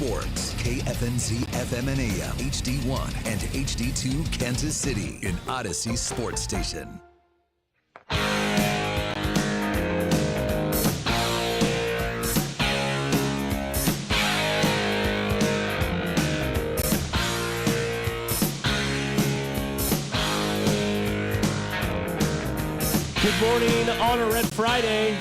Sports. KFNZ FM and AM, HD1 and HD2 Kansas City, an Odyssey sports station. Good morning on a Red Friday.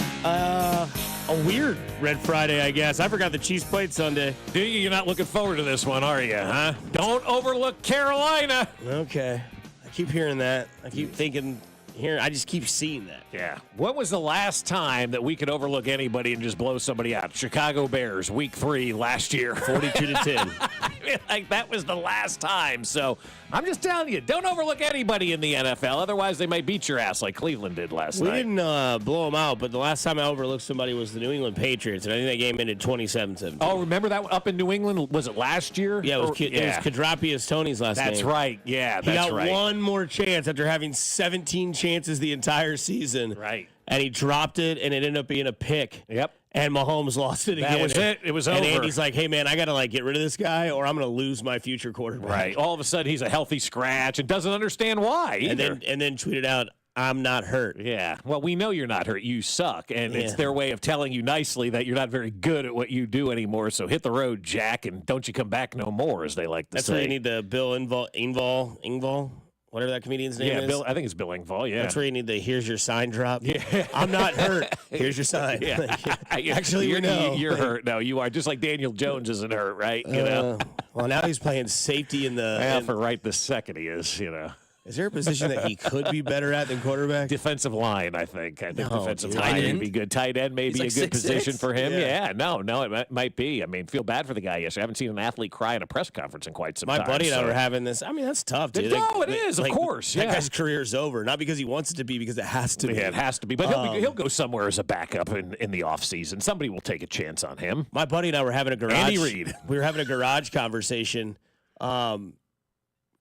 A weird Red Friday, I guess. I forgot the Chiefs played Sunday. Do you? You're not looking forward to this one, are you, huh? Don't overlook Carolina. Okay. I keep hearing that. I keep thinking, I just keep seeing that. Yeah. When was the last time that we could overlook anybody and just blow somebody out? Chicago Bears, week 3 last year. 42-10. I mean, like, that was the last time. So I'm just telling you, don't overlook anybody in the NFL. Otherwise, they might beat your ass like Cleveland did last night. We didn't blow them out, but the last time I overlooked somebody was the New England Patriots, and I think that game ended 27-17. Oh, remember that up in New England? Was it last year? Yeah, it was Kadrapius Tony's last name. That's right. Yeah, he got one more chance after having 17 chances the entire season. Right. And he dropped it, and it ended up being a pick. Yep. And Mahomes lost it again. That was it. It was over. And Andy's like, hey, man, I got to, get rid of this guy, or I'm going to lose my future quarterback. Right. All of a sudden, he's a healthy scratch and doesn't understand why either. And then tweeted out, I'm not hurt. Yeah. Well, we know you're not hurt. You suck. And it's their way of telling you nicely that you're not very good at what you do anymore. So hit the road, Jack, and don't you come back no more, as they like to say. That's where you need the Bill Engvall, whatever that comedian's name is. Bill, I think it's Bill Engvall, yeah. That's where you need the here's your sign drop. Yeah. I'm not hurt. Here's your sign. Yeah. Actually, you're hurt. No, you are. Just like Daniel Jones isn't hurt, right? You know. Well, now he's playing safety in the. For right this second he is, you know. Is there a position that he could be better at than quarterback? Defensive line, I think. Defensive line would be good. Tight end may be a good position for him. Yeah, no, it might be. I mean, feel bad for the guy yesterday. I haven't seen an athlete cry in a press conference in quite some time. My buddy and I were having this. I mean, that's tough, dude. No, it is, of course. That guy's career's over. Not because he wants it to be, because it has to be. Yeah, it has to be. But he'll go somewhere as a backup in the offseason. Somebody will take a chance on him. My buddy and I were having a garage. Andy Reid. We were having a garage conversation.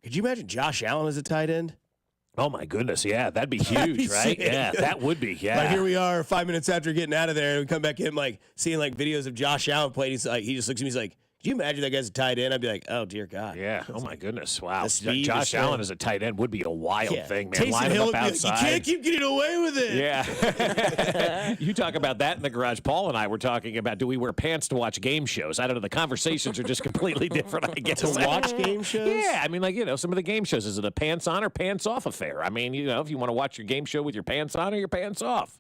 Could you imagine Josh Allen as a tight end? Oh, my goodness, yeah. That'd be huge, right? Sick. Yeah, that would be, yeah. Like, here we are 5 minutes after getting out of there, and we come back in, seeing, videos of Josh Allen playing. He's like, he just looks at me, he's like, could you imagine that guy's a tight end? I'd be like, oh, dear God. Yeah. Oh, my goodness. Wow. Speed, Josh Allen as a tight end would be a wild thing, man. Taysom Line him Hill up outside. You can't keep getting away with it. Yeah. You talk about that in the garage. Paul and I were talking about, do we wear pants to watch game shows? I don't know. The conversations are just completely different, I guess. To watch game shows? Yeah. I mean, some of the game shows, is it a pants on or pants off affair? I mean, if you want to watch your game show with your pants on or your pants off.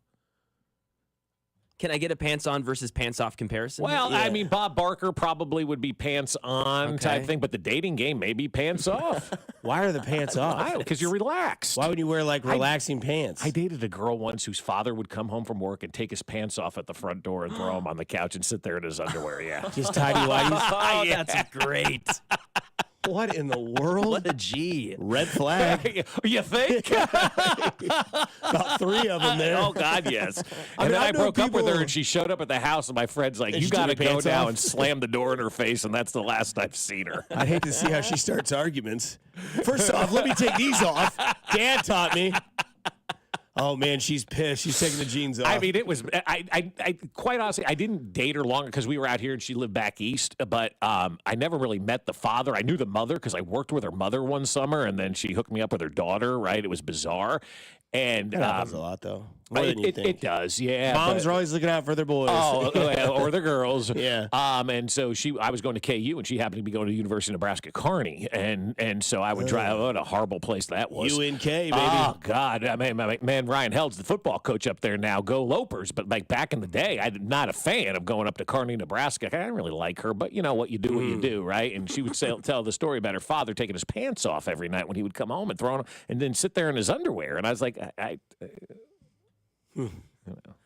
Can I get a pants on versus pants off comparison? Well, I mean, Bob Barker probably would be pants on type thing, but the dating game may be pants off. Why are the pants off? Because you're relaxed. Why would you wear relaxing pants? I dated a girl once whose father would come home from work and take his pants off at the front door and throw them on the couch and sit there in his underwear. Yeah, just tidy-whities. Oh, yeah. That's great. What in the world? What a G. Red flag. You think? About 3 of them there. Oh, God, yes. And then I broke up with her, and she showed up at the house, and my friend's like, you got to go now and slam the door in her face, and that's the last I've seen her. I'd hate to see how she starts arguments. First off, let me take these off. Dad taught me. Oh, man, she's pissed. She's taking the jeans off. I mean, it was, I quite honestly, I didn't date her long because we were out here and she lived back east, but I never really met the father. I knew the mother because I worked with her mother one summer, and then she hooked me up with her daughter, right? It was bizarre. And that happens a lot, though. More than you think. It does, yeah. Moms are always looking out for their boys. Or the girls. Yeah. And so I was going to KU, and she happened to be going to University of Nebraska Kearney, and so I would drive. What a horrible place that was. UNK, baby. Oh God, I mean, man, Ryan Held's the football coach up there now. Go Lopers! But back in the day, I'm not a fan of going up to Kearney, Nebraska. I didn't really like her, but you know what you do, what you do, right? And she would tell the story about her father taking his pants off every night when he would come home and throwing them, and then sit there in his underwear. And I was like,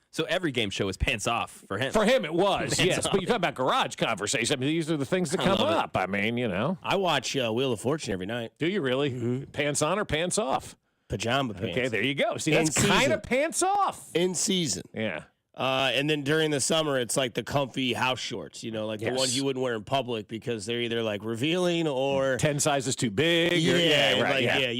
So every game show is pants off for him. For him, it was, yes. But you talk about garage conversation. I mean, these are the things that come up. I mean, I watch Wheel of Fortune every night. Do you really? Mm-hmm. Pants on or pants off? Pajama pants. Okay, there you go. See, that's kind of pants off. In season. Yeah. And then during the summer, it's like the comfy house shorts, like the ones you wouldn't wear in public because they're either like revealing or 10 sizes too big. You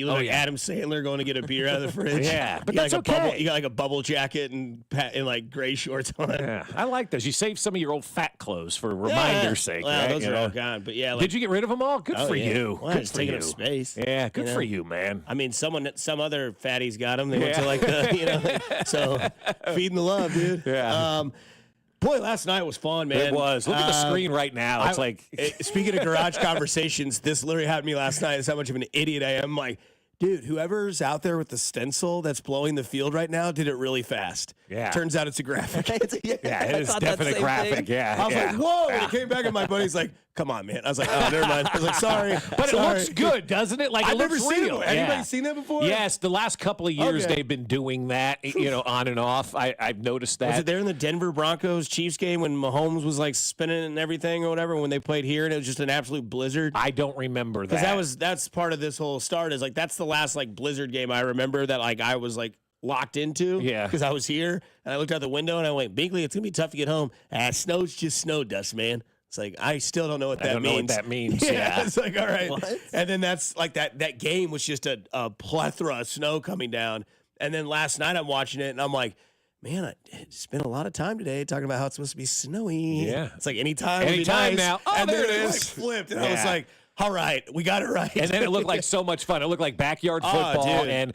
look like Adam Sandler going to get a beer out of the fridge. But that's like okay. You got like a bubble jacket and like gray shorts on. Yeah, I like those. You save some of your old fat clothes for reminder's sake. Well, right? those are all gone. But yeah, did you get rid of them all? Good for you. Well, Good it's for taking you. up space. Yeah, good for you, man. I mean, some other fatties got them. They went to like the, so feeding the love, dude. Yeah. Boy, last night was fun, man. It was. Look at the screen right now. It's Speaking of garage conversations, this literally happened to me last night. That's how much of an idiot I am. I'm like, dude, whoever's out there with the stencil that's blowing the field right now did it really fast. Yeah. Turns out it's a graphic. Yeah, it is definitely a graphic. Yeah. I was like, whoa. And it came back and my buddy's like, come on, man. I was like, oh, never mind. I was like, sorry. But it looks good, doesn't it? Like, I've it looks never seen real. it. Anybody seen that before? Yes, the last couple of years Okay. they've been doing that, on and off. I've noticed that. Was it there in the Denver Broncos Chiefs game when Mahomes was like spinning and everything or whatever when they played here and it was just an absolute blizzard? I don't remember that. Because that's part of this whole start is like that's the last like blizzard game I remember that like I was like locked into. Yeah. Because I was here and I looked out the window and I went, Binkley, it's gonna be tough to get home. Snow's just snow dust, man. It's like I still don't know what that means. I don't know what that means. Yeah. It's like, all right. What? And then that's like that game was just a plethora of snow coming down. And then last night I'm watching it and I'm like, man, I spent a lot of time today talking about how it's supposed to be snowy. Yeah. It's like anytime would be Anytime nice. now. Oh, and there then it is. like flipped. And I was Yeah. like, all right, we got it right. And then it looked like so much fun. It looked like backyard Oh, football. dude. And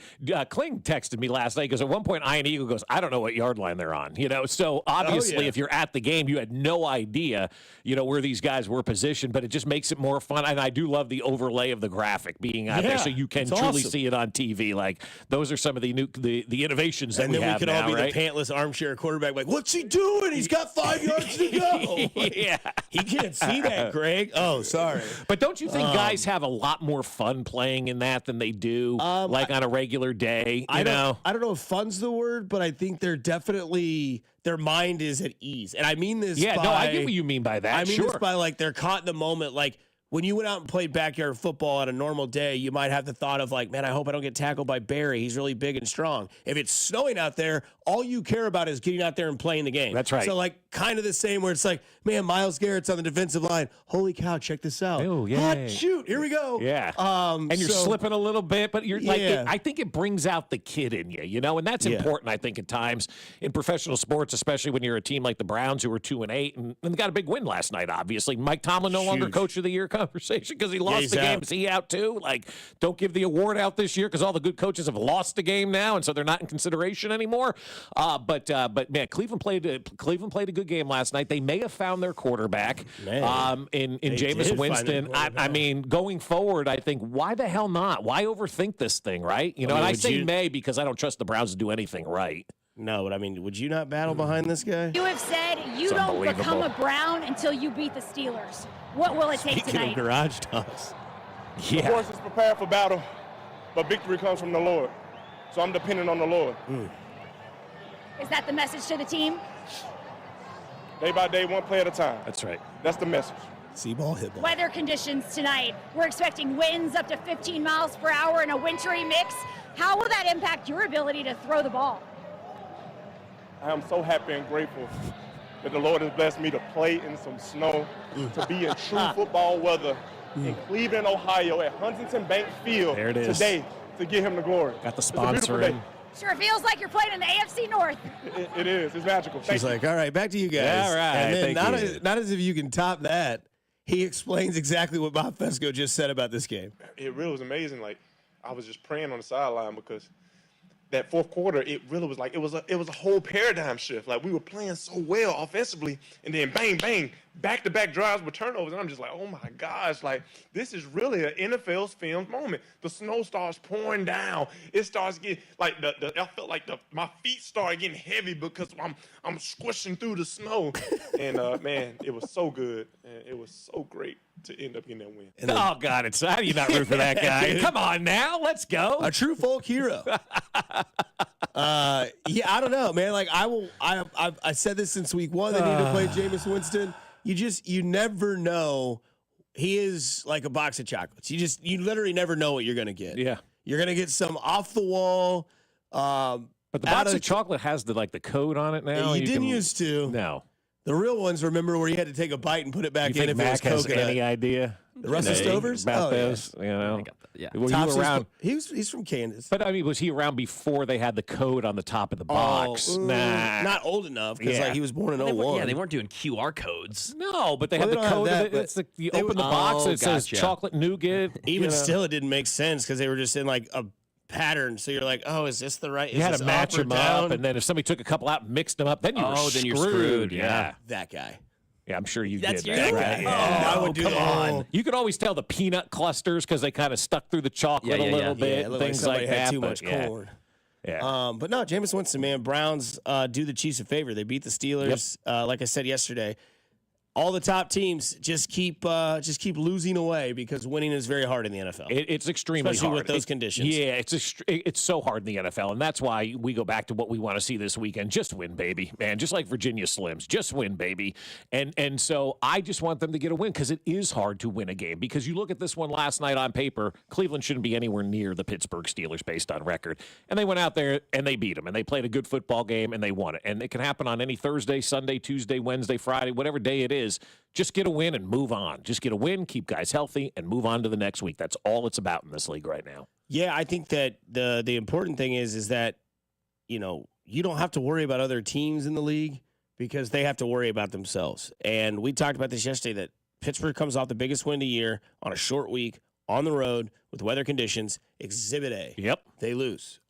Kling texted me last night because at one point Ian Eagle goes, I don't know what yard line they're on. So obviously if you're at the game, you had no idea, where these guys were positioned. But it just makes it more fun. And I do love the overlay of the graphic being out there so you can it's truly awesome. see it on TV. Like those are some of the new the innovations that And then we have could now, all be right? the pantless armchair quarterback, like, what's he doing? He's got 5 yards to go. Like, Yeah. He can't see that, Greg. Oh, sorry. But don't you think guys have a lot more fun playing in that than they do like on a regular day? I don't know if fun's the word, but I think they're definitely their mind is at ease. And I mean this Yeah, by, no, I get what you mean by that. I mean sure. this by like they're caught in the moment. Like when you went out and played backyard football on a normal day, you might have the thought of like, man, I hope I don't get tackled by Barry. He's really big and strong. If it's snowing out there, all you care about is getting out there and playing the game. That's right. So like kind of the same where it's like, man, Myles Garrett's on the defensive line. Holy cow, check this out. Oh, yay. Hot shoot, here we go. Yeah. And you're slipping a little bit, but you're like, Yeah. I think it brings out the kid in you, and that's important, I think, at times in professional sports, especially when you're a team like the Browns who are 2-8 and they got a big win last night, obviously. Mike Tomlin no longer Huge. Coach of the Year conversation because he lost he's the game. out. Is he out too? Like, don't give the award out this year because all the good coaches have lost the game now, and so they're not in consideration anymore. But man, Cleveland played a good game last night. They may have found their quarterback in did Jameis find their Winston. quarterback. I mean, going forward, I think why the hell not? Why overthink this thing, right? And I would say you- may because I don't trust the Browns to do anything right. No, but I mean, would you not battle behind this guy? You have said you It's don't become unbelievable. a Brown until you beat the Steelers. What will it take Speaking tonight? of garage talks. Yeah. Horse is prepared for battle, but victory comes from the Lord. So I'm dependent on the Lord. Is that the message to the team? Day by day, one play at a time. That's right. That's the message. See ball, hit ball. Weather conditions tonight. We're expecting winds up to 15 miles per hour in a wintry mix. How will that impact your ability to throw the ball? I am so happy and grateful that the Lord has blessed me to play in some snow, to be in true football weather in Cleveland, Ohio at Huntington Bank Field There it is. today to give him the glory. Got the It's a beautiful sponsor day. in. Sure feels like you're playing in the AFC North. It is. It's magical. Thank She's you. like, all right, back to you guys. Yeah, all right, And then thank you. not as if you can top that. He explains exactly what Bob Fescoe just said about this game. It really was amazing. Like, I was just praying on the sideline because that fourth quarter, it really was like it was a whole paradigm shift. Like we were playing so well offensively, and then bang, bang, back-to-back drives with turnovers, and I'm just like, oh my gosh, like this is really an NFL's filmed moment. The snow starts pouring down. It starts getting like I felt like my feet started getting heavy because I'm squishing through the snow, and man, it was so good, and it was so great to end up getting that win. Oh God, how do you not root for that guy? Come on now, let's go. A true folk hero. Yeah, I don't know, man. Like I said this since week one. They need to play Jameis Winston. You never know. He is like a box of chocolates. You literally never know what you're gonna get. Yeah. You're gonna get some off the wall, But the box of chocolate has the code on it now. You didn't used to. No. The real ones, remember, where you had to take a bite and put it back You in think if Mac it was has coconut. any idea? The Russell Stovers? About those, you know? Yeah. Were you Thompson's around? He's from Kansas. But, I mean, was he around before they had the code on the top of the box? Nah. Not old enough because Yeah. he was born in They 01. they weren't doing QR codes. No, but they Well, had they the don't have code. that, Of but it. It's you they open the would- box and it says gotcha. chocolate nougat. Even you know. still, it didn't make sense because they were just in like a pattern. So you're like, oh, is this the right? You had to match them them up, and then if somebody took a couple out and mixed them up, then you were Oh, screwed. then you're screwed, Yeah. that guy. Yeah, I'm sure you That's did. you? That That guy. guy. I would do come that. on. You could always tell the peanut clusters because they kind of stuck through the chocolate Yeah, yeah, a little yeah. bit, it looked things somebody like had that. too but much yeah. corn. Yeah. But no, Jameis Winston, man. Browns do the Chiefs a favor. They beat the Steelers. Like I said yesterday, all the top teams just keep losing away because winning is very hard in the NFL. It's extremely Especially hard with those conditions. Yeah, it's so hard in the NFL, and that's why we go back to what we want to see this weekend. Just win, baby, man. Just like Virginia Slims, just win, baby. And so I just want them to get a win because it is hard to win a game. Because you look at this one last night on paper, Cleveland shouldn't be anywhere near the Pittsburgh Steelers based on record, and they went out there and they beat them, and they played a good football game and they won it. And it can happen on any Thursday, Sunday, Tuesday, Wednesday, Friday, whatever day it is. Just get a win and move on. Just get a win, keep guys healthy, and move on to the next week. That's all it's about in this league right now. Yeah, I think that the important thing is that, you don't have to worry about other teams in the league because they have to worry about themselves. And we talked about this yesterday that Pittsburgh comes off the biggest win of the year on a short week on the road with weather conditions. Exhibit A. Yep. They lose.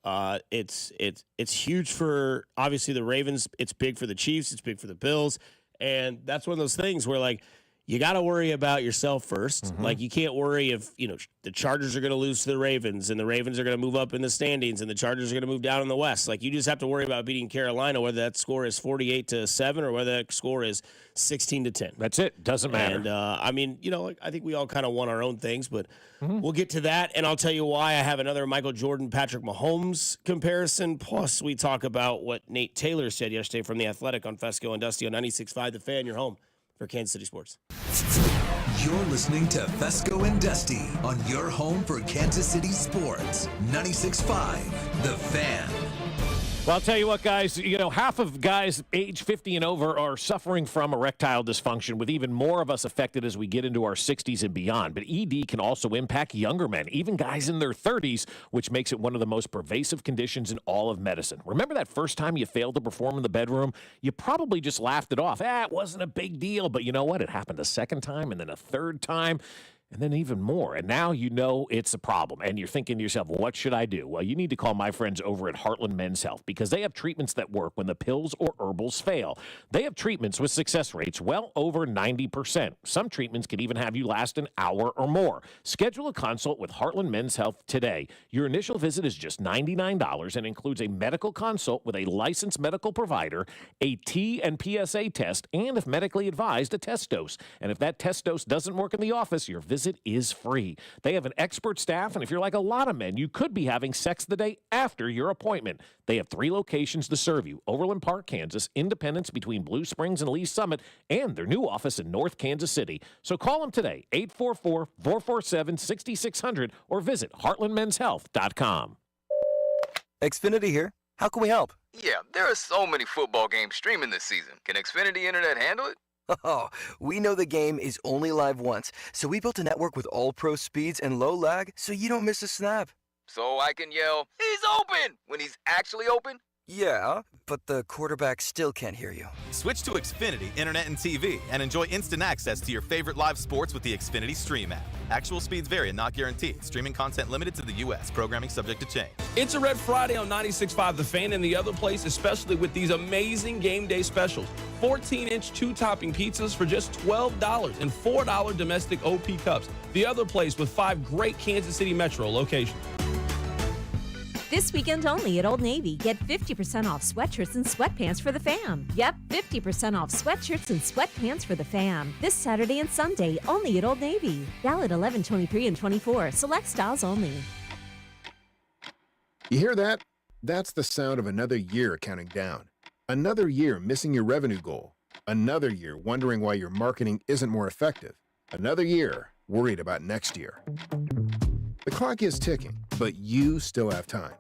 It's huge for obviously the Ravens. It's big for the Chiefs. It's big for the Bills. And that's one of those things where, like, you got to worry about yourself first. Mm-hmm. Like, you can't worry if, the Chargers are going to lose to the Ravens and the Ravens are going to move up in the standings and the Chargers are going to move down in the West. Like, you just have to worry about beating Carolina, whether that score is 48-7 or whether that score is 16-10. That's it. Doesn't matter. And, I think we all kind of want our own things, but Mm-hmm. we'll get to that. And I'll tell you why I have another Michael Jordan, Patrick Mahomes comparison. Plus, we talk about what Nate Taylor said yesterday from The Athletic on Fescoe and Dusty on 96.5 The Fan, your home for Kansas City sports. You're listening to Fescoe and Dusty on your home for Kansas City sports. 96.5 The Fan. Well, I'll tell you what, guys, half of guys age 50 and over are suffering from erectile dysfunction, with even more of us affected as we get into our 60s and beyond. But ED can also impact younger men, even guys in their 30s, which makes it one of the most pervasive conditions in all of medicine. Remember that first time you failed to perform in the bedroom? You probably just laughed it off. It wasn't a big deal. But you know what? It happened a second time and then a third time. And then even more. And now you know it's a problem. And you're thinking to yourself, what should I do? Well, you need to call my friends over at Heartland Men's Health because they have treatments that work when the pills or herbals fail. They have treatments with success rates well over 90%. Some treatments can even have you last an hour or more. Schedule a consult with Heartland Men's Health today. Your initial visit is just $99 and includes a medical consult with a licensed medical provider, a T and PSA test, and if medically advised, a test dose. And if that test dose doesn't work in the office, your visit is free. They have an expert staff, and if you're like a lot of men, you could be having sex the day after your appointment. They have 3 locations to serve you: Overland Park, Kansas, Independence between Blue Springs and Lee Summit, and their new office in North Kansas City. So call them today, 844-447-6600, or visit heartlandmenshealth.com. Xfinity here. How can we help? Yeah, there are so many football games streaming this season. Can Xfinity Internet handle it? Oh, we know the game is only live once, so we built a network with all-pro speeds and low lag so you don't miss a snap. So I can yell, "He's open!" when he's actually open? Yeah, but the quarterback still can't hear you. Switch to Xfinity Internet and TV and enjoy instant access to your favorite live sports with the Xfinity Stream app. Actual speeds vary and not guaranteed. Streaming content limited to the U.S. Programming subject to change. It's a Red Friday on 96.5 The Fan and the other place, especially with these amazing game day specials. 14-inch 2-topping pizzas for just $12 and $4 domestic OP cups. The other place with 5 great Kansas City Metro locations. This weekend only at Old Navy. Get 50% off sweatshirts and sweatpants for the fam. Yep, 50% off sweatshirts and sweatpants for the fam. This Saturday and Sunday only at Old Navy. Valid 11/23 and 24. Select styles only. You hear that? That's the sound of another year counting down. Another year missing your revenue goal. Another year wondering why your marketing isn't more effective. Another year worried about next year. The clock is ticking, but you still have time.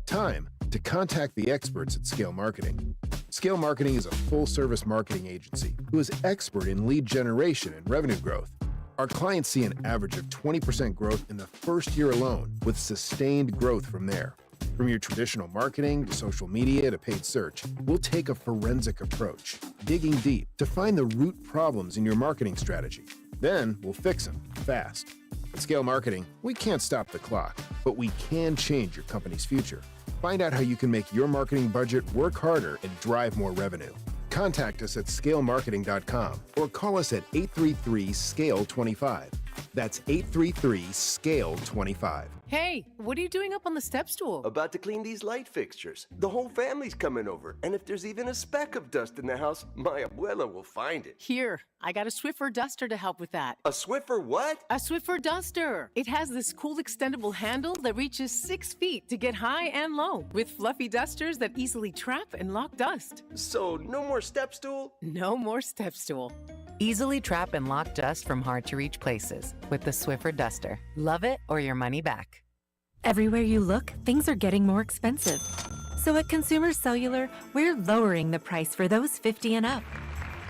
Time to contact the experts at Scale Marketing. Scale Marketing is a full-service marketing agency who is expert in lead generation and revenue growth. Our clients see an average of 20% growth in the first year alone, with sustained growth from there. From your traditional marketing to social media to paid search, we'll take a forensic approach, digging deep to find the root problems in your marketing strategy. Then we'll fix them fast. At Scale Marketing, we can't stop the clock, but we can change your company's future. Find out how you can make your marketing budget work harder and drive more revenue. Contact us at scalemarketing.com or call us at 833-SCALE-25. That's 833-SCALE-25. Hey, what are you doing up on the step stool? About to clean these light fixtures. The whole family's coming over, and if there's even a speck of dust in the house, my abuela will find it. Here, I got a Swiffer duster to help with that. A Swiffer what? A Swiffer duster. It has this cool extendable handle that reaches 6 feet to get high and low, with fluffy dusters that easily trap and lock dust. So no more step stool? No more step stool. Easily trap and lock dust from hard-to-reach places with the Swiffer duster. Love it or your money back. Everywhere you look, things are getting more expensive. So at Consumer Cellular, we're lowering the price for those 50 and up.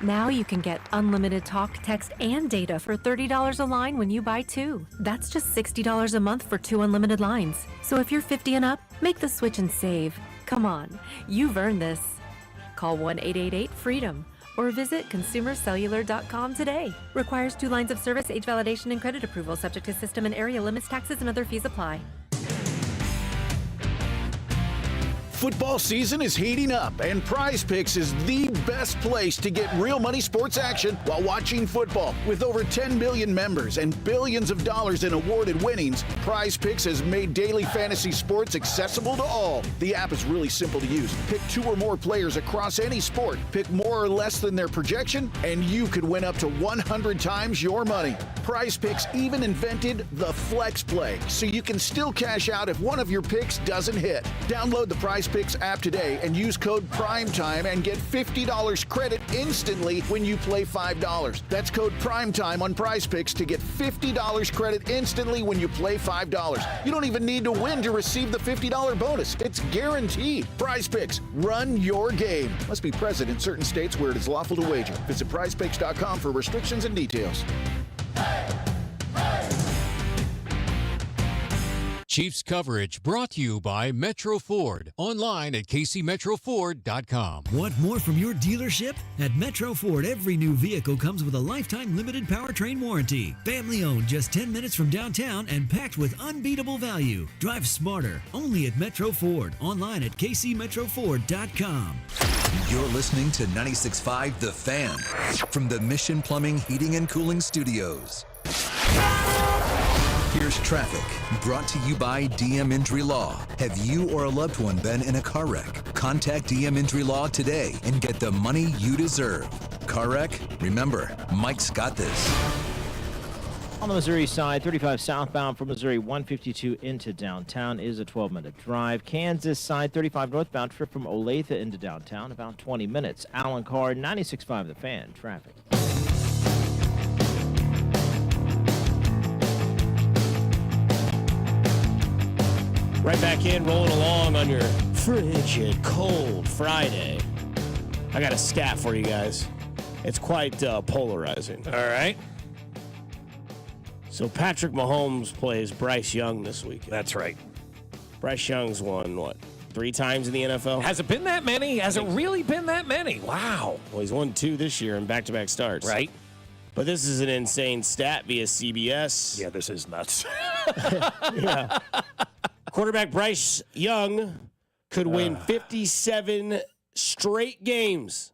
Now you can get unlimited talk, text, and data for $30 a line when you buy 2. That's just $60 a month for 2 unlimited lines. So if you're 50 and up, make the switch and save. Come on, you've earned this. Call 1-888-FREEDOM or visit consumercellular.com today. Requires 2 lines of service, age validation, and credit approval, subject to system and area limits, taxes, and other fees apply. Football season is heating up, and Prize Picks is the best place to get real money sports action while watching football. With over 10 million members and billions of dollars in awarded winnings, Prize Picks has made daily fantasy sports accessible to all. The app is really simple to use. Pick 2 or more players across any sport, pick more or less than their projection, and you could win up to 100 times your money. Prize Picks even invented the Flex Play, so you can still cash out if one of your picks doesn't hit. Download the Prize Picks app today and use code PRIMETIME and get $50 credit instantly when you play $5. That's code PRIMETIME on Prize Picks to get $50 credit instantly when you play $5. You don't even need to win to receive the $50 bonus. It's guaranteed. Prize Picks, run your game. Must be present in certain states where it is lawful to wager. Visit prizepicks.com for restrictions and details. Chiefs coverage brought to you by Metro Ford. Online at kcmetroford.com. Want more from your dealership? At Metro Ford, every new vehicle comes with a lifetime limited powertrain warranty. Family owned, just 10 minutes from downtown and packed with unbeatable value. Drive smarter. Only at Metro Ford. Online at kcmetroford.com. You're listening to 96.5 The Fan from the Mission Plumbing, Heating, and Cooling Studios. Here's traffic, brought to you by DM Injury Law. Have you or a loved one been in a car wreck? Contact DM Injury Law today and get the money you deserve. Car wreck? Remember, Mike's got this. On the Missouri side, 35 southbound from Missouri 152 into downtown is a 12-minute drive. Kansas side, 35 northbound trip from Olathe into downtown, about 20 minutes. Alan Carr, 96.5 The Fan, traffic. Right back in, rolling along on your frigid, cold Friday. I got a stat for you guys. It's quite polarizing. All right. So Patrick Mahomes plays Bryce Young this weekend. That's right. Bryce Young's won, 3 times in the NFL? Has it been that many? Has it really been that many? Wow. Well, he's won 2 this year in back-to-back starts. Right. But this is an insane stat via CBS. Yeah, this is nuts. Yeah. Quarterback Bryce Young could win 57 straight games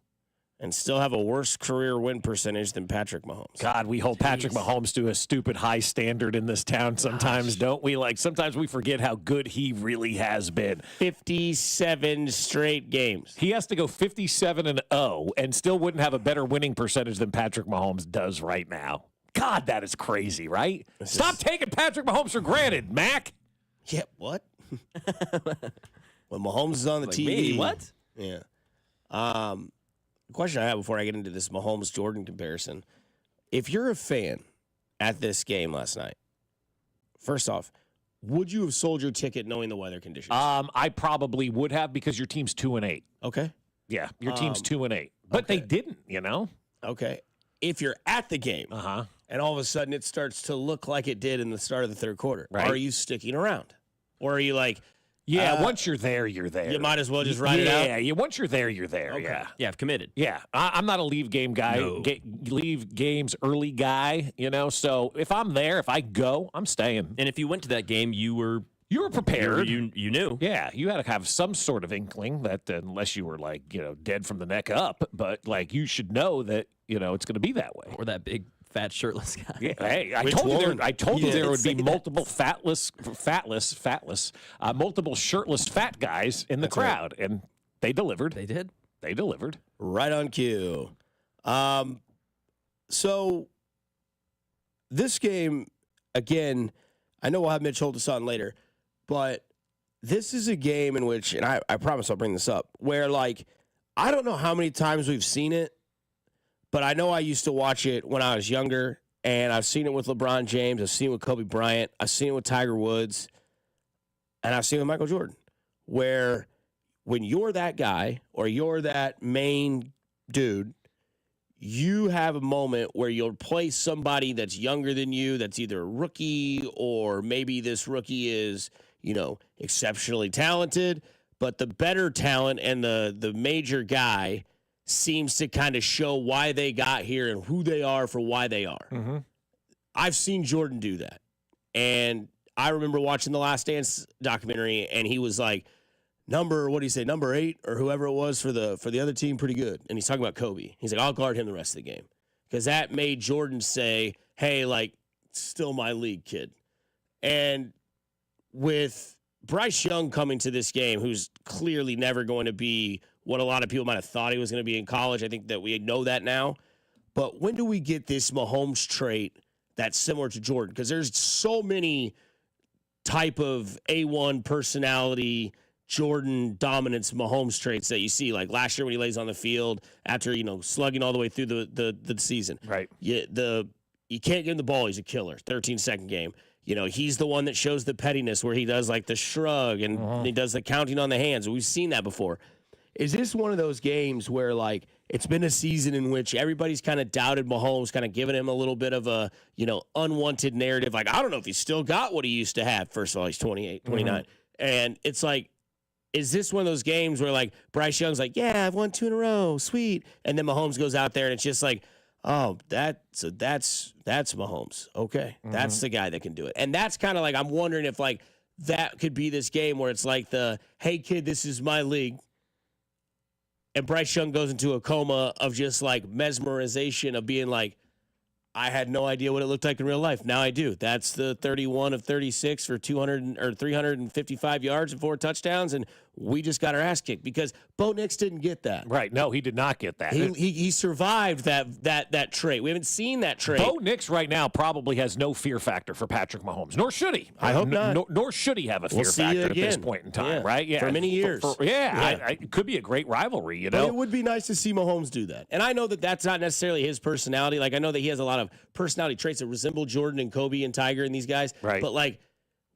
and still have a worse career win percentage than Patrick Mahomes. God, we hold Patrick Mahomes to a stupid high standard in this town sometimes, don't we? Like, sometimes we forget how good he really has been. 57 straight games. He has to go 57-0 and still wouldn't have a better winning percentage than Patrick Mahomes does right now. God, that is crazy, right? Stop taking Patrick Mahomes for granted, Mac. Yeah, what? When Mahomes is on the Like TV. me, what? Yeah. The question I have before I get into this Mahomes-Jordan comparison, if you're a fan at this game last night, first off, would you have sold your ticket knowing the weather conditions? I probably would have because your team's 2-8. Okay. Yeah, your team's 2-8. But they didn't, Okay. If you're at the game and all of a sudden it starts to look like it did in the start of the third quarter, are you sticking around? Or are you like, once you're there, you're there. You might as well just ride it out? Yeah, once you're there, you're there. Okay. Yeah, I've committed. Yeah, I'm not a leave game guy, leave games early guy, So if I'm there, if I go, I'm staying. And if you went to that game, you were prepared. You knew. Yeah, you had to have some sort of inkling that unless you were dead from the neck up, but you should know that, it's going to be that way. Or that big fat shirtless guy. Yeah, hey, I told you there would be multiple multiple shirtless fat guys in the crowd, and they delivered. They did. They delivered. Right on cue. So this game, again, I know we'll have Mitch hold us on later, but this is a game in which, and I promise I'll bring this up, where I don't know how many times we've seen it, but I know I used to watch it when I was younger, and I've seen it with LeBron James, I've seen it with Kobe Bryant, I've seen it with Tiger Woods, and I've seen it with Michael Jordan, where when you're that guy or you're that main dude, you have a moment where you'll play somebody that's younger than you, that's either a rookie or maybe this rookie is, exceptionally talented, but the better talent and the major guy seems to kind of show why they got here and who they are for why they are. Mm-hmm. I've seen Jordan do that. And I remember watching the Last Dance documentary, and he was like, number 8 or whoever it was for the other team, pretty good. And he's talking about Kobe. He's like, I'll guard him the rest of the game. Because that made Jordan say, hey, still my league, kid. And with Bryce Young coming to this game, who's clearly never going to be what a lot of people might have thought he was going to be in college. I think that we know that now. But when do we get this Mahomes trait that's similar to Jordan? Because there's so many type of A1 personality, Jordan dominance, Mahomes traits that you see. Like last year when he lays on the field after, slugging all the way through the season. Right. You can't give him the ball. He's a killer. 13-second game. He's the one that shows the pettiness where he does the shrug and he does the counting on the hands. We've seen that before. Is this one of those games where it's been a season in which everybody's kind of doubted Mahomes, kind of giving him a little bit of a, unwanted narrative? I don't know if he's still got what he used to have. First of all, he's 28, 29. Mm-hmm. And it's is this one of those games where Bryce Young's yeah, I've won 2 in a row. Sweet. And then Mahomes goes out there and it's just oh, that's Mahomes. Okay. Mm-hmm. That's the guy that can do it. And that's kind of I'm wondering if that could be this game where it's hey kid, this is my league. And Bryce Young goes into a coma of just mesmerization of being I had no idea what it looked like in real life. Now I do. That's the 31 of 36 for 355 yards and 4 touchdowns, and we just got our ass kicked because Bo Nix didn't get that. Right? No, he did not get that. He survived that trait. We haven't seen that trait. Bo Nix right now probably has no fear factor for Patrick Mahomes, nor should he. I hope not. Nor should he have a fear factor at this point in time. Right? Yeah, for many years. It could be a great rivalry. But it would be nice to see Mahomes do that. And I know that that's not necessarily his personality. I know that he has a lot of personality traits that resemble Jordan and Kobe and Tiger and these guys. Right. But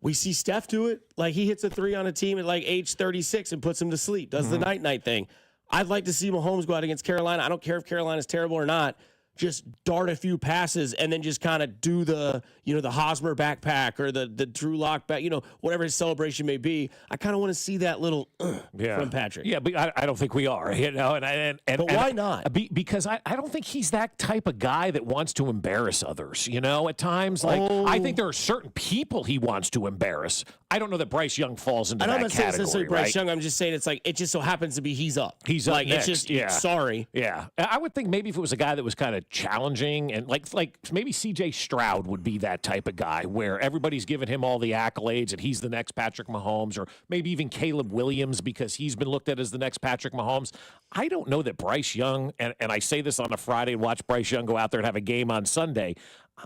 we see Steph do it. He hits a 3 on a team at age 36 and puts him to sleep. Does the night thing. I'd like to see Mahomes go out against Carolina. I don't care if Carolina's terrible or not. Just dart a few passes and then just kind of do the Hosmer backpack or the Drew Lock back, whatever his celebration may be. I kind of want to see that little from Patrick. Yeah, but I don't think we are, But why not? Because I don't think he's that type of guy that wants to embarrass others, at times. I think there are certain people he wants to embarrass. I don't know that Bryce Young falls into that category. I'm not saying it's necessarily Bryce Young. I'm just saying it just so happens to be he's up. He's up next. It's just, sorry. Yeah. I would think maybe if it was a guy that was kind of challenging and like maybe CJ Stroud would be that type of guy where everybody's giving him all the accolades and he's the next Patrick Mahomes, or maybe even Caleb Williams because he's been looked at as the next Patrick Mahomes. I don't know that Bryce Young, and I say this on a Friday, watch Bryce Young go out there and have a game on Sunday.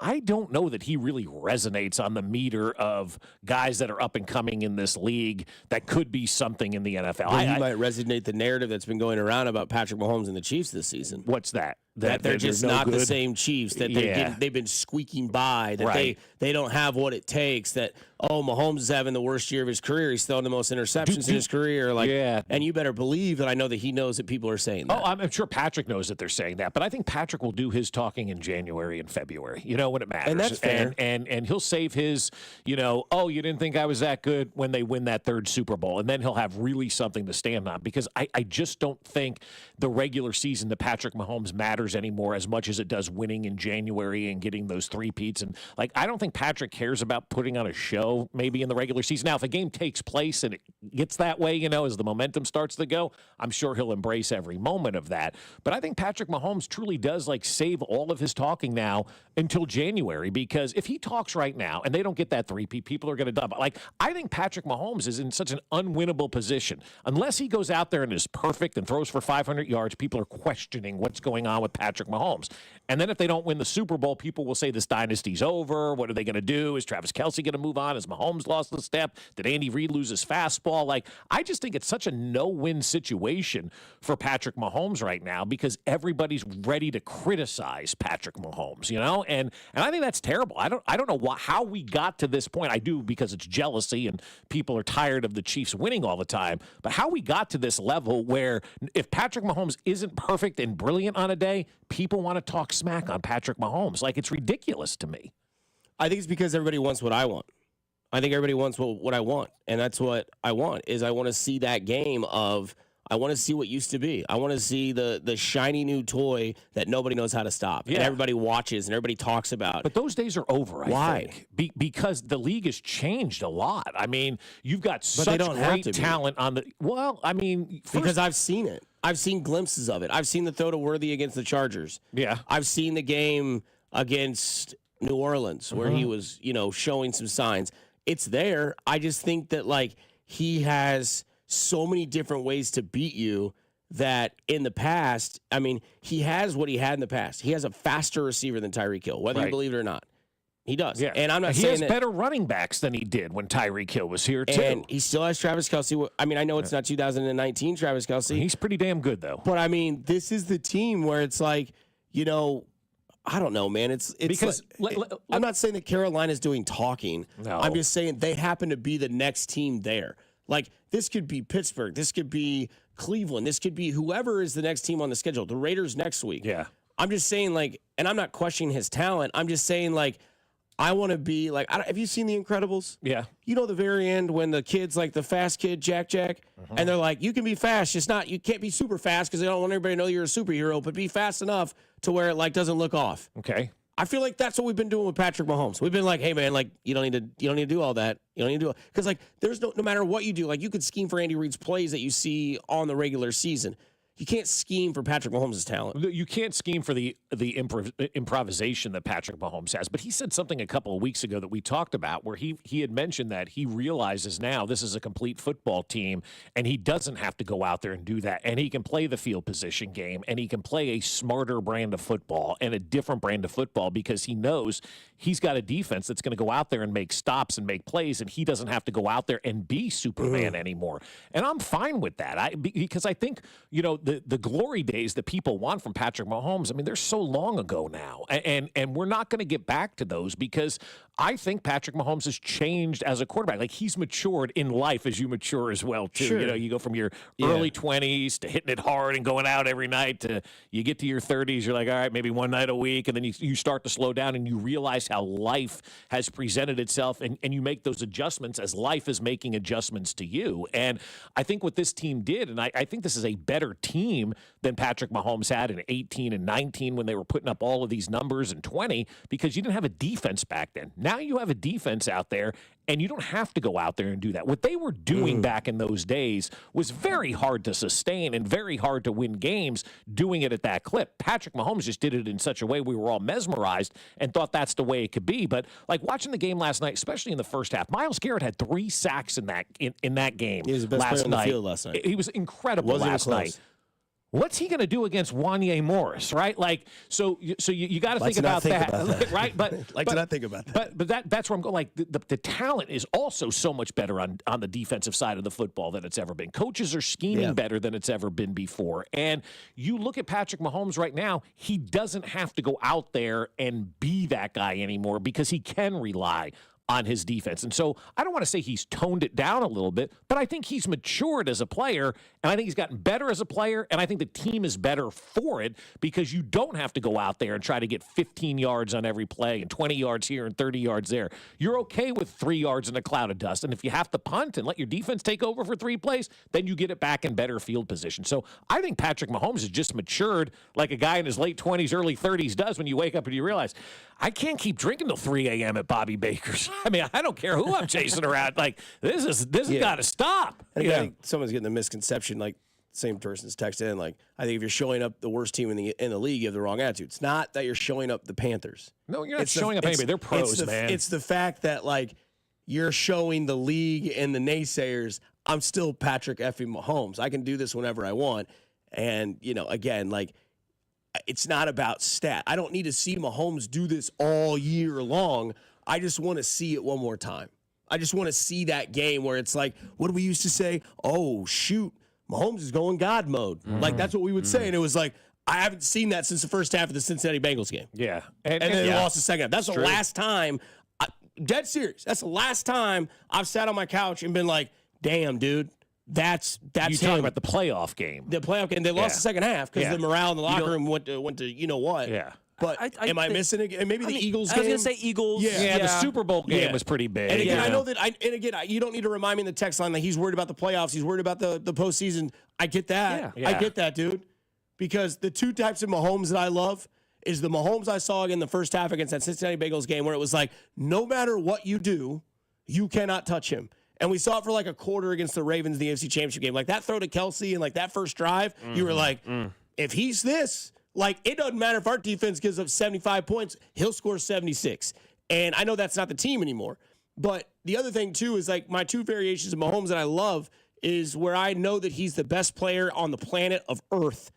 I don't know that he really resonates on the meter of guys that are up and coming in this league that could be something in the NFL. Well, he might resonate the narrative that's been going around about Patrick Mahomes and the Chiefs this season. What's that? That they're just not the same Chiefs, that they've been squeaking by, that they don't have what it takes, that, Mahomes is having the worst year of his career. He's throwing the most interceptions in his career. And you better believe that I know that he knows that people are saying that. Oh, I'm sure Patrick knows that they're saying that, but I think Patrick will do his talking in January and February, when it matters. And that's fair. And he'll save his, you didn't think I was that good when they win that third Super Bowl. And then he'll have really something to stand on, because I just don't think the regular season to Patrick Mahomes matters anymore as much as it does winning in January and getting those three-peats. And, I don't think Patrick cares about putting on a show maybe in the regular season. Now, if a game takes place and it gets that way, as the momentum starts to go, I'm sure he'll embrace every moment of that. But I think Patrick Mahomes truly does, save all of his talking now until January, because if he talks right now and they don't get that three-peat, people are going to dump. I think Patrick Mahomes is in such an unwinnable position. Unless he goes out there and is perfect and throws for 500 yards, people are questioning what's going on with Patrick Mahomes. And then if they don't win the Super Bowl, people will say this dynasty's over. What are they going to do? Is Travis Kelce going to move on? Has Mahomes lost the step? Did Andy Reid lose his fastball? I just think it's such a no-win situation for Patrick Mahomes right now, because everybody's ready to criticize Patrick Mahomes, and I think that's terrible. I don't know how we got to this point. I do, because it's jealousy and people are tired of the Chiefs winning all the time. But how we got to this level where if Patrick Mahomes isn't perfect and brilliant on a day, people want to talk smack on Patrick Mahomes. It's ridiculous to me. I think it's because everybody wants what I want. I think everybody wants what I want, and that's what I want. Is I want to see that game of, I want to see what used to be. I want to see the shiny new toy that nobody knows how to stop, and everybody watches and everybody talks about. But those days are over. Why? I think because the league has changed a lot. I mean, you've got such great talent on the. Well, I mean, because I've seen it. I've seen glimpses of it. I've seen the throw to Worthy against the Chargers. Yeah. I've seen the game against New Orleans where he was, showing some signs. It's there. I just think that he has so many different ways to beat you that in the past, I mean, he has what he had in the past. He has a faster receiver than Tyreek Hill, whether you believe it or not. He does. Yeah. And I'm not he saying has better running backs than he did when Tyreek Hill was here, too. And he still has Travis Kelce. I mean, I know it's not 2019 Travis Kelce. He's pretty damn good, though. But, I mean, this is the team where it's I don't know, man. It's because I'm not saying that Carolina's doing talking. No. I'm just saying they happen to be the next team there. This could be Pittsburgh. This could be Cleveland. This could be whoever is the next team on the schedule. The Raiders next week. Yeah. I'm just saying, and I'm not questioning his talent. I'm just saying, I want to be have you seen The Incredibles? Yeah. The very end when the kid's the fast kid, Jack, and they're like, you can be fast, just not, you can't be super fast because they don't want everybody to know you're a superhero, but be fast enough to where it doesn't look off. Okay. I feel like that's what we've been doing with Patrick Mahomes. We've been hey man, you don't need to do all that. You don't need to do it. Because there's no matter what you do, you could scheme for Andy Reid's plays that you see on the regular season. You can't scheme for Patrick Mahomes' talent. You can't scheme for the improvisation that Patrick Mahomes has. But he said something a couple of weeks ago that we talked about where he had mentioned that he realizes now this is a complete football team and he doesn't have to go out there and do that. And he can play the field position game and he can play a smarter brand of football and a different brand of football because he knows he's got a defense that's going to go out there and make stops and make plays and he doesn't have to go out there and be Superman anymore. And I'm fine with that because I think, the glory days that people want from Patrick Mahomes, I mean, they're so long ago now. And we're not going to get back to those because I think Patrick Mahomes has changed as a quarterback. He's matured in life as you mature as well, too. Sure. You go from your early 20s to hitting it hard and going out every night to you get to your 30s, you're all right, maybe one night a week, and then you start to slow down and you realize how life has presented itself and you make those adjustments as life is making adjustments to you. And I think what this team did, and I think this is a better team than Patrick Mahomes had in 18 and 19 when they were putting up all of these numbers in 20 because you didn't have a defense back then. Now you have a defense out there, and you don't have to go out there and do that. What they were doing back in those days was very hard to sustain and very hard to win games doing it at that clip. Patrick Mahomes just did it in such a way we were all mesmerized and thought that's the way it could be. But watching the game last night, especially in the first half, Myles Garrett had 3 sacks in that game. He was the best player on the field last night. He was incredible last night. what's he going to do against Wanye Morris, right? Like, so you got to think about that, right? But to not think about that. But that's where I'm going. Like, the talent is also so much better on the defensive side of the football than it's ever been. Coaches are scheming better than it's ever been before. And you look at Patrick Mahomes right now, he doesn't have to go out there and be that guy anymore because he can rely on his defense. And so I don't want to say he's toned it down a little bit, but I think he's matured as a player, and I think he's gotten better as a player, and I think the team is better for it because you don't have to go out there and try to get 15 yards on every play and 20 yards here and 30 yards there. You're okay with 3 yards in a cloud of dust, and if you have to punt and let your defense take over for 3 plays, then you get it back in better field position. So I think Patrick Mahomes has just matured like a guy in his late 20s, early 30s does when you wake up and you realize, I can't keep drinking till 3 a.m. at Bobby Baker's. I mean, I don't care who I'm chasing around. Like, this has got to stop. I think someone's getting the misconception, like, same person's texted in, like, I think if you're showing up the worst team in the league, you have the wrong attitude. It's not that you're showing up the Panthers. No, you're not showing up anybody. They're pros, man. It's the fact that, like, you're showing the league and the naysayers, I'm still Patrick effing Mahomes. I can do this whenever I want. And, again, like, it's not about stat. I don't need to see Mahomes do this all year long. I just want to see it one more time. I just want to see that game where it's like, what do we used to say? Oh, shoot, Mahomes is going God mode. Like, that's what we would say. And it was like, I haven't seen that since the first half of the Cincinnati Bengals game. Yeah. And then they lost the second half. That's the last time, dead serious, that's the last time I've sat on my couch and been like, damn, dude. That's you talking about the playoff game. The playoff game. They lost the second half because the morale in the locker room went to you know what. Yeah. But am I missing it? And maybe the Eagles game? I was going to say Eagles. Yeah, the Super Bowl game was pretty big. And again, I know that you don't need to remind me in the text line that he's worried about the playoffs. He's worried about the postseason. I get that. Yeah. I get that, dude. Because the two types of Mahomes that I love is the Mahomes I saw in the first half against that Cincinnati Bengals game where it was like, no matter what you do, you cannot touch him. And we saw it for like a quarter against the Ravens in the AFC Championship game. Like that throw to Kelsey and like that first drive, you were like, if he's this, like it doesn't matter if our defense gives up 75 points, he'll score 76. And I know that's not the team anymore. But the other thing, too, is like my two variations of Mahomes that I love is where I know that he's the best player on the planet of Earth.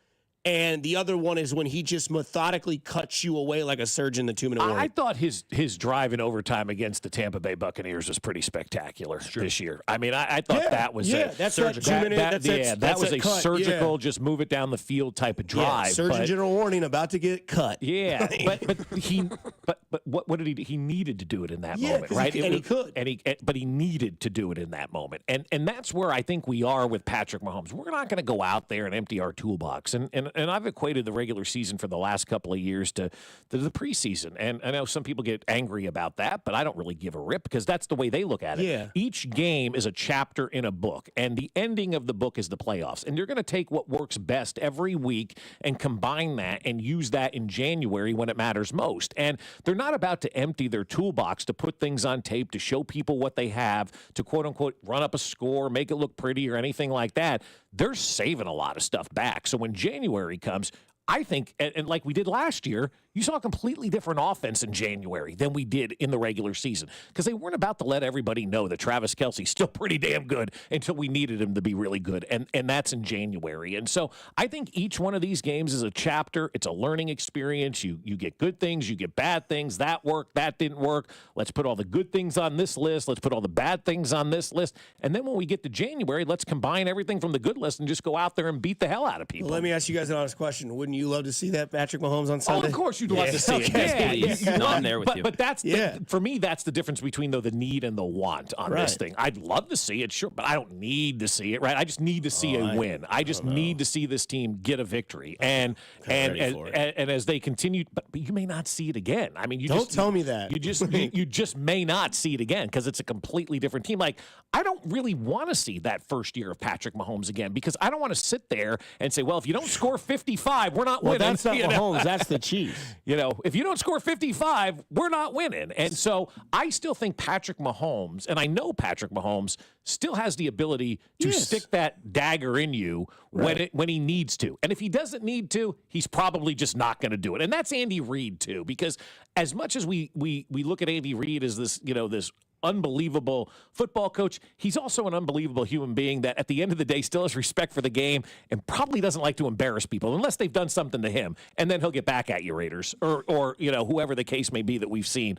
And the other one is when he just methodically cuts you away like a surgeon in the 2-minute warning. I thought his drive in overtime against the Tampa Bay Buccaneers was pretty spectacular this year. I mean, I thought that was that's surgical. That was a surgical, just move it down the field type of drive. Surgeon general warning about to get cut. Yeah, but what did he do? He needed to do it in that moment, right? He could. But he needed to do it in that moment. And that's where I think we are with Patrick Mahomes. We're not going to go out there and empty our toolbox. And I've equated the regular season for the last couple of years to the preseason. And I know some people get angry about that, but I don't really give a rip because that's the way they look at it. Yeah. Each game is a chapter in a book, and the ending of the book is the playoffs. And you're going to take what works best every week and combine that and use that in January when it matters most. And they're not about to empty their toolbox to put things on tape, to show people what they have, to quote-unquote run up a score, make it look pretty or anything like that. They're saving a lot of stuff back. So when January comes, I think, and like we did last year, you saw a completely different offense in January than we did in the regular season because they weren't about to let everybody know that Travis Kelce's still pretty damn good until we needed him to be really good, and that's in January. And so I think each one of these games is a chapter. It's a learning experience. You get good things, you get bad things. That worked, that didn't work. Let's put all the good things on this list. Let's put all the bad things on this list. And then when we get to January, let's combine everything from the good list and just go out there and beat the hell out of people. Well, let me ask you guys an honest question. Wouldn't you love to see that Patrick Mahomes on Sunday? Oh, of course you'd love to see it. Yeah. No, I'm there with you. But that's for me, that's the difference between the need and the want on this thing. I'd love to see it, sure, but I don't need to see it, right? I just need to see a win. I just need to see this team get a victory. And as they continue, but you may not see it again. I mean, don't tell me that. You just may not see it again because it's a completely different team. Like, I don't really want to see that first year of Patrick Mahomes again because I don't want to sit there and say, well, if you don't score 55, we're not winning. That's not Mahomes. That's the Chiefs. If you don't score 55, we're not winning. And so I still think Patrick Mahomes, and I know Patrick Mahomes, still has the ability to stick that dagger in you when he needs to. And if he doesn't need to, he's probably just not going to do it. And that's Andy Reid too, because as much as we look at Andy Reid as this, this unbelievable football coach. He's also an unbelievable human being that at the end of the day still has respect for the game and probably doesn't like to embarrass people unless they've done something to him. And then he'll get back at you, Raiders, or whoever the case may be that we've seen,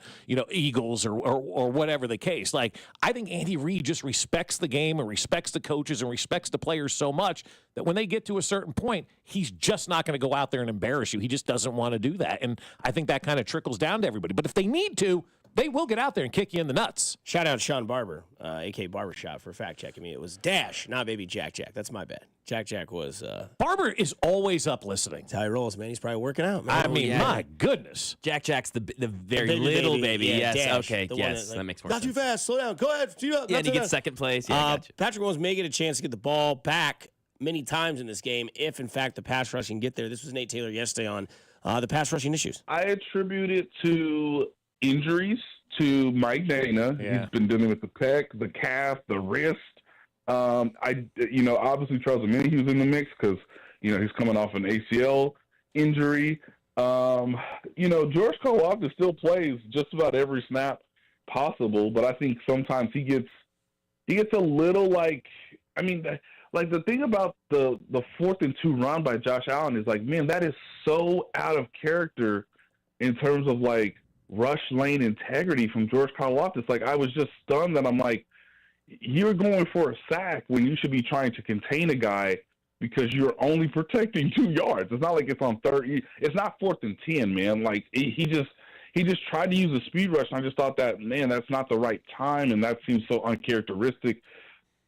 Eagles or whatever the case. Like, I think Andy Reid just respects the game and respects the coaches and respects the players so much that when they get to a certain point, he's just not going to go out there and embarrass you. He just doesn't want to do that. And I think that kind of trickles down to everybody. But if they need to, they will get out there and kick you in the nuts. Shout out Sean Barber, a.k.a. Barbershop, for fact-checking me. It was Dash, not Baby Jack. That's my bad. Jack was... Barber is always up listening. That's how he rolls, man. He's probably working out, man. I mean, my goodness. Jack's the very little baby. Yeah, Yes, Dash, okay, the yes, one that makes more not sense. too fast, slow down, go ahead. Yeah, and he gets second place. Yeah, I got you. Patrick Mahomes may get a chance to get the ball back many times in this game if, in fact, the pass rush can get there. This was Nate Taylor yesterday on the pass rushing issues. I attribute it to injuries to Mike Dana. Yeah. He's been dealing with the pec, the calf, the wrist. Obviously Charles Omeni, he was in the mix because, he's coming off an ACL injury. George Karlaftis still plays just about every snap possible, but I think sometimes he gets a little the thing about the 4th and 2 run by Josh Allen is man, that is so out of character in terms of rush lane integrity from George Karlaftis. I was just stunned that I'm you're going for a sack when you should be trying to contain a guy because you're only protecting 2 yards. It's not like it's on third. It's not 4th and 10, man. He just tried to use a speed rush, and I just thought that, man, that's not the right time, and that seems so uncharacteristic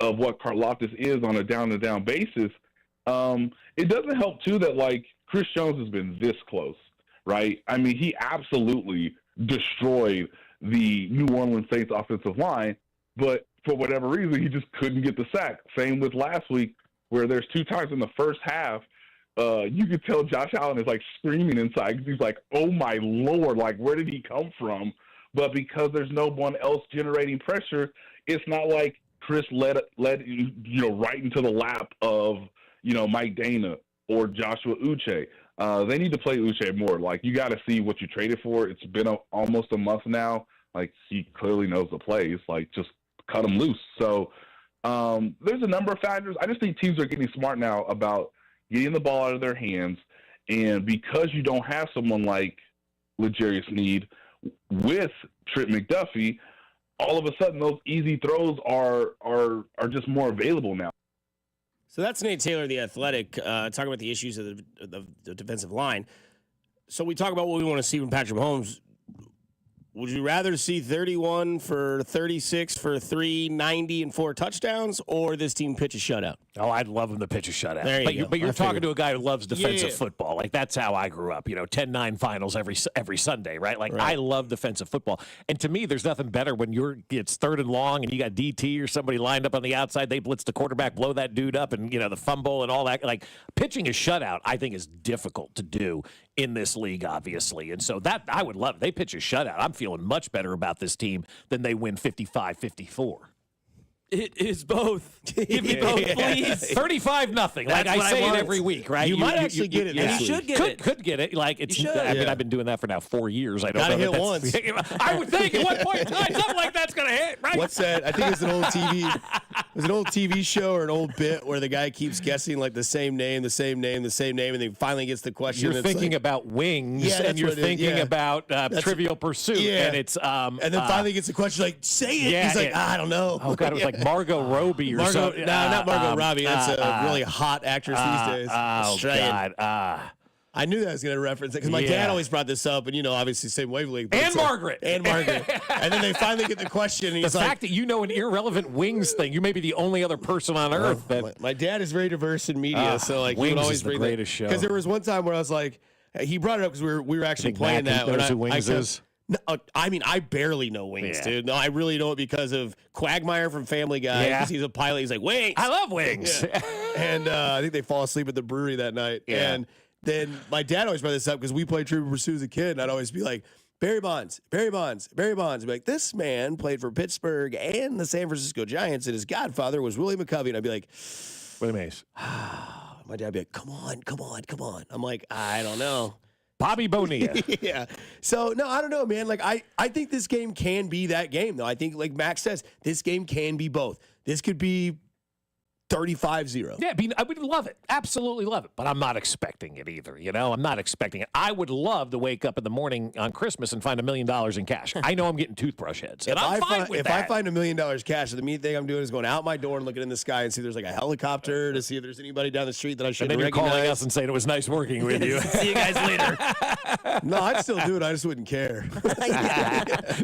of what Karlaftis is on a down-to-down basis. It doesn't help, too, that, Chris Jones has been this close, right? I mean, he absolutely destroyed the New Orleans Saints offensive line, but for whatever reason, he just couldn't get the sack. Same with last week, where there's 2 times in the first half, you could tell Josh Allen is screaming inside because he's oh my Lord, where did he come from? But because there's no one else generating pressure, it's not like Chris led right into the lap of Mike Dana or Joshua Uche. They need to play Uche more. You got to see what you traded for. It's been almost a month now. He clearly knows the plays. Just cut him loose. So there's a number of factors. I just think teams are getting smart now about getting the ball out of their hands. And because you don't have someone like L'Jarius Sneed with Trent McDuffie, all of a sudden those easy throws are just more available now. So that's Nate Taylor, the Athletic, talking about the issues of the defensive line. So we talk about what we want to see from Patrick Mahomes. Would you rather see 31 for 36 for 390 and 4 touchdowns, or this team pitch a shutout? Oh, I'd love him to pitch a shutout. There you go. But you're talking to a guy who loves defensive Yeah. football. That's how I grew up. 10-9 finals every Sunday, right? I love defensive football. And to me, there's nothing better when it's 3rd and long and you got DT or somebody lined up on the outside. They blitz the quarterback, blow that dude up, and the fumble and all that. Pitching a shutout, I think, is difficult to do in this league, obviously. And so that I would love it. They pitch a shutout. I'm feeling much better about this team than they win 55-54. It is both. Give me both, please. 35-0. I say it every week, right? You might actually get it. And you should get it. Could get it. It's. You should. I mean, I've been doing that for now 4 years. I don't Gotta know. hit once. I would think at one point in time something like that's gonna hit, right? What's that? I think it's an old TV. It was an old TV show or an old bit where the guy keeps guessing the same name, and then he finally gets the question. You're thinking about Wings, and you're thinking about Trivial Pursuit, and it's and then finally gets the question say it. Yeah, he's I don't know. Oh God, it was Margot Robbie or something. No, not Margot Robbie. That's a really hot actress these days. Australian. God. I knew that I was going to reference it because my dad always brought this up, and obviously same wavelength. And Margaret. And then they finally get the question. And the fact that you know an irrelevant Wings thing, you may be the only other person on earth that. My dad is very diverse in media, so Wings he would always is the bring greatest show. Because there was one time where I was he brought it up because we were actually playing that. Knows who Wings is. No, I mean, I barely know Wings, dude. No, I really know it because of Quagmire from Family Guy. Because he's a pilot. He's like, Wings. I love Wings. Yeah. And I think they fall asleep at the brewery that night. Yeah. And then my dad always brought this up because we played Trivial Pursuit as a kid, and I'd always be like, Barry Bonds. I'd be like, this man played for Pittsburgh and the San Francisco Giants, and his godfather was Willie McCovey. And I'd be like, Willie Mays. My dad would be like, come on. I'm like, I don't know. Bobby Bonilla. Yeah. So, no, I don't know, man. Like, I think this game can be that game, though. I think, like Max says, this game can be both. This could be 35-0. Yeah, I would love it. Absolutely love it. But I'm not expecting it either, I'm not expecting it. I would love to wake up in the morning on Christmas and find $1 million in cash. I know I'm getting toothbrush heads, and I'm fine with that. If I find $1 million cash, the main thing I'm doing is going out my door and looking in the sky and see if there's like a helicopter to see if there's anybody down the street that I should recognize. And then you're calling us and saying it was nice working with you. See you guys later. No, I'd still do it. I just wouldn't care.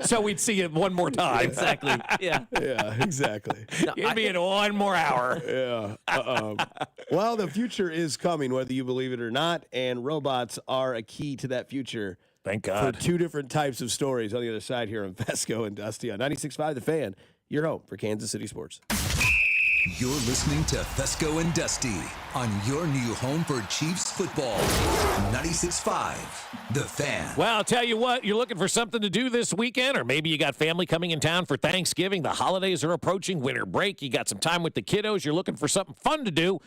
So we'd see it one more time. Exactly. Yeah. Yeah, exactly. Give me it one more hour. Yeah. Well, the future is coming, whether you believe it or not, and robots are a key to that future. Thank God. For two different types of stories on the other side here on Fescoe and Dusty on 96.5 The Fan, your home for Kansas City sports. You're listening to Fescoe and Dusty on your new home for Chiefs football. 96.5 The Fan. Well, I'll tell you what, you're looking for something to do this weekend, or maybe you got family coming in town for Thanksgiving. The holidays are approaching, winter break. You got some time with the kiddos. You're looking for something fun to do.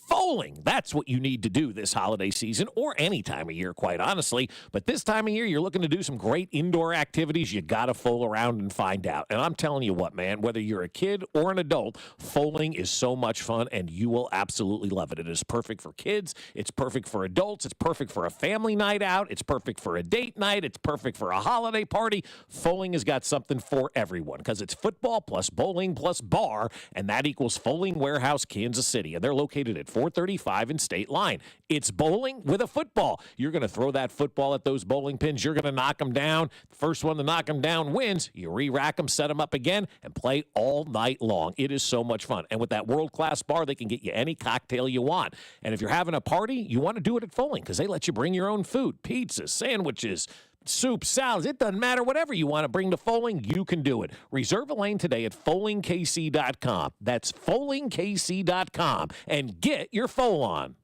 Foaling, that's what you need to do this holiday season, or any time of year, quite honestly. But this time of year, you're looking to do some great indoor activities. You got to foal around and find out. And I'm telling you what, man, whether you're a kid or an adult, foaling is so much fun, and you will absolutely love it. It is perfect for kids. It's perfect for adults. It's perfect for a family night out. It's perfect for a date night. It's perfect for a holiday party. Foaling has got something for everyone, because it's football plus bowling plus bar, and that equals Foaling Warehouse, Kansas City. And they're located at 435 in State Line. It's bowling with a football. You're going to throw that football at those bowling pins. You're going to knock them down. The first one to knock them down wins. You re-rack them, set them up again, and play all night long. It is so much fun. And with that world-class bar, they can get you any cocktail you want. And if you're having a party, you want to do it at Foaling, because they let you bring your own food, pizzas, sandwiches, soup, salads, it doesn't matter. Whatever you want to bring to Foaling, you can do it. Reserve a lane today at FoalingKC.com. That's FoalingKC.com. And get your foal on.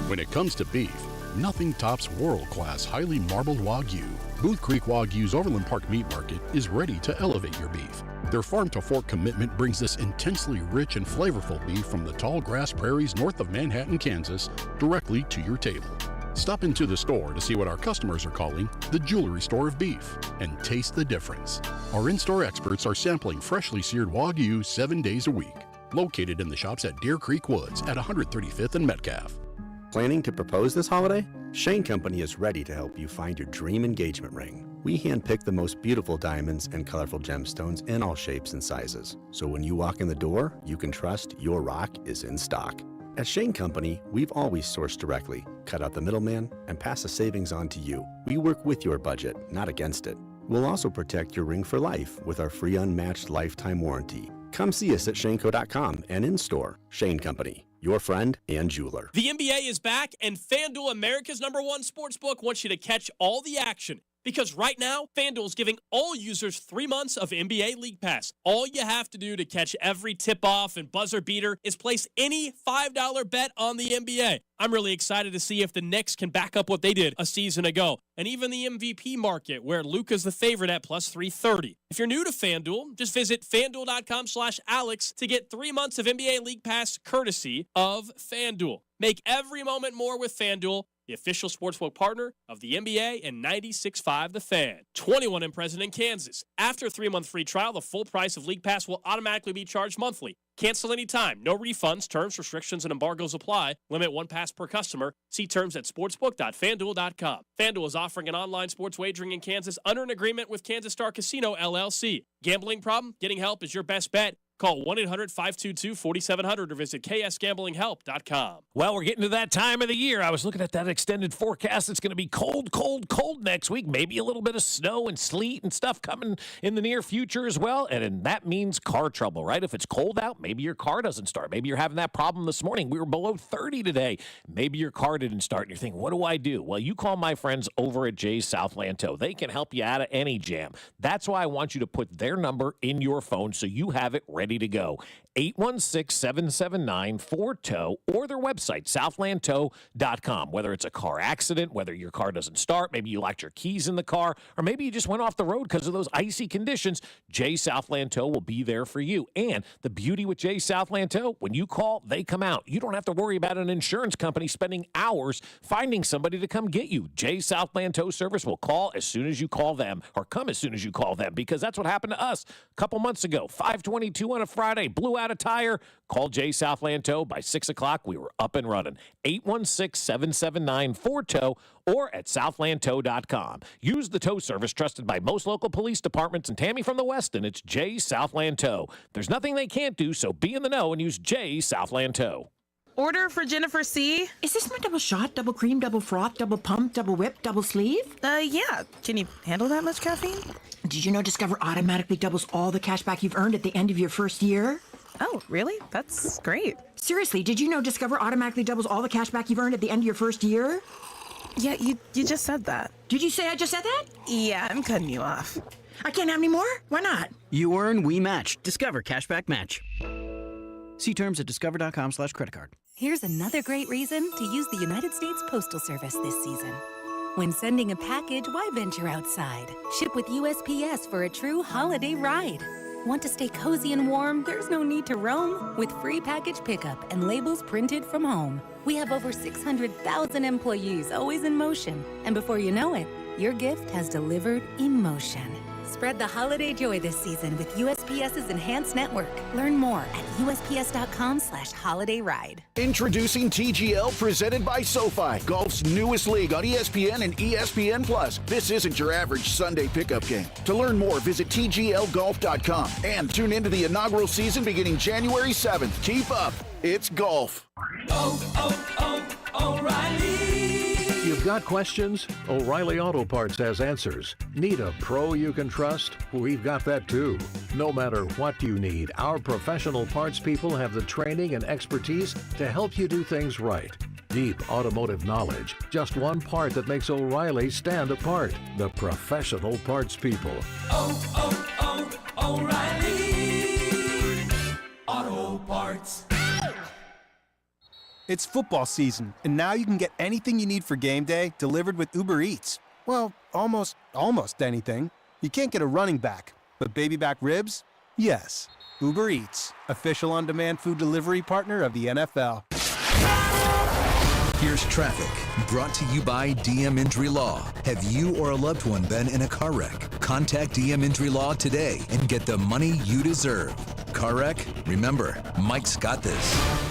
When it comes to beef, nothing tops world-class, highly marbled Wagyu. Booth Creek Wagyu's Overland Park Meat Market is ready to elevate your beef. Their farm-to-fork commitment brings this intensely rich and flavorful beef from the tall grass prairies north of Manhattan, Kansas, directly to your table. Stop into the store to see what our customers are calling the jewelry store of beef and taste the difference. Our in-store experts are sampling freshly seared Wagyu 7 days a week. Located in the shops at Deer Creek Woods at 135th and Metcalf. Planning to propose this holiday? Shane Company is ready to help you find your dream engagement ring. We handpick the most beautiful diamonds and colorful gemstones in all shapes and sizes. So when you walk in the door, you can trust your rock is in stock. At Shane Company, we've always sourced directly, cut out the middleman, and pass the savings on to you. We work with your budget, not against it. We'll also protect your ring for life with our free unmatched lifetime warranty. Come see us at shaneco.com and in-store. Shane Company, your friend and jeweler. The NBA is back, and FanDuel, America's #1 sportsbook, wants you to catch all the action. Because right now, FanDuel is giving all users 3 months of NBA League Pass. All you have to do to catch every tip-off and buzzer beater is place any $5 bet on the NBA. I'm really excited to see if the Knicks can back up what they did a season ago. And even the MVP market, where Luka's the favorite at plus 330. If you're new to FanDuel, just visit FanDuel.com/Alex to get 3 months of NBA League Pass courtesy of FanDuel. Make every moment more with FanDuel, the official sportsbook partner of the NBA and 96.5 The Fan. 21 and present in Kansas. After a 3-month free trial, the full price of League Pass will automatically be charged monthly. Cancel anytime. No refunds. Terms, restrictions, and embargoes apply. Limit 1 pass per customer. See terms at sportsbook.fanduel.com. FanDuel is offering an online sports wagering in Kansas under an agreement with Kansas Star Casino, LLC. Gambling problem? Getting help is your best bet. Call 1-800-522-4700 or visit ksgamblinghelp.com. Well, we're getting to that time of the year. I was looking at that extended forecast. It's going to be cold, cold, cold next week. Maybe a little bit of snow and sleet and stuff coming in the near future as well. And that means car trouble, right? If it's cold out, maybe your car doesn't start. Maybe you're having that problem this morning. We were below 30 today. Maybe your car didn't start. And you're thinking, what do I do? Well, you call my friends over at Jay's Southland Tow. They can help you out of any jam. That's why I want you to put their number in your phone so you have it ready ready to go. 816-779-4TOW or their website, southlandtow.com. Whether it's a car accident, whether your car doesn't start, maybe you locked your keys in the car, or maybe you just went off the road because of those icy conditions, J Southland Tow will be there for you. And the beauty with J Southland Tow, when you call, they come out. You don't have to worry about an insurance company spending hours finding somebody to come get you. J Southland Tow Service will call as soon as you call them, or come as soon as you call them, because that's what happened to us a couple months ago. 5:22 on a Friday, blew out a tire. Called J Southland Tow. By 6 o'clock, we were up and running. 816-779-4TOW or at southlandtow.com. Use the tow service trusted by most local police departments. And Tammy from the Weston, it's J Southland Tow. There's nothing they can't do, so be in the know and use J Southland Tow. Order for Jennifer C. Is this my double shot, double cream, double froth, double pump, double whip, double sleeve? Yeah. Can you handle that much caffeine? Did you know Discover automatically doubles all the cash back you've earned at the end of your first year? Oh, really? That's great. Seriously, did you know Discover automatically doubles all the cash back you've earned at the end of your first year? Yeah, you just said that. Did you say I just said that? Yeah, I'm cutting you off. I can't have any more? Why not? You earn, we match. Discover Cashback Match. See terms at discover.com/creditcard. Here's another great reason to use the United States Postal Service this season. When sending a package, why venture outside? Ship with USPS for a true holiday ride. Want to stay cozy and warm? There's no need to roam. With free package pickup and labels printed from home. We have over 600,000 employees always in motion. And before you know it, your gift has delivered emotion. Spread the holiday joy this season with USPS's enhanced network. Learn more at USPS.com/holidayride. Introducing TGL presented by SoFi, golf's newest league on ESPN and ESPN+. This isn't your average Sunday pickup game. To learn more, visit TGLGolf.com and tune into the inaugural season beginning January 7th. Keep up. It's golf. O'Reilly. You've got questions? O'Reilly Auto Parts has answers. Need a pro you can trust? We've got that too. No matter what you need, our professional parts people have the training and expertise to help you do things right. Deep automotive knowledge. Just one part that makes O'Reilly stand apart. The professional parts people. O'Reilly Auto Parts. It's football season, and now you can get anything you need for game day delivered with Uber Eats. Well, almost anything. You can't get a running back, but baby back ribs? Yes. Uber Eats, official on-demand food delivery partner of the NFL. Here's traffic, brought to you by DM Injury Law. Have you or a loved one been in a car wreck? Contact DM Injury Law today and get the money you deserve. Car wreck? Remember, Mike's got this.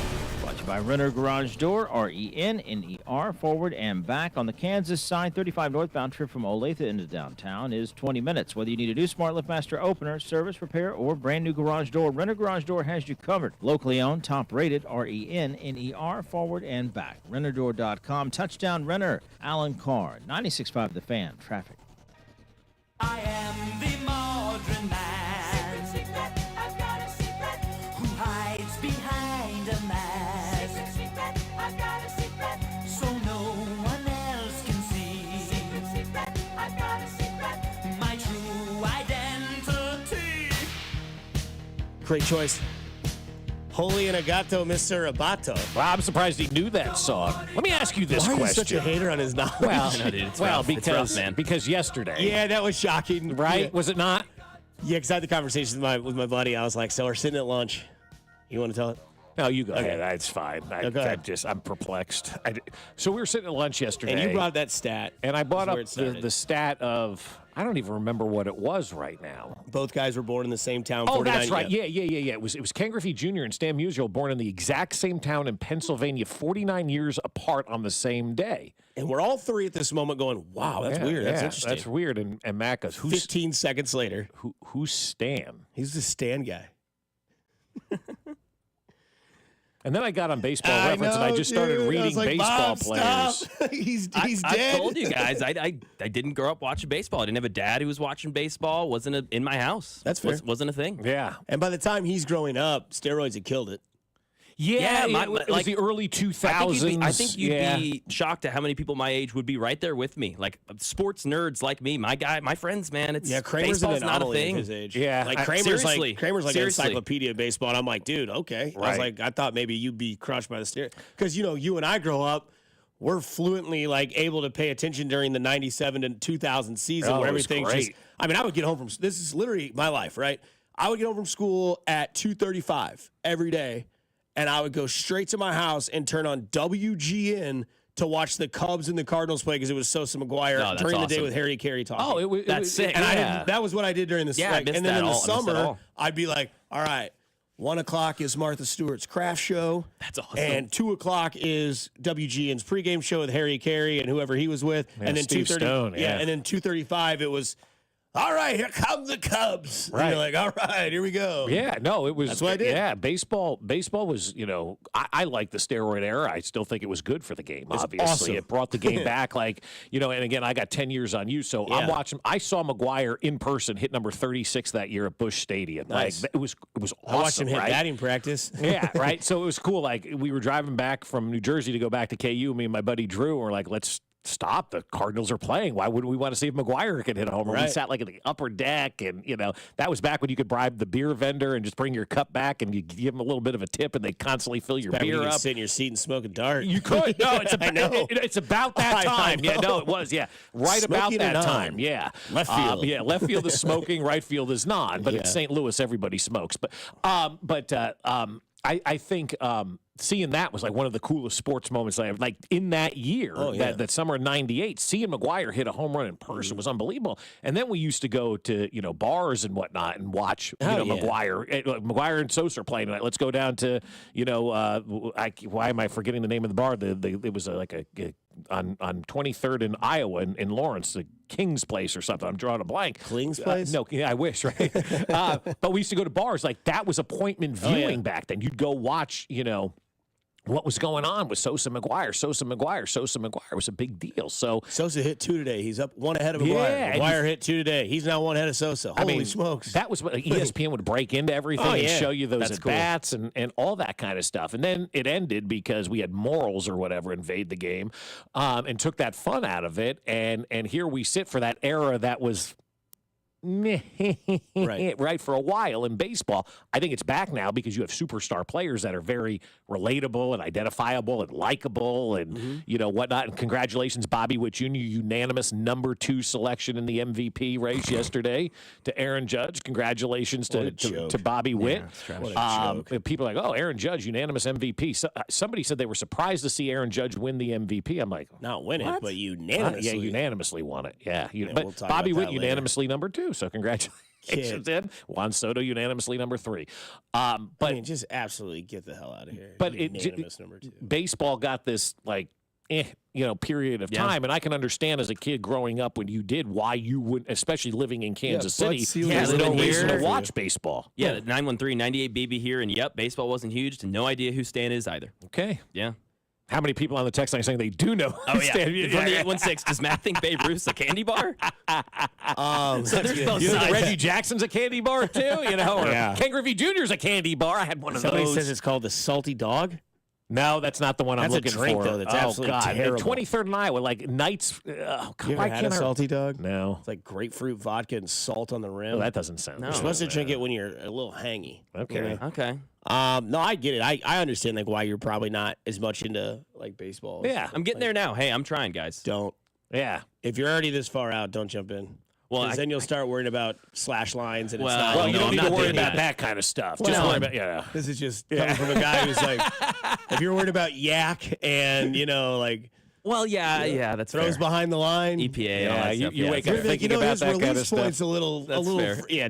By Renner Garage Door, RENNER, forward and back. On the Kansas side, 35 northbound trip from Olathe into downtown is 20 minutes. Whether you need a new Smart LiftMaster opener, service, repair, or brand new garage door, Renner Garage Door has you covered. Locally owned, top rated, RENNER, forward and back. RennerDoor.com. Touchdown Renner. Alan Carr, 96.5 The Fan. Traffic. I am the modern man. I've got a secret. Who hides behind a mask. I've got a secret. So no one else can see. I've got a secret. My true identity. Great choice. Holy Inagato, Mr. Abato. Well, I'm surprised he knew that song. Let me ask you this question. Why are you such a hater on his knowledge? Well, No, dude, it's rough. It's rough, man. Because yesterday. Yeah, that was shocking. Right? Yeah. Was it not? Yeah, because I had the conversation with my buddy. I was like, so we're sitting at lunch. You want to tell it? No, you go Okay. ahead. That's fine. Go ahead. I'm perplexed. So we were sitting at lunch yesterday. And you brought that stat. And I brought That's up where it started. the stat of, I don't even remember what it was right now. Both guys were born in the same town. Oh, 49 that's right. Yeah. It was Ken Griffey Jr. and Stan Musial born in the exact same town in Pennsylvania, 49 years apart on the same day. And we're all three at this moment going, wow, that's weird. That's interesting. That's weird. And Matt goes, 15 seconds later. Who's Stan? He's the Stan guy. And then I got on Baseball Reference and I just started reading baseball players. he's I dead. told you guys, I didn't grow up watching baseball. I didn't have a dad who was watching baseball. Wasn't in my house. That's fair. Wasn't a thing. Yeah. And by the time he's growing up, steroids had killed it. Yeah, it was the early 2000s. I think you'd be shocked at how many people my age would be right there with me. Like sports nerds like me, my friends, man. It's Kramer's an baseball's not a anomaly thing. at his age. Yeah, like Kramer's like an Seriously. encyclopedia of baseball, and I'm like, dude, okay. Right. I was like, I thought maybe you'd be crushed by the steer because you and I grow up. We're fluently like able to pay attention during the 97 and 2000 season where everything's just. I mean, I would get home from. This is literally my life, right? I would get home from school at 2:35 every day, and I would go straight to my house and turn on WGN to watch the Cubs and the Cardinals play because it was Sosa McGuire during the day with Harry Carey talking. Oh, that's sick. And I didn't, that was what I did during the Yeah, I missed and then that in the all. I missed that summer, all. I'd be like, all right. 1 o'clock is Martha Stewart's craft show. That's awesome. And 2 o'clock is WGN's pregame show with Harry Carey and whoever he was with. Yeah, and then Steve 2:30. Stone, yeah. And then 2:35 it was, all right, here come the Cubs. Right. And you're like, all right, here we go. Yeah, no, it was. That's what I did. Yeah, baseball was, I like the steroid era. I still think it was good for the game. Obviously, awesome. it brought the game back. And again, I got 10 years on you, so I'm watching. I saw McGuire in person hit number 36 that year at Busch Stadium. Nice. Like it was awesome. I watched him hit right? batting practice. Yeah, right. So it was cool. Like we were driving back from New Jersey to go back to KU. Me and my buddy Drew were like, let's stop. The Cardinals are playing. Why wouldn't we want to see if McGuire could hit a homer? Right. We sat like in the upper deck, and that was back when you could bribe the beer vendor and just bring your cup back, and you give them a little bit of a tip, and they constantly fill your Back when beer you could up. sit in your seat and smoke a dart. You could. No, it's I know. it's about that I time. Yeah, know. no, it was. Yeah, right Smoking about that a time. non. Yeah, Left field. Yeah, left field is smoking, right field is non. But in Yeah. St. Louis, everybody smokes. But I think seeing that was like one of the coolest sports moments I have. Like in that year, that summer of '98, seeing McGuire hit a home run in person was unbelievable. And then we used to go to bars and whatnot and watch McGuire. McGuire and Sosa are playing tonight. Let's go down to why am I forgetting the name of the bar? It was on 23rd in Iowa in Lawrence, the King's Place or something. I'm drawing a blank. Kling's Place? No, yeah, I wish, right? But we used to go to bars. Like that was appointment viewing back then. You'd go watch, what was going on with Sosa McGuire. Sosa McGuire was a big deal. So Sosa hit 2 today. He's up 1 ahead of McGuire. Yeah, McGuire hit 2 today. He's now 1 ahead of Sosa. Holy smokes. That was what ESPN would break into everything and show you those That's cool. at-bats and all that kind of stuff. And then it ended because we had morals or whatever invade the game and took that fun out of it. And here we sit for that era that was right for a while in baseball. I think it's back now because you have superstar players that are very relatable and identifiable and likable and whatnot. And congratulations, Bobby Witt Jr., unanimous number 2 selection in the MVP race yesterday to Aaron Judge. Congratulations to Bobby Witt. People are like, oh, Aaron Judge, unanimous MVP. So, somebody said they were surprised to see Aaron Judge win the MVP. I'm like, not win it, but unanimously. Unanimously won it. Yeah, but we'll talk Bobby about Witt that later. unanimously number 2. So congratulations, Ed. Juan Soto unanimously number 3. But just absolutely get the hell out of here. But unanimous number 2. Baseball got this period of time, and I can understand as a kid growing up when you did why you wouldn't, especially living in Kansas City, there's no reason to watch baseball. Yeah, 913, 98 BB here, and baseball wasn't huge. No idea who Stan is either. Okay. Yeah. How many people on the text line saying they do know? Oh, yeah. From the 816, does Matt think Babe Ruth's a candy bar? So there's both sides. Reggie Jackson's a candy bar, too? Or Ken Griffey Jr.'s a candy bar. I had one of Somebody those. says it's called the Salty Dog. No, that's not the one I'm looking a drink, for. though. That's absolutely God. terrible. 23rd in Iowa, like Knights. Oh, God, You ever had a Salty Dog? No. It's like grapefruit vodka and salt on the rim. Oh, that doesn't sound You're supposed to drink it when you're a little hangy. Okay. Okay. No, I get it. I understand why you're probably not as much into baseball. Yeah, I'm getting there now. Hey, I'm trying, guys. Don't. Yeah. If you're already this far out, don't jump in. Well, then you'll start worrying about slash lines and Well, it's not. Well, you don't need to worry doing about that. that kind of stuff. Well, Just no, worry about, This is just coming from a guy who's like, if you're worried about yak and Well, yeah, that's throws fair. behind the line. EPA, Yeah, all that you stuff. wake You're up thinking about his that release kind of stuff. point's a little fair.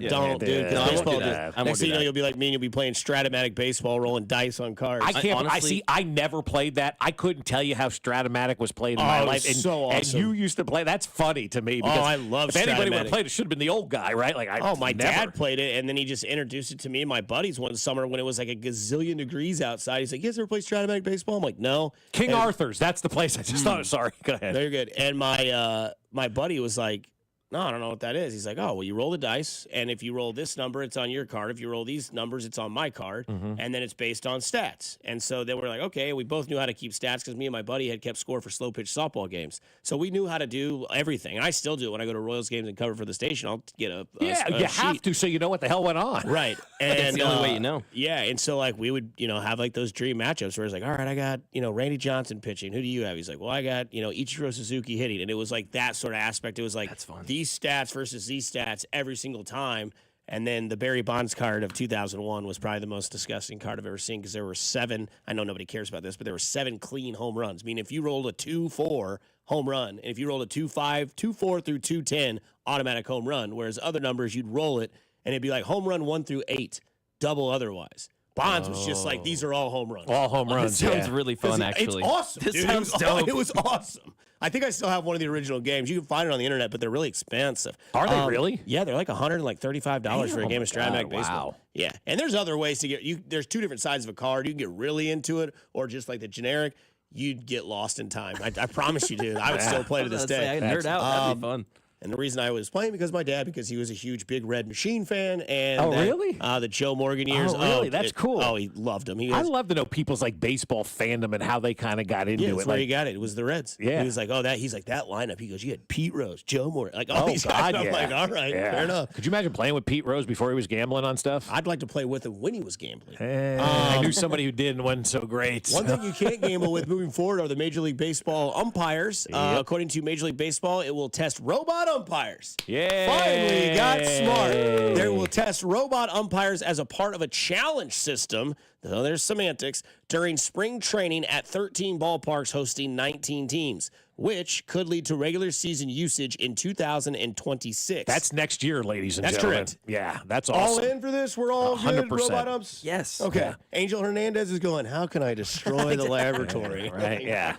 Don't, dude. 'cause No, I won't baseball do that. I won't next do thing you know, that. you'll be like me and you'll be playing Stratomatic baseball, rolling dice on cards. I can't. honestly- I never played that. I couldn't tell you how Stratomatic was played in my it was life. And, so awesome. And you used to play. That's funny to me. Because I love if anybody would have Stratomatic. played it, should have been the old guy, right? My dad played it, and then he just introduced it to me and my buddies one summer when it was like a gazillion degrees outside. He's like, "You guys ever play Stratomatic baseball?" I'm like, "No." King And- Arthur's. That's the place. I just thought. Sorry. Go ahead. Very good. And my buddy was like, no, I don't know what that is. He's like, oh, well, you roll the dice, and if you roll this number, it's on your card. If you roll these numbers, it's on my card, and then it's based on stats. And so then we're like, okay, we both knew how to keep stats because me and my buddy had kept score for slow pitch softball games. So we knew how to do everything. And I still do it when I go to Royals games and cover for the station. I'll get a you sheet. have to, so you know what the hell went on. Right. And That's the only way you know. Yeah. And so, like, we would, have, like, those dream matchups where it's like, all right, I got, Randy Johnson pitching. Who do you have? He's like, well, I got, Ichiro Suzuki hitting. And it was like that sort of aspect. It was like, That's fun. These stats versus these stats every single time. And then the Barry Bonds card of 2001 was probably the most disgusting card I've ever seen because there were 7, I know nobody cares about this, but there were 7 clean home runs. I mean, if you rolled a 2-4 home run, and if you rolled a 2-5, 2-4 through 2-10, automatic home run, whereas other numbers, you'd roll it, and it'd be like home run 1 through 8, double otherwise. Bonds was just like, these are all home runs. All home runs, This sounds really fun, actually. It's awesome, This dude. sounds dope. It was awesome. I think I still have one of the original games. You can find it on the internet, but they're really expensive. Are they really? Yeah, they're like $135 for a game of Stratmatic baseball. Wow. Yeah, and there's other ways to get. There's 2 different sides of a card. You can get really into it, or just like the generic. You'd get lost in time. I promise you, dude. I would still play to this day. I nerd out. That'd be fun. And the reason I was playing because he was a huge Big Red Machine fan. And Oh, really? The Joe Morgan years. Oh, really? That's cool. Oh, he loved him. I love to know people's like baseball fandom and how they kind of got into Yeah, it. that's where Like, he got it. It was the Reds. Yeah. He was like, he's like, that lineup. He goes, you had Pete Rose, Joe Morgan. Like, oh, these God, guys. yeah. I'm like, all right, Yeah. fair enough. Could you imagine playing with Pete Rose before he was gambling on stuff? I'd like to play with him when he was gambling. I knew somebody who did and wasn't so great. One thing you can't gamble with moving forward are the Major League Baseball umpires. According to Major League Baseball, it will test robot umpires. Yeah. Finally got smart. They will test robot umpires as a part of a challenge system. So there's semantics during spring training at 13 ballparks hosting 19 teams, which could lead to regular season usage in 2026. That's next year, ladies and That's gentlemen. correct. Yeah, that's All awesome. in for this? We're all good 100%. robot umps? Yes. Okay. Yeah. Angel Hernandez is going, how can I destroy the laboratory? Right, yeah.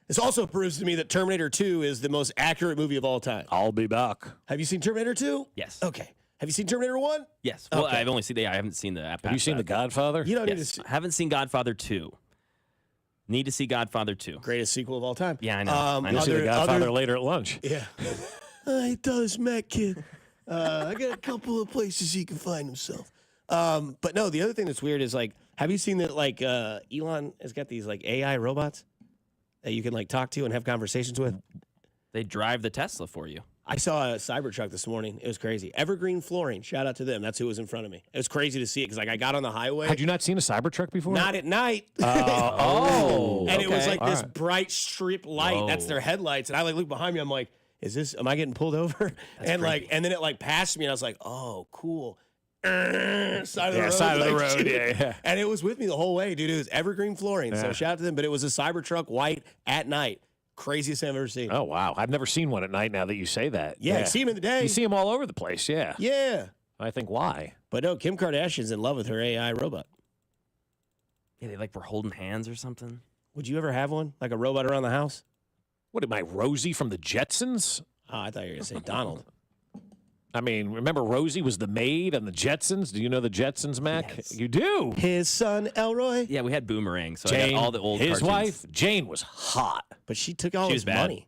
This also proves to me that Terminator 2 is the most accurate movie of all time. I'll be back. Have you seen Terminator 2? Yes. Okay. Have you seen Terminator 1? Yes. Well, Okay. I've only seen I haven't seen the app. Have you seen The Godfather? You don't need to Yes. see. I haven't seen Godfather 2. Need to see Godfather 2. Greatest sequel of all time. Yeah, I know. I know. See The Godfather later at lunch. Yeah. I thought this Matt kid. I got a couple of places he can find himself. But no, the other thing that's weird is like, have you seen that like Elon has got these like AI robots that you can like talk to and have conversations with? They drive the Tesla for you. I saw a Cybertruck this morning. It was crazy. Evergreen Flooring. Shout out to them. That's who was in front of me. It was crazy to see it because like I got on the highway. Had you not seen a Cybertruck before? Not at night. And it was like All this right. bright strip light. That's their headlights. And I like look behind me. I'm like, am I getting pulled over? And then it like passed me and I was like, oh, cool. Side of the road. side of the like, road. dude. Yeah. And it was with me the whole way, dude. It was Evergreen Flooring. So Yeah. shout out to them. But it was a Cybertruck white at night. Craziest I've ever seen. Oh, wow. I've never seen one at night now that you say that. Yeah, you see them in the day. You see them all over the place, yeah. Yeah. I think why? But no, Kim Kardashian's in love with her AI robot. Yeah, they like were holding hands or something. Would you ever have one? Like a robot around the house? What am I, Rosie from the Jetsons? Oh, I thought you were going to say Donald. I mean, remember Rosie was the maid on the Jetsons? Do you know the Jetsons, Mac? Yes. You do. His son, Elroy. Yeah, we had Boomerang, so I Jane, got all the old his cartoons. wife, Jane, was hot. But she took all She his was bad. money.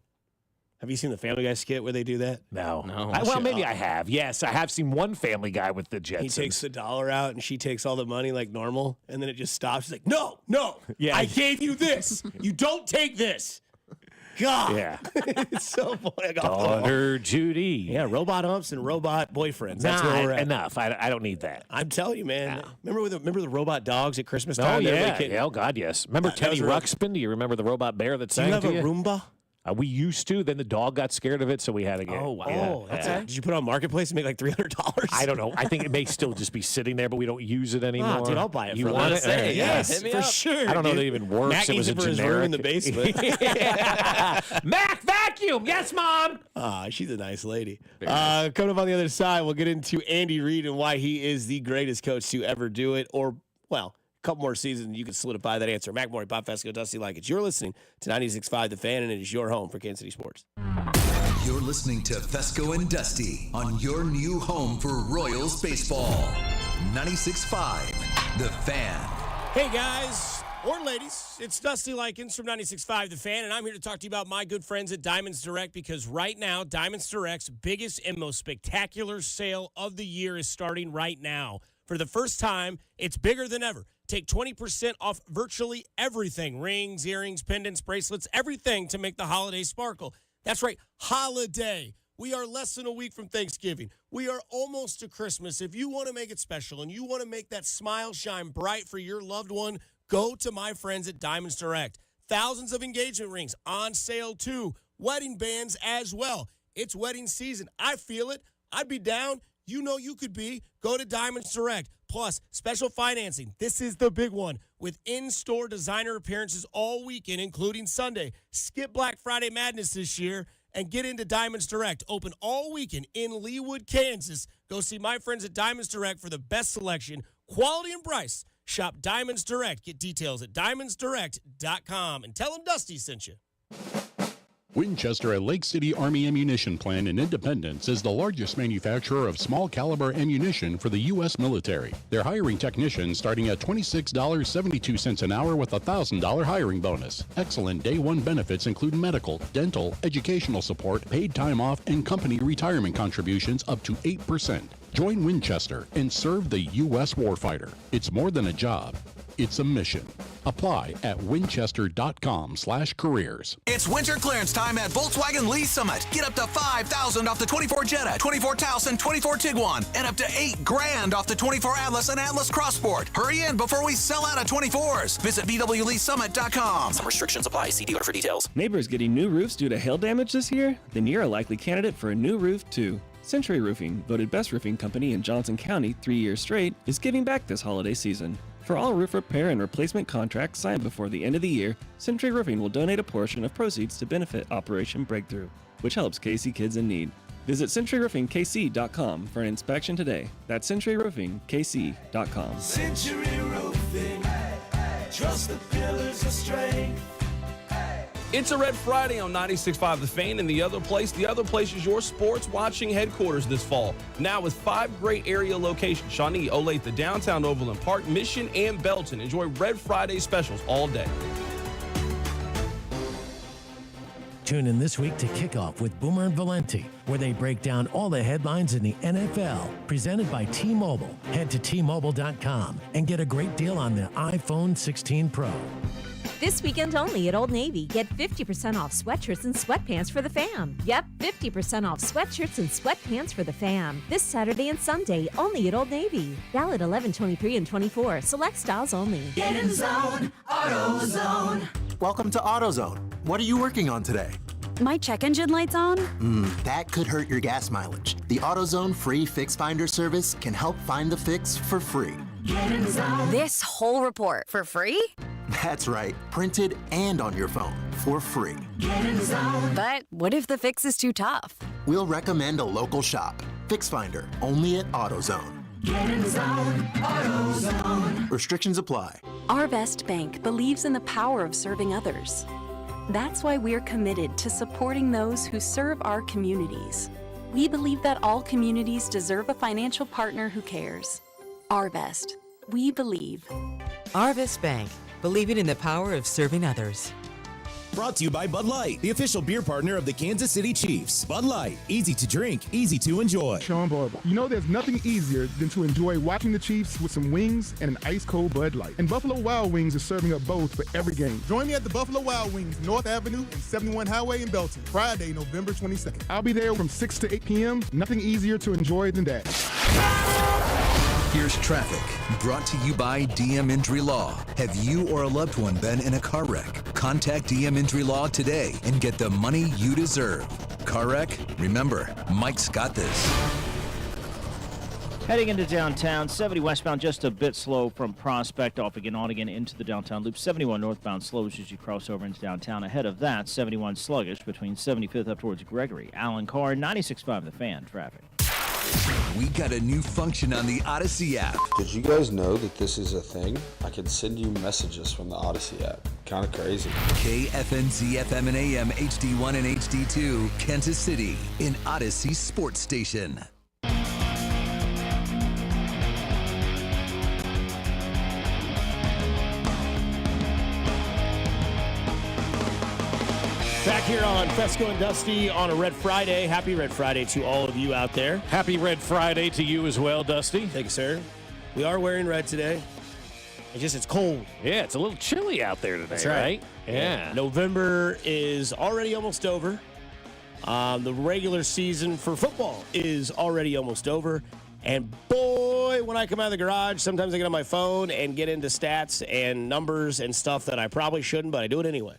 Have you seen the Family Guy skit where they do that? No. No. Well, maybe I have. Yes, I have seen one Family Guy with the Jetsons. He takes the $1 out and she takes all the money like normal, and then it just stops. She's like, no, Yeah. I gave you this. You don't take this. God. Yeah. It's so funny. I got off the wall. Daughter Judy. Yeah, robot humps and robot boyfriends. That's where we're at. Enough. I don't need that. I'm telling you, man. Remember the robot dogs at Christmas Oh, time? yeah. Oh, God, yes. Remember That Teddy was real. Ruxpin? Do you remember the robot bear that Do sang you have to a you? Roomba? We used to. Then the dog got scared of it, so we had to get. Oh, wow. Oh, that's yeah. it. Did you put it on Marketplace and make like $300? I don't know. I think it may still just be sitting there, but we don't use it anymore. Oh, dude, I'll buy it. You for want a it? lot. Yeah. Yes, hit me for up. sure. I don't know dude. that it even works. Mac It needs was a for his room generic in the basement. Mac vacuum. Yes, Mom. She's a nice lady. Coming up on the other side, we'll get into Andy Reid and why he is the greatest coach to ever do it. Or, well, a couple more seasons, you can solidify that answer. Mac Morey, Bob Fescoe, Dusty Like It. You're listening to 96.5 The Fan, and it is your home for Kansas City sports. You're listening to Fescoe and Dusty on your new home for Royals baseball. 96.5 The Fan. Hey, guys. Or ladies, it's Dusty Likens from 96.5 The Fan, and I'm here to talk to you about my good friends at Diamonds Direct, because right now, Diamonds Direct's biggest and most spectacular sale of the year is starting right now. For the first time, it's bigger than ever. Take 20% off virtually everything: rings, earrings, pendants, bracelets, everything to make the holiday sparkle. That's right, holiday. We are less than a week from Thanksgiving. We are almost to Christmas. If you want to make it special and you want to make that smile shine bright for your loved one, go to my friends at Diamonds Direct. Thousands of engagement rings on sale too. Wedding bands as well. It's wedding season. I feel it. I'd be down. You know you could be. Go to Diamonds Direct. Plus, special financing. This is the big one. With in-store designer appearances all weekend, including Sunday. Skip Black Friday Madness this year and get into Diamonds Direct. Open all weekend in Leawood, Kansas. Go see my friends at Diamonds Direct for the best selection, quality, and price. Shop Diamonds Direct. Get details at diamondsdirect.com. And tell them Dusty sent you. Winchester at Lake City Army Ammunition Plant in Independence is the largest manufacturer of small caliber ammunition for the U.S. military. They're hiring technicians starting at $26.72 an hour with a $1,000 hiring bonus. Excellent day one benefits include medical, dental, educational support, paid time off, and company retirement contributions up to 8%. Join Winchester and serve the U.S. warfighter. It's more than a job. It's a mission. Apply at winchester.com/careers. It's winter clearance time at Volkswagen Lee Summit. Get up to $5,000 off the 24 Jetta, 24 Taos, and 24 Tiguan, and up to $8,000 off the 24 Atlas and Atlas Crossport. Hurry in before we sell out of 24s. Visit VWLeeSummit.com. Some restrictions apply. See dealer for details. Neighbors getting new roofs due to hail damage this year? Then you're a likely candidate for a new roof, too. Century Roofing, voted best roofing company in Johnson County 3 years straight, is giving back this holiday season. For all roof repair and replacement contracts signed before the end of the year, Century Roofing will donate a portion of proceeds to benefit Operation Breakthrough, which helps KC kids in need. Visit CenturyRoofingKC.com for an inspection today. That's CenturyRoofingKC.com. Century Roofing, trust the pillars of strength. It's a Red Friday on 96.5 The Fan, and the other place is your sports watching headquarters this fall. Now with 5 great area locations: Shawnee, Olathe, downtown Overland Park, Mission, and Belton. Enjoy Red Friday specials all day. Tune in this week to Kickoff with Boomer and Valenti, where they break down all the headlines in the NFL, presented by T-Mobile. Head to T-Mobile.com and get a great deal on the iPhone 16 Pro. This weekend only at Old Navy. Get 50% off sweatshirts and sweatpants for the fam. Yep, 50% off sweatshirts and sweatpants for the fam. This Saturday and Sunday only at Old Navy. Valid 11/23 and 24. Select styles only. Get in zone, AutoZone. Welcome to AutoZone. What are you working on today? My check engine light's on? That could hurt your gas mileage. The AutoZone free Fix Finder service can help find the fix for free. Get in zone. This whole report for free? That's right, printed and on your phone for free. Get in zone. But what if the fix is too tough? We'll recommend a local shop. Fix Finder, only at AutoZone. Get in zone, AutoZone. Restrictions apply. Arvest Bank believes in the power of serving others. That's why we're committed to supporting those who serve our communities. We believe that all communities deserve a financial partner who cares. Arvest, we believe. Arvest Bank, believing in the power of serving others. Brought to you by Bud Light, the official beer partner of the Kansas City Chiefs. Bud Light, easy to drink, easy to enjoy. Sean Barber. You know there's nothing easier than to enjoy watching the Chiefs with some wings and an ice-cold Bud Light. And Buffalo Wild Wings is serving up both for every game. Join me at the Buffalo Wild Wings, North Avenue and 71 Highway in Belton, Friday, November 22nd. I'll be there from 6 to 8 p.m. Nothing easier to enjoy than that. Here's traffic, brought to you by DM Injury Law. Have you or a loved one been in a car wreck? Contact DM Injury Law today and get the money you deserve. Car wreck? Remember, Mike's got this. Heading into downtown, 70 westbound just a bit slow from Prospect off again on again into the downtown loop. 71 northbound slows as you cross over into downtown. Ahead of that, 71 sluggish between 75th up towards Gregory. Alan Carr, 96.5 The Fan, traffic. We got a new function on the Odyssey app. Did you guys know that this is a thing? I can send you messages from the Odyssey app. Kind of crazy. KFNZ FM and AM HD1 and HD2, Kansas City, in Odyssey Sports Station. Back here on Fescoe and Dusty on a Red Friday. Happy Red Friday to all of you out there. Happy Red Friday to you as well, Dusty. Thank you, sir. We are wearing red today. It's cold. Yeah, it's a little chilly out there today, That's right. Yeah. November is already almost over. The regular season for football is already almost over. And boy, when I come out of the garage, sometimes I get on my phone and get into stats and numbers and stuff that I probably shouldn't, but I do it anyway.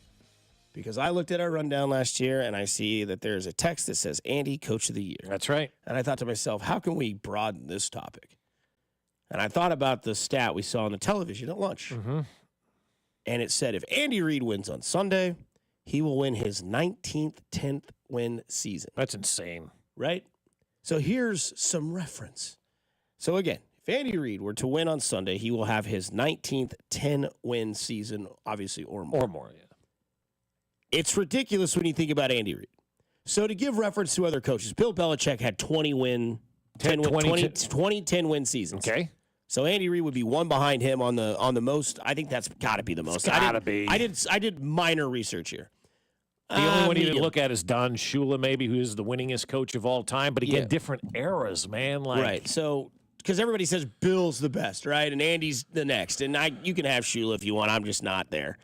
Because I looked at our rundown last year and I see that there's a text that says Andy, Coach of the Year. That's right. And I thought to myself, how can we broaden this topic? And I thought about the stat we saw on the television at lunch. Mm-hmm. And it said if Andy Reid wins on Sunday, he will win his 19th, 10th win season. That's insane. Right? So here's some reference. So again, if Andy Reid were to win on Sunday, he will have his 19th 10-win season, obviously, or more. Or more, yeah. It's ridiculous when you think about Andy Reid. So to give reference to other coaches, Bill Belichick had 20 10-win seasons. Okay. So Andy Reid would be one behind him on the most. I think that's got to be the most. It's got to be. I did minor research here. The only one you didn't look at is Don Shula, maybe, who is the winningest coach of all time. But again, different eras, man. Right. So because everybody says Bill's the best, right, and Andy's the next, and you can have Shula if you want. I'm just not there.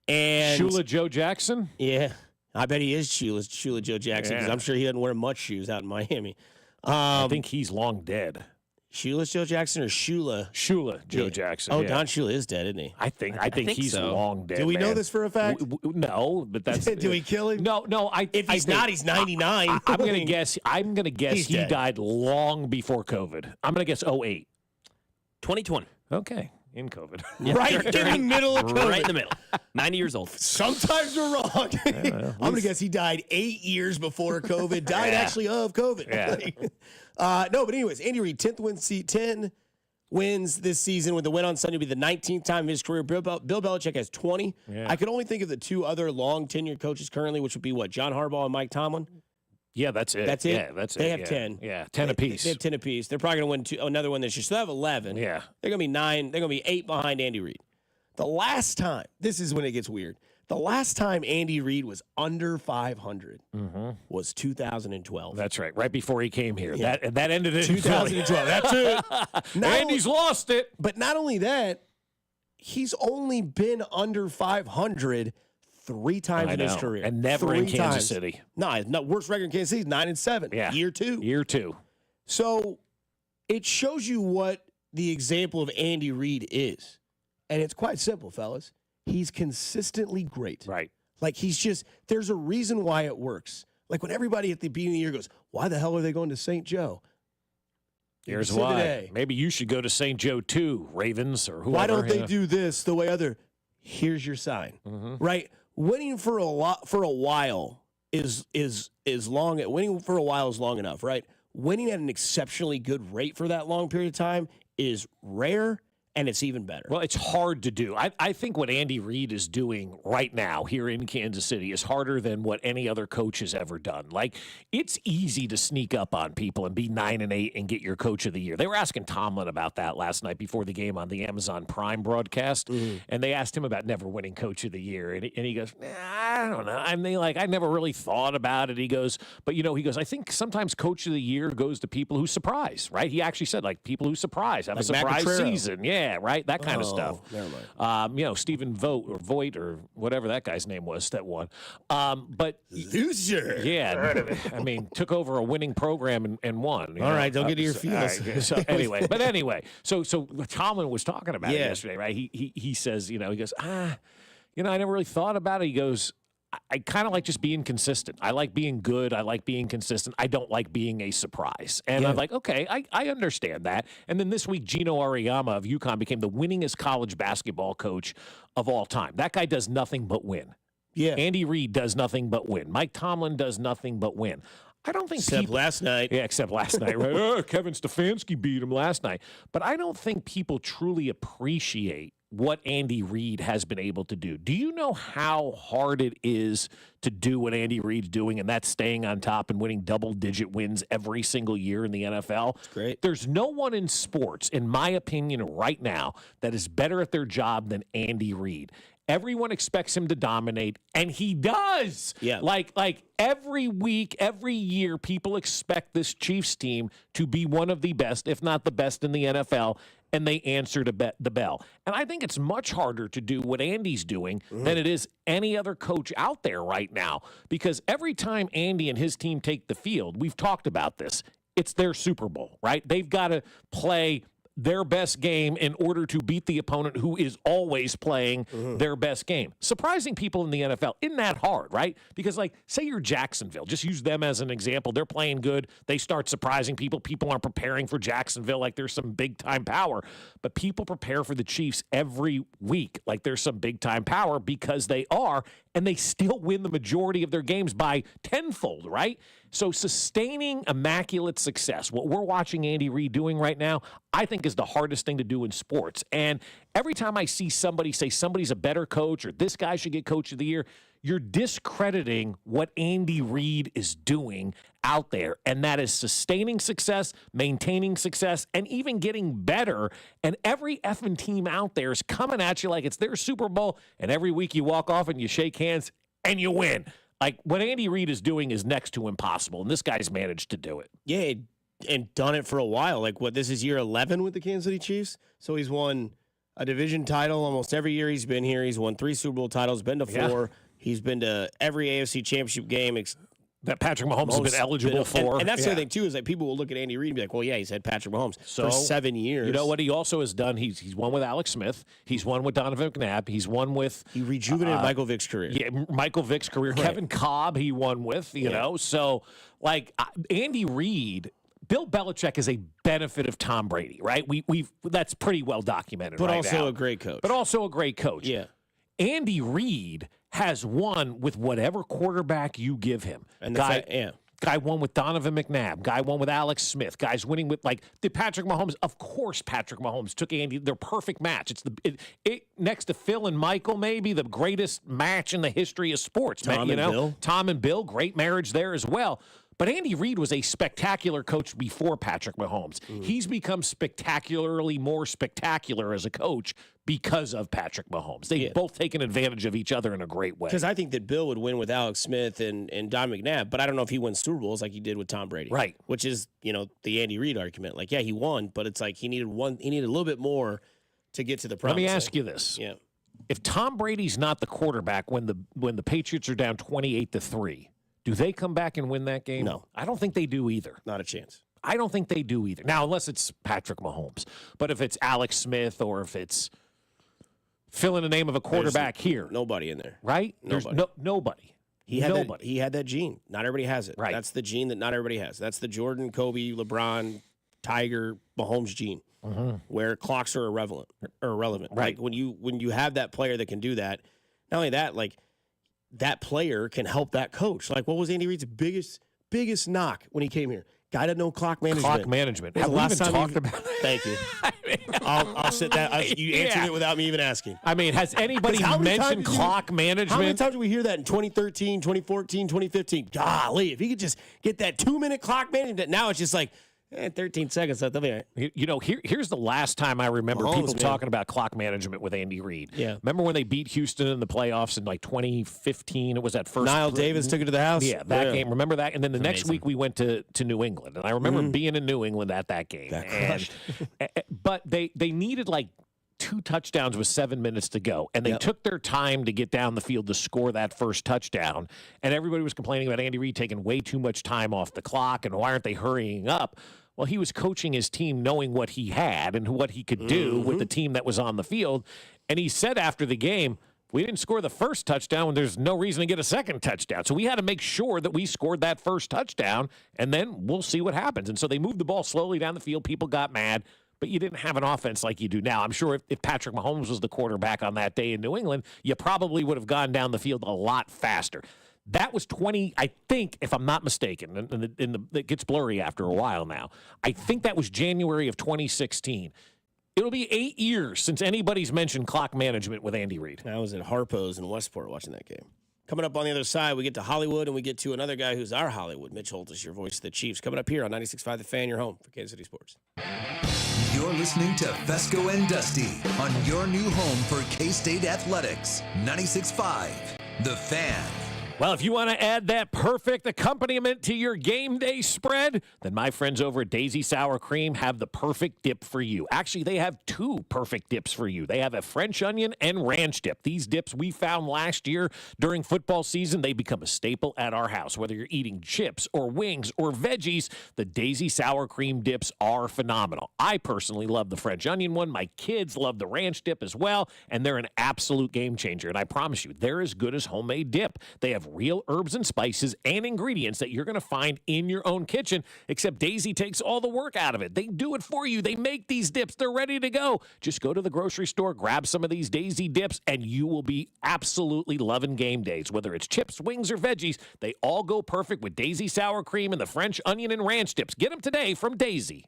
And Shula Joe Jackson? Yeah. I bet he is Shula Joe Jackson because I'm sure he doesn't wear much shoes out in Miami. I think he's long dead. Shula's Joe Jackson or Shula? Shula Joe Jackson. Oh, yeah. Don Shula is dead, isn't he? I think he's so. long dead. Do we know man. this for a fact? No, but that's. Do we kill him? No. If he's not, he's 99. I'm gonna guess. He's he dead. died long before COVID. I'm gonna guess 08. 2020. Okay. In COVID. Yeah, right in the middle of COVID. Right in the middle. 90 years old. Sometimes we're wrong. I'm going to guess he died 8 years before COVID. Died actually of COVID. Yeah. No, but anyways, Andy Reid, 10 wins this season with the win on Sunday will be the 19th time in his career. Bill Belichick has 20. Yeah. I could only think of the two other long tenured coaches currently, which would be John Harbaugh and Mike Tomlin. Yeah, that's it. That's it? Yeah, that's They it. have 10. Yeah, 10 apiece. They have 10 apiece. They're probably going to win another one this year. So they have 11. Yeah. They're going to be 9. They're going to be 8 behind Andy Reid. The last time, this is when it gets weird. The last time Andy Reid was under 500 was 2012. That's right. Right before he came here. Yeah. That ended in 2012. That's it. Andy's lost it. But not only that, he's only been under 500 3 times in his career. And never in Kansas City. No, worst record in Kansas City is 9-7. Yeah. Year 2. Year 2. So it shows you what the example of Andy Reid is. And it's quite simple, fellas. He's consistently great. Right. Like there's a reason why it works. Like when everybody at the beginning of the year goes, why the hell are they going to St. Joe? Here's why. Today. Maybe you should go to St. Joe too, Ravens or whoever. Why don't they do this the way here's your sign. Right? Winning for a while is long. Winning for a while is long enough, right? Winning at an exceptionally good rate for that long period of time is rare, and it's even better. Well, it's hard to do. I think what Andy Reid is doing right now here in Kansas City is harder than what any other coach has ever done. Like, it's easy to sneak up on people and be 9-8 and get your coach of the year. They were asking Tomlin about that last night before the game on the Amazon Prime broadcast, and they asked him about never winning coach of the year, and he goes, I don't know. I mean, I never really thought about it. He goes, but I think sometimes coach of the year goes to people who surprise, right? He actually said, people who surprise, have a surprise season. Yeah, right? That kind of stuff. Never mind. Stephen Vogt or whatever that guy's name was that won. But loser. Yeah. I mean, took over a winning program and won. All right, don't get to your feelings. Right, so anyway, so Tomlin was talking about it yesterday, right? He says, he goes, I never really thought about it. He goes, I kind of like just being consistent. I like being good. I like being consistent. I don't like being a surprise. And I'm like, okay, I understand that. And then this week, Gino Auriemma of UConn became the winningest college basketball coach of all time. That guy does nothing but win. Yeah. Andy Reid does nothing but win. Mike Tomlin does nothing but win. I don't think except last night. Yeah, except last night, right? Kevin Stefanski beat him last night. But I don't think people truly appreciate what Andy Reid has been able to do. Do you know how hard it is to do what Andy Reid's doing, and that's staying on top and winning double-digit wins every single year in the NFL? It's great. There's no one in sports, in my opinion, right now, that is better at their job than Andy Reid. Everyone expects him to dominate, and he does. Yeah. Like every week, every year, people expect this Chiefs team to be one of the best, if not the best in the NFL, and they answer the bell. And I think it's much harder to do what Andy's doing than it is any other coach out there right now, because every time Andy and his team take the field, we've talked about this, it's their Super Bowl, right? They've got to play their best game in order to beat the opponent who is always playing their best game. Surprising people in the NFL, isn't that hard, right? Because, like, say you're Jacksonville. Just use them as an example. They're playing good. They start surprising people. People aren't preparing for Jacksonville like there's some big-time power. But people prepare for the Chiefs every week like there's some big-time power, because they are, and they still win the majority of their games by tenfold, right? So sustaining immaculate success, what we're watching Andy Reid doing right now, I think is the hardest thing to do in sports. And every time I see somebody say somebody's a better coach or this guy should get coach of the year, you're discrediting what Andy Reid is doing out there. And that is sustaining success, maintaining success, and even getting better. And every effing team out there is coming at you like it's their Super Bowl. And every week you walk off and you shake hands and you win. Like, what Andy Reid is doing is next to impossible, and this guy's managed to do it. Yeah, and done it for a while. Like, this is year 11 with the Kansas City Chiefs? So he's won a division title almost every year he's been here. He's won 3 Super Bowl titles, been to 4. Yeah. He's been to every AFC championship game. That Patrick Mahomes has been eligible for. And that's the other thing, too, is that people will look at Andy Reid and be like, well, yeah, he's had Patrick Mahomes for 7 years. You know what he also has done? He's won with Alex Smith. He's won with Donovan McNabb. He's won with... He rejuvenated Michael Vick's career. Yeah, Michael Vick's career. Right. Kevin Cobb, he won with, you know. So, like, Andy Reid... Bill Belichick is a benefit of Tom Brady, right? That's pretty well documented but right also now. a great coach. But also a great coach. Yeah. Andy Reid has won with whatever quarterback you give him. And Guy won with Donovan McNabb. Guy won with Alex Smith. Guys winning with, like, the Patrick Mahomes. Of course, Patrick Mahomes took Andy. Their perfect match. It's next to Phil and Michael, maybe the greatest match in the history of sports. Tom and Bill, great marriage there as well. But Andy Reid was a spectacular coach before Patrick Mahomes. He's become spectacularly more spectacular as a coach because of Patrick Mahomes. They've both taken advantage of each other in a great way. Because I think that Bill would win with Alex Smith and Don McNabb, but I don't know if he wins Super Bowls like he did with Tom Brady. Right. Which is, the Andy Reid argument. Like, yeah, he won, but it's like he needed a little bit more to get to the promised. Let me ask you this. Yeah. If Tom Brady's not the quarterback when the Patriots are down 28-3, do they come back and win that game? No. I don't think they do either. Not a chance. I don't think they do either. Now, unless it's Patrick Mahomes. But if it's Alex Smith or if it's fill in the name of a quarterback here. Nobody in there. Right? Nobody. There's nobody. He had that gene. Not everybody has it. Right. That's the gene that not everybody has. That's the Jordan, Kobe, LeBron, Tiger, Mahomes gene, where clocks are irrelevant. Right. Like when you have that player that can do that, not only that, like that player can help that coach. Like, what was Andy Reid's biggest knock when he came here? Guy didn't know clock management. Clock management. Have we even talked about that? Thank you. I'll sit that. You answered it without me even asking. I mean, has anybody mentioned clock management? How many times did we hear that in 2013, 2014, 2015? Golly, if he could just get that 2-minute clock management. Now it's just like, 13 seconds. That'll be all right. Here's the last time I remember people talking about clock management with Andy Reid. Yeah. Remember when they beat Houston in the playoffs in like 2015? It was that first. Niall Davis took it to the house. Yeah, that game. Remember that? And then the next week we went to New England, and I remember being in New England at that game. But they needed like 2 touchdowns with 7 minutes to go, and they took their time to get down the field to score that first touchdown. And everybody was complaining about Andy Reid taking way too much time off the clock, and why aren't they hurrying up? Well, he was coaching his team knowing what he had and what he could do with the team that was on the field. And he said after the game, we didn't score the first touchdown when there's no reason to get a second touchdown. So we had to make sure that we scored that first touchdown, and then we'll see what happens. And so they moved the ball slowly down the field. People got mad. But you didn't have an offense like you do now. I'm sure if Patrick Mahomes was the quarterback on that day in New England, you probably would have gone down the field a lot faster. That was 20, I think, if I'm not mistaken, and it gets blurry after a while now. I think that was January of 2016. It'll be 8 years since anybody's mentioned clock management with Andy Reid. I was at Harpo's in Westport watching that game. Coming up on the other side, we get to Hollywood, and we get to another guy who's our Hollywood. Mitch Holt is your voice of the Chiefs. Coming up here on 96.5 The Fan, your home for Kansas City Sports. You're listening to Fescoe and Dusty on your new home for K-State Athletics. 96.5 The Fan. Well, if you want to add that perfect accompaniment to your game day spread, then my friends over at Daisy Sour Cream have the perfect dip for you. Actually, they have two perfect dips for you. They have a French onion and ranch dip. These dips we found last year during football season, they become a staple at our house. Whether you're eating chips or wings or veggies, the Daisy Sour Cream dips are phenomenal. I personally love the French onion one. My kids love the ranch dip as well, and they're an absolute game changer. And I promise you, they're as good as homemade dip. They have real herbs and spices and ingredients that you're going to find in your own kitchen, except Daisy takes all the work out of it. They do it for you. They make these dips. They're ready to go. Just go to the grocery store, grab some of these Daisy dips, and you will be absolutely loving game days. Whether it's chips, wings, or veggies, they all go perfect with Daisy Sour Cream and the French onion and ranch dips. Get them today from Daisy.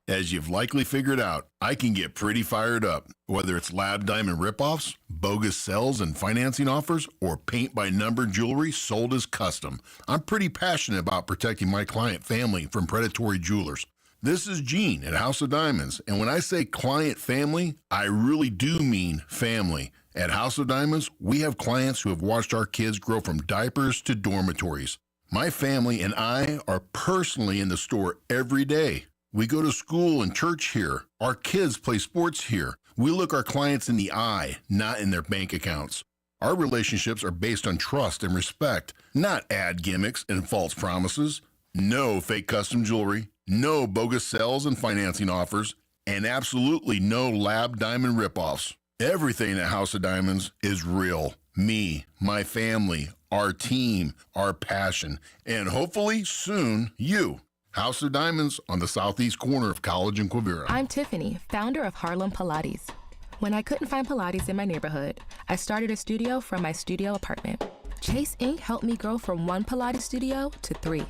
As you've likely figured out, I can get pretty fired up. Whether it's lab diamond ripoffs, bogus sales and financing offers, or paint-by-number jewelry sold as custom, I'm pretty passionate about protecting my client family from predatory jewelers. This is Gene at House of Diamonds, and when I say client family, I really do mean family. At House of Diamonds, we have clients who have watched our kids grow from diapers to dormitories. My family and I are personally in the store every day. We go to school and church here. Our kids play sports here. We look our clients in the eye, not in their bank accounts. Our relationships are based on trust and respect, not ad gimmicks and false promises. No fake custom jewelry, no bogus sales and financing offers, and absolutely no lab diamond ripoffs. Everything at House of Diamonds is real. Me, my family, our team, our passion, and hopefully soon you. House of Diamonds on the southeast corner of College and Quivira. I'm Tiffany, founder of Harlem Pilates. When I couldn't find Pilates in my neighborhood, I started a studio from my studio apartment. Chase Inc. helped me grow from 1 Pilates studio to 3.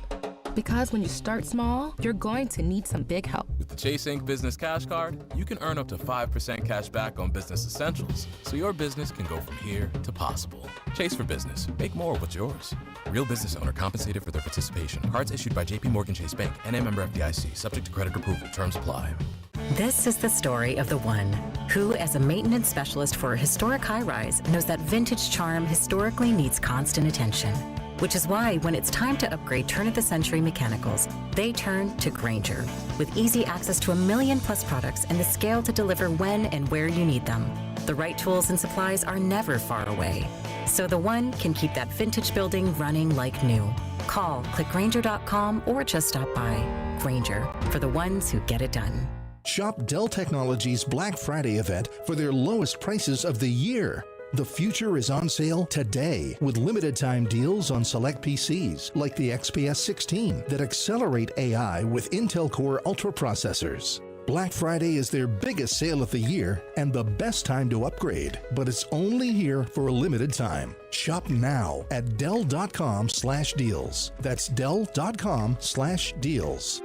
Because when you start small, you're going to need some big help. With the Chase Inc. Business Cash Card, you can earn up to 5% cash back on business essentials, so your business can go from here to possible. Chase for Business. Make more what's yours. Real business owner compensated for their participation. Cards issued by J.P. Morgan Chase Bank, N.A. member FDIC, subject to credit approval. Terms apply. This is the story of the one who, as a maintenance specialist for a historic high-rise, knows that vintage charm historically needs constant attention. Which is why when it's time to upgrade turn-of-the-century mechanicals, they turn to Grainger. With easy access to 1 million-plus products and the scale to deliver when and where you need them. The right tools and supplies are never far away. So the one can keep that vintage building running like new. Call, click Grainger.com, or just stop by. Grainger, for the ones who get it done. Shop Dell Technologies' Black Friday event for their lowest prices of the year. The future is on sale today with limited time deals on select PCs like the XPS 16 that accelerate AI with Intel Core Ultra processors. Black Friday is their biggest sale of the year and the best time to upgrade, but it's only here for a limited time. Shop now at Dell.com/deals. That's Dell.com/deals.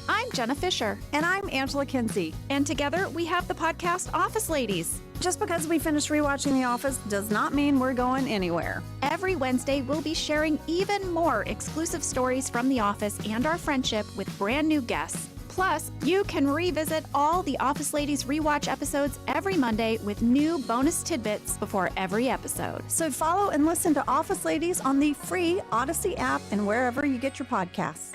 I'm Jenna Fisher. And I'm Angela Kinsey. And together we have the podcast Office Ladies. Just because we finished rewatching The Office does not mean we're going anywhere. Every Wednesday, we'll be sharing even more exclusive stories from The Office and our friendship with brand new guests. Plus, you can revisit all the Office Ladies rewatch episodes every Monday with new bonus tidbits before every episode. So follow and listen to Office Ladies on the free Odyssey app and wherever you get your podcasts.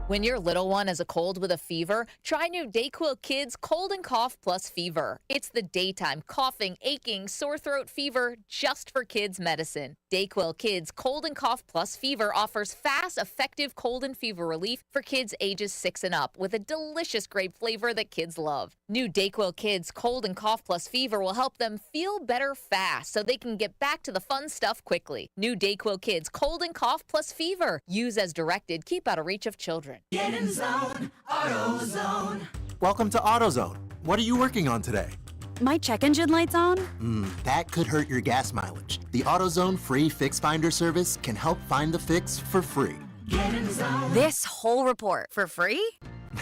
When your little one has a cold with a fever, try new DayQuil Kids Cold and Cough Plus Fever. It's the daytime coughing, aching, sore throat fever just for kids medicine. DayQuil Kids Cold and Cough Plus Fever offers fast, effective cold and fever relief for kids ages 6 and up with a delicious grape flavor that kids love. New DayQuil Kids Cold and Cough Plus Fever will help them feel better fast so they can get back to the fun stuff quickly. New DayQuil Kids Cold and Cough Plus Fever. Use as directed. Keep out of reach of children. Get in zone, AutoZone. Welcome to AutoZone. What are you working on today? My check engine light's on? That could hurt your gas mileage. The AutoZone free Fix Finder service can help find the fix for free. Get in zone. This whole report for free?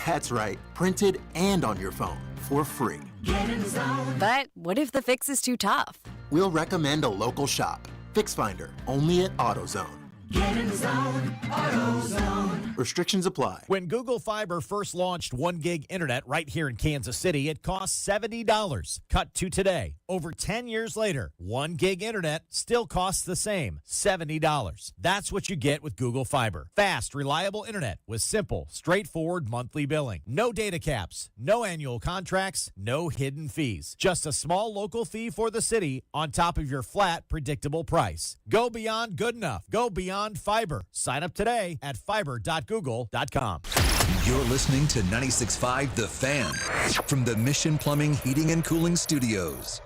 That's right, printed and on your phone for free. Get in zone. But what if the fix is too tough? we'll recommend a local shop. FixFinder, only at AutoZone. Get in the zone, AutoZone. Restrictions apply. When Google Fiber first launched 1 gig internet right here in Kansas City, it cost $70. Cut to today. Over 10 years later, 1 gig internet still costs the same, $70. That's what you get with Google Fiber. Fast, reliable internet with simple, straightforward monthly billing. No data caps, no annual contracts, no hidden fees. Just a small local fee for the city on top of your flat, predictable price. Go beyond good enough. Go beyond fiber. Sign up today at fiber.google.com. You're listening to 96.5 The Fan from the Mission Plumbing, Heating, and Cooling Studios.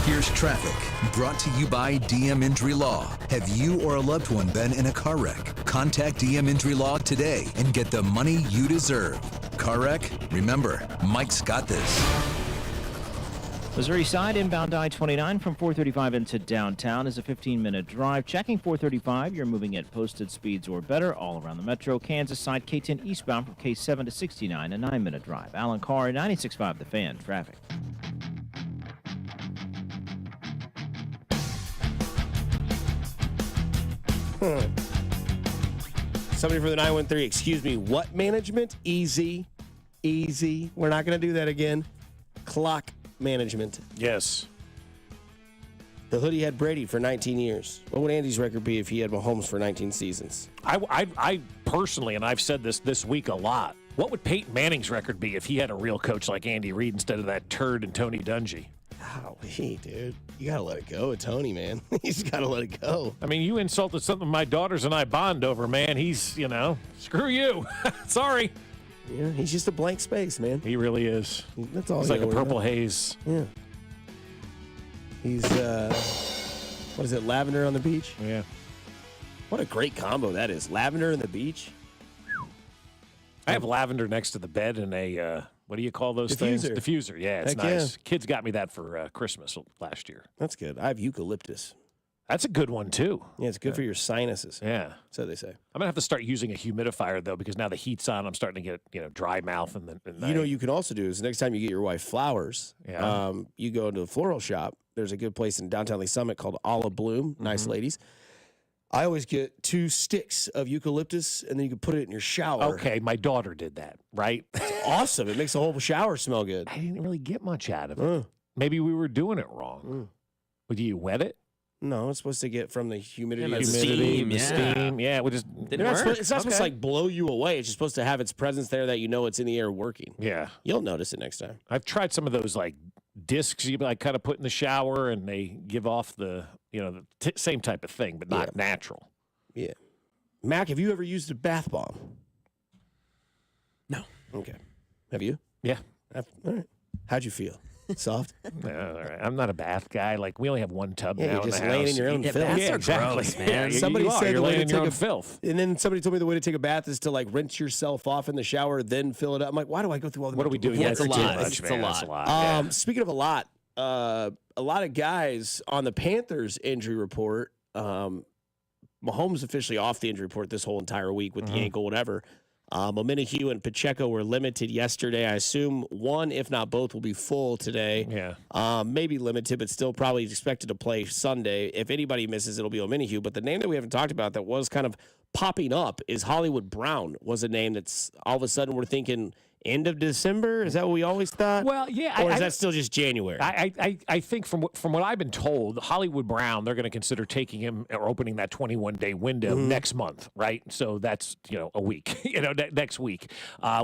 Here's traffic brought to you by DM Injury Law. Have you or a loved one been in a car wreck? Contact DM Injury Law today and get the money you deserve. Car wreck? Remember, Mike's got this. Missouri side inbound I-29 from 435 into downtown is a 15-minute drive. Checking 435, you're moving at posted speeds or better all around the metro. Kansas side K10 eastbound from K7 to 69, a 9-minute drive. Alan Carr, 96.5 The Fan, traffic. Somebody for the 913, excuse me, what management? Easy. We're not going to do that again. Clock management. Yes. The hoodie had Brady for 19 years. What would Andy's record be if he had Mahomes for 19 seasons? I personally, and I've said this week a lot, what would Peyton Manning's record be if he had a real coach like Andy Reid instead of that turd and Tony Dungy? Golly, dude. You got to let it go with Tony, man. He's got to let it go. I mean, you insulted something my daughters and I bond over, man. He's, screw you. Sorry. Yeah, he's just a blank space, man. He really is. That's all. He's like a purple haze. Yeah. He's, what is it, lavender on the beach? Yeah. What a great combo that is. Lavender and the beach. I have lavender next to the bed and a, what do you call those things? Diffuser. Yeah, it's Heck nice. yeah. Kids got me that for Christmas last year. That's good. I have eucalyptus. That's a good one, too. Yeah, it's good for your sinuses. Yeah. So they say. I'm going to have to start using a humidifier, though, because now the heat's on. I'm starting to get, dry mouth. And you know what you can also do is next time you get your wife flowers, you go to the floral shop. There's a good place in downtown Lee Summit called Olive Bloom. Nice ladies. I always get 2 sticks of eucalyptus, and then you can put it in your shower. Okay, my daughter did that, right? It's awesome. It makes the whole shower smell good. I didn't really get much out of it. Maybe we were doing it wrong. Would you wet it? No, it's supposed to get from the humidity. Yeah, of steam, the steam. Yeah, we just Didn't work. It's not supposed to like blow you away. It's just supposed to have its presence there that you know it's in the air working. Yeah. You'll notice it next time. I've tried some of those like discs you like kind of put in the shower and they give off the, the same type of thing, but not natural. Yeah. Mac, have you ever used a bath bomb? No. Okay. Have you? Yeah. All right. How'd you feel? Soft? All right. I'm not a bath guy. Like, we only have one tub now you're in just the house. laying in your own filth. baths Yeah, are exactly. gross, man. Somebody said you're the way laying in to your take own filth. And then somebody told me the way to take a bath is to like rinse yourself off in the shower, then fill it up. I'm like, why do I go through all the? What are we doing? Yeah, That's it's a too lot. much, It's man. a That's lot. yeah. Speaking of a lot of guys on the Panthers injury report. Mahomes officially off the injury report this whole entire week with the ankle, whatever. Omenihu and Pacheco were limited yesterday. I assume one, if not both, will be full today. Yeah. Maybe limited, but still probably expected to play Sunday. If anybody misses, it'll be Omenihu. But the name that we haven't talked about that was kind of popping up is Hollywood Brown, was a name that's all of a sudden we're thinking end of December. Is that what we always thought? Well, yeah. Or is that still just January? I think from what I've been told, Hollywood Brown, they're going to consider taking him or opening that 21-day window next month, right? So that's, a week, next week.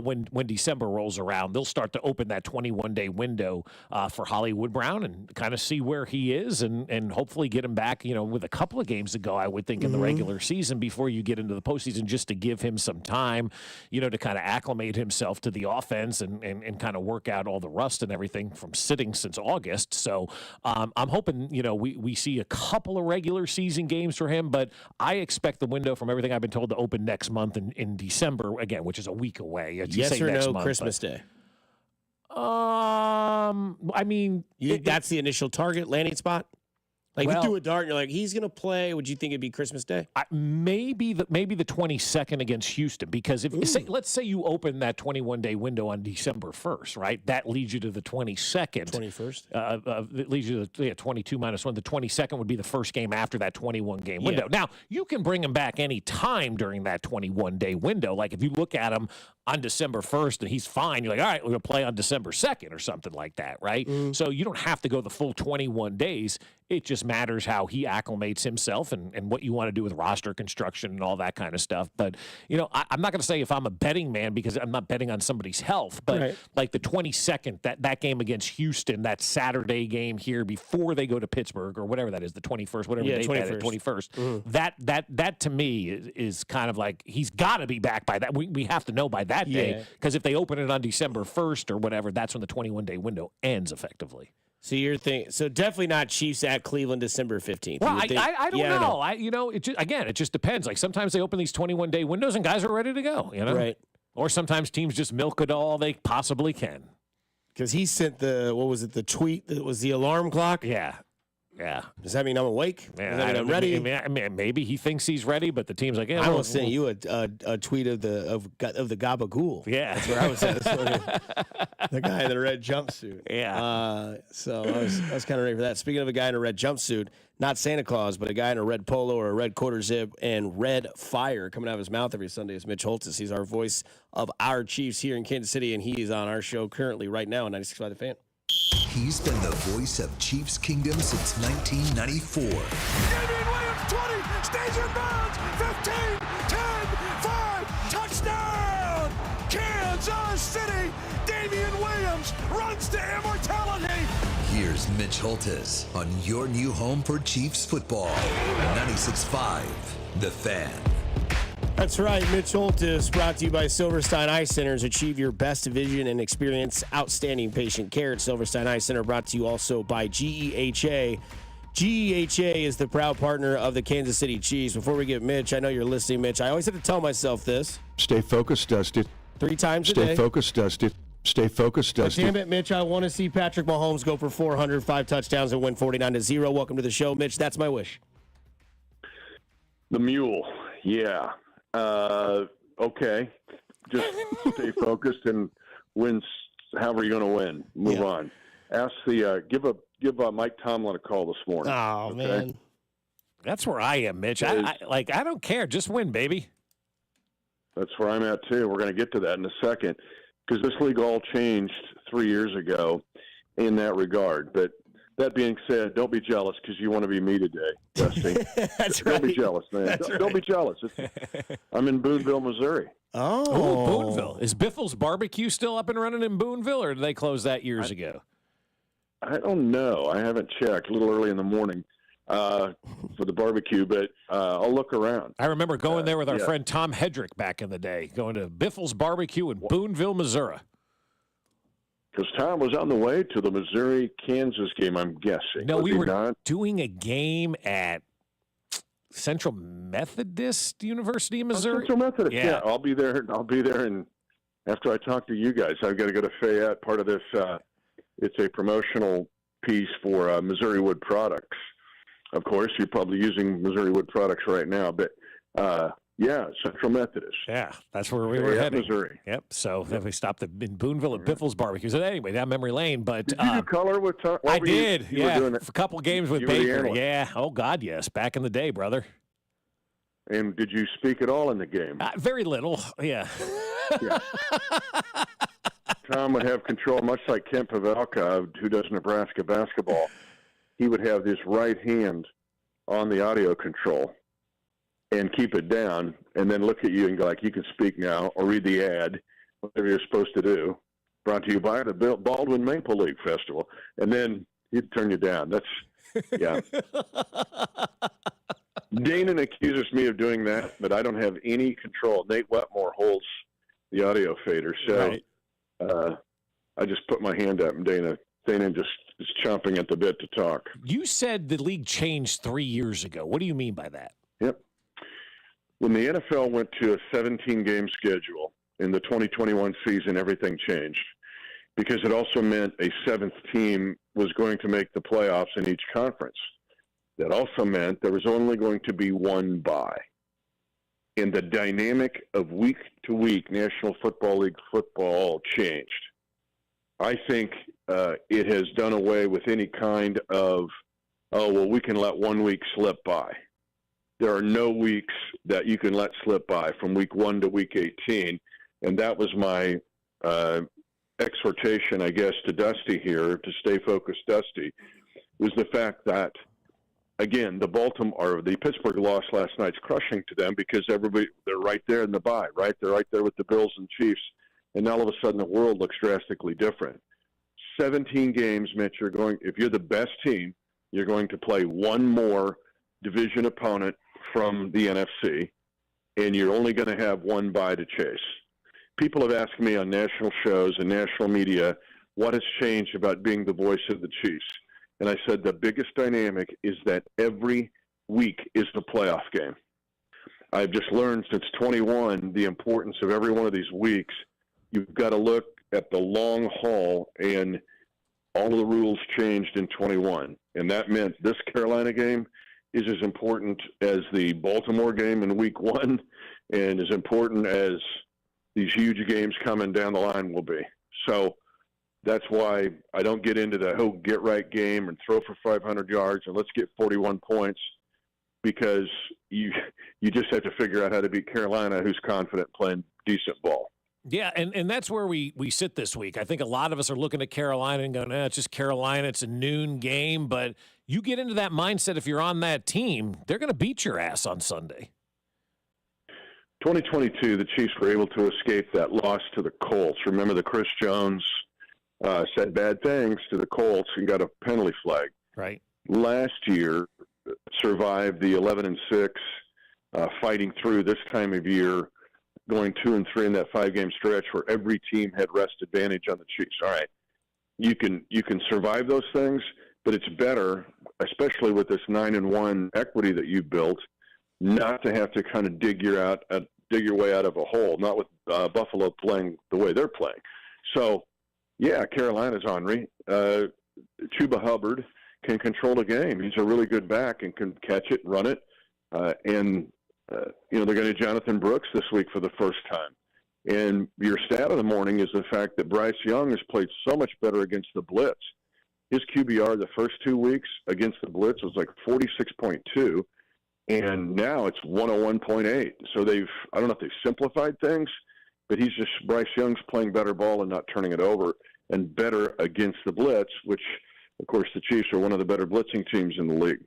When December rolls around, they'll start to open that 21-day window for Hollywood Brown and kind of see where he is and hopefully get him back, with a couple of games to go, I would think, in the regular season before you get into the postseason, just to give him some time, to kind of acclimate himself to the offense and kind of work out all the rust and everything from sitting since August. So I'm hoping, we see a couple of regular season games for him, but I expect the window, from everything I've been told, to open next month in December, again, which is a week away. Yes or no, month, Christmas Day? I mean... That's the initial target landing spot? Like, if you threw a dart and you're like, he's going to play, would you think it'd be Christmas Day? Maybe the 22nd against Houston, because let's say you open that 21-day window on December 1st, right? That leads you to the 22nd. 21st? It leads you to 22 minus 1. The 22nd would be the first game after that 21-game window. Now, you can bring him back any time during that 21-day window. Like, if you look at him on December 1st and he's fine, you're like, all right, we're going to play on December 2nd or something like that, right? So you don't have to go the full 21 days. It just matters how he acclimates himself and what you want to do with roster construction and all that kind of stuff. But, I'm not going to say if I'm a betting man, because I'm not betting on somebody's health, but like the 22nd, that game against Houston, that Saturday game here before they go to Pittsburgh or whatever that is, the 21st, whatever date that is, 21st. That to me is kind of like he's got to be back by that. We have to know by that day, because if they open it on December 1st or whatever, that's when the 21-day window ends effectively. So you're thinking, so definitely not Chiefs at Cleveland December 15th. Well, I don't know. It just depends. Like, sometimes they open these 21-day windows and guys are ready to go, Right. Or sometimes teams just milk it all they possibly can. Because he sent the tweet that was the alarm clock? Yeah. Does that mean I'm awake? Man, Does that mean I'm ready? I mean, maybe he thinks he's ready, but the team's like, I almost sent you a tweet of the Gabagool. Yeah. That's where I was at this morning. The guy in the red jumpsuit. Yeah. So I was kind of ready for that. Speaking of a guy in a red jumpsuit, not Santa Claus, but a guy in a red polo or a red quarter zip and red fire coming out of his mouth every Sunday is Mitch Holtis. He's our voice of our Chiefs here in Kansas City, and he is on our show currently right now on 96.5 The Fan. He's been the voice of Chiefs Kingdom since 1994. Damian Williams, 20, stays in bounds, 15, 10, 5, touchdown! Kansas City, Damian Williams runs to immortality. Here's Mitch Holtis on your new home for Chiefs football. 96.5 The Fan. That's right. Mitch Holtis, brought to you by Silverstein Eye Centers. Achieve your best vision and experience outstanding patient care at Silverstein Eye Center. Brought to you also by GEHA. GEHA is the proud partner of the Kansas City Chiefs. Before we get Mitch, I know you're listening, Mitch. I always have to tell myself this. Stay focused, Dusty. 3 times a day. Stay focused, Dusty. Stay focused, Dusty. Damn it, Mitch. I want to see Patrick Mahomes go for 400, 5 touchdowns, and win 49-0. Welcome to the show, Mitch. That's my wish. The mule. Yeah. Okay. Just stay focused and win however you're going to win. Move on. Ask give Mike Tomlin a call this morning. Oh, okay? man. That's where I am, Mitch. I don't care. Just win, baby. That's where I'm at, too. We're going to get to that in a second, because this league all changed 3 years ago in that regard. But that being said, don't be jealous because you want to be me today, Dusty. That's Don't be jealous, man. Don't be jealous. I'm in Booneville, Missouri. Oh, Booneville. Is Biffle's Barbecue still up and running in Booneville, or did they close that years ago? I don't know. I haven't checked. A little early in the morning for the barbecue, but I'll look around. I remember going there with our friend Tom Hedrick back in the day, going to Biffle's Barbecue in Booneville, Missouri. Because Tom was on the way to the Missouri-Kansas game, I'm guessing. No, we were not? doing a game at Central Methodist University in Missouri. Central Methodist, yeah. I'll be there, and after I talk to you guys, I've got to go to Fayette. Part of this, it's a promotional piece for Missouri Wood Products. Of course, you're probably using Missouri Wood Products right now, but yeah, Central Methodist. Yeah, that's where we were heading. Missouri. Yep. So we stopped in Booneville at Biffle's Barbecue. So anyway, down memory lane. But did you do color with Tom? I did. You yeah, were doing for a couple games with you were the Baker. analyst. Yeah. Oh God, yes. Back in the day, brother. And did you speak at all in the game? Very little. Yeah. Tom would have control, much like Kent Pavelka, who does Nebraska basketball. He would have his right hand on the audio control and keep it down, and then look at you and go like, you can speak now, or read the ad, whatever you're supposed to do. Brought to you by the Baldwin Maple League Festival. And then he'd turn you down. That's, yeah. Danon accuses me of doing that, but I don't have any control. Nate Wetmore holds the audio fader, so I just put my hand up, and Danon just is chomping at the bit to talk. You said the league changed 3 years ago. What do you mean by that? Yep. When the NFL went to a 17-game schedule in the 2021 season, everything changed because it also meant a seventh team was going to make the playoffs in each conference. That also meant there was only going to be one bye. And the dynamic of week-to-week National Football League football changed. I think it has done away with any kind of, we can let 1 week slip by. There are no weeks that you can let slip by from week 1 to week 18. And that was my exhortation, I guess, to Dusty here, to stay focused, Dusty, was the fact that, again, the Pittsburgh loss last night's crushing to them because they're right there in the bye, right? They're right there with the Bills and Chiefs, and all of a sudden the world looks drastically different. 17 games, Mitch, if you're the best team, you're going to play one more division opponent from the NFC, and you're only going to have one bye to chase. People have asked me on national shows and national media, what has changed about being the voice of the Chiefs? And I said the biggest dynamic is that every week is the playoff game. I've just learned since 21 the importance of every one of these weeks. You've got to look at the long haul, and all of the rules changed in 21. And that meant this Carolina game is as important as the Baltimore game in week 1 and as important as these huge games coming down the line will be. So that's why I don't get into the whole get-right game and throw for 500 yards and let's get 41 points, because you just have to figure out how to beat Carolina, who's confident playing decent ball. Yeah, and that's where we sit this week. I think a lot of us are looking at Carolina and going, it's just Carolina. It's a noon game. But you get into that mindset if you're on that team, they're going to beat your ass on Sunday. 2022, the Chiefs were able to escape that loss to the Colts. Remember the Chris Jones said bad things to the Colts and got a penalty flag. Right. Last year, survived the 11-6, fighting through this time of year, going 2-3 in that 5-game stretch where every team had rest advantage on the Chiefs. All right, you can survive those things, but it's better, especially with this 9-1 equity that you've built, not to have to kind of dig your way out of a hole. Not with Buffalo playing the way they're playing. So, yeah, Carolina's ornery. Chuba Hubbard can control the game. He's a really good back and can catch it, run it, and they're going to Jonathan Brooks this week for the first time. And your stat of the morning is the fact that Bryce Young has played so much better against the blitz. His QBR the first 2 weeks against the blitz was like 46.2, and now it's 101.8. So I don't know if they've simplified things, but Bryce Young's playing better ball and not turning it over, and better against the blitz, which, of course, the Chiefs are one of the better blitzing teams in the league.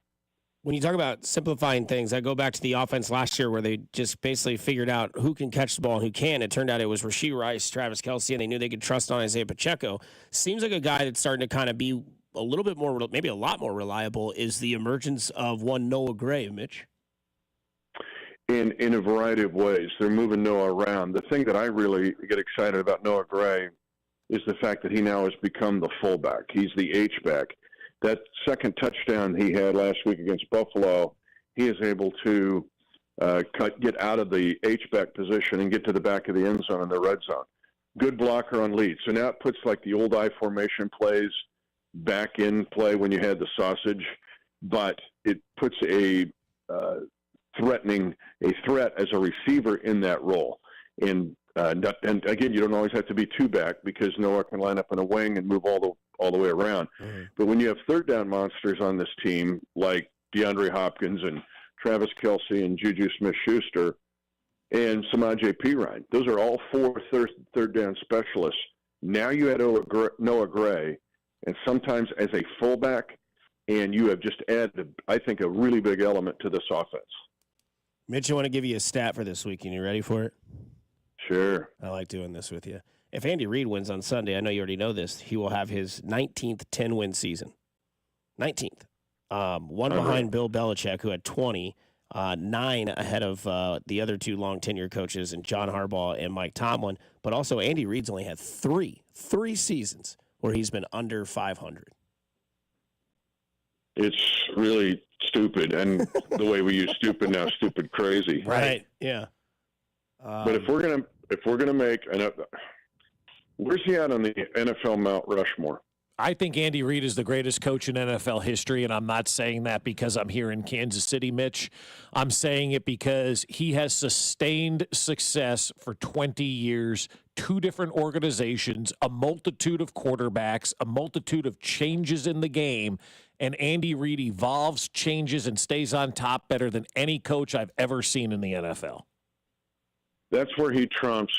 When you talk about simplifying things, I go back to the offense last year where they just basically figured out who can catch the ball and who can. It turned out it was Rashee Rice, Travis Kelce, and they knew they could trust on Isaiah Pacheco. Seems like a guy that's starting to kind of be a little bit more, maybe a lot more reliable, is the emergence of one Noah Gray, Mitch. In a variety of ways. They're moving Noah around. The thing that I really get excited about Noah Gray is the fact that he now has become the fullback. He's the H-back. That second touchdown he had last week against Buffalo, he is able to get out of the H-back position and get to the back of the end zone in the red zone. Good blocker on lead. So now it puts like the old I formation plays back in play when you had the sausage, but it puts a threat as a receiver in that role. And again, you don't always have to be two back because Noah can line up in a wing and move all the way around. Mm-hmm. But when you have third down monsters on this team like DeAndre Hopkins and Travis Kelce and Juju Smith-Schuster and Samaje Perine, those are all four third down specialists. Now you add Noah Gray, and sometimes as a fullback, and you have just added, I think, a really big element to this offense. Mitch, I want to give you a stat for this week. You ready for it? Sure. I like doing this with you. If Andy Reid wins on Sunday, I know you already know this, he will have his 19th 10-win season. 19th. One behind Bill Belichick, who had 20, 9 ahead of the other two long tenure coaches, and John Harbaugh and Mike Tomlin. But also Andy Reid's only had three seasons where he's been under 500. It's really stupid, and the way we use stupid now, stupid crazy. Right. Yeah. But if we're gonna make where's he at on the NFL Mount Rushmore? I think Andy Reid is the greatest coach in NFL history, and I'm not saying that because I'm here in Kansas City, Mitch. I'm saying it because he has sustained success for 20 years, 2 different organizations, a multitude of quarterbacks, a multitude of changes in the game, and Andy Reid evolves, changes, and stays on top better than any coach I've ever seen in the NFL. That's where he trumps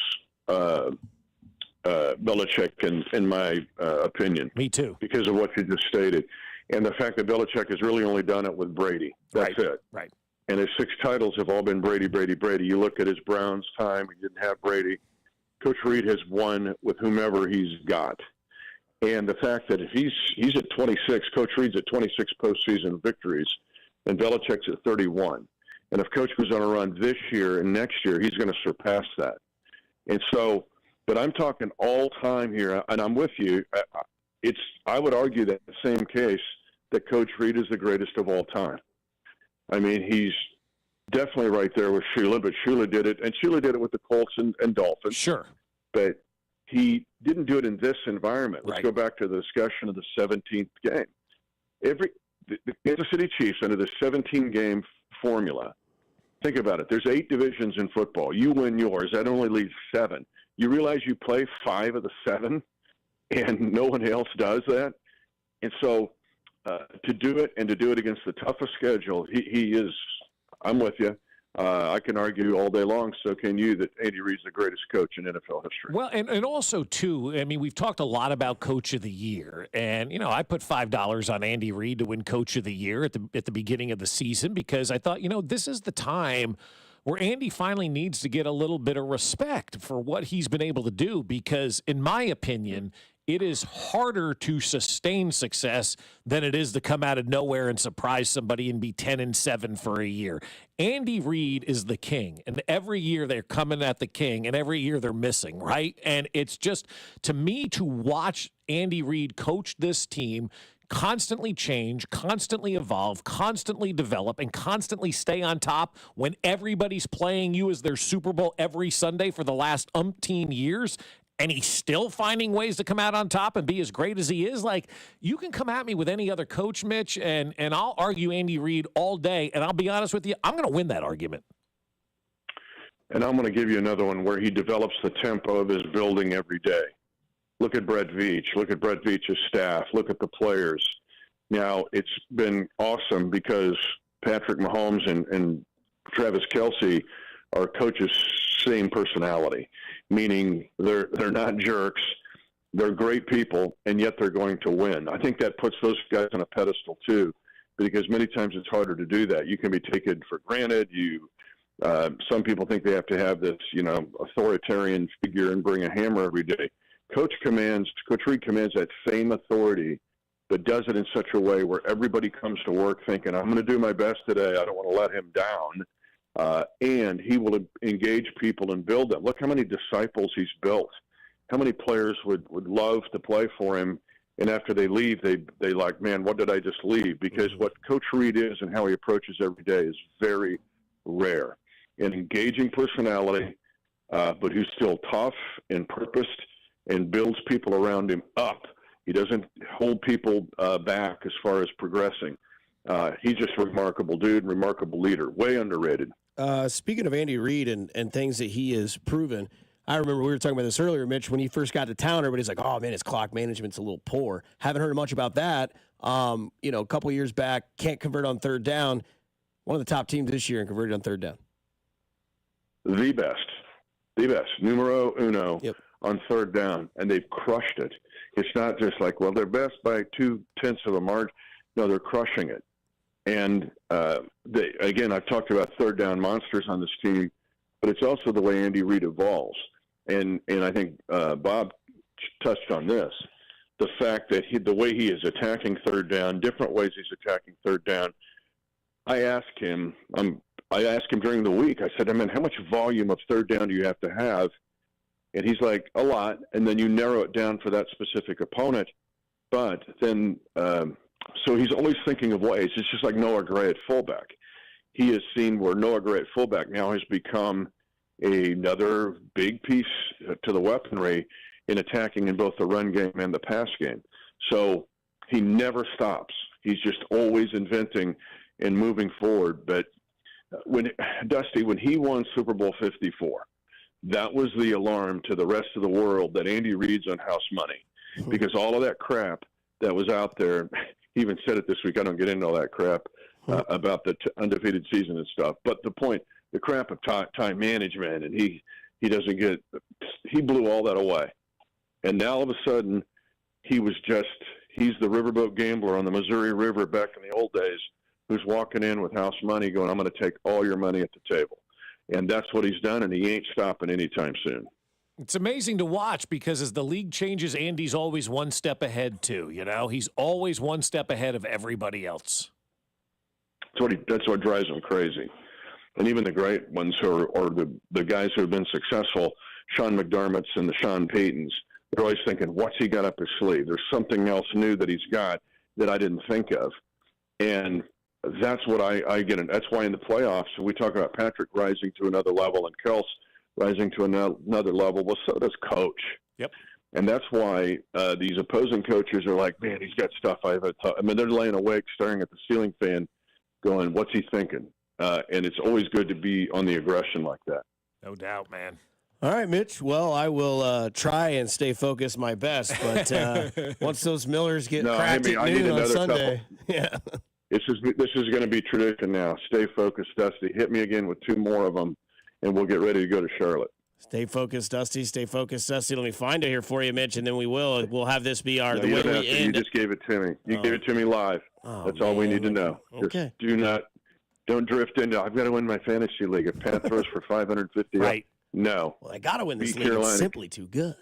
Belichick, in my opinion. Me too. Because of what you just stated. And the fact that Belichick has really only done it with Brady. That's it. Right. And his 6 titles have all been Brady, Brady, Brady. You look at his Browns time, he didn't have Brady. Coach Reid has won with whomever he's got. And the fact that if he's at 26, Coach Reid's at 26 postseason victories, and Belichick's at 31. And if Coach goes on a run this year and next year, he's going to surpass that. And so, but I'm talking all time here, and I'm with you. I would argue that the same case that Coach Reid is the greatest of all time. I mean, he's definitely right there with Shula, but Shula did it, and Shula did it with the Colts and Dolphins. Sure. But he didn't do it in this environment. Let's go back to the discussion of the 17th game. The Kansas City Chiefs, under the 17-game formula, think about it. There's 8 divisions in football. You win yours. That only leaves 7. You realize you play 5 of the 7, and no one else does that? And so to do it, and to do it against the toughest schedule, he is – I'm with you. I can argue all day long, so can you, that Andy Reid's the greatest coach in NFL history. Well, and also, too, I mean, we've talked a lot about Coach of the Year. And, you know, I put $5 on Andy Reid to win Coach of the Year at the beginning of the season because I thought, you know, this is the time where Andy finally needs to get a little bit of respect for what he's been able to do because, in my opinion, it is harder to sustain success than it is to come out of nowhere and surprise somebody and be 10-7 for a year. Andy Reid is the king, and every year they're coming at the king, and every year they're missing, right? And it's just, to me, to watch Andy Reid coach this team constantly change, constantly evolve, constantly develop, and constantly stay on top when everybody's playing you as their Super Bowl every Sunday for the last umpteen years, and he's still finding ways to come out on top and be as great as he is. Like, you can come at me with any other coach, Mitch, and I'll argue Andy Reid all day, and I'll be honest with you, I'm going to win that argument. And I'm going to give you another one where he develops the tempo of his building every day. Look at Brett Veach. Look at Brett Veach's staff. Look at the players. Now, it's been awesome because Patrick Mahomes and Travis Kelce are coaches' same personality, meaning they're not jerks. They're great people, and yet they're going to win. I think that puts those guys on a pedestal, too, because many times it's harder to do that. You can be taken for granted. Some people think they have to have this, authoritarian figure and bring a hammer every day. Coach Reid commands that same authority, but does it in such a way where everybody comes to work thinking, I'm going to do my best today. I don't want to let him down. And he will engage people and build them. Look how many disciples he's built. How many players would love to play for him, and after they leave, they like, man, what did I just leave? Because what Coach Reid is and how he approaches every day is very rare. An engaging personality, but who's still tough and purposed and builds people around him up. He doesn't hold people back as far as progressing. He's just a remarkable dude, remarkable leader, way underrated. Speaking of Andy Reid and things that he has proven, I remember we were talking about this earlier, Mitch, when he first got to town, everybody's like, oh, man, his clock management's a little poor. Haven't heard much about that. A couple years back, can't convert on third down. One of the top teams this year and converted on third down. The best, numero uno on third down, and they've crushed it. It's not just like, well, they're best by 0.2 of a margin. No, they're crushing it. And, again, I've talked about third down monsters on this team, but it's also the way Andy Reid evolves. And I think Bob touched on this, the fact that the way he is attacking third down, different ways he's attacking third down. I asked him during the week, I said, how much volume of third down do you have to have? And he's like, a lot. And then you narrow it down for that specific opponent. But then, so he's always thinking of ways. It's just like Noah Gray at fullback. He has seen where Noah Gray at fullback now has become another big piece to the weaponry in attacking in both the run game and the pass game. So he never stops. He's just always inventing and moving forward. But when he won Super Bowl 54, that was the alarm to the rest of the world that Andy Reid's on house money, because all of that crap that was out there, he even said it this week. I don't get into all that crap about the undefeated season and stuff. But the crap of time management, and he blew all that away. And now all of a sudden, he's the riverboat gambler on the Missouri River back in the old days, who's walking in with house money going, I'm going to take all your money at the table. And that's what he's done, and he ain't stopping anytime soon. It's amazing to watch because as the league changes, Andy's always one step ahead too. He's always one step ahead of everybody else. That's what drives him crazy. And even the great ones or the guys who have been successful, Sean McDermott's and the Sean Paytons, they're always thinking, what's he got up his sleeve? There's something else new that he's got that I didn't think of. And that's what I get. That's why in the playoffs, we talk about Patrick rising to another level and Kels rising to another level. Well, so does Coach. Yep. And that's why these opposing coaches are like, man, he's got stuff I haven't thought. I mean, they're laying awake staring at the ceiling fan going, what's he thinking? And it's always good to be on the aggression like that. No doubt, man. All right, Mitch. Well, I will try and stay focused my best, but once those Millers get cracked at noon on Sunday, yeah. This is going to be tradition now. Stay focused, Dusty. Hit me again with 2 more of them, and we'll get ready to go to Charlotte. Stay focused, Dusty. Stay focused, Dusty. Let me find it here for you, Mitch, and then we'll have this be the way we end. You just gave it to me. You gave it to me live. That's all we need to know. Okay. Just don't drift into, I've got to win my fantasy league. If Pat throws for 550, right? No. Well, I got to win this league. It's simply too good.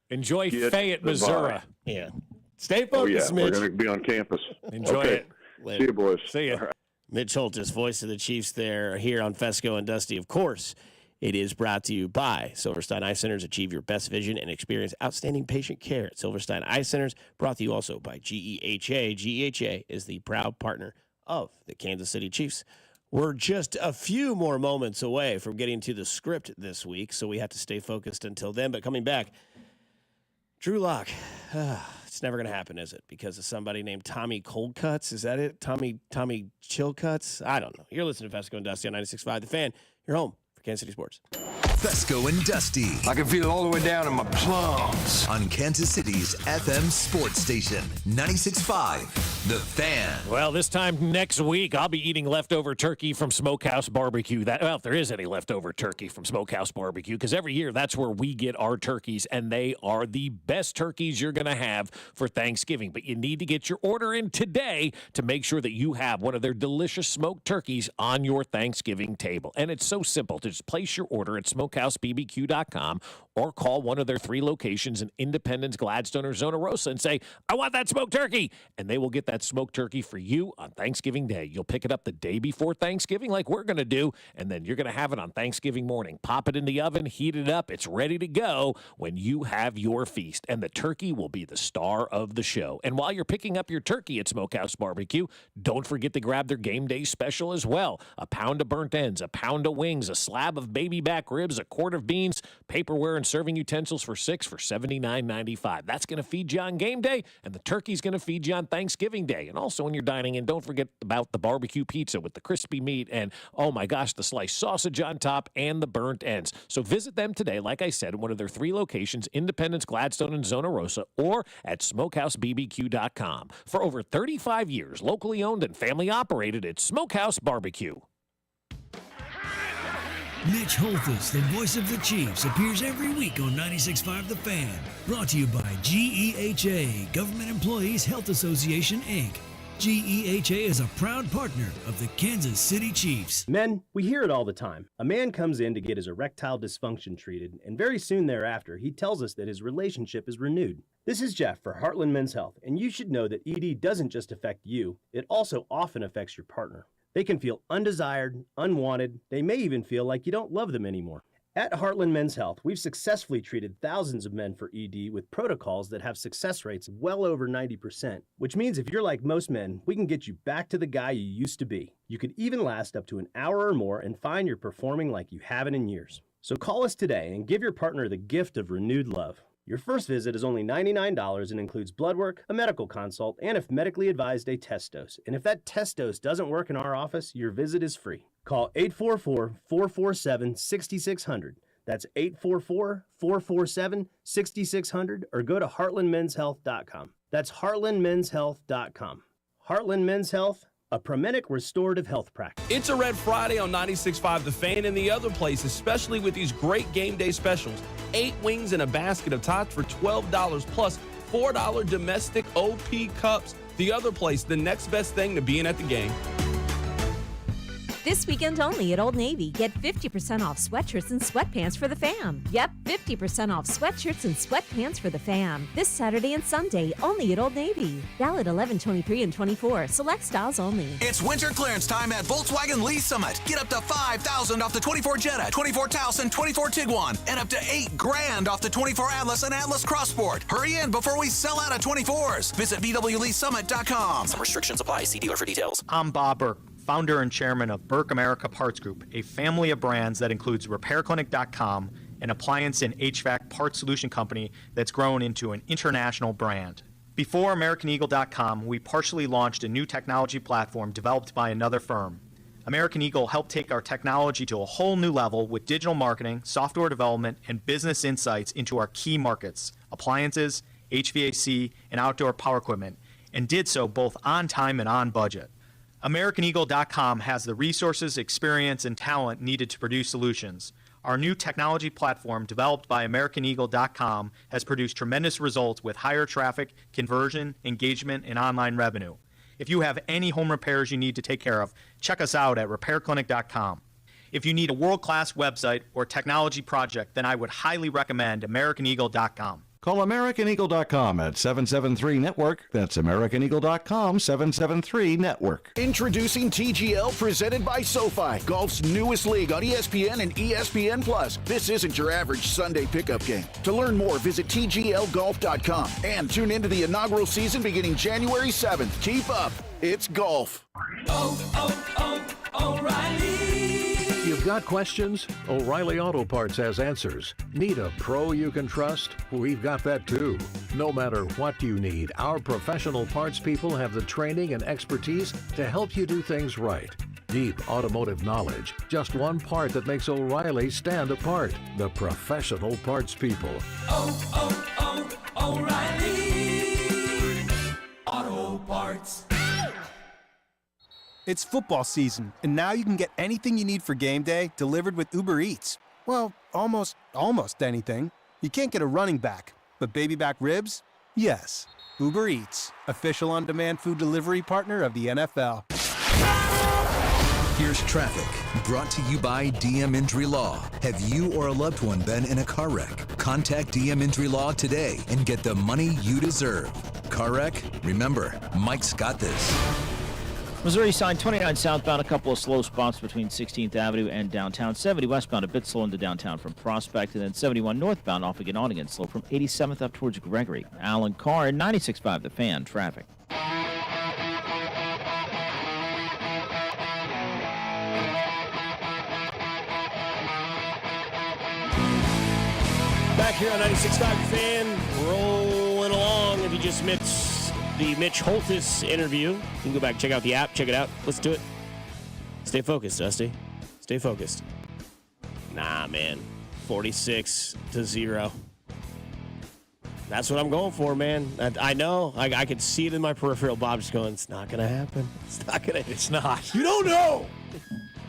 Enjoy Fayette, Missouri. Yeah. Stay focused, Mitch. We're going to be on campus. Enjoy it. See you, boys. See you. Right. Mitch Holtis, voice of the Chiefs there, here on Fescoe and Dusty. Of course, it is brought to you by Silverstein Eye Centers. Achieve your best vision and experience outstanding patient care at Silverstein Eye Centers. Brought to you also by GEHA. GEHA is the proud partner of the Kansas City Chiefs. We're just a few more moments away from getting to the script this week, so we have to stay focused until then. But coming back, Drew Lock. It's never going to happen, is it? Because of somebody named Tommy Coldcuts? Is that it? Tommy Chillcuts? I don't know. You're listening to Fescoe and Dusty on 96.5 The Fan. You're home for Kansas City Sports. Fescoe and Dusty. I can feel it all the way down in my plums. On Kansas City's FM sports station, 96.5 The Fan. Well, this time next week, I'll be eating leftover turkey from Smokehouse Barbecue. If there is any leftover turkey from Smokehouse Barbecue, because every year that's where we get our turkeys, and they are the best turkeys you're going to have for Thanksgiving. But you need to get your order in today to make sure that you have one of their delicious smoked turkeys on your Thanksgiving table. And it's so simple to just place your order at SmokehouseBBQ.com or call one of their 3 locations in Independence, Gladstone, or Zona Rosa and say, I want that smoked turkey. And they will get that smoked turkey for you on Thanksgiving Day. You'll pick it up the day before Thanksgiving like we're going to do, and then you're going to have it on Thanksgiving morning. Pop it in the oven, heat it up. It's ready to go when you have your feast, and the turkey will be the star of the show. And while you're picking up your turkey at Smokehouse Barbecue, don't forget to grab their game day special as well. A pound of burnt ends, a pound of wings, a slab of baby back ribs, a quart of beans, paperware, and serving utensils for $6 for $79.95. That's going to feed you on game day, and the turkey's going to feed you on Thanksgiving Day. And also when you're dining in, don't forget about the barbecue pizza with the crispy meat and, oh my gosh, the sliced sausage on top and the burnt ends. So visit them today, like I said, in one of their 3 locations, Independence, Gladstone, and Zona Rosa, or at SmokehouseBBQ.com. For over 35 years, locally owned and family operated, it's Smokehouse Barbecue. Mitch Holthus, the voice of the Chiefs, appears every week on 96.5 The Fan. Brought to you by GEHA, Government Employees Health Association, Inc. GEHA is a proud partner of the Kansas City Chiefs. Men, we hear it all the time. A man comes in to get his erectile dysfunction treated, and very soon thereafter, he tells us that his relationship is renewed. This is Jeff for Heartland Men's Health, and you should know that ED doesn't just affect you, it also often affects your partner. They can feel undesired, unwanted. They may even feel like you don't love them anymore. At Heartland Men's Health, we've successfully treated thousands of men for ED with protocols that have success rates well over 90%, which means if you're like most men, we can get you back to the guy you used to be. You could even last up to an hour or more and find you're performing like you haven't in years. So call us today and give your partner the gift of renewed love. Your first visit is only $99 and includes blood work, a medical consult, and if medically advised, a test dose. And if that test dose doesn't work in our office, your visit is free. Call 844-447-6600. That's 844-447-6600 or go to heartlandmenshealth.com. That's heartlandmenshealth.com. Heartland Men's Health, a Promenic restorative health practice. It's a Red Friday on 96.5 The Fan and the other place, especially with these great game day specials. 8 wings and a basket of tots for $12 plus $4 domestic OP cups. The other place, the next best thing to being at the game. This weekend only at Old Navy. Get 50% off sweatshirts and sweatpants for the fam. Yep, 50% off sweatshirts and sweatpants for the fam. This Saturday and Sunday only at Old Navy. Valid 11/23 and 24. Select styles only. It's winter clearance time at Volkswagen Lease Summit. Get up to $5,000 off the 24 Jetta, 24 Taos, and 24 Tiguan, and up to $8,000 off the 24 Atlas and Atlas Crossport. Hurry in before we sell out of 24s. Visit VWLeaseSummit.com. Some restrictions apply. See dealer for details. I'm Bob Burke, founder and chairman of Burke America Parts Group, a family of brands that includes RepairClinic.com, an appliance and HVAC parts solution company that's grown into an international brand. Before AmericanEagle.com, we partially launched a new technology platform developed by another firm. American Eagle helped take our technology to a whole new level with digital marketing, software development, and business insights into our key markets, appliances, HVAC, and outdoor power equipment, and did so both on time and on budget. AmericanEagle.com has the resources, experience, and talent needed to produce solutions. Our new technology platform, developed by AmericanEagle.com, has produced tremendous results with higher traffic, conversion, engagement, and online revenue. If you have any home repairs you need to take care of, check us out at RepairClinic.com. If you need a world-class website or technology project, then I would highly recommend AmericanEagle.com. Call AmericanEagle.com at 773-NETWORK. That's AmericanEagle.com, 773-NETWORK. Introducing TGL, presented by SoFi, golf's newest league on ESPN and ESPN+. This isn't your average Sunday pickup game. To learn more, visit TGLGolf.com and tune into the inaugural season beginning January 7th. Keep up. It's golf. O'Reilly. You've got questions? O'Reilly Auto Parts has answers. Need a pro you can trust? We've got that too. No matter what you need, our professional parts people have the training and expertise to help you do things right. Deep automotive knowledge. Just one part that makes O'Reilly stand apart. The professional parts people. O'Reilly Auto Parts. It's football season, and now you can get anything you need for game day delivered with Uber Eats. Well, almost anything. You can't get a running back, but baby back ribs? Yes. Uber Eats, official on-demand food delivery partner of the NFL. Here's traffic, brought to you by DM Injury Law. Have you or a loved one been in a car wreck? Contact DM Injury Law today and get the money you deserve. Car wreck? Remember, Mike's got this. Missouri side 29 southbound, a couple of slow spots between 16th Avenue and downtown. 70 westbound, a bit slow into downtown from Prospect, and then 71 northbound off again on again, slow from 87th up towards Gregory. Alan Carr, 96.5 The Fan, traffic. Back here on 96.5 The Fan, rolling along. If you just missed the Mitch Holthus interview, you can go back, check out the app, check it out, listen to it. Stay focused, Dusty. Stay focused. Nah, man. 46-0. That's what I'm going for, man. I know. I can see it in my peripheral. Bob just going, it's not going to happen. It's not going to. It's not. You don't know.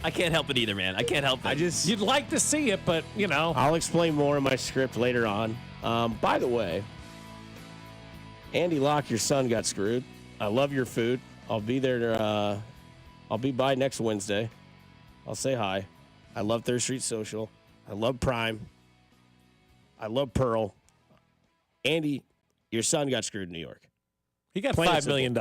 I can't help it either, man. I can't help it. You'd like to see it, but, you know. I'll explain more in my script later on. By the way, Andy Locke, your son got screwed. I love your food. I'll be there. I'll be by next Wednesday. I'll say hi. I love Third Street Social. I love Prime. I love Pearl. Andy, your son got screwed in New York. He got $5 million.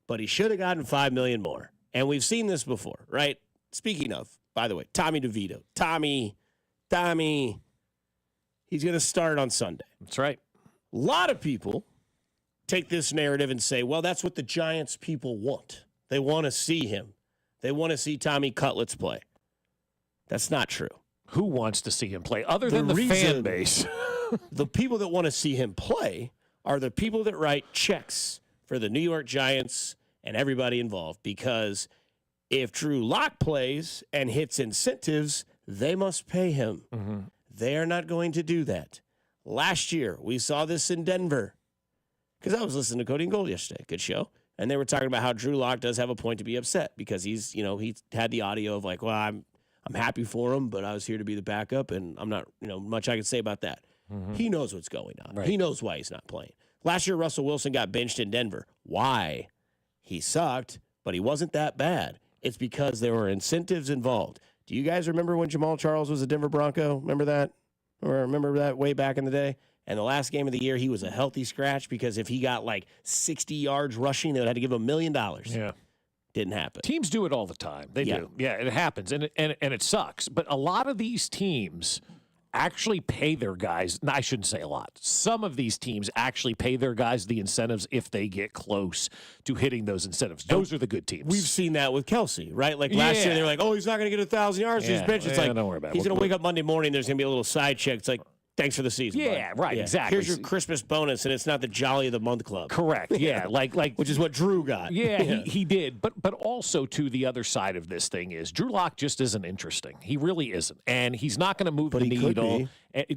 But he should have gotten $5 million more. And we've seen this before, right? Speaking of, by the way, Tommy DeVito. Tommy, he's going to start on Sunday. That's right. A lot of people take this narrative and say, well, that's what the Giants people want. They want to see him. They want to see Tommy Cutlets play. That's not true. Who wants to see him play other than the fan base? The people that want to see him play are the people that write checks for the New York Giants and everybody involved. Because if Drew Lock plays and hits incentives, they must pay him. Mm-hmm. They are not going to do that. Last year, we saw this in Denver. Because I was listening to Cody and Gold yesterday. Good show. And they were talking about how Drew Lock does have a point to be upset because he's, he had the audio of like, well, I'm happy for him, but I was here to be the backup, and I'm not, much I can say about that. Mm-hmm. He knows what's going on. Right. He knows why he's not playing. Last year, Russell Wilson got benched in Denver. Why? He sucked, but he wasn't that bad. It's because there were incentives involved. Do you guys remember when Jamal Charles was a Denver Bronco? Remember that? Or remember that way back in the day? And the last game of the year, he was a healthy scratch because if he got like 60 yards rushing, they would have to give him $1 million. Yeah. Didn't happen. Teams do it all the time. They do. Yeah, it happens, and it sucks. But a lot of these teams actually pay their guys. No, I shouldn't say a lot. Some of these teams actually pay their guys the incentives if they get close to hitting those incentives. Those are the good teams. We've seen that with Kelsey, right? Like last year, they were like, "Oh, he's not going to get 1,000 yards." He's bench. It's like don't worry about it. He's going to wake up Monday morning. There's going to be a little side check. It's like, thanks for the season. Yeah, bud. right, exactly. Here's your Christmas bonus, and it's not the Jolly of the Month Club. Correct. Yeah, like which is what Drew got. Yeah, he did. But also to the other side of this thing is Drew Lock just isn't interesting. He really isn't, and he's not going to move the needle.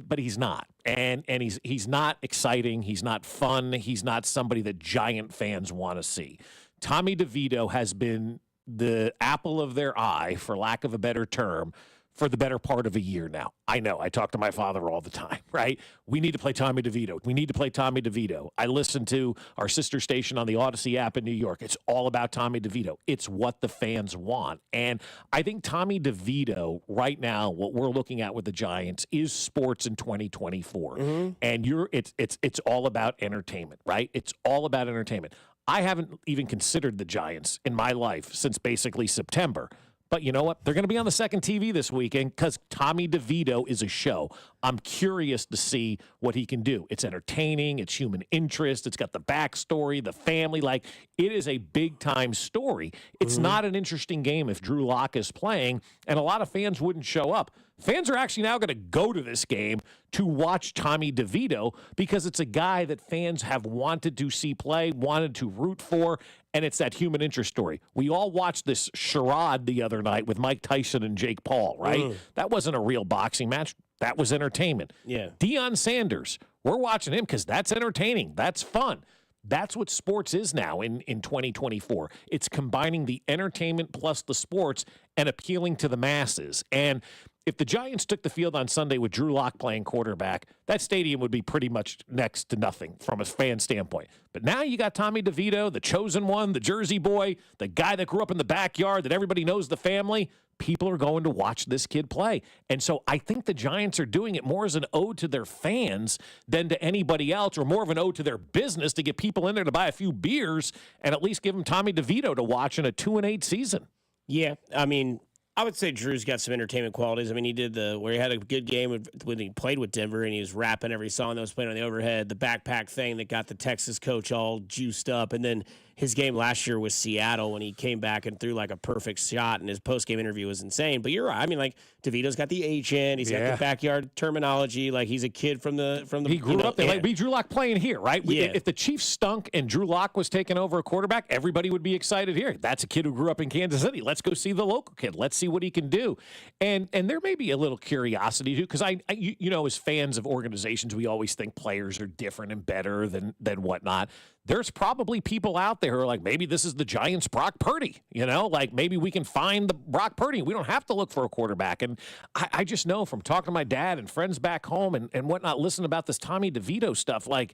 But he's not, and he's not exciting. He's not fun. He's not somebody that Giant fans want to see. Tommy DeVito has been the apple of their eye, for lack of a better term, for the better part of a year now. I know. I talk to my father all the time, right? We need to play Tommy DeVito. We need to play Tommy DeVito. I listen to our sister station on the Odyssey app in New York. It's all about Tommy DeVito. It's what the fans want. And I think Tommy DeVito right now, what we're looking at with the Giants is sports in 2024. Mm-hmm. And it's all about entertainment, right? It's all about entertainment. I haven't even considered the Giants in my life since basically September. But you know what? They're going to be on the second TV this weekend because Tommy DeVito is a show. I'm curious to see what he can do. It's entertaining. It's human interest. It's got the backstory, the family. Like, it is a big-time story. It's not an interesting game if Drew Lock is playing, and a lot of fans wouldn't show up. Fans are actually now going to go to this game to watch Tommy DeVito because it's a guy that fans have wanted to see play, wanted to root for, and it's that human interest story. We all watched this charade the other night with Mike Tyson and Jake Paul, right? That wasn't a real boxing match. That was entertainment. Yeah. Deion Sanders, we're watching him because that's entertaining. That's fun. That's what sports is now in 2024. It's combining the entertainment plus the sports and appealing to the masses. And if the Giants took the field on Sunday with Drew Lock playing quarterback, that stadium would be pretty much next to nothing from a fan standpoint. But now you got Tommy DeVito, the chosen one, the Jersey boy, the guy that grew up in the backyard, that everybody knows the family. People are going to watch this kid play. And so I think the Giants are doing it more as an ode to their fans than to anybody else, or more of an ode to their business to get people in there to buy a few beers and at least give them Tommy DeVito to watch in a 2-8 season. Yeah, I mean, I would say Drew's got some entertainment qualities. I mean, he did where he had a good game when he played with Denver, and he was rapping every song that was playing on the overhead, the backpack thing that got the Texas coach all juiced up, and then his game last year with Seattle when he came back and threw like a perfect shot, and his post-game interview was insane. But you're right. I mean, like, DeVito's got the H in. He's got the backyard terminology. Like, he's a kid from the He grew up there. Like, we Drew Lock playing here, right? If the Chiefs stunk and Drew Lock was taking over a quarterback, everybody would be excited here. That's a kid who grew up in Kansas City. Let's go see the local kid. Let's see what he can do. And there may be a little curiosity, too, because I as fans of organizations, we always think players are different and better than whatnot. There's probably people out there who are like, maybe this is the Giants' Brock Purdy, like maybe we can find the Brock Purdy. We don't have to look for a quarterback. And I just know from talking to my dad and friends back home and whatnot, listening about this Tommy DeVito stuff, like,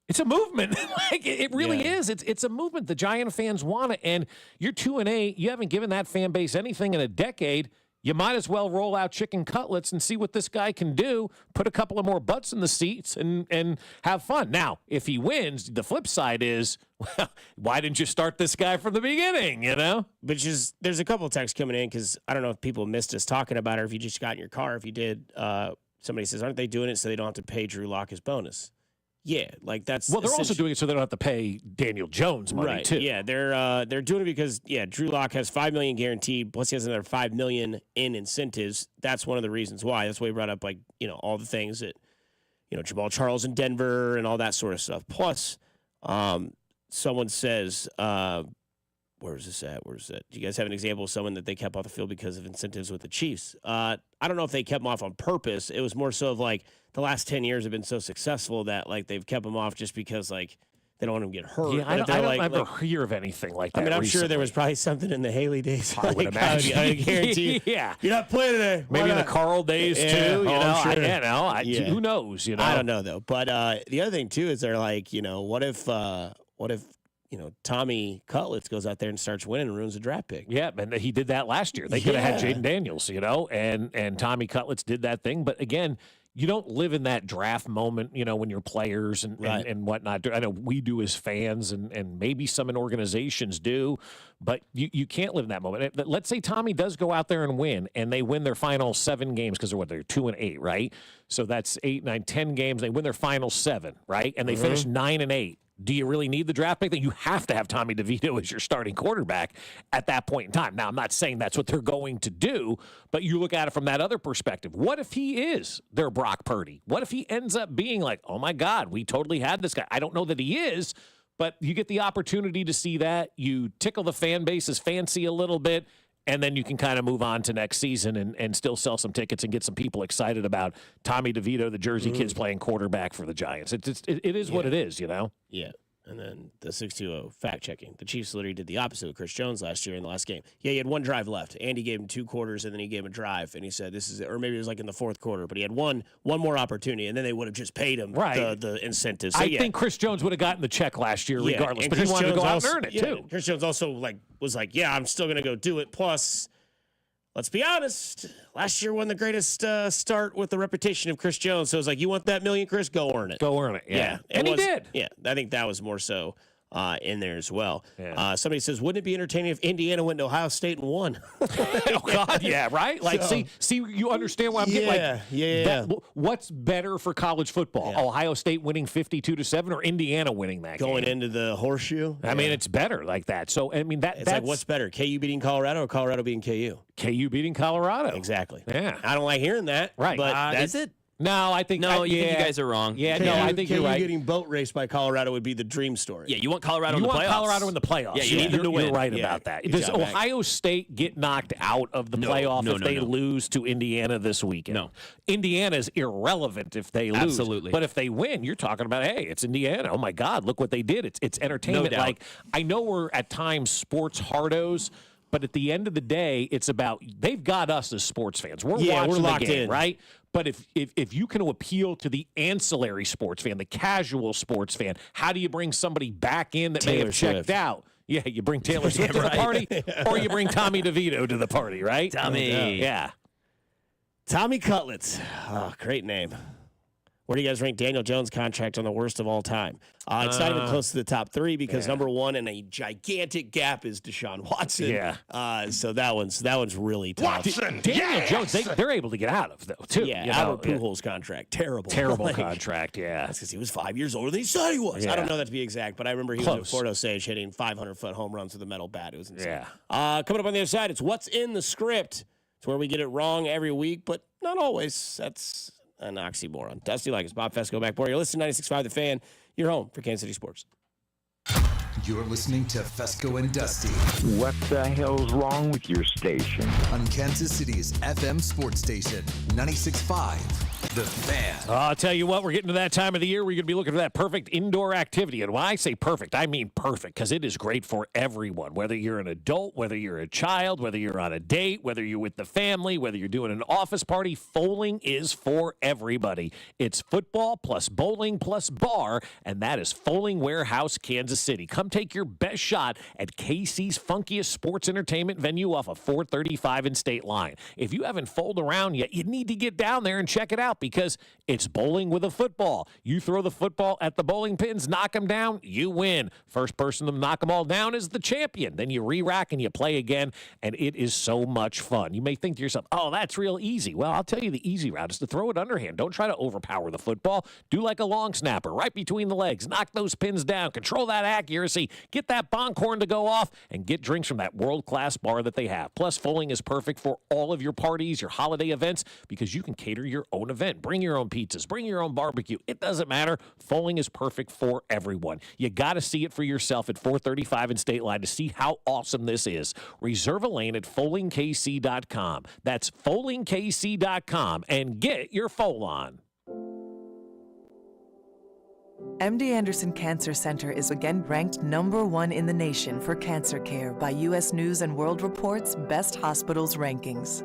it's a movement. Like, it really is. It's a movement the Giant fans want it. And you're 2-8. You haven't given that fan base anything in a decade. You might as well roll out chicken cutlets and see what this guy can do, put a couple of more butts in the seats, and have fun. Now, if he wins, the flip side is, well, why didn't you start this guy from the beginning, Which is, there's a couple of texts coming in because I don't know if people missed us talking about it or if you just got in your car. If you did, somebody says, aren't they doing it so they don't have to pay Drew Lock his bonus? Yeah, like that's... Well, they're also doing it so they don't have to pay Daniel Jones money, too. Yeah, they're doing it because, Drew Lock has $5 million guaranteed, plus he has another $5 million in incentives. That's one of the reasons why. That's why he brought up, all the things that, Jamal Charles in Denver and all that sort of stuff. Plus, someone says, where's this at? Where's it? Do you guys have an example of someone that they kept off the field because of incentives with the Chiefs? I don't know if they kept them off on purpose. It was more so of like the last 10 years have been so successful that like they've kept them off just because like they don't want them to get hurt. Yeah, I don't ever hear of anything like that. I mean, I'm recently. sure there was probably something in the Haley days. I would imagine. I guarantee. Yeah. You're not playing today. Maybe in the Carl days too. Sure. Who knows? I don't know though. But the other thing too is they're like, what if Tommy Cutlets goes out there and starts winning and ruins a draft pick? Yeah, and he did that last year. They could have had Jaden Daniels, and Tommy Cutlets did that thing. But again, you don't live in that draft moment, when you're players and whatnot. I know we do as fans, and maybe some in organizations do, but you can't live in that moment. Let's say Tommy does go out there and win, and they win their final 7 games because they're 2-8, right? So that's 8, 9, 10 games. They win their final 7, right? And they finish 9-8. Do you really need the draft pick? Then you have to have Tommy DeVito as your starting quarterback at that point in time. Now, I'm not saying that's what they're going to do, but you look at it from that other perspective. What if he is their Brock Purdy? What if he ends up being like, oh, my God, we totally had this guy? I don't know that he is, but you get the opportunity to see that. You tickle the fan base's fancy a little bit, and then you can kind of move on to next season and still sell some tickets and get some people excited about Tommy DeVito, the Jersey Kids, playing quarterback for the Giants. It is what it is, Yeah. And then the 620 fact checking. The Chiefs literally did the opposite with Chris Jones last year in the last game. Yeah, he had 1 drive left. Andy gave him 2 quarters, and then he gave him a drive, and he said this is it. Or maybe it was like in the 4th quarter, but he had one more opportunity, and then they would have just paid him the incentives. So, I think Chris Jones would have gotten the check last year regardless, but he wanted to go out and earn it too. Chris Jones also was like, yeah, I'm still going to go do it. Plus, let's be honest, last year won the greatest start with the reputation of Chris Jones. So it was like, you want that $1 million, Chris? Go earn it. Go earn it. Yeah. And he did. Yeah, I think that was more so in there as well. Yeah. Somebody says, wouldn't it be entertaining if Indiana went to Ohio State and won? Oh, God, yeah, right? Like, see, you understand what I'm getting? Like, what's better for college football? Yeah. Ohio State winning 52-7 or Indiana winning that Going game? into the horseshoe? I mean, it's better like that. So, I mean, that's like, what's better, KU beating Colorado or Colorado beating KU? KU beating Colorado. Exactly. Yeah. I don't like hearing that. Right. But Is it? No, I think think you guys are wrong. Yeah, KU, no, I think you're right. Getting boat raced by Colorado would be the dream story. Yeah, you want Colorado in the playoffs. You want Colorado in the playoffs. Yeah, you need them to win. You're right about that. Does Ohio State get knocked out of the playoff if they lose to Indiana this weekend? No. Indiana's irrelevant if they lose. Absolutely. But if they win, you're talking about, hey, it's Indiana. Oh, my God, look what they did. It's entertainment. No doubt. Like, I know we're at times sports hardos, but at the end of the day, it's about they've got us as sports fans. We're watching locked the game, in. right? But if you can appeal to the ancillary sports fan, the casual sports fan, how do you bring somebody back in that may have checked out? Yeah, you bring Taylor Swift to the party, or you bring Tommy DeVito to the party, right? Tommy. Yeah. Tommy Cutlets. Oh, great name. Where do you guys rank Daniel Jones' contract on the worst of all time? It's not even close to the top 3 because number 1 in a gigantic gap is Deshaun Watson. Yeah. So that one's really tough. Daniel Jones, they're able to get out of, though, too. Yeah, Albert Pujols' contract. Terrible. Contract, yeah. That's because he was 5 years older than he said he was. Yeah. I don't know that to be exact, but I remember he was at Fort Osage hitting 500-foot home runs with a metal bat. It was insane. Yeah. Coming up on the other side, it's What's in the Script. It's where we get it wrong every week, but not always. That's an oxymoron. Dusty Like it's Bob Fescoe back. You're listening to 96.5 The Fan. You're home for Kansas City Sports. You're listening to Fescoe and Dusty. What the hell's wrong with your station? On Kansas City's FM sports station, 96.5 The Fan. I'll tell you what, we're getting to that time of the year where you're going to be looking for that perfect indoor activity. And when I say perfect, I mean perfect, because it is great for everyone, whether you're an adult, whether you're a child, whether you're on a date, whether you're with the family, whether you're doing an office party. Foaling is for everybody. It's football plus bowling plus bar, and that is Foaling Warehouse, Kansas City. Come take your best shot at KC's funkiest sports entertainment venue off of 435 and State Line. If you haven't foaled around yet, you need to get down there and check it out because it's bowling with a football. You throw the football at the bowling pins, knock them down, you win. First person to knock them all down is the champion. Then you re-rack and you play again, and it is so much fun. You may think to yourself, oh, that's real easy. Well, I'll tell you the easy route is to throw it underhand. Don't try to overpower the football. Do like a long snapper, right between the legs. Knock those pins down. Control that accuracy. Get that bonk horn to go off, and get drinks from that world-class bar that they have. Plus, Foaling is perfect for all of your parties, your holiday events, because you can cater your own event. event. Bring your own pizzas. Bring your own barbecue. It doesn't matter. Foaling is perfect for everyone. You got to see it for yourself at 435 and State Line to see how awesome this is. Reserve a lane at foalingkc.com. That's foalingkc.com and get your foal on. MD Anderson Cancer Center is again ranked #1 in the nation for cancer care by U.S. News & World Report's Best Hospitals rankings.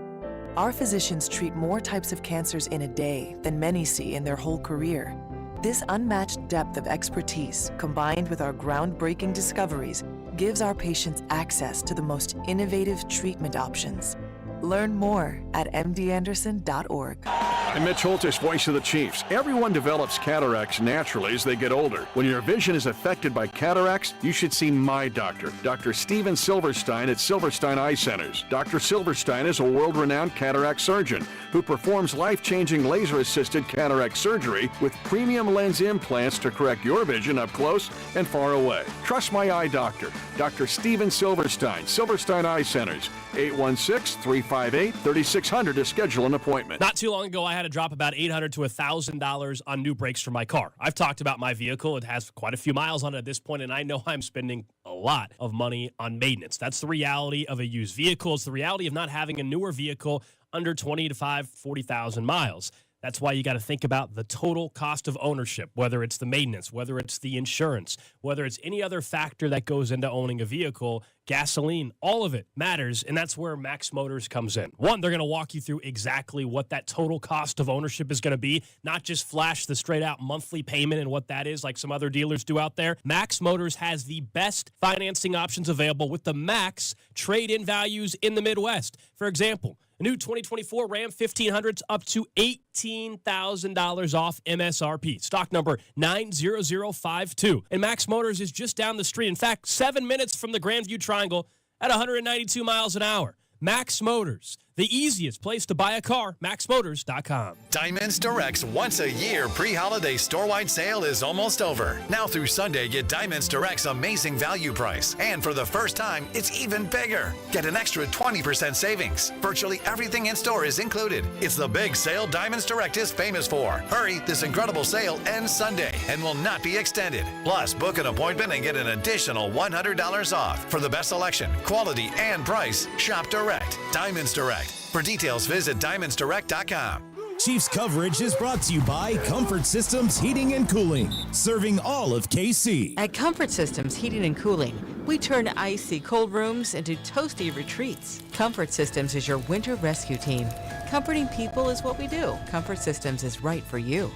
Our physicians treat more types of cancers in a day than many see in their whole career. This unmatched depth of expertise, combined with our groundbreaking discoveries, gives our patients access to the most innovative treatment options. Learn more at mdanderson.org. I'm Mitch Holtis, voice of the Chiefs. Everyone develops cataracts naturally as they get older. When your vision is affected by cataracts, you should see my doctor, Dr. Steven Silverstein at Silverstein Eye Centers. Dr. Silverstein is a world-renowned cataract surgeon who performs life-changing laser-assisted cataract surgery with premium lens implants to correct your vision up close and far away. Trust my eye doctor, Dr. Steven Silverstein, Silverstein Eye Centers, 816-358-3600 to schedule an appointment. Not too long ago, I had to drop about $800 to $1,000 on new brakes for my car. I've talked about my vehicle. It has quite a few miles on it at this point, and I know I'm spending a lot of money on maintenance. That's the reality of a used vehicle. It's the reality of not having a newer vehicle under 40,000 miles. That's why you got to think about the total cost of ownership, whether it's the maintenance, whether it's the insurance, whether it's any other factor that goes into owning a vehicle, gasoline, all of it matters, and that's where Max Motors comes in. One, they're going to walk you through exactly what that total cost of ownership is going to be, not just flash the straight-out monthly payment and what that is like some other dealers do out there. Max Motors has the best financing options available with the max trade-in values in the Midwest. For example, a new 2024 Ram 1500's up to $18,000 off MSRP. Stock number 90052. And Max Motors is just down the street. In fact, 7 minutes from the Grandview Triangle at 192 miles an hour. Max Motors, the easiest place to buy a car, maxmotors.com. Diamonds Direct's once-a-year pre-holiday store-wide sale is almost over. Now through Sunday, get Diamonds Direct's amazing value price. And for the first time, it's even bigger. Get an extra 20% savings. Virtually everything in store is included. It's the big sale Diamonds Direct is famous for. Hurry, this incredible sale ends Sunday and will not be extended. Plus, book an appointment and get an additional $100 off. For the best selection, quality, and price, shop direct. Diamonds Direct. For details, visit diamondsdirect.com. Chiefs coverage is brought to you by Comfort Systems Heating and Cooling, serving all of KC. At Comfort Systems Heating and Cooling, we turn icy cold rooms into toasty retreats. Comfort Systems is your winter rescue team. Comforting people is what we do. Comfort Systems is right for you.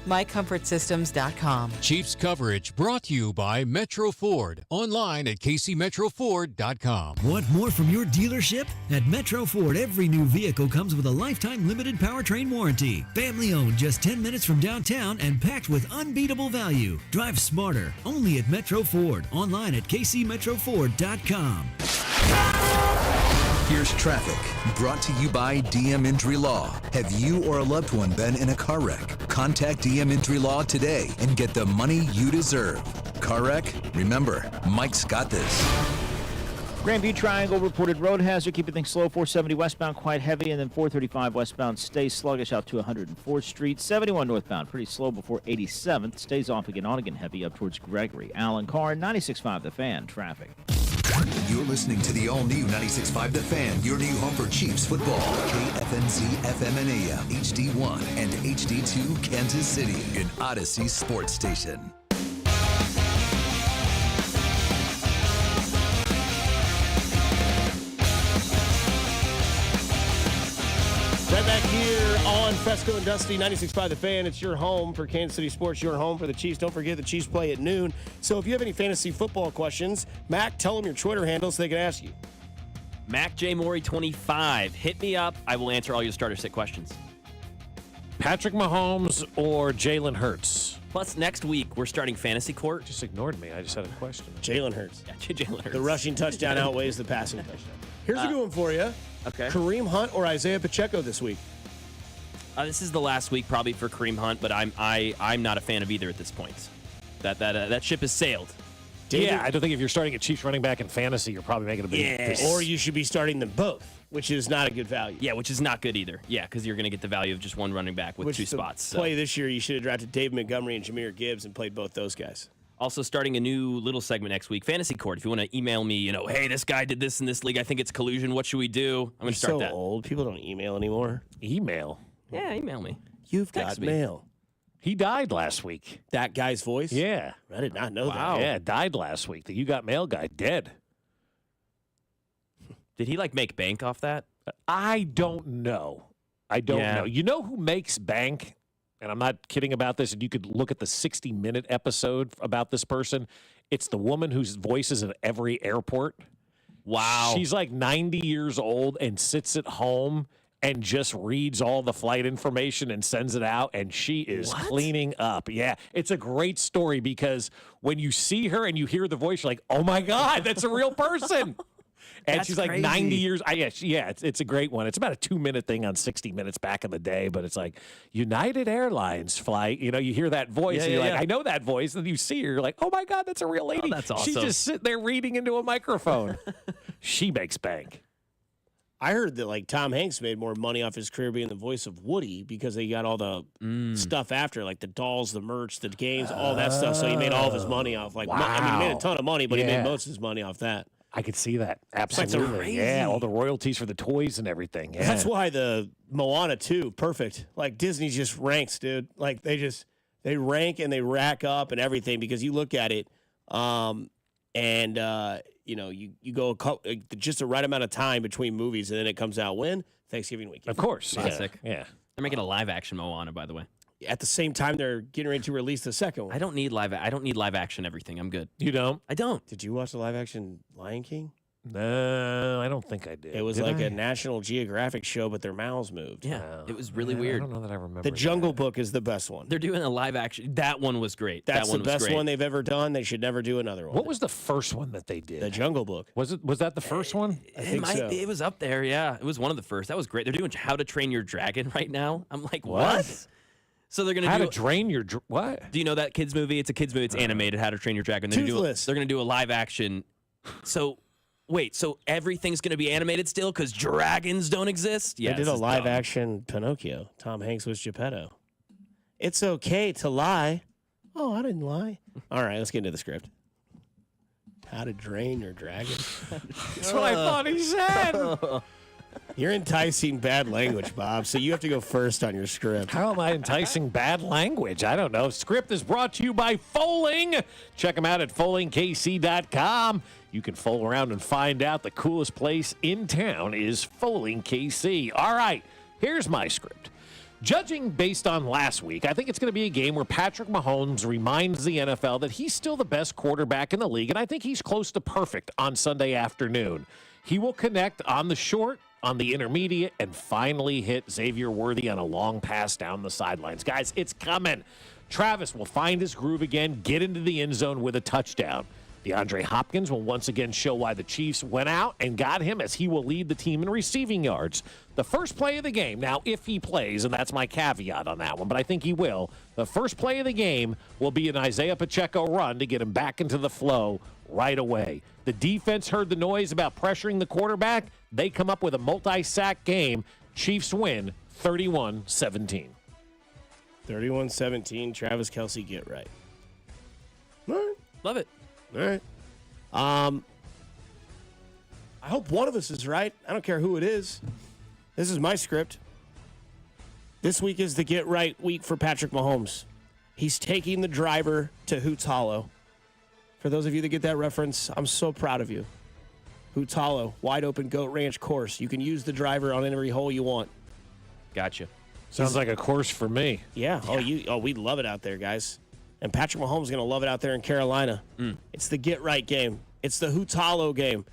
mycomfortsystems.com. Chiefs coverage brought to you by Metro Ford. Online at kcmetroford.com. Want more from your dealership? At Metro Ford, every new vehicle comes with a lifetime limited powertrain warranty. Family owned, just 10 minutes from downtown and packed with unbeatable value. Drive smarter, only at Metro Ford. Online at kcmetroford.com. Here's traffic, brought to you by DM Injury Law. Have you or a loved one been in a car wreck? Contact DM Injury Law today and get the money you deserve. Car wreck? Remember, Mike's got this. Grandview Triangle reported road hazard, keeping things slow. 470 westbound quite heavy, and then 435 westbound stays sluggish out to 104th Street. 71 northbound pretty slow before 87th. Stays off again, on again heavy up towards Gregory. Alan Carr, 96.5 The Fan, traffic. You're listening to the all-new 96.5 The Fan, your new home for Chiefs football. KFNZ, FM and AM, HD1 and HD2 Kansas City, an Odyssey sports station. Right back here on Fescoe and Dusty, 96.5 The Fan. It's your home for Kansas City sports, your home for the Chiefs. Don't forget the Chiefs play at noon. So if you have any fantasy football questions, Mac, tell them your Twitter handle so they can ask you. Mac J. Morey 25. Hit me up. I will answer all your starter sit questions. Patrick Mahomes or Jalen Hurts? Plus, next week, we're starting Fantasy Court. Just ignored me. I just had a question. Jalen Hurts. Yeah, Jalen Hurts. The rushing touchdown outweighs the passing touchdown. Here's a good one for you. Okay. Kareem Hunt or Isaiah Pacheco this week? This is the last week probably for Kareem Hunt, but I'm not a fan of either at this point. That ship has sailed. Yeah, I don't think if you're starting a Chiefs running back in fantasy, you're probably making a big or you should be starting them both, which is not a good value. Yeah, which is not good either. Yeah, because you're going to get the value of just one running back with two spots. Play this year, you should have drafted Dave Montgomery and Jahmyr Gibbs and played both those guys. Also starting a new little segment next week, Fantasy Court. If you want to email me, hey, this guy did this in this league. I think it's collusion. What should we do? I'm going to start that. Old. People don't email anymore. Email? Yeah, email me. You've got mail. He died last week. That guy's voice? Yeah. I did not know Wow. that. Yeah, died last week. The You Got Mail guy, dead. Did he, make bank off that? I don't know. I don't know. You know who makes bank? And I'm not kidding about this, and you could look at the 60-minute episode about this person. It's the woman whose voice is at every airport. Wow. She's like 90 years old and sits at home and just reads all the flight information and sends it out, and she is cleaning up. Yeah, it's a great story because when you see her and you hear the voice, you're like, oh, my God, that's a real person. And she's like 90 years. It's a great one. It's about a 2-minute thing on 60 Minutes back in the day, but it's like United Airlines flight. You hear that voice, and you're like, I know that voice. And you see her, you're like, oh, my God, that's a real lady. Oh, that's awesome. She's just sitting there reading into a microphone. She makes bank. I heard that Tom Hanks made more money off his career being the voice of Woody because they got all the stuff after, like the dolls, the merch, the games, all that stuff. So he made all of his money off. He made a ton of money, but he made most of his money off that. I could see that. Absolutely. Yeah, all the royalties for the toys and everything. Yeah. That's why the Moana 2, perfect. Disney just ranks, dude. They rank and they rack up and everything because you look at it you go just the right amount of time between movies and then it comes out when? Thanksgiving weekend. Of course. Classic. Yeah. They're making a live-action Moana, by the way. At the same time, they're getting ready to release the second one. I don't need live action everything. I'm good. You don't? I don't. Did you watch the live action Lion King? No, I don't think I did. It was a National Geographic show, but their mouths moved. Yeah, it was really weird. I don't know that I remember. The Jungle Book is the best one. They're doing a live action. That one was great. That's that the best one they've ever done. They should never do another one. What was the first one that they did? The Jungle Book. Was that the first one? I think so. It was up there, yeah. It was one of the first. That was great. They're doing How to Train Your Dragon right now. I'm like, what? So they're going to How to Train Your what? Do you know that kids movie? It's a kids movie. It's animated, How to Train Your Dragon. Toothless. They're going to do a live action. So, wait, so everything's going to be animated still because dragons don't exist? Yeah, they did a live action Pinocchio. Tom Hanks was Geppetto. It's okay to lie. Oh, I didn't lie. All right, let's get into the script. How to Drain Your Dragon. That's what I thought he said. You're enticing bad language, Bob, so you have to go first on your script. How am I enticing bad language? I don't know. Script is brought to you by Foaling. Check them out at foalingkc.com. You can fool around and find out the coolest place in town is Foaling KC. All right, here's my script. Judging based on last week, I think it's going to be a game where Patrick Mahomes reminds the NFL that he's still the best quarterback in the league, and I think he's close to perfect on Sunday afternoon. He will connect on the short, on the intermediate, and finally hit Xavier Worthy on a long pass down the sidelines. Guys, it's coming. Travis will find his groove again, get into the end zone with a touchdown. DeAndre Hopkins will once again show why the Chiefs went out and got him, as he will lead the team in receiving yards. The first play of the game, now if he plays, and that's my caveat on that one, but I think he will, the first play of the game will be an Isaiah Pacheco run to get him back into the flow right away. The defense heard the noise about pressuring the quarterback. They come up with a multi-sack game. Chiefs win 31-17. 31-17, Travis Kelce, get right. All right. Love it. All right. I hope one of us is right. I don't care who it is. This is my script. This week is the get right week for Patrick Mahomes. He's taking the driver to Hoots Hollow. For those of you that get that reference, I'm so proud of you. Hoots Hollow, wide open goat ranch course. You can use the driver on every hole you want. Gotcha. Sounds like a course for me. Yeah. We love it out there, guys. And Patrick Mahomes is going to love it out there in Carolina. It's the get right game. It's the Hoots Hollow game.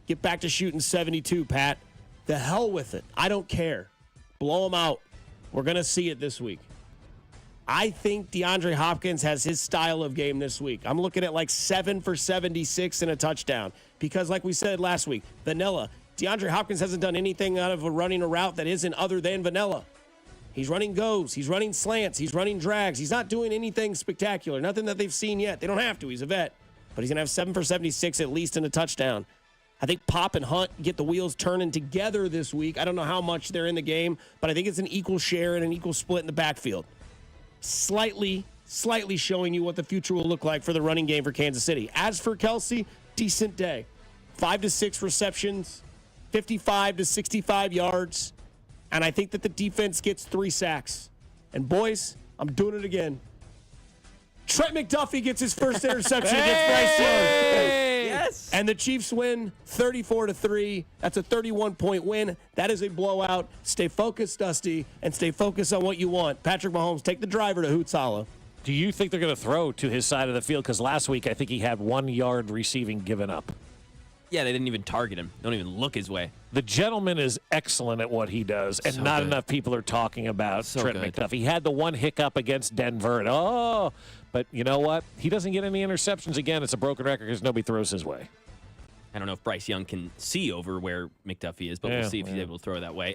Get back to shooting 72, Pat. The hell with it. I don't care. Blow them out. We're going to see it this week. I think DeAndre Hopkins has his style of game this week. I'm looking at 7 for 76 and a touchdown. Because like we said last week, vanilla. DeAndre Hopkins hasn't done anything out of running a route that isn't other than vanilla. He's running goes. He's running slants. He's running drags. He's not doing anything spectacular. Nothing that they've seen yet. They don't have to. He's a vet. but he's going to have 7 for 76 at least and a touchdown. I think Pop and Hunt get the wheels turning together this week. I don't know how much they're in the game, but I think it's an equal share and an equal split in the backfield. Slightly showing you what the future will look like for the running game for Kansas City. As for Kelsey, decent day. 5 to 6 receptions, 55 to 65 yards, and I think that the defense gets 3 sacks. And boys, I'm doing it again. Trent McDuffie gets his first interception against Bryce Young. Yes. And the Chiefs win 34-3. That's a 31-point win. That is a blowout. Stay focused, Dusty, and stay focused on what you want. Patrick Mahomes, take the driver to Hoots Hollow. Do you think they're going to throw to his side of the field? Because last week I think he had 1 yard receiving given up. Yeah, they didn't even target him. Don't even look his way. The gentleman is excellent at what he does, and So not good. enough people are talking about Trent good. McDuffie. He had the one hiccup against Denver, and but you know what? He doesn't get any interceptions again. It's a broken record because nobody throws his way. I don't know if Bryce Young can see over where McDuffie is, but we'll see if he's able to throw that way.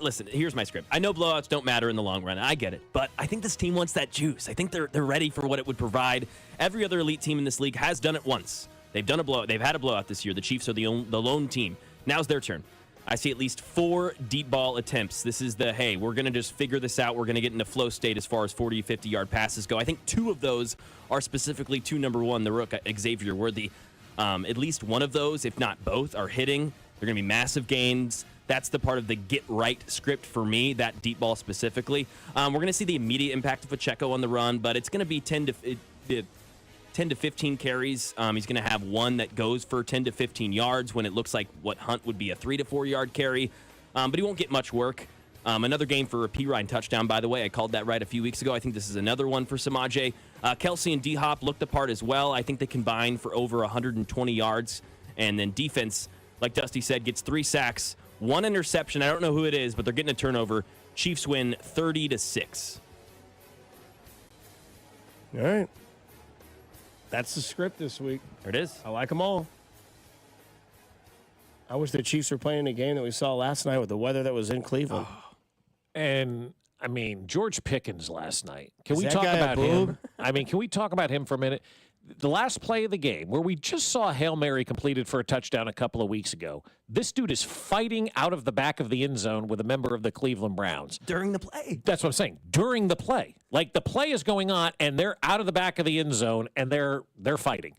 Listen, here's my script. I know blowouts don't matter in the long run. I get it. But I think this team wants that juice. I think they're ready for what it would provide. Every other elite team in this league has done it once. They've done a blowout. They've had a blowout this year. The Chiefs are the lone team. Now's their turn. I see at least 4 deep ball attempts. This is hey, we're going to just figure this out. We're going to get into flow state as far as 40, 50-yard passes go. I think 2 of those are specifically to number 1, the rook, Xavier Worthy. At least one of those, if not both, are hitting. They're going to be massive gains. That's the part of the get right script for me, that deep ball specifically. We're going to see the immediate impact of Pacheco on the run, but it's going to be 10 to 15 carries. He's going to have one that goes for 10 to 15 yards when it looks like what Hunt would be a 3 to 4 yard carry. But he won't get much work. Another game for a Pirine touchdown, by the way. I called that right a few weeks ago. I think this is another one for Samaje. Kelsey and D-Hop looked apart as well. I think they combined for over 120 yards. And then defense, like Dusty said, gets 3 sacks, 1 interception. I don't know who it is, but they're getting a turnover. Chiefs win 30-6. All right. That's the script this week. There it is. I like them all. I wish the Chiefs were playing a game that we saw last night with the weather that was in Cleveland. And, I mean, George Pickens last night. Can Is we that talk guy a about boob? him? I mean, can we talk about him for a minute? The last play of the game, where we just saw a Hail Mary completed for a touchdown a couple of weeks ago, this dude is fighting out of the back of the end zone with a member of the Cleveland Browns. During the play. That's what I'm saying. During the play. Like, the play is going on, and they're out of the back of the end zone, and they're fighting.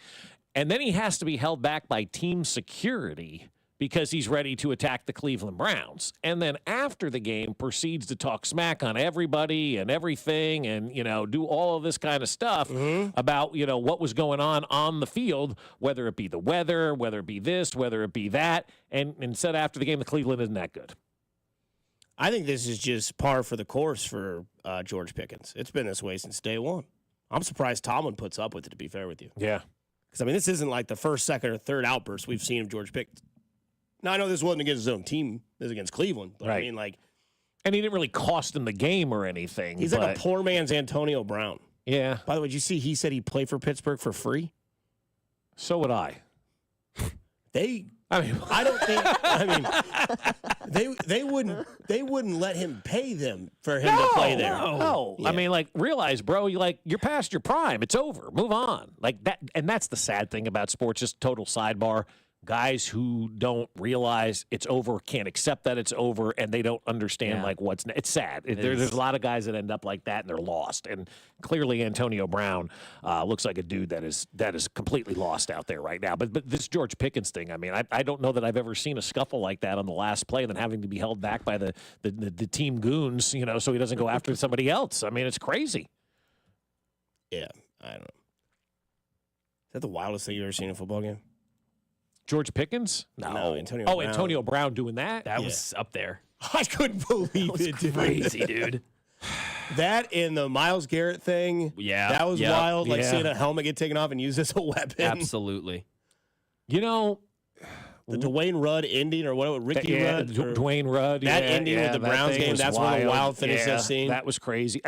And then he has to be held back by team security because he's ready to attack the Cleveland Browns. And then after the game proceeds to talk smack on everybody and everything and, do all of this kind of stuff about, what was going on the field, whether it be the weather, whether it be this, whether it be that. And said after the game, the Cleveland isn't that good. I think this is just par for the course for George Pickens. It's been this way since day one. I'm surprised Tomlin puts up with it, to be fair with you. Yeah. Because, this isn't like the first, second, or third outburst we've seen of George Pickens. Now, I know this wasn't against his own team. This was against Cleveland. But right. And he didn't really cost him the game or anything. He's like a poor man's Antonio Brown. Yeah. By the way, did you see he said he'd play for Pittsburgh for free? So would I. They wouldn't let him pay them for him to play there. No. Yeah. Realize, bro, you're past your prime. It's over. Move on. Like that, and that's the sad thing about sports, just total sidebar. Guys who don't realize it's over, can't accept that it's over, and they don't understand it's sad. There's a lot of guys that end up like that and they're lost. And clearly Antonio Brown looks like a dude that is completely lost out there right now. But this George Pickens thing, I don't know that I've ever seen a scuffle like that on the last play and then having to be held back by the team goons, so he doesn't go after somebody else. It's crazy. Yeah, I don't know. Is that the wildest thing you've ever seen in a football game? George Pickens? No, Antonio Brown. Antonio Brown doing that? That was up there. I couldn't believe it, dude. Crazy, dude. That and the Myles Garrett thing. Yeah. That was wild. Seeing a helmet get taken off and used as a weapon. Absolutely. The Dwayne Rudd ending or what? Ricky Rudd? Dwayne Rudd. That ending with the Browns game, that's one of the wild finishes I've seen. That was crazy.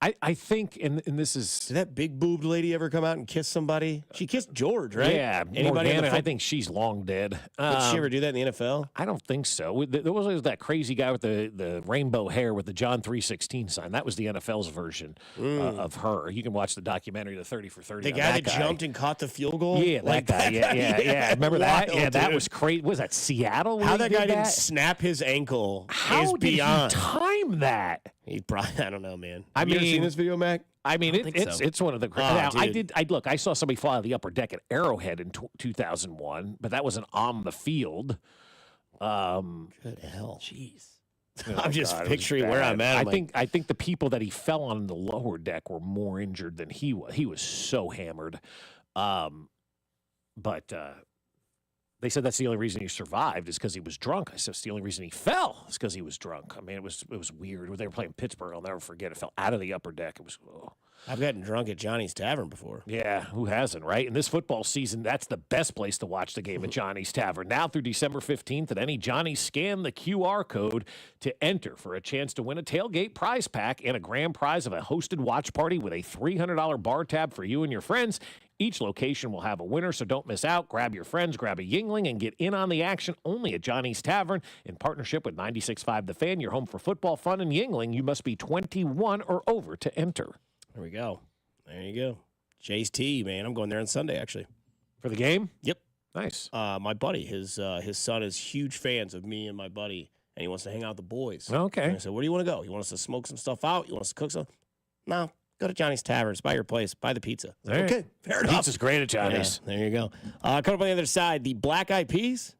I think, and this is... Did that big boobed lady ever come out and kiss somebody? She kissed George, right? Yeah. Anybody? I think she's long dead. Did she ever do that in the NFL? I don't think so. There was always that crazy guy with the rainbow hair with the John 3:16 sign. That was the NFL's version of her. You can watch the documentary, the 30 for 30. The guy that jumped and caught the field goal? Yeah, like that guy. Yeah. Remember that? Wild, Yeah, that dude. was crazy. Was that Seattle? How that guy didn't snap his ankle is beyond. How did he time that? He probably, I don't know, man. I Have you mean, ever seen this video, Mac? I mean, it's one of the. Now, dude. I saw somebody fly out of the upper deck at Arrowhead in 2001, but that wasn't on the field. Good hell, jeez. I'm just picturing where I'm at. I think the people that he fell on in the lower deck were more injured than he was. He was so hammered, but. They said that's the only reason he survived is because he was drunk. I said it's the only reason he fell is because he was drunk. I mean, it was weird. When they were playing Pittsburgh, I'll never forget. It fell out of the upper deck. It was. Oh. I've gotten drunk at Johnny's Tavern before. Yeah, who hasn't, right? In this football season, that's the best place to watch the game at Johnny's Tavern. Now through December 15th, at any Johnny's, scan the QR code to enter for a chance to win a tailgate prize pack and a grand prize of a hosted watch party with a $300 bar tab for you and your friends. Each location will have a winner, so don't miss out. Grab your friends, grab a Yingling, and get in on the action only at Johnny's Tavern. In partnership with 96.5 The Fan, your home for football fun and Yingling. You must be 21 or over to enter. There we go. There you go. Jay's Tea, man. I'm going there on Sunday, actually. For the game? Yep. Nice. My buddy, his son is huge fans of me and my buddy, and he wants to hang out with the boys. Okay. And I said, where do you want to go? You want us to smoke some stuff out? You want us to cook some? No. Go to Johnny's Tavern. It's by your place. Buy the pizza. Like, okay, fair enough. Pizza's great at Johnny's. Yeah, there you go. Coming up on the other side, the Black Eyed Peas.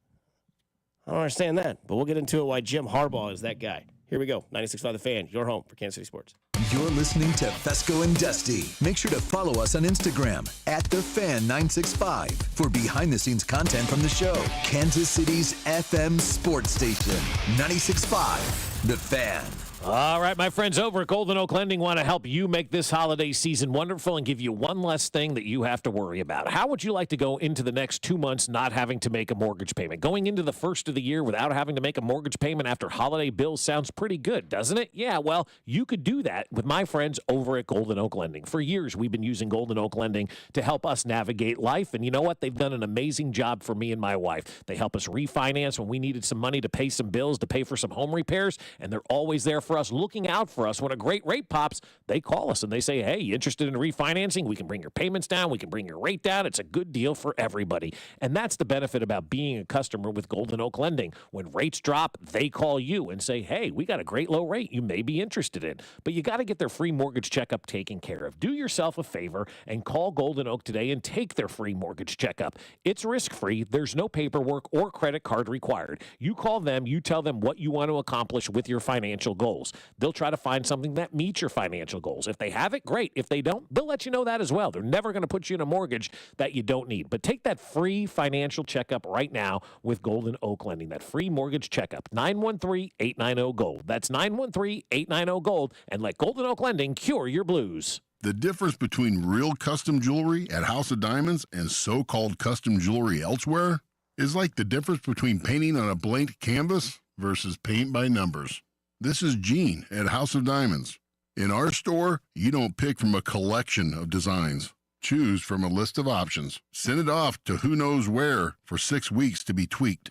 I don't understand that, but we'll get into it why Jim Harbaugh is that guy. Here we go. 96.5 The Fan, your home for Kansas City Sports. You're listening to Fescoe and Dusty. Make sure to follow us on Instagram @TheFan965 for behind-the-scenes content from the show. Kansas City's FM sports station, 96.5 The Fan. All right, my friends over at Golden Oak Lending want to help you make this holiday season wonderful and give you one less thing that you have to worry about. How would you like to go into the next 2 months not having to make a mortgage payment? Going into the first of the year without having to make a mortgage payment after holiday bills sounds pretty good, doesn't it? Yeah, well, you could do that with my friends over at Golden Oak Lending. For years, we've been using Golden Oak Lending to help us navigate life, and you know what? They've done an amazing job for me and my wife. They help us refinance when we needed some money to pay some bills, to pay for some home repairs, and they're always there for us, looking out for us. When a great rate pops, they call us and they say, hey, you interested in refinancing? We can bring your payments down. We can bring your rate down. It's a good deal for everybody. And that's the benefit about being a customer with Golden Oak Lending. When rates drop, they call you and say, hey, we got a great low rate you may be interested in. But you got to get their free mortgage checkup taken care of. Do yourself a favor and call Golden Oak today and take their free mortgage checkup. It's risk-free. There's no paperwork or credit card required. You call them, you tell them what you want to accomplish with your financial goals. They'll try to find something that meets your financial goals. If they have it, great. If they don't, they'll let you know that as well. They're never going to put you in a mortgage that you don't need. But take that free financial checkup right now with Golden Oak Lending. That free mortgage checkup, 913-890-GOLD. That's 913-890-GOLD. And let Golden Oak Lending cure your blues. The difference between real custom jewelry at House of Diamonds and so-called custom jewelry elsewhere is like the difference between painting on a blank canvas versus paint by numbers. This is Gene at House of Diamonds. In our store, you don't pick from a collection of designs. Choose from a list of options. Send it off to who knows where for 6 weeks to be tweaked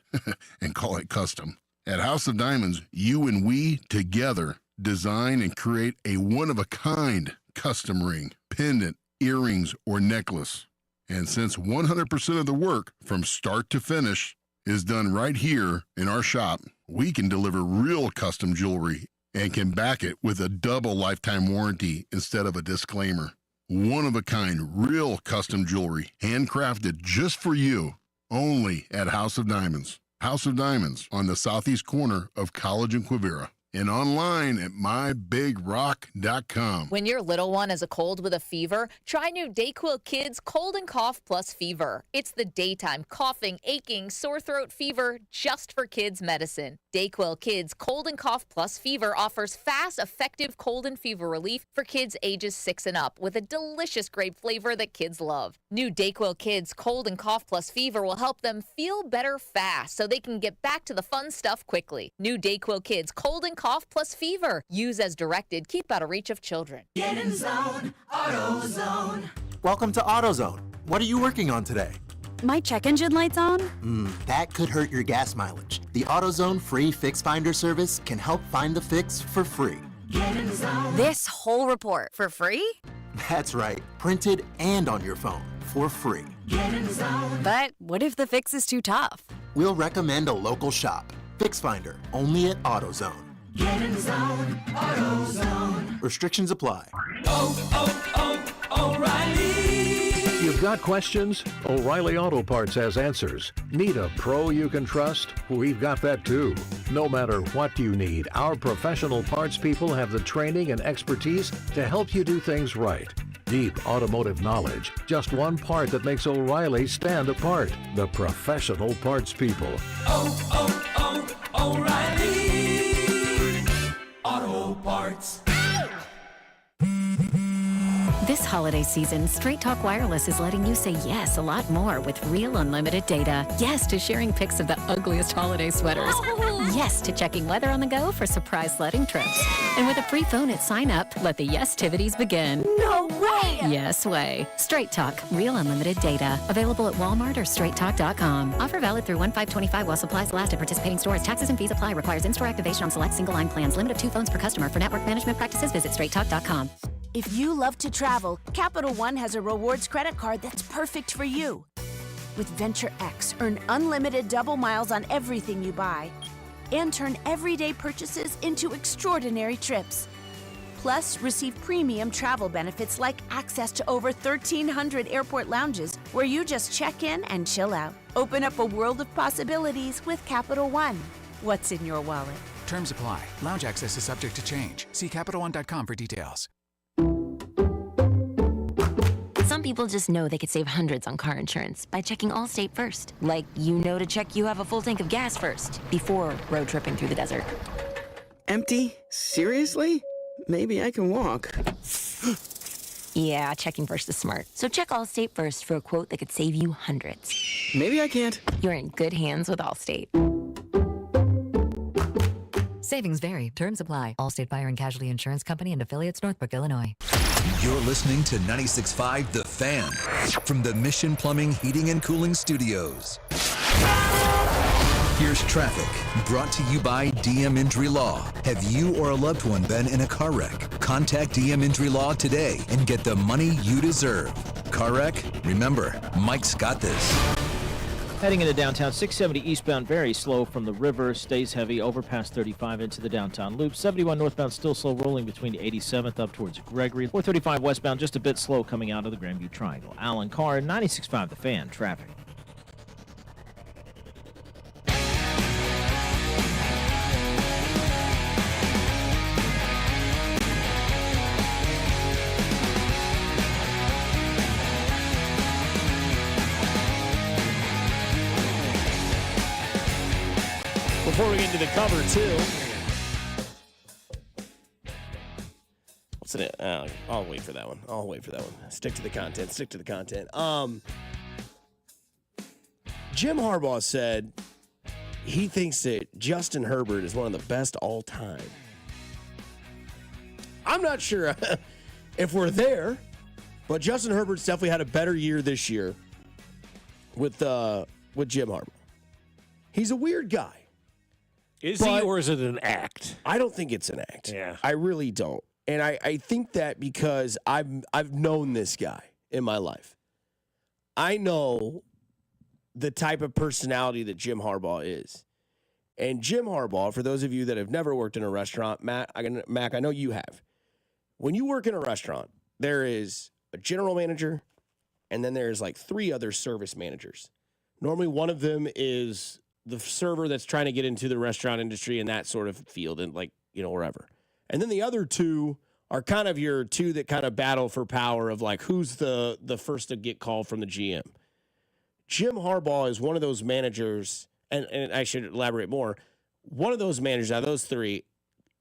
and call it custom. At House of Diamonds, you and we together design and create a one-of-a-kind custom ring, pendant, earrings, or necklace. And since 100% of the work from start to finish is done right here in our shop, we can deliver real custom jewelry and can back it with a double lifetime warranty instead of a disclaimer. One-of-a-kind, real custom jewelry, handcrafted just for you, only at House of Diamonds. House of Diamonds on the southeast corner of College and Quivira. And online at mybigrock.com. When your little one has a cold with a fever, try new Dayquil Kids Cold and Cough Plus Fever. It's the daytime coughing, aching, sore throat fever just for kids medicine. Dayquil Kids Cold and Cough Plus Fever offers fast, effective cold and fever relief for kids ages 6 and up with a delicious grape flavor that kids love. New Dayquil Kids Cold and Cough Plus Fever will help them feel better fast so they can get back to the fun stuff quickly. New Dayquil Kids Cold and Cough cough plus fever. Use as directed. Keep out of reach of children. Get in zone, AutoZone. Welcome to AutoZone. What are you working on today? My check engine light's on? That could hurt your gas mileage. The AutoZone free Fix Finder service can help find the fix for free. Get in zone. This whole report for free? That's right, printed and on your phone for free. Get in zone. But what if the fix is too tough? We'll recommend a local shop. Fix Finder, only at AutoZone. Get in zone, AutoZone. Restrictions apply. O'Reilly. You've got questions? O'Reilly Auto Parts has answers. Need a pro you can trust? We've got that too. No matter what you need, our professional parts people have the training and expertise to help you do things right. Deep automotive knowledge. Just one part that makes O'Reilly stand apart. The professional parts people. O'Reilly Auto Parts. This holiday season, Straight Talk Wireless is letting you say yes a lot more with real unlimited data. Yes to sharing pics of the ugliest holiday sweaters. Yes to checking weather on the go for surprise sledding trips. And with a free phone at sign up, let the yes-tivities begin. No way! Yes way. Straight Talk, real unlimited data. Available at Walmart or straighttalk.com. Offer valid through 1/5/25 while supplies last at participating stores. Taxes and fees apply. Requires in-store activation on select single-line plans. Limit of 2 phones per customer. For network management practices, visit straighttalk.com. If you love to travel, Capital One has a rewards credit card that's perfect for you. With Venture X, earn unlimited double miles on everything you buy and turn everyday purchases into extraordinary trips. Plus, receive premium travel benefits like access to over 1,300 airport lounges where you just check in and chill out. Open up a world of possibilities with Capital One. What's in your wallet? Terms apply. Lounge access is subject to change. See CapitalOne.com for details. Some people just know they could save hundreds on car insurance by checking Allstate first. Like, to check you have a full tank of gas first before road tripping through the desert. Empty? Seriously? Maybe I can walk. Yeah, checking first is smart. So check Allstate first for a quote that could save you hundreds. Maybe I can't. You're in good hands with Allstate. Savings vary. Terms apply. Allstate Fire and Casualty Insurance Company and affiliates, Northbrook, Illinois. You're listening to 96.5 The Fan from the Mission Plumbing, Heating, and Cooling Studios. Here's traffic brought to you by DM Injury Law. Have you or a loved one been in a car wreck? Contact DM Injury Law today and get the money you deserve. Car wreck? Remember, Mike's got this. Heading into downtown, 670 eastbound, very slow from the river, stays heavy, overpass 35 into the downtown loop. 71 northbound, still slow rolling between 87th up towards Gregory. 435 westbound, just a bit slow coming out of the Grandview Triangle. Alan Carr, 96.5 The Fan, traffic. Before we get into the cover, too. What's it? I'll wait for that one. Stick to the content. Jim Harbaugh said he thinks that Justin Herbert is one of the best all time. I'm not sure if we're there, but Justin Herbert's definitely had a better year this year with Jim Harbaugh. He's a weird guy. Is he, or is it an act? I don't think it's an act. Yeah. I really don't. And I think that because I've known this guy in my life. I know the type of personality that Jim Harbaugh is. And Jim Harbaugh, for those of you that have never worked in a restaurant, Mac, I know you have. When you work in a restaurant, there is a general manager, and then there's like 3 other service managers. Normally one of them is the server that's trying to get into the restaurant industry in that sort of field and wherever. And then the other 2 are kind of your 2 that kind of battle for power of like, who's the first to get called from the GM. Jim Harbaugh is one of those managers, and I should elaborate more. One of those managers out of those 3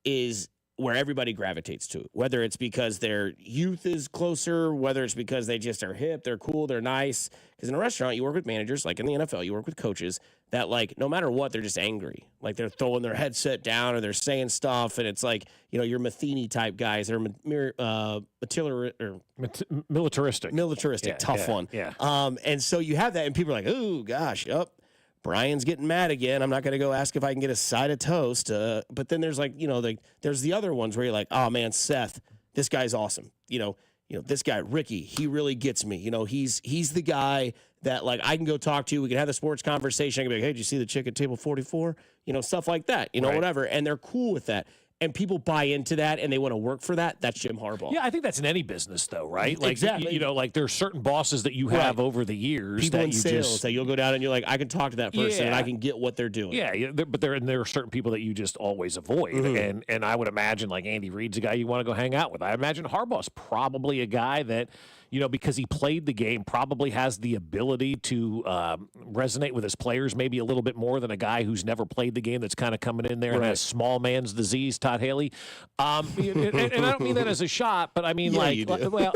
is where everybody gravitates to, whether it's because their youth is closer, whether it's because they just are hip, they're cool, they're nice. Because in a restaurant, you work with managers, like in the NFL, you work with coaches that, like, no matter what, they're just angry. Like, they're throwing their headset down or they're saying stuff, and it's like, you know, your Matheny type guys. They're militaristic, tough one. Yeah. And so you have that, and people are like, oh, gosh, Brian's getting mad again. I'm not going to go ask if I can get a side of toast. But then there's, like, you know, there's the other ones where you're like, oh, man, Seth, this guy's awesome. You know, this guy, Ricky, he really gets me. You know, he's the guy that, like, I can go talk to. We can have the sports conversation. I can be like, hey, did you see the chick at table 44? You know, stuff like that, you know, whatever. And they're cool with that. And people buy into that and they want to work for that. That's Jim Harbaugh. Yeah, I think that's in any business, though, right? Like, exactly. You know, like there's certain bosses that you have over the years. People that in you sales just, that you'll go down and you're like, I can talk to that person and I can get what they're doing. Yeah, but there are certain people that you just always avoid. And I would imagine, like, Andy Reid's a guy you want to go hang out with. I imagine Harbaugh's probably a guy that, you know, because he played the game, probably has the ability to resonate with his players maybe a little bit more than a guy who's never played the game that's kind of coming in there and has small man's disease, Todd Haley. And I don't mean that as a shot, but I mean, well,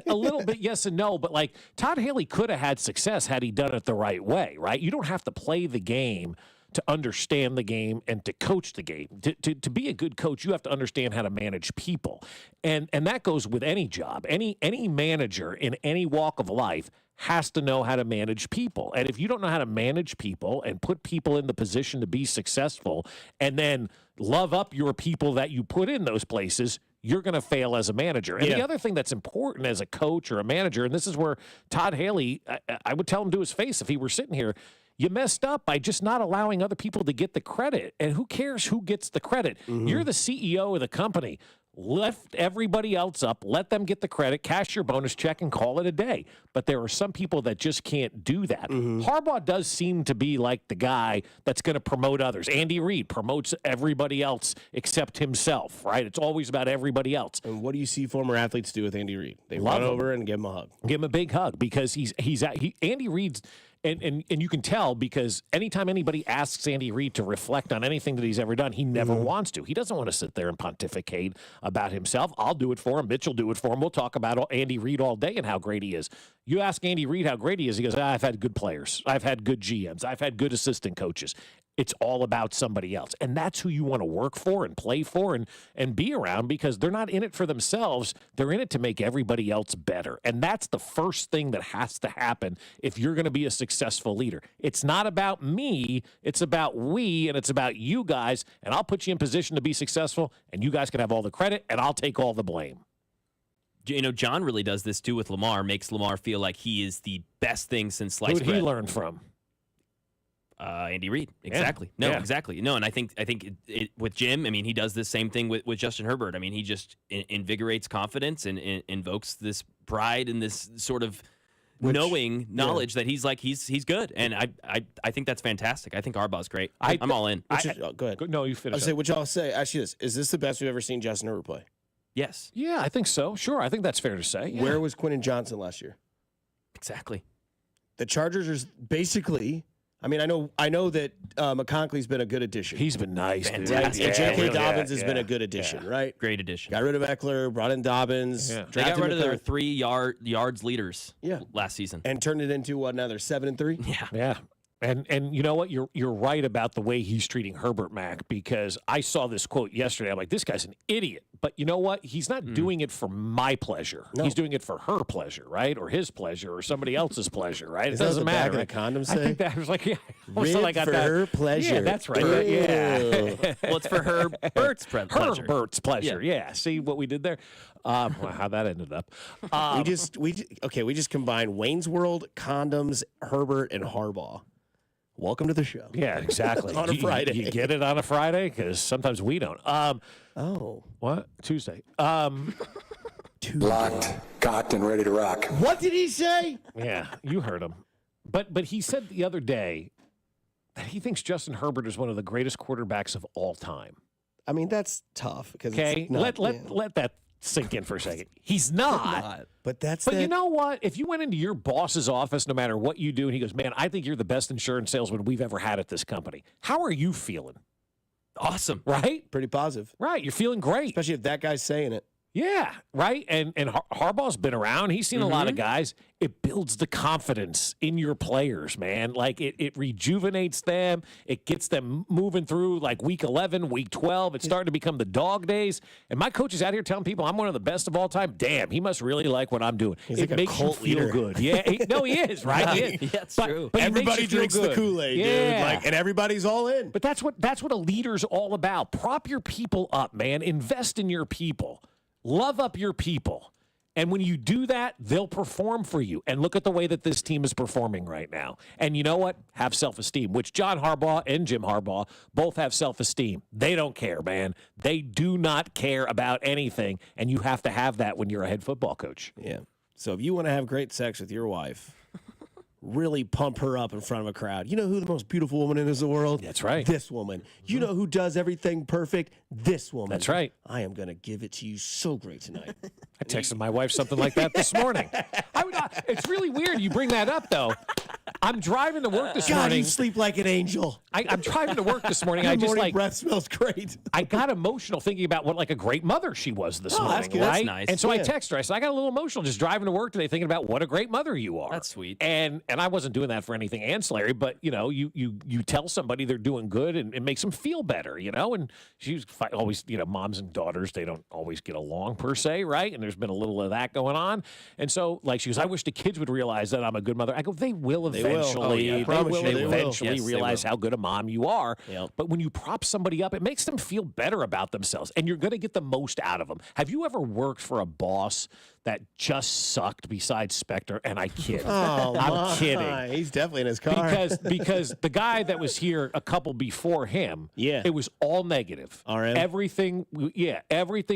a little bit yes and no. But, like, Todd Haley could have had success had he done it the right way, right? You don't have to play the game to understand the game and to coach the game. To be a good coach, you have to understand how to manage people. And that goes with any job. Any manager in any walk of life has to know how to manage people. And if you don't know how to manage people and put people in the position to be successful and then love up your people that you put in those places, you're going to fail as a manager. And the other thing that's important as a coach or a manager, and this is where Todd Haley, I would tell him to his face if he were sitting here, you messed up by just not allowing other people to get the credit. And who cares who gets the credit? You're the CEO of the company. Lift everybody else up. Let them get the credit. Cash your bonus check and call it a day. But there are some people that just can't do that. Harbaugh does seem to be like the guy that's going to promote others. Andy Reid promotes everybody else except himself, right? It's always about everybody else. And what do you see former athletes do with Andy Reid? They run over and give him a hug. Give him a big hug because Andy Reid's. And you can tell because anytime anybody asks Andy Reid to reflect on anything that he's ever done, he never wants to. He doesn't want to sit there and pontificate about himself. I'll do it for him. Mitch will do it for him. We'll talk about Andy Reid all day and how great he is. You ask Andy Reid how great he is, he goes, I've had good players. I've had good GMs. I've had good assistant coaches. It's all about somebody else. And that's who you want to work for and play for and be around because they're not in it for themselves. They're in it to make everybody else better. And that's the first thing that has to happen if you're going to be a successful leader. It's not about me. It's about we, and it's about you guys. And I'll put you in position to be successful, and you guys can have all the credit, and I'll take all the blame. You know, John really does this too with Lamar, makes Lamar feel like he is the best thing since sliced bread. Who did he learn from? Andy Reid. Exactly. Exactly. No, and I think it with Jim, I mean, he does the same thing with Justin Herbert. I mean, he just invigorates confidence and invokes this pride and this sort of knowledge that he's good. And I think that's fantastic. I think Harbaugh's great. I'm all in. Go ahead. No, you finish. I'll say what y'all say. Actually, is this the best we've ever seen Justin Herbert play? Yes. Yeah, I think so. Sure. I think that's fair to say. Yeah. Where was Quentin Johnson last year? Exactly. The Chargers are basically... I mean, I know that McConkley's been a good addition. He's been nice. Right? And J.K. Dobbins has been a good addition, right? Great addition. Got rid of Eckler, brought in Dobbins. Yeah. They got rid of their 3 yards leaders last season. And turned it into, what, now they're 7-3? Yeah. Yeah. And you know what? You're right about the way he's treating Herbert, Mac, because I saw this quote yesterday. I'm like, this guy's an idiot. But you know what? He's not doing it for my pleasure. No. He's doing it for her pleasure, right? Or his pleasure, or somebody else's pleasure, right? It doesn't matter. Right? Condom say? I think that was like, yeah. I got for that. Her pleasure. Yeah, that's right. Yeah. Well, it's for Herbert's pleasure. Herbert's pleasure. Yeah. See what we did there? Well, how that ended up. We just combined Wayne's World, condoms, Herbert, and Harbaugh. Welcome to the show. Yeah, exactly. On a Friday. You get it on a Friday? Because sometimes we don't. What? Tuesday. Locked, cocked, and ready to rock. What did he say? Yeah, you heard him. But he said the other day that he thinks Justin Herbert is one of the greatest quarterbacks of all time. I mean, that's tough. Okay, let that sink in for a second. He's not. But you know what? If you went into your boss's office, no matter what you do, and he goes, man, I think you're the best insurance salesman we've ever had at this company. How are you feeling? Awesome. Right? Pretty positive. Right. You're feeling great. Especially if that guy's saying it. Yeah, right. And Harbaugh's been around. He's seen a lot of guys. It builds the confidence in your players, man. Like it rejuvenates them. It gets them moving through like week 11, week 12. It's starting to become the dog days. And my coach is out here telling people I'm one of the best of all time. Damn, he must really like what I'm doing. He's it like makes a cult you feel leader. good. Yeah, he is, right? He is. Yeah, that's But true. he makes Everybody you feel drinks the good. Kool-Aid, Yeah. dude. And everybody's all in. But that's what a leader's all about. Prop your people up, man. Invest in your people. Love up your people. And when you do that, they'll perform for you. And look at the way that this team is performing right now. And you know what? Have self-esteem, which John Harbaugh and Jim Harbaugh both have self-esteem. They don't care, man. They do not care about anything. And you have to have that when you're a head football coach. Yeah. So if you want to have great sex with your wife, really pump her up in front of a crowd. You know who the most beautiful woman in the world? That's right. This woman. You know who does everything perfect? This woman. That's right. I am going to give it to you so great tonight. I texted my wife something like that this morning. It's really weird you bring that up, though. I'm driving to work this God, morning. you sleep like an angel. I'm driving to work this morning. Your I just morning breath smells great. I got emotional thinking about what like a great mother she was this morning. That's good. Right? That's nice. And so I Yeah. texted her. I said, I got a little emotional just driving to work today thinking about what a great mother you are. That's sweet. And I wasn't doing that for anything ancillary, but you know, you tell somebody they're doing good and it makes them feel better, you know. And she's always, you know, moms and daughters, they don't always get along per se, right? And there's been a little of that going on. And so like she goes, I wish the kids would realize that I'm a good mother. I go, they will They will. eventually. Oh, yeah. I promise you They they will will. eventually Yes, they realize will. how good a mom you are. Yep. But when you prop somebody up, it makes them feel better about themselves, and you're going to get the most out of them. Have you ever worked for a boss that just sucked besides Spectre? And I kid. Oh, I'm kidding. He's definitely in his car. Because the guy that was here a couple before him, Yeah. it was all negative. RM? Everything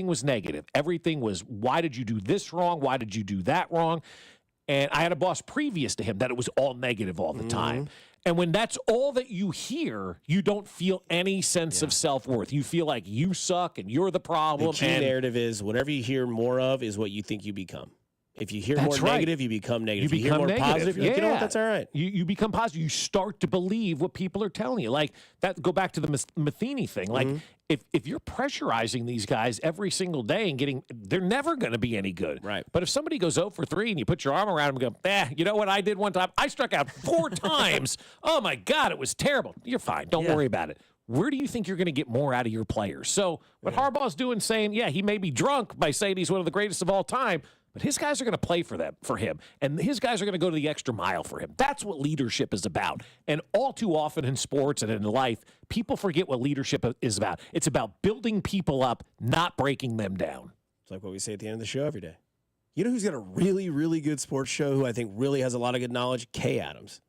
was negative. Everything was, why did you do this wrong? Why did you do that wrong? And I had a boss previous to him that it was all negative all the time. And when that's all that you hear, you don't feel any sense of self-worth. You feel like you suck and you're the problem. The key narrative is whatever you hear more of is what you think you become. If you hear more That's right. negative, you become negative. You If you hear become more negative. positive, you're like, you know what, that's all right. You become positive. You start to believe what people are telling you. Like that. Go back to the Matheny thing. Like if you're pressurizing these guys every single day and they're never going to be any good. Right. But if somebody goes 0 for 3 and you put your arm around them and go, you know what I did one time? I struck out 4 times. Oh my God, it was terrible. You're fine. Don't worry about it. Where do you think you're going to get more out of your players? So what Harbaugh's doing, saying, he may be drunk by saying he's one of the greatest of all time, but his guys are going to play for him, and his guys are going to go to the extra mile for him. That's what leadership is about. And all too often in sports and in life, people forget what leadership is about. It's about building people up, not breaking them down. It's like what we say at the end of the show every day. You know who's got a really, really good sports show who I think really has a lot of good knowledge? Kay Adams.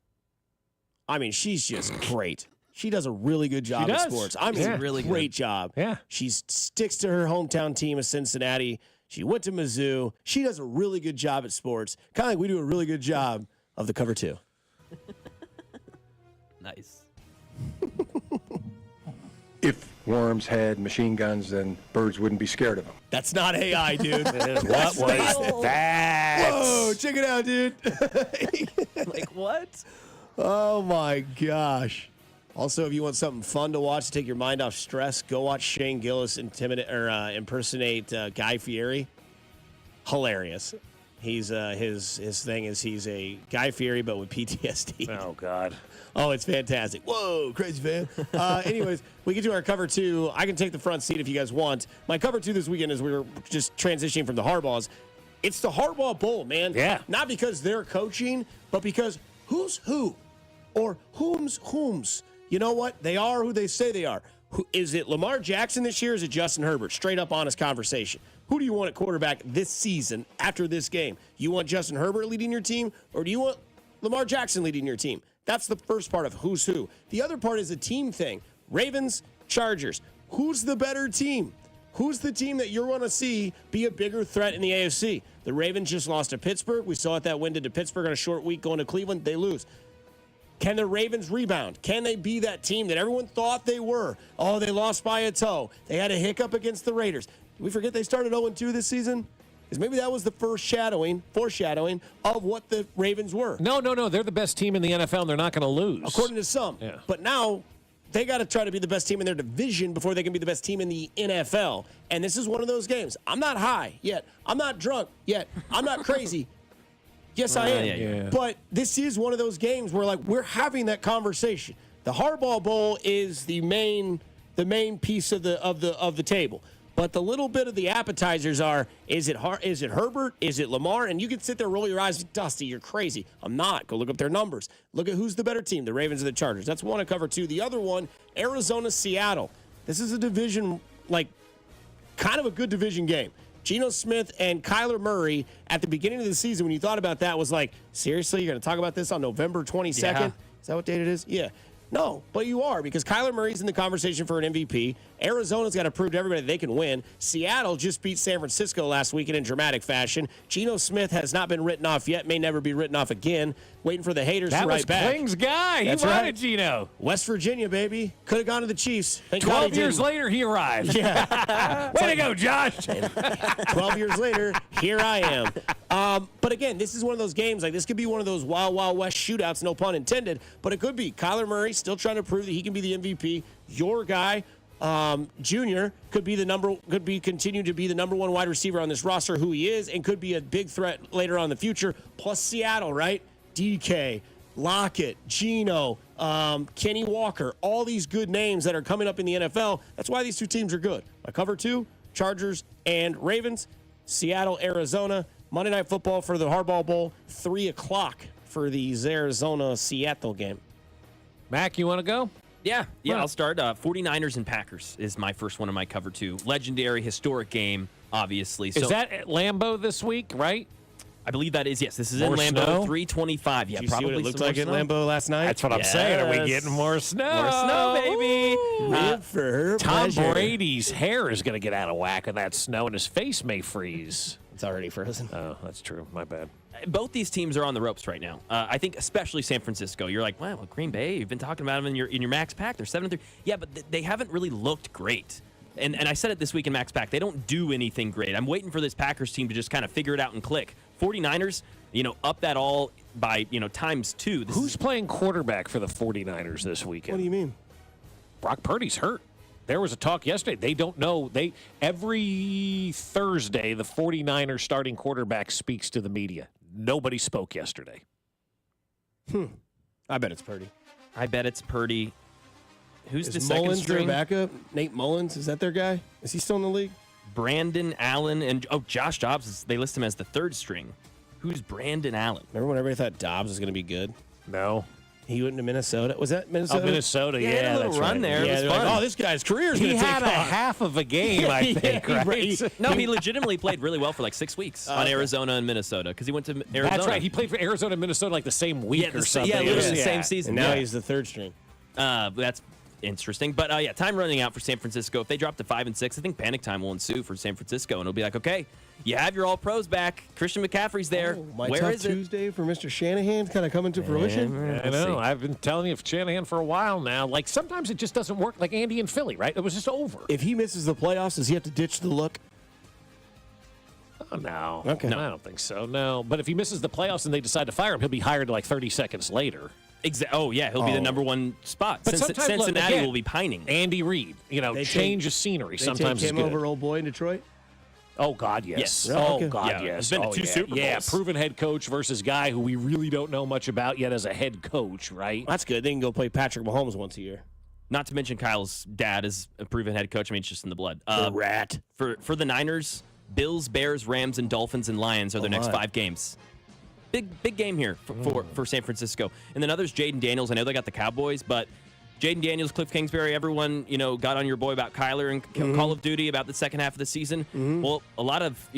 I mean, she's just great. She does a really good job She at does. sports. I mean, really great job. Yeah. She sticks to her hometown team of Cincinnati. She went to Mizzou. She does a really good job at sports. Kind of like we do a really good job of the cover 2. Nice. If worms had machine guns, then birds wouldn't be scared of them. That's not AI, dude. What was that? Whoa, check it out, dude. Like what? Oh, my gosh. Also, if you want something fun to watch to take your mind off stress, go watch Shane Gillis impersonate Guy Fieri. Hilarious. He's his thing is he's a Guy Fieri but with PTSD. Oh God. Oh, it's fantastic. Whoa, crazy fan. Anyways, we get to our cover 2. I can take the front seat if you guys want. My cover 2 this weekend is we're just transitioning from the Harbaughs. It's the Harbaugh Bowl, man. Yeah. Not because they're coaching, but because who's who or whom's. You know what? They are who they say they are. Is it Lamar Jackson this year or is it Justin Herbert? Straight up honest conversation. Who do you want at quarterback this season after this game? You want Justin Herbert leading your team or do you want Lamar Jackson leading your team? That's the first part of who's who. The other part is a team thing. Ravens, Chargers. Who's the better team? Who's the team that you want to see be a bigger threat in the AFC? The Ravens just lost to Pittsburgh. We saw it that win to Pittsburgh on a short week going to Cleveland. They lose. Can the Ravens rebound? Can they be that team that everyone thought they were? Oh, they lost by a toe. They had a hiccup against the Raiders. Did we forget they started 0-2 this season? Because maybe that was the foreshadowing of what the Ravens were. No. They're the best team in the NFL, and they're not going to lose. According to some. Yeah. But now they got to try to be the best team in their division before they can be the best team in the NFL. And this is one of those games. I'm not high yet. I'm not drunk yet. I'm not crazy. Yes, I am. Yeah. But this is one of those games where, like, we're having that conversation. The Hardball Bowl is the main piece of the table. But the little bit of the appetizers are, is it Herbert? Is it Lamar? And you can sit there, roll your eyes, Dusty, you're crazy. I'm not. Go look up their numbers. Look at who's the better team, the Ravens or the Chargers. That's one I cover two. The other one, Arizona, Seattle. This is a division, like, kind of a good division game. Geno Smith and Kyler Murray at the beginning of the season, when you thought about that, was like, seriously, you're going to talk about this on November 22nd? Yeah. Is that what date it is? Yeah. No, but you are, because Kyler Murray's in the conversation for an MVP. Arizona's got to prove to everybody they can win. Seattle just beat San Francisco last weekend in dramatic fashion. Geno Smith has not been written off yet, may never be written off again. Waiting for the haters to write back. That was Kling's guy. That's He wanted right. Geno. West Virginia, baby. Could have gone to the Chiefs. Thank God 12 he years didn't. later, he arrived. Yeah. Way to go, Josh. 12 years later, here I am. But again, this is one of those games, like this could be one of those Wild Wild West shootouts, no pun intended, but it could be. Kyler Murray still trying to prove that he can be the MVP. Your guy, Junior, could continue to be the number one wide receiver on this roster, who he is, and could be a big threat later on in the future. Plus Seattle, right? DK, Lockett, Geno, Kenny Walker, all these good names that are coming up in the NFL. That's why these two teams are good. My cover two, Chargers and Ravens. Seattle, Arizona. Monday Night Football for the Hardball Bowl. 3 o'clock for the Arizona-Seattle game. Mac, you want to go? Yeah, I'll start. 49ers and Packers is my first one in my cover two. Legendary, historic game, obviously. Is that at Lambeau this week, right? I believe that is, yes. This is More in Lambeau, snow? 325. Yeah, Did you probably see what it looked some like more at snow. Lambeau last night? That's what I'm saying. Are we getting more snow? More snow, baby. Live for her Tom pleasure. Brady's hair is going to get out of whack of that snow, and his face may freeze. It's already frozen. Oh, that's true. My bad. Both these teams are on the ropes right now. I think especially San Francisco. You're like, wow, Green Bay, you've been talking about them in your Max Pack. They're 7-3. Yeah, but they haven't really looked great. And I said it this week in Max Pack. They don't do anything great. I'm waiting for this Packers team to just kind of figure it out and click. 49ers, up that all by, times 2. Who's playing quarterback for the 49ers this weekend? What do you mean? Brock Purdy's hurt. There was a talk yesterday. They don't know. Every Thursday, the 49ers starting quarterback speaks to the media. Nobody spoke yesterday. I bet it's Purdy. I bet it's Purdy. Who's the Is second Mullins their string? backup? Nate Mullins, is that their guy? Is he still in the league? Brandon Allen and Josh Dobbs. They list him as the third string. Who's Brandon Allen? Remember when everybody thought Dobbs was going to be good? No. He went to Minnesota. Was that Minnesota? Oh, Minnesota, Yeah, he had a little that's run right. there. It Yeah, was they're fun. like, oh, this guy's career is going He to take had a off. half of a game, I think, right? No, he legitimately played really well for like 6 weeks on Arizona and Minnesota because he went to Arizona. That's right. He played for Arizona and Minnesota like the same week or something. Yeah, literally the Yeah. same season. And now Yeah. he's the third string. That's interesting. But time running out for San Francisco. If they drop to 5 and 6, I think panic time will ensue for San Francisco, and it'll be like, okay, you have your all-pros back. Christian McCaffrey's there. My Where tough is it? Tuesday for Mr. Shanahan kind of coming to fruition. I know. I've been telling you Shanahan for a while now. Like, sometimes it just doesn't work, like Andy in Philly, right? It was just over. If he misses the playoffs, does he have to ditch the look? Oh, no. Okay. No, I don't think so. No. But if he misses the playoffs and they decide to fire him, he'll be hired like 30 seconds later. Oh, yeah, he'll be the number one spot. But sometimes, look, Cincinnati again, will be pining. Andy Reid, change of scenery They sometimes take is him good. over old boy in Detroit? Oh, God, yes. Yes. Oh, Okay. God, Yeah, yes. he's been to Oh, 2 yeah. Super Yeah, Bowls. proven head coach versus guy who we really don't know much about yet as a head coach, right? That's good. They can go play Patrick Mahomes once a year. Not to mention Kyle's dad is a proven head coach. I mean, it's just in the blood. The rat. For the Niners, Bills, Bears, Rams, and Dolphins and Lions are their next my. 5 games. Big game here for San Francisco. And then others, Jaden Daniels. I know they got the Cowboys, but Jaden Daniels, Cliff Kingsbury, everyone, got on your boy about Kyler and Call of Duty about the second half of the season. Well, a lot of,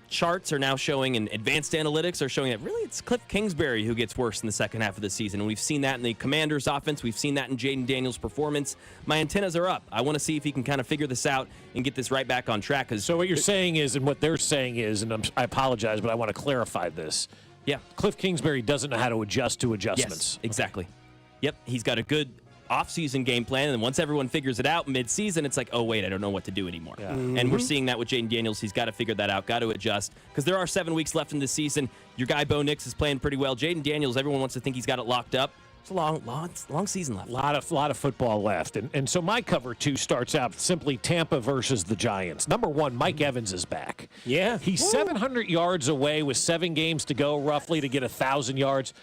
charts are now showing, and advanced analytics are showing that really it's Cliff Kingsbury who gets worse in the second half of the season. And we've seen that in the Commanders' offense. We've seen that in Jaden Daniels' performance. My antennas are up. I want to see if he can kind of figure this out and get this right back on track. So what you're saying is, and what they're saying is, and I apologize, but I want to clarify this. Yeah. Cliff Kingsbury doesn't know how to adjust to adjustments. Yes, exactly. Yep, he's got a good offseason game plan, and once everyone figures it out mid-season, it's like, oh, wait, I don't know what to do anymore. Yeah. And we're seeing that with Jaden Daniels. He's got to figure that out, got to adjust, because there are 7 weeks left in this season. Your guy, Bo Nix, is playing pretty well. Jaden Daniels, everyone wants to think he's got it locked up. It's a long season left. Lot of football left. And so my cover 2 starts out simply Tampa versus the Giants. Number 1, Mike Evans is back. Yeah. He's 700 yards away with 7 games to go roughly to get 1,000 yards.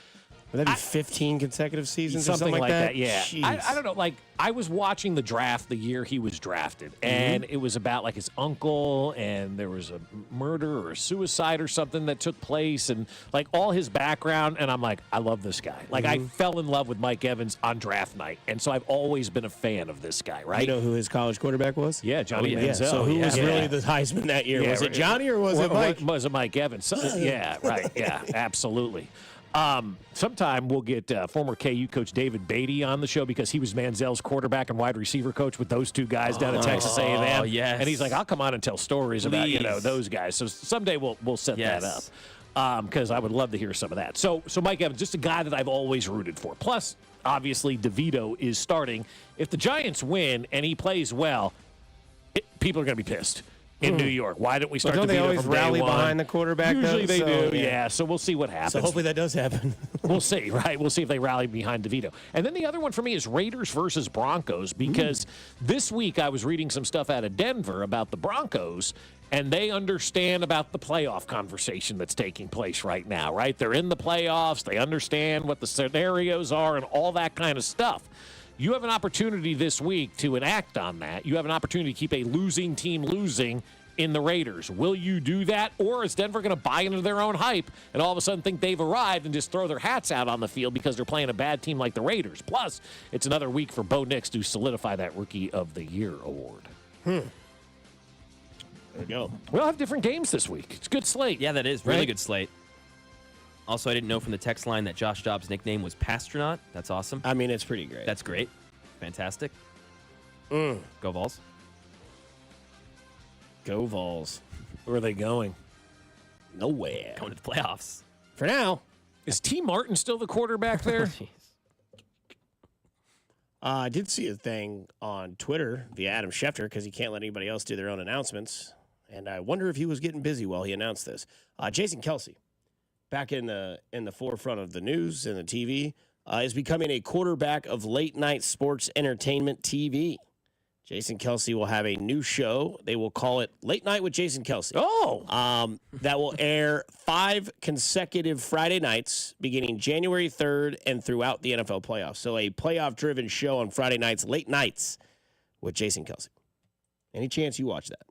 Would that be 15 consecutive seasons or Something something like that, yeah. Jeez. I don't know. Like, I was watching the draft the year he was drafted, and it was about, like, his uncle, and there was a murder or a suicide or something that took place, and, like, all his background, and I'm like, I love this guy. Like, I fell in love with Mike Evans on draft night, and so I've always been a fan of this guy, right? You know who his college quarterback was? Yeah, Johnny Manziel. So who was really the Heisman that year? Was it Johnny or was it Mike? Was it Mike Evans? Yeah, right. Yeah, absolutely. Sometime we'll get former KU coach David Beatty on the show because he was Manziel's quarterback and wide receiver coach with those 2 guys down at Texas A&M. Oh, yes. And he's like, I'll come on and tell stories about those guys. So someday we'll set that up because I would love to hear some of that. So Mike Evans, just a guy that I've always rooted for. Plus, obviously, DeVito is starting. If the Giants win and he plays well, people are going to be pissed. In New York. Why don't we start don't DeVito they always from day rally one? behind the quarterback? Usually though? they So, do, yeah. So we'll see what happens. So hopefully that does happen. We'll see, right? We'll see if they rally behind DeVito. And then the other one for me is Raiders versus Broncos because this week I was reading some stuff out of Denver about the Broncos, and they understand about the playoff conversation that's taking place right now, right? They're in the playoffs. They understand what the scenarios are and all that kind of stuff. You have an opportunity this week to enact on that. You have an opportunity to keep a losing team losing in the Raiders. Will you do that? Or is Denver going to buy into their own hype and all of a sudden think they've arrived and just throw their hats out on the field because they're playing a bad team like the Raiders? Plus, it's another week for Bo Nix to solidify that Rookie of the Year award. There we go. We'll have different games this week. It's a good slate. Yeah, that is. Really good slate. Also, I didn't know from the text line that Josh Dobbs' nickname was Pastronaut. That's awesome. I mean, it's pretty great. That's great. Fantastic. Go Vols. Go Vols. Where are they going? Nowhere. Going to the playoffs. For now. Is T. Martin still the quarterback there? I did see a thing on Twitter via Adam Schefter because he can't let anybody else do their own announcements. And I wonder if he was getting busy while he announced this. Jason Kelsey, back in the forefront of the news and the TV, is becoming a quarterback of late night sports entertainment TV. Jason Kelsey will have a new show. They will call it Late Night with Jason Kelsey. That will air 5 consecutive Friday nights beginning January 3rd and throughout the NFL playoffs. So a playoff-driven show on Friday nights, late nights with Jason Kelsey. Any chance you watch that?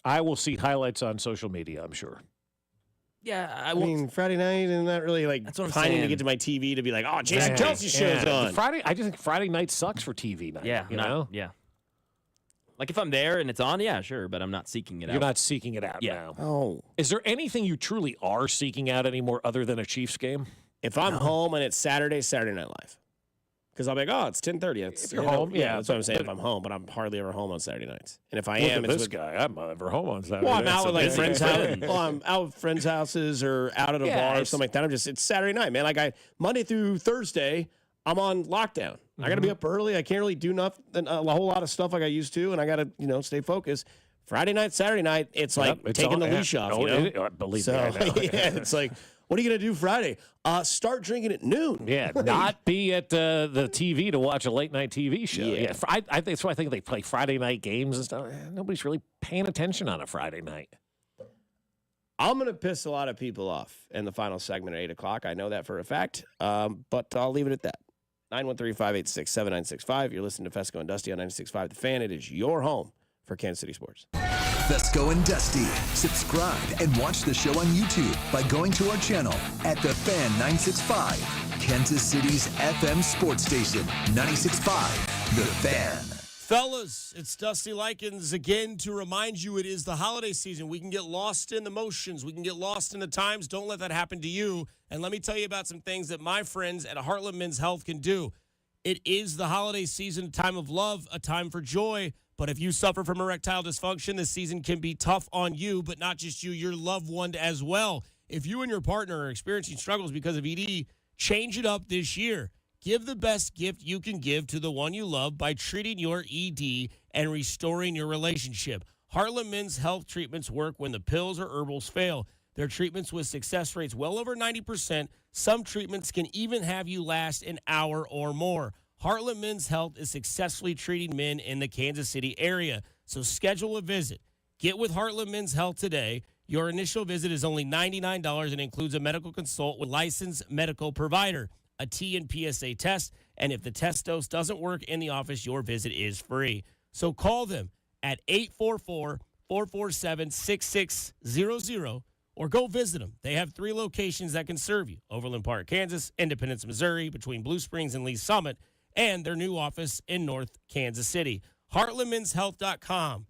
I will see highlights on social media, I'm sure. Yeah, I mean, Friday night and not really like That's what I'm pining to saying. get to my TV to be like, oh, Jason Kelsey show's on. I just think Friday night sucks for TV night. Yeah, you know? Yeah. Like if I'm there and it's on, yeah, sure, but I'm not seeking it out. You're not seeking it out now. Oh. Is there anything you truly are seeking out anymore other than a Chiefs game? If I'm home and it's Saturday Night Live. Because I'll be like, oh, it's 10:30. If you're home, yeah. That's what I'm saying. If I'm home, but I'm hardly ever home on Saturday nights. And if I Look am, at it's this with guy. I'm never home on Saturday. Well, I'm nights. out with like Busy. friends' houses. Well, I'm out with friends' houses or out at a bar or something like that. It's Saturday night, man. Like Monday through Thursday, I'm on lockdown. I got to be up early. I can't really do nothing, a whole lot of stuff like I used to, and I got to, stay focused. Friday night, Saturday night, it's like it's taking on, the leash off. Believe me, I know. It's like, what are you going to do Friday? Start drinking at noon. Yeah, not be at the TV to watch a late night TV show. Yeah, that's why I think they play Friday night games and stuff. Nobody's really paying attention on a Friday night. I'm going to piss a lot of people off in the final segment at 8 o'clock. I know that for a fact, but I'll leave it at that. 913-586-7965. You're listening to Fescoe and Dusty on 96.5 The Fan. It is your home for Kansas City sports. Fescoe and Dusty. Subscribe and watch the show on YouTube by going to our channel at The Fan 965, Kansas City's FM sports station. 96.5 The Fan. Fellas, it's Dusty Likens again to remind you it is the holiday season. We can get lost in the motions. We can get lost in the times. Don't let that happen to you. And let me tell you about some things that my friends at Heartland Men's Health can do. It is the holiday season, a time of love, a time for joy. But if you suffer from erectile dysfunction, this season can be tough on you, but not just you, your loved one as well. If you and your partner are experiencing struggles because of ED, change it up this year. Give the best gift you can give to the one you love by treating your ED and restoring your relationship. Heartland Men's Health treatments work when the pills or herbals fail. Their treatments with success rates well over 90%, Some treatments can even have you last an hour or more. Heartland Men's Health is successfully treating men in the Kansas City area. So schedule a visit. Get with Heartland Men's Health today. Your initial visit is only $99 and includes a medical consult with licensed medical provider, a T and PSA test, and if the test dose doesn't work in the office, your visit is free. So call them at 844-447-6600 or go visit them. They have 3 locations that can serve you: Overland Park, Kansas; Independence, Missouri, between Blue Springs and Lee Summit; and their new office in North Kansas City. HeartlandMen'sHealth.com.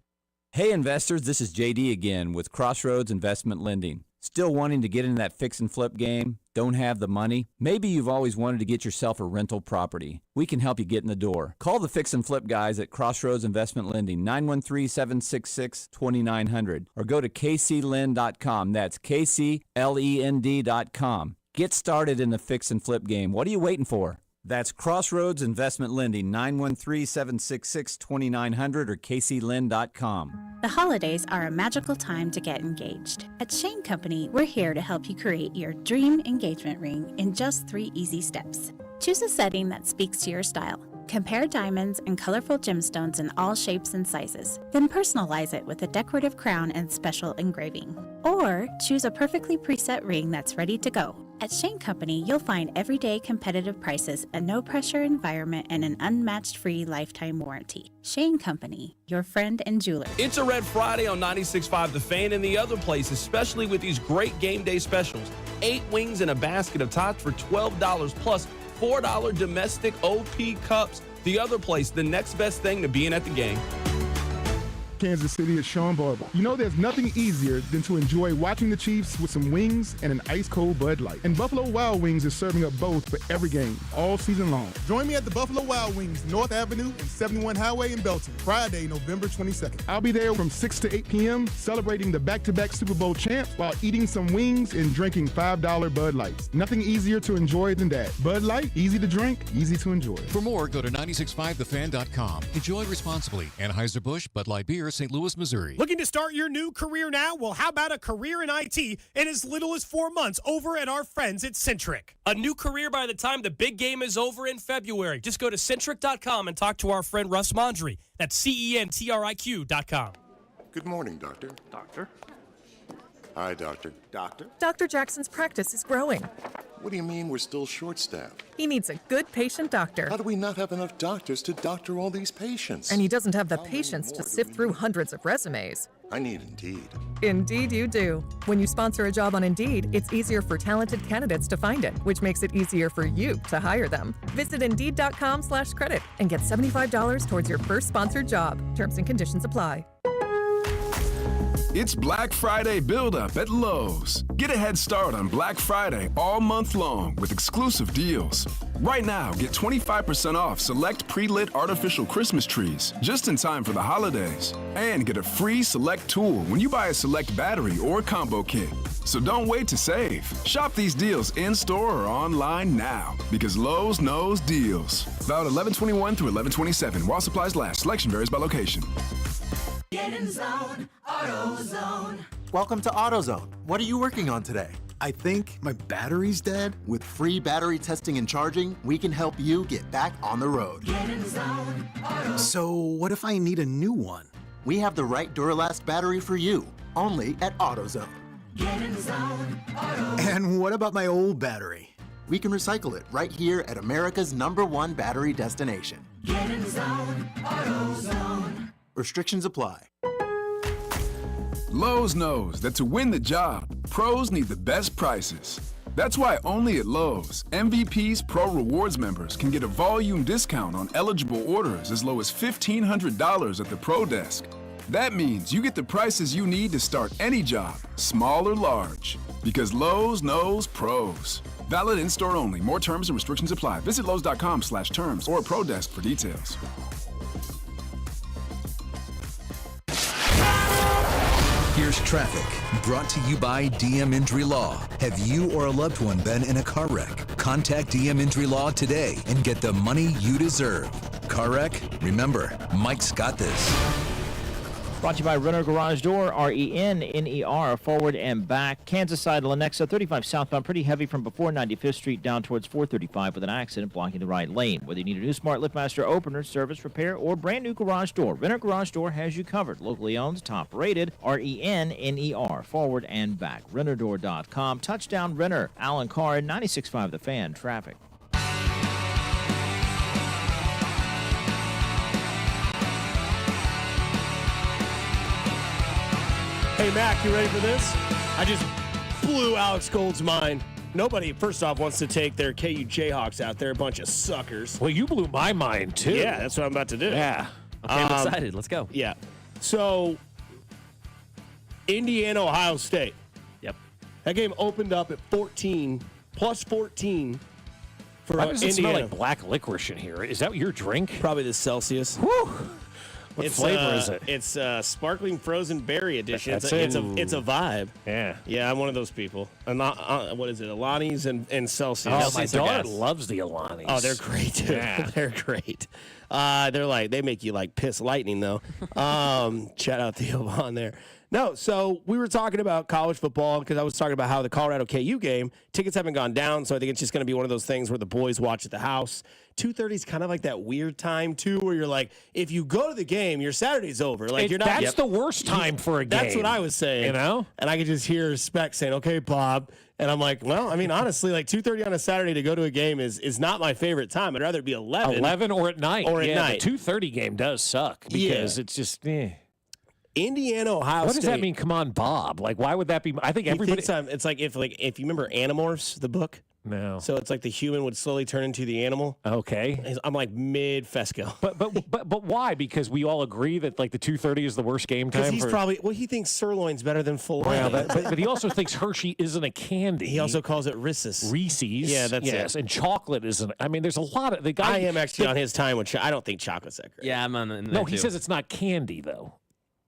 Hey investors, this is JD again with Crossroads Investment Lending. Still wanting to get into that fix and flip game? Don't have the money? Maybe you've always wanted to get yourself a rental property. We can help you get in the door. Call the fix and flip guys at Crossroads Investment Lending, 913-766-2900, or go to kclend.com. That's kclend.com. Get started in the fix and flip game. What are you waiting for? That's Crossroads Investment Lending, 913-766-2900 or kclend.com. The holidays are a magical time to get engaged. At Shane Company, we're here to help you create your dream engagement ring in just 3 easy steps. Choose a setting that speaks to your style. Compare diamonds and colorful gemstones in all shapes and sizes. Then personalize it with a decorative crown and special engraving. Or choose a perfectly preset ring that's ready to go. At Shane Company, you'll find everyday competitive prices, a no-pressure environment, and an unmatched free lifetime warranty. Shane Company, your friend and jeweler. It's a Red Friday on 96.5 The Fan and the other place, especially with these great game day specials. 8 wings and a basket of tots for $12 plus $4 domestic OP cups. The other place, the next best thing to being at the game. Kansas City is Sean Barber. You know there's nothing easier than to enjoy watching the Chiefs with some wings and an ice-cold Bud Light. And Buffalo Wild Wings is serving up both for every game, all season long. Join me at the Buffalo Wild Wings, North Avenue and 71 Highway in Belton, Friday, November 22nd. I'll be there from 6 to 8 p.m. celebrating the back-to-back Super Bowl champs while eating some wings and drinking $5 Bud Lights. Nothing easier to enjoy than that. Bud Light, easy to drink, easy to enjoy. For more, go to 965thefan.com. Enjoy responsibly. Anheuser-Busch, Bud Light Beer, St. Louis, Missouri. Looking to start your new career now? Well, how about a career in IT in as little as 4 months over at our friends at Centric? A new career by the time the big game is over in February. Just go to Centric.com and talk to our friend Russ Mondry. That's CENTRIQ.com. Good morning, Doctor. Doctor? Hi, Doctor. Doctor? Dr. Jackson's practice is growing. What do you mean we're still short-staffed? He needs a good patient doctor. How do we not have enough doctors to doctor all these patients? And he doesn't have the patience to sift through hundreds of resumes. I need Indeed. Indeed you do. When you sponsor a job on Indeed, it's easier for talented candidates to find it, which makes it easier for you to hire them. Visit Indeed.com/credit and get $75 towards your first sponsored job. Terms and conditions apply. It's Black Friday build-up at Lowe's. Get a head start on Black Friday all month long with exclusive deals. Right now, get 25% off select pre-lit artificial Christmas trees just in time for the holidays. And get a free select tool when you buy a select battery or combo kit. So don't wait to save. Shop these deals in-store or online now because Lowe's knows deals. Valid 11/21 through 11/27 while supplies last. Selection varies by location. Get in zone, AutoZone. Welcome to AutoZone. What are you working on today? I think my battery's dead. With free battery testing and charging, we can help you get back on the road. Get in zone, AutoZone. So what if I need a new one? We have the right Duralast battery for you, only at AutoZone. Get in zone, AutoZone. And what about my old battery? We can recycle it right here at America's #1 battery destination. Get in zone, AutoZone. Restrictions apply. Lowe's knows that to win the job, pros need the best prices. That's why only at Lowe's, MVP's Pro Rewards members can get a volume discount on eligible orders as low as $1,500 at the Pro Desk. That means you get the prices you need to start any job, small or large. Because Lowe's knows pros. Valid in-store only. More terms and restrictions apply. Visit Lowe's.com/terms or Pro Desk for details. Here's traffic, brought to you by DM Injury Law. Have you or a loved one been in a car wreck? Contact DM Injury Law today and get the money you deserve. Car wreck? Remember, Mike's got this. Here's traffic, brought to you by DM Injury Law. Have you or a loved one been in a car wreck? Contact DM Injury Law today and get the money you deserve. Car wreck? Remember, Mike's got this. Brought to you by Renner Garage Door, RENNER, forward and back. Kansas side, Lenexa, 35 southbound, pretty heavy from before 95th Street down towards 435 with an accident blocking the right lane. Whether you need a new Smart LiftMaster opener, service, repair, or brand new garage door, Renner Garage Door has you covered. Locally owned, top rated, RENNER, forward and back. RennerDoor.com. Touchdown Renner. Alan Carr, 96.5 The Fan, traffic. Hey, Mac, you ready for this? I just blew Alex Gold's mind. Nobody, first off, wants to take their KU Jayhawks out. They're a bunch of suckers. Well, you blew my mind, too. Yeah, that's what I'm about to do. Yeah. Okay, I'm excited. Let's go. Yeah. So, Indiana, Ohio State. Yep. That game opened up at 14, plus 14 for Why does it Indiana. smell like black licorice in here? Is that your drink? Probably the Celsius. Whew. What flavor is it? It's sparkling frozen berry edition. That's it's it. a vibe. Yeah. Yeah, I'm one of those people. What is it? Alani's and Celsius. Oh, my daughter loves the Alani's. Oh, they're great too. Yeah. They're great. They make you like piss lightning though. Shout out Theo Vaughn there. No, so we were talking about college football because I was talking about how the Colorado KU game tickets haven't gone down, so I think it's just going to be one of those things where the boys watch at the house. 2:30 is kind of like that weird time too, where you're like, if you go to the game, your Saturday's over. Like you're not. That's the worst time for a game. That's what I was saying. You know, and I could just hear Speck saying, "Okay, Bob." And I'm like, well, I mean, honestly, like 2:30 on a Saturday to go to a game is not my favorite time. I'd rather it be 11. 11 or at night. Or at night. The 2:30 game does suck because it's just. Indiana, Ohio State. What does that mean? Come on, Bob. Like, why would that be? I think everybody. It's like if you remember Animorphs, the book. No. So it's like the human would slowly turn into the animal. Okay. I'm like mid Fescoe. But why? Because we all agree that like the 2:30 is the worst game time. Because he thinks sirloin's better than filet. Well, but he also thinks Hershey isn't a candy. He also calls it Reese's. Yeah, that's it. And chocolate isn't. I mean, there's a lot of the guy. I am actually on his time with. I don't think chocolate's that great. Yeah, I'm on. No, he says it's not candy though.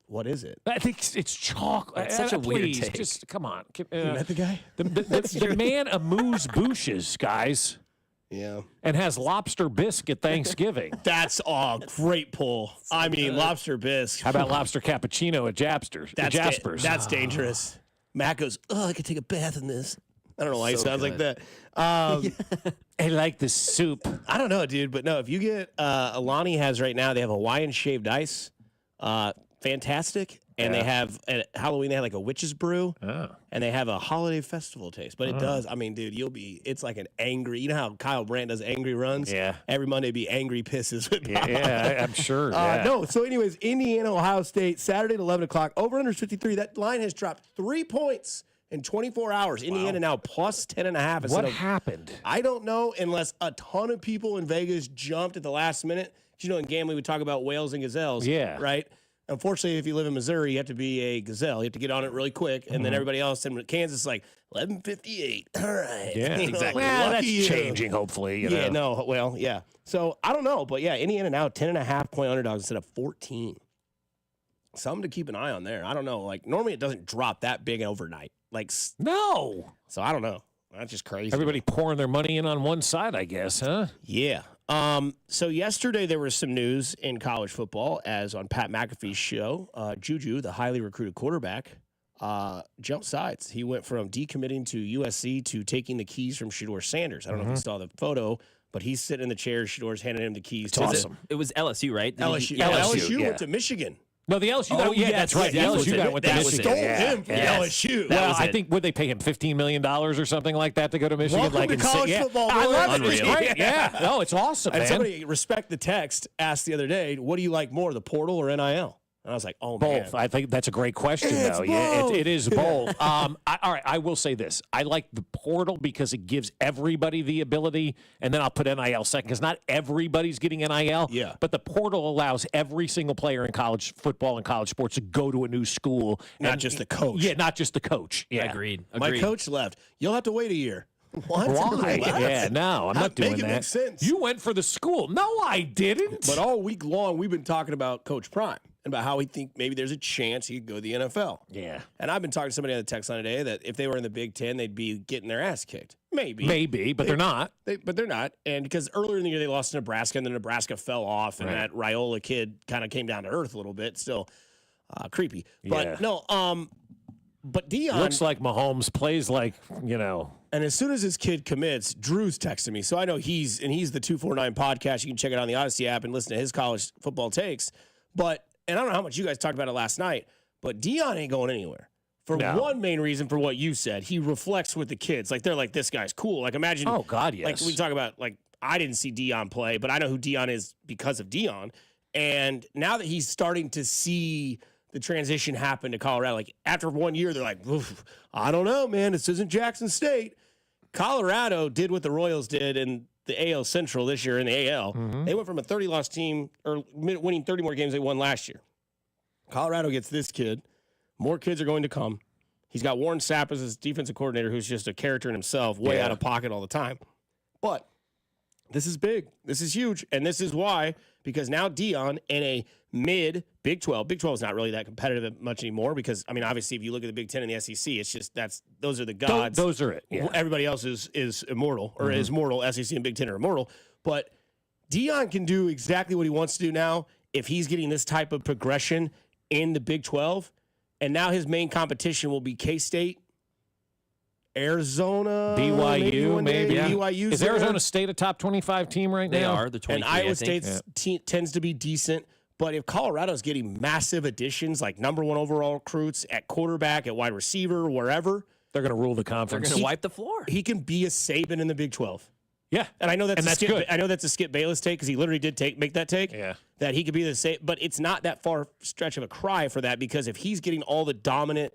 What is it? I think it's chocolate. That's such a weird please, take. Just come on. You met the guy? The man amuse bouches, guys. Yeah. And has lobster bisque at Thanksgiving. That's great pull. I mean, lobster bisque. How about lobster cappuccino at Jaspers? That's dangerous. Matt goes, I could take a bath in this. I don't know why he sounds like that. I like the soup. I don't know, dude. But no, if you get Alani has right now, they have Hawaiian shaved ice. Fantastic. And they have at Halloween, they have like a witch's brew. Oh. And they have a holiday festival taste. But it does. I mean, dude, it's like an angry, you know how Kyle Brandt does angry runs? Yeah. Every Monday be angry pisses with Bob. Yeah, I'm sure. Yeah. No, so anyways, Indiana, Ohio State, Saturday at 11 o'clock, over under 53. That line has dropped 3 points in 24 hours. Indiana now plus 10.5. What happened? I don't know unless a ton of people in Vegas jumped at the last minute. You know, in gambling, we talk about whales and gazelles. Yeah. Right? Unfortunately, if you live in Missouri, you have to be a gazelle. You have to get on it really quick. And then everybody else in Kansas is like, 11:58. All right. Yeah, You know, exactly. like, Well, lucky that's you. changing, hopefully. Yeah, no, well, yeah. So I don't know. But yeah, Indiana now 10.5 point underdogs instead of 14. Something to keep an eye on there. I don't know. Like, normally it doesn't drop that big overnight. Like, no. So I don't know. That's just crazy. Everybody pouring their money in on one side, I guess, huh? Yeah. So yesterday there was some news in college football as on Pat McAfee's show, Juju, the highly recruited quarterback, jumped sides. He went from decommitting to USC to taking the keys from Shedeur Sanders. I don't know if you saw the photo, but he's sitting in the chair. Shedor's handing him the keys. Awesome. It was LSU, right? LSU. LSU Went to Michigan. No, the LSU. Oh, yeah, that's right. The LSU guy went to Michigan. Stole him from LSU. Well, I think would they pay him $15 million or something like that to go to Michigan? Welcome to college football. I love Unreal. it. It's great. Yeah. No, it's awesome, And man. somebody, respect the text, asked the other day, what do you like more, the portal or NIL? And I was like, oh, man. Both. I think that's a great question, It's though. Yeah, both. it is both. All right, I will say this. I like the portal because it gives everybody the ability, and then I'll put NIL second because not everybody's getting NIL. Yeah. But the portal allows every single player in college football and college sports to go to a new school. Not just the coach. Yeah, not just the coach. Yeah. Agreed. My coach left. You'll have to wait a year. What? Why? What? Yeah, no, I'm not doing Make it that. make sense. You went for the school. No, I didn't. But all week long, we've been talking about Coach Prime and about how we think maybe there's a chance he could go to the NFL. Yeah. And I've been talking to somebody on the text line today that if they were in the Big Ten, they'd be getting their ass kicked. Maybe. But they're not. But they're not. And because earlier in the year, they lost to Nebraska, and then Nebraska fell off, and that Raiola kid kind of came down to earth a little bit still. creepy. But Yeah. no, but Dion Looks like Mahomes plays like, And as soon as his kid commits, Drew's texting me. So I know he's the 249 podcast. You can check it out on the Odyssey app and listen to his college football takes. But, and I don't know how much you guys talked about it last night, but Dion ain't going anywhere. For one main reason, for what you said, he reflects with the kids. Like, they're like, this guy's cool. Like, imagine. Oh, God, yes. Like, we talk about, like, I didn't see Dion play, but I know who Dion is because of Dion. And now that he's starting to see the transition happen to Colorado, like, after 1 year, they're like, oof, I don't know, man. This isn't Jackson State. Colorado did what the Royals did in the AL Central this year in the AL. Mm-hmm. They went from a 30-loss team, or winning 30 more games they won last year. Colorado gets this kid. More kids are going to come. He's got Warren Sapp as his defensive coordinator, who's just a character in himself, way out of pocket all the time. But this is big. This is huge. And this is why, because now Dion in a mid-Big 12. Big 12 is not really that competitive much anymore because, I mean, obviously, if you look at the Big 10 and the SEC, it's just those are the gods. Those are it. Yeah. Everybody else is immortal, or is mortal. SEC and Big 10 are immortal. But Dion can do exactly what he wants to do now if he's getting this type of progression in the Big 12. And now his main competition will be K-State, Arizona, BYU, maybe. BYU. Is Arizona State a top 25 team right now? They are. The 23, and Iowa State tends to be decent. But if Colorado's getting massive additions, like number one overall recruits at quarterback, at wide receiver, wherever, they're going to rule the conference. They're going to wipe the floor. He can be a Saban in the Big 12. Yeah, and I know that's good. I know that's a Skip Bayless take because he literally did make that take. Yeah, that he could be the same, but it's not that far stretch of a cry for that because if he's getting all the dominant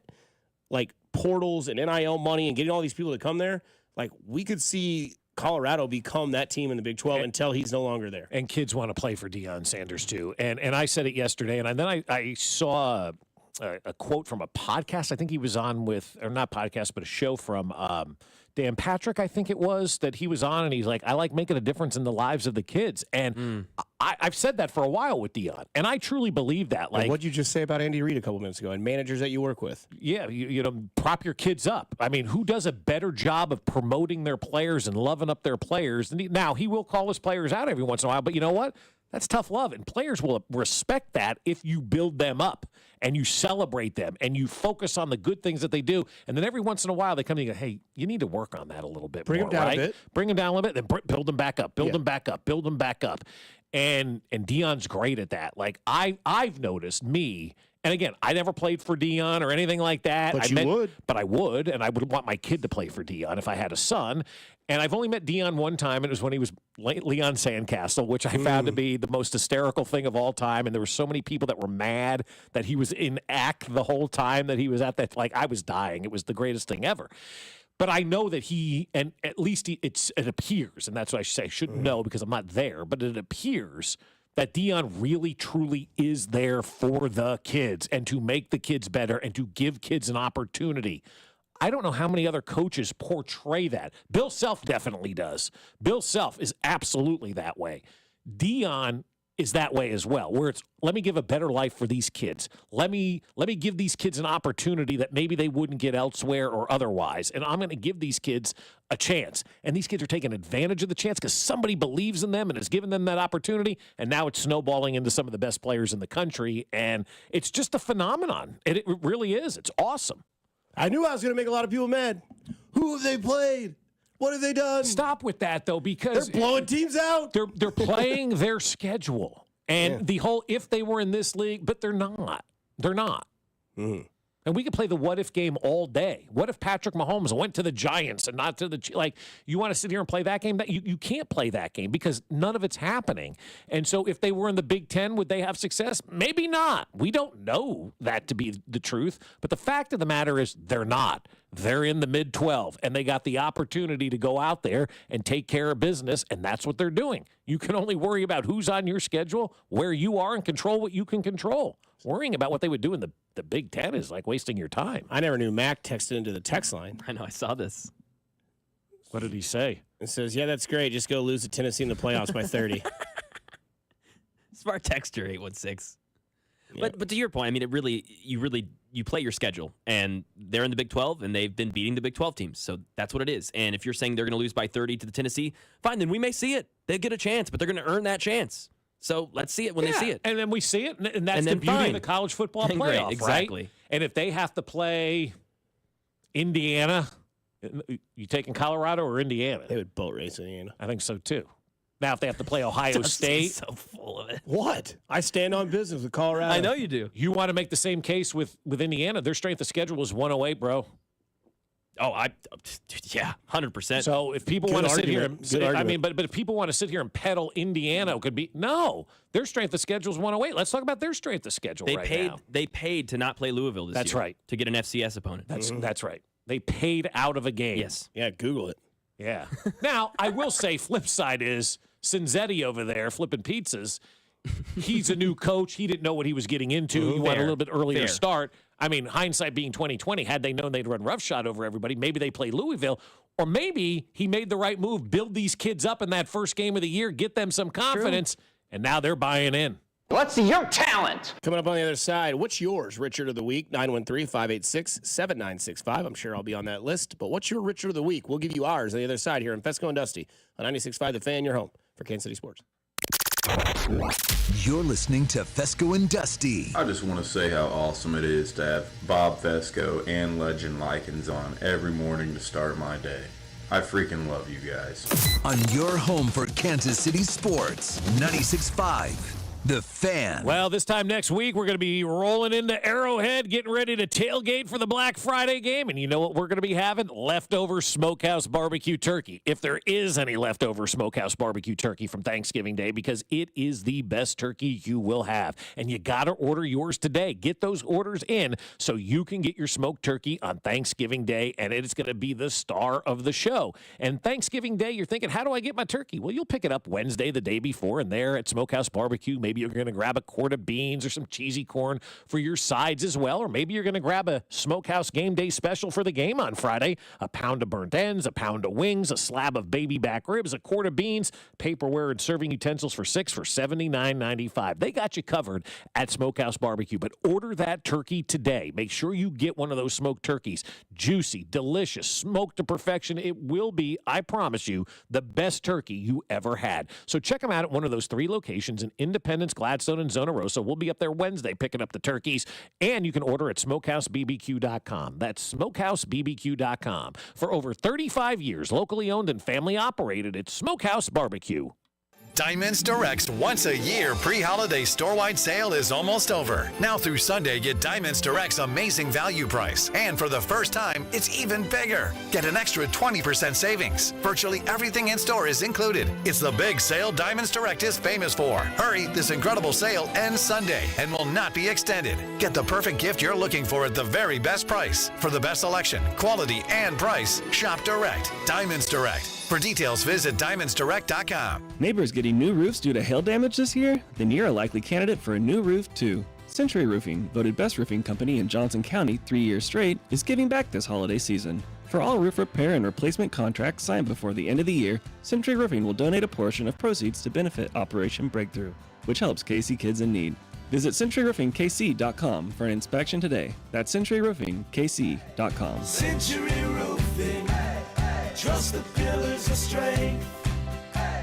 like portals and NIL money and getting all these people to come there, like we could see Colorado become that team in the Big 12 until he's no longer there. And kids want to play for Deion Sanders too. And I said it yesterday, and then I saw a quote from a podcast. I think he was on with, or not podcast, but a show from Dan Patrick, I think it was, that he was on, and he's like, I like making a difference in the lives of the kids. And I've said that for a while with Deion, and I truly believe that. Like, what'd you just say about Andy Reid a couple minutes ago and managers that you work with? Yeah, you know, prop your kids up. I mean, who does a better job of promoting their players and loving up their players? Now, he will call his players out every once in a while, but you know what? That's tough love, and players will respect that if you build them up and you celebrate them and you focus on the good things that they do. And then every once in a while they come to you and go, hey, you need to work on that a little bit Bring more, them down right? a bit. Bring them down a little bit, then build them back up, build them back up, build them back up. And Deion's great at that. Like, I've noticed and again, I never played for Deion or anything like that. But But I would, and I would want my kid to play for Deion if I had a son. And I've only met Deion one time, and it was when he was Leon Sandcastle, which I found to be the most hysterical thing of all time. And there were so many people that were mad that he was in act the whole time that he was at that. Like, I was dying. It was the greatest thing ever. But I know that and at least it appears, and that's what I should say. I shouldn't know because I'm not there, but it appears that Deion really, truly is there for the kids and to make the kids better and to give kids an opportunity. I don't know how many other coaches portray that. Bill Self definitely does. Bill Self is absolutely that way. Deion is that way as well, where it's, let me give a better life for these kids. Let me give these kids an opportunity that maybe they wouldn't get elsewhere or otherwise. And I'm going to give these kids a chance. And these kids are taking advantage of the chance because somebody believes in them and has given them that opportunity. And now it's snowballing into some of the best players in the country. And it's just a phenomenon. It really is. It's awesome. I knew I was going to make a lot of people mad. Who have they played? What have they done? Stop with that, though, because they're blowing teams out. They're playing their schedule. And the whole, if they were in this league, but they're not. They're not. Mm-hmm. And we could play the what-if game all day. What if Patrick Mahomes went to the Giants and not to the... Like, you want to sit here and play that game? You can't play that game because none of it's happening. And so if they were in the Big Ten, would they have success? Maybe not. We don't know that to be the truth. But the fact of the matter is they're not. They're in the mid-12, and they got the opportunity to go out there and take care of business, and that's what they're doing. You can only worry about who's on your schedule, where you are, and control what you can control. Worrying about what they would do in the Big Ten is like wasting your time. I never knew Mac texted into the text line. I know, I saw this. What did he say? It says, yeah, that's great. Just go lose to Tennessee in the playoffs by 30. Smart texter, 816. Yeah. But to your point, I mean, you play your schedule, and they're in the Big 12, and they've been beating the Big 12 teams. So that's what it is. And if you're saying they're going to lose by 30 to the Tennessee, fine, then we may see it. They get a chance, but they're going to earn that chance. So let's see it when they see it. And then we see it, and that's And the then beauty fine. of the college football Then playoff, great, exactly. right? And if they have to play Indiana, you taking Colorado or Indiana? They would boat race Indiana. I think so, too. Now, if they have to play Ohio State. So full of it. What? I stand on business with Colorado. I know you do. You want to make the same case with Indiana. Their strength of schedule is 108, bro. Oh, yeah, 100%. So if people Good want to sit here argument. and Good I argument. mean, but if people want to sit here and peddle Indiana, it could be no. Their strength of schedule is 108. Let's talk about their strength of schedule They right paid. now. They paid to not play Louisville this That's year. right. To get an FCS opponent. That's right. They paid out of a game. Yes. Yeah, Google it. Yeah. Now, I will say, flip side is Cinzetti over there flipping pizzas. He's a new coach. He didn't know what he was getting into. He wanted a little bit earlier Fair. start. I mean, hindsight being 2020, had they known they'd run roughshod over everybody, maybe they play Louisville. Or maybe he made the right move, build these kids up in that first game of the year, get them some confidence, and now they're buying in. Let's see your talent. Coming up on the other side, what's yours, Richard of the Week? 913-586-7965. I'm sure I'll be on that list. But what's your Richard of the Week? We'll give you ours on the other side here in Fescoe and Dusty on 96.5 The Fan, your home for Kansas City Sports. You're listening to Fescoe and Dusty. I just want to say how awesome it is to have Bob Fescoe and Legend Likens on every morning to start my day. I freaking love you guys. On your home for Kansas City Sports, 96.5 The Fan. Well, this time next week, we're going to be rolling into Arrowhead, getting ready to tailgate for the Black Friday game. And you know what we're going to be having? Leftover smokehouse barbecue turkey. If there is any leftover smokehouse barbecue turkey from Thanksgiving Day, because it is the best turkey you will have. And you got to order yours today. Get those orders in so you can get your smoked turkey on Thanksgiving Day, and it's going to be the star of the show. And Thanksgiving Day, you're thinking, how do I get my turkey? Well, you'll pick it up Wednesday, the day before, and there at Smokehouse Barbecue, maybe you're going to grab a quart of beans or some cheesy corn for your sides as well. Or maybe you're going to grab a Smokehouse game day special for the game on Friday. A pound of burnt ends, a pound of wings, a slab of baby back ribs, a quart of beans, paperware and serving utensils for $6 for $79.95. They got you covered at Smokehouse Barbecue. But order that turkey today. Make sure you get one of those smoked turkeys. Juicy, delicious, smoked to perfection. It will be, I promise you, the best turkey you ever had. So check them out at one of those 3 locations in Independence, Gladstone, and Zona Rosa. We'll be up there Wednesday picking up the turkeys, and you can order at smokehousebbq.com. That's smokehousebbq.com. For over 35 years, locally owned and family operated, it's Smokehouse Barbecue. Diamonds Direct's once-a-year pre-holiday store-wide sale is almost over. Now through Sunday, get Diamonds Direct's amazing value price. And for the first time, it's even bigger. Get an extra 20% savings. Virtually everything in store is included. It's the big sale Diamonds Direct is famous for. Hurry, this incredible sale ends Sunday and will not be extended. Get the perfect gift you're looking for at the very best price. For the best selection, quality, and price, shop direct. Diamonds Direct. For details, visit diamondsdirect.com. Neighbors getting new roofs due to hail damage this year? Then you're a likely candidate for a new roof, too. Century Roofing, voted best roofing company in Johnson County 3 years straight, is giving back this holiday season. For all roof repair and replacement contracts signed before the end of the year, Century Roofing will donate a portion of proceeds to benefit Operation Breakthrough, which helps KC kids in need. Visit CenturyRoofingKC.com for an inspection today. That's CenturyRoofingKC.com. Century Roofing. Trust the pillars of strength.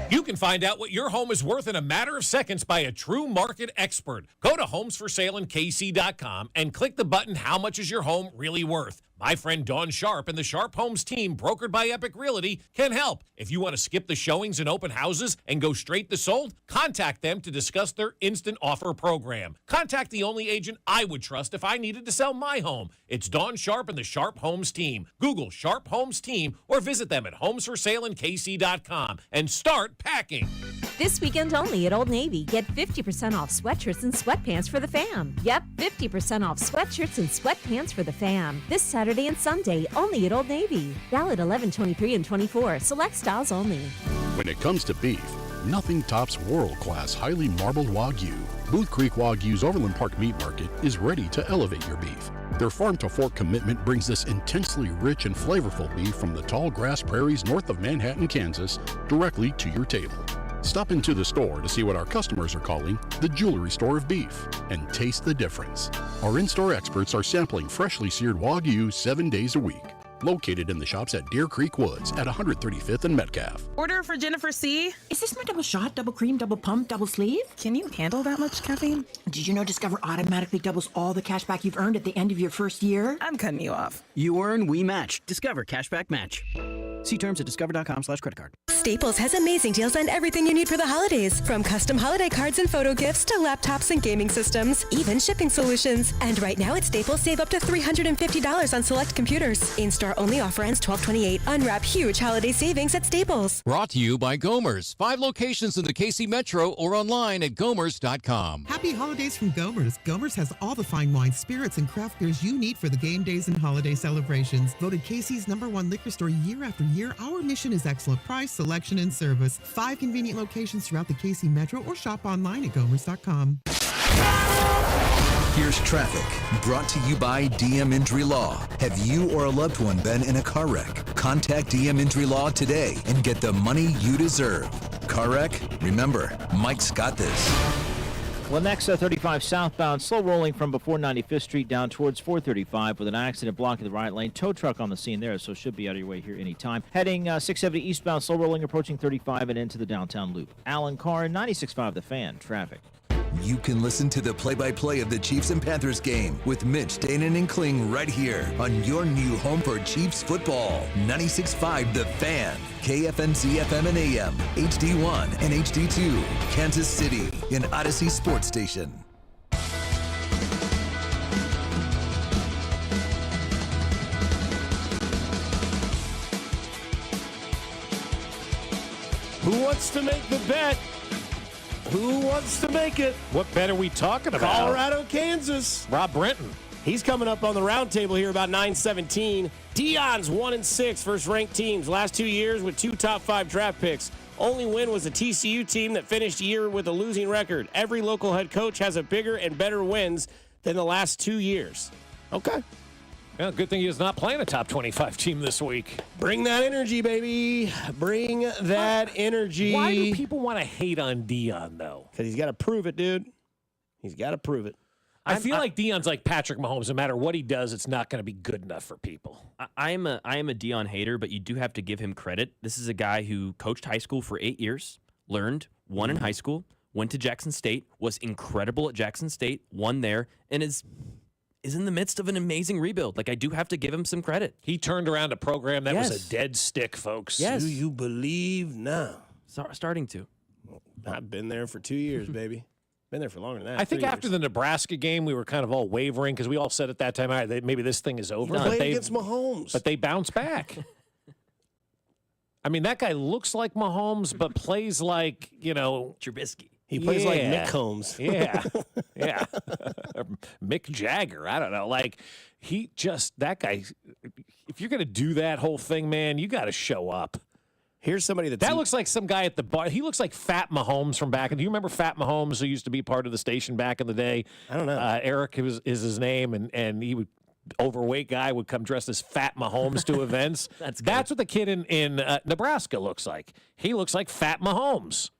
You can find out what your home is worth in a matter of seconds by a true market expert. Go to homesforsaleandkc.com and click the button, How much is your home really worth? My friend Dawn Sharp and the Sharp Homes team, brokered by Epic Realty, can help. If you want to skip the showings and open houses and go straight to sold, contact them to discuss their instant offer program. Contact the only agent I would trust if I needed to sell my home. It's Dawn Sharp and the Sharp Homes team. Google Sharp Homes team or visit them at homesforsaleandkc.com and start packing. This weekend only at Old Navy. Get 50% off sweatshirts and sweatpants for the fam. Yep, 50% off sweatshirts and sweatpants for the fam. This Saturday and Sunday only at Old Navy. Valid 11/23 and 24. Select styles only. When it comes to beef, nothing tops world-class highly marbled Wagyu. Booth Creek Wagyu's Overland Park Meat Market is ready to elevate your beef. Their farm-to-fork commitment brings this intensely rich and flavorful beef from the tall grass prairies north of Manhattan, Kansas, directly to your table. Stop into the store to see what our customers are calling the jewelry store of beef and taste the difference. Our in-store experts are sampling freshly seared Wagyu 7 days a week. Located in the shops at Deer Creek Woods at 135th and Metcalf. Order for Jennifer C. Is this my double shot, double cream, double pump, double sleeve? Can you handle that much caffeine? Did you know Discover automatically doubles all the cash back you've earned at the end of your first year? I'm cutting you off. You earn, we match. Discover Cashback Match. See terms at discover.com/credit card. Staples has amazing deals on everything you need for the holidays, from custom holiday cards and photo gifts to laptops and gaming systems, even shipping solutions. And right now at Staples, save up to $350 on select computers. In-store only offer ends 12/28. Unwrap huge holiday savings at Staples. Brought to you by Gomer's. 5 locations in the KC Metro or online at gomers.com. Happy holidays from Gomer's. Gomer's has all the fine wines, spirits, and craft beers you need for the game days and holiday celebrations. Voted KC's #1 liquor store year after year, our mission is excellent price, selection, and service. 5 convenient locations throughout the KC Metro or shop online at gomers.com. Here's traffic, brought to you by DM Injury Law. Have you or a loved one been in a car wreck? Contact DM Injury Law today and get the money you deserve. Car wreck? Remember, Mike's got this. Well, next 35 southbound, slow rolling from before 95th Street down towards 435 with an accident blocking the right lane. Tow truck on the scene there, so should be out of your way here anytime. Heading 670 eastbound, slow rolling approaching 35 and into the downtown loop. Alan Carr, 96.5 The Fan, traffic. You can listen to the play-by-play of the Chiefs and Panthers game with Mitch, Danon, and Kling right here on your new home for Chiefs football. 96.5 The Fan, KFNC FM and AM, HD1 and HD2, Kansas City, in Odyssey Sports Station. Who wants to make the bet? Who wants to make it? What bet are we talking about? Colorado, Kansas. Rob Brenton. He's coming up on the round table here about 9:17. Dion's 1-6 versus ranked teams. Last 2 years with 2 top 5 draft picks. Only win was a TCU team that finished the year with a losing record. Every local head coach has a bigger and better wins than the last 2 years. Okay. Well, good thing he's not playing a top 25 team this week. Bring that energy, baby. Bring that energy. Why do people want to hate on Dion, though? Because he's got to prove it, dude. He's got to prove it. I feel like Dion's like Patrick Mahomes. No matter what he does, it's not going to be good enough for people. I am a Dion hater, but you do have to give him credit. This is a guy who coached high school for 8 years, learned, won in high school, went to Jackson State, was incredible at Jackson State, won there, and is in the midst of an amazing rebuild. Like, I do have to give him some credit. He turned around a program that was a dead stick, folks. Yes. Do you believe now? Starting to. I've been there for 2 years, baby. Been there for longer than that. I think after the Nebraska game, we were kind of all wavering because we all said at that time, all right, maybe this thing is over. Played against Mahomes. But they bounced back. I mean, that guy looks like Mahomes, but plays like, Trubisky. He plays like Mick Combs. Yeah. Yeah. Mick Jagger. I don't know. Like, that guy, if you're going to do that whole thing, man, you got to show up. Here's somebody that looks like some guy at the bar. He looks like Fat Mahomes from back. Do you remember Fat Mahomes, who used to be part of the station back in the day? I don't know. Eric is his name, and he would overweight guy would come dressed as Fat Mahomes to events. That's what the kid in Nebraska looks like. He looks like Fat Mahomes.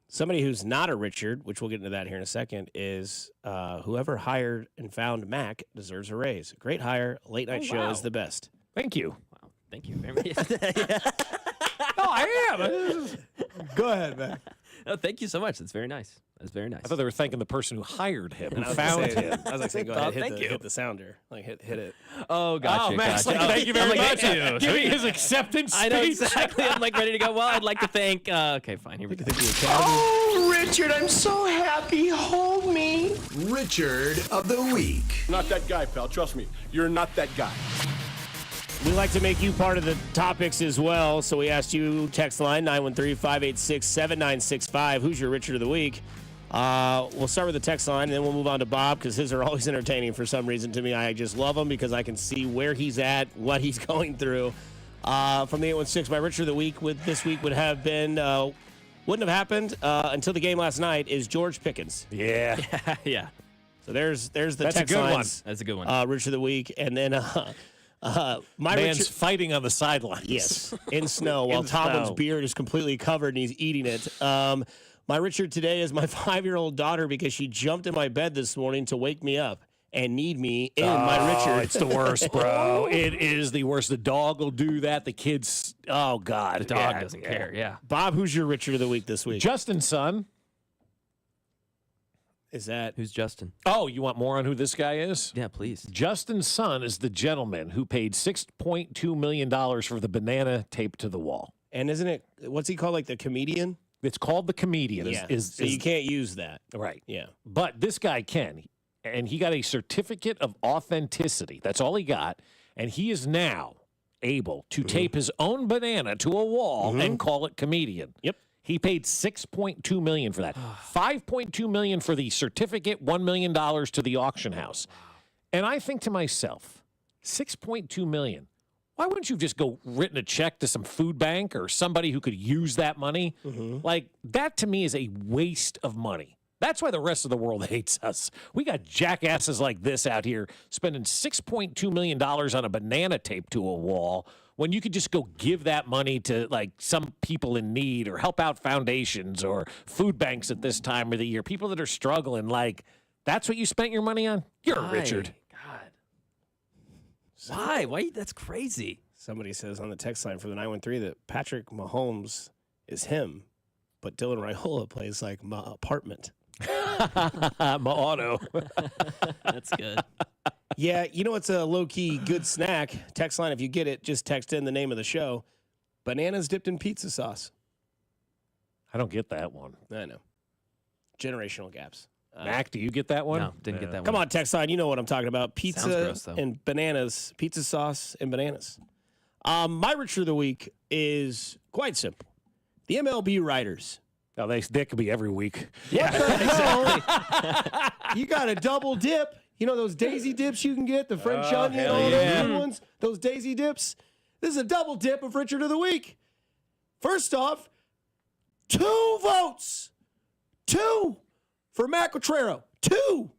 Somebody who's not a Richard, which we'll get into that here in a second, is whoever hired and found Mac deserves a raise. Great hire. Late night show is the best. Thank you. Wow. Thank you very much. No, I am. Go ahead, man. No, thank you so much. That's very nice. That's very nice. I thought they were thanking the person who hired him and I was found gonna say, him. I was like, saying, go ahead, hit the sounder. Like, hit it. Oh, gotcha. Oh, Max, gotcha. thank you very much. Thank you. Giving his acceptance speech. I know exactly. I'm like ready to go. Well, I'd like to thank. Okay, fine. Here we go. Oh, Richard, I'm so happy. Hold me. Richard of the Week. Not that guy, pal. Trust me. You're not that guy. We like to make you part of the topics as well, so we asked you, text line 913-586-7965. Who's your Richard of the Week? We'll start with the text line, and then we'll move on to Bob, because his are always entertaining for some reason to me. I just love them because I can see where he's at, what he's going through. From the 816, my Richard of the Week this week would have been, wouldn't have happened until the game last night, is George Pickens. Yeah. Yeah. So there's the That's text a good lines. one. That's a good one. Richard of the Week, and then my man's Richard, fighting on the sidelines. yes, in snow while Tomlin's beard is completely covered and he's eating it. My Richard today is my 5-year-old daughter because she jumped in my bed this morning to wake me up. and need me in my Richard. It's the worst, bro. It is the worst. The dog will do that. The kids, oh, God. The dog doesn't care, yeah. Bob, who's your Richard of the week this week? Justin's son. Is that? Who's Justin? Oh, you want more on who this guy is? Yeah, please. Justin's son is the gentleman who paid $6.2 million for the banana taped to the wall. And isn't it, what's he called, like the comedian? It's called the comedian. Yeah. So you can't use that. Right. Yeah. But this guy can. And he got a certificate of authenticity. That's all he got. And he is now able to tape his own banana to a wall and call it comedian. Yep. He paid $6.2 million for that. $5.2 million for the certificate, $1 million to the auction house. And I think to myself, $6.2 million. Why wouldn't you just go written a check to some food bank or somebody who could use that money? Like, that to me is a waste of money. That's why the rest of the world hates us. We got jackasses like this out here spending $6.2 million on a banana taped to a wall when you could just go give that money to, like, some people in need or help out foundations or food banks at this time of the year, people that are struggling. Like, that's what you spent your money on? You're a Richard. Why? Why? That's crazy. Somebody says on the text line for the 913 that Patrick Mahomes is him, but Dylan Raiola plays like my apartment. My auto. That's good. Yeah, you know it's a low-key good snack. Text line, if you get it, just text in the name of the show. Bananas dipped in pizza sauce. I don't get that one. I know. Generational gaps. Mac, do you get that one? No, didn't get that one. Come on, text line. You know what I'm talking about. Pizza gross, though. and bananas. Pizza sauce and bananas. My Richard of the week is quite simple. The MLB writers. Oh, they could be every week. Yeah, exactly. You got a double dip. You know those daisy dips you can get, the French onion, all those good ones, those daisy dips. This is a double dip of Richard of the week. First off, 2 votes. 2 for Matt Quatrero. 2.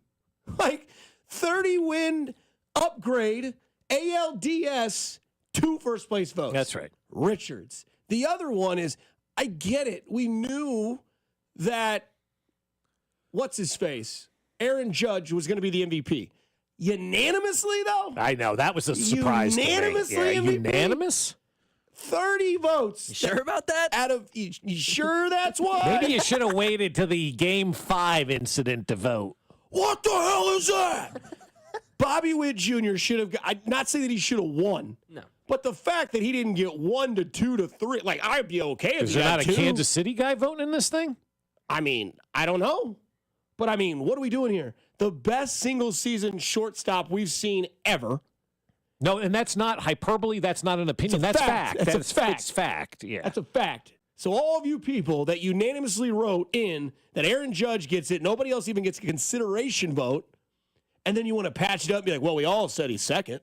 Like 30-win upgrade, ALDS, 2 first-place votes. That's right. Richards. The other one is, I get it. We knew that, what's his face? Aaron Judge was going to be the MVP. Unanimously, though? I know. That was a surprise to me. Unanimously Yeah, MVP? unanimous? 30 votes. You sure about that? Out of you sure that's why? Maybe you should have waited till the Game 5 incident to vote. What the hell is that? Bobby Witt Jr. should have. I'm not saying that he should have won. No. But the fact that he didn't get 1 to 2 to 3, like I'd be okay if Is he there got not 2. a Kansas City guy voting in this thing? I mean, I don't know. But I mean, what are we doing here? The best single season shortstop we've seen ever. No, and that's not hyperbole. That's not an opinion. That's fact. That's a fact. It's fact. Yeah. That's a fact. So all of you people that unanimously wrote in that Aaron Judge gets it, nobody else even gets a consideration vote, and then you want to patch it up and be like, well, we all said he's second.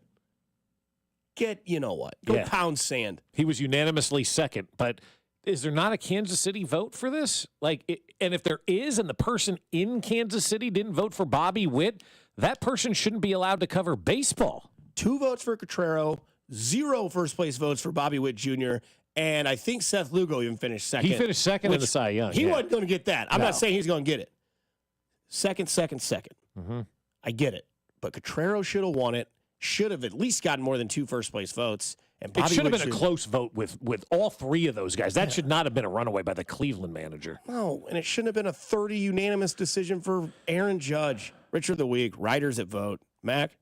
You know what? Go pound sand. He was unanimously second, but is there not a Kansas City vote for this? And if there is, and the person in Kansas City didn't vote for Bobby Witt, that person shouldn't be allowed to cover baseball. 2 votes for Quatrero, 0 first-place votes for Bobby Witt Jr., and I think Seth Lugo even finished second. He finished second in the Cy Young. He wasn't going to get that. I'm No. not saying he's going to get it. Second. Mm-hmm. I get it. But Quatrero should have won it, should have at least gotten more than 2 first-place votes. And It Bobby should have Witt been a Jr. close vote with all 3 of those guys. That should not have been a runaway by the Cleveland manager. No, and it shouldn't have been a 30 unanimous decision for Aaron Judge. Richard of the week, writers at vote. Mac?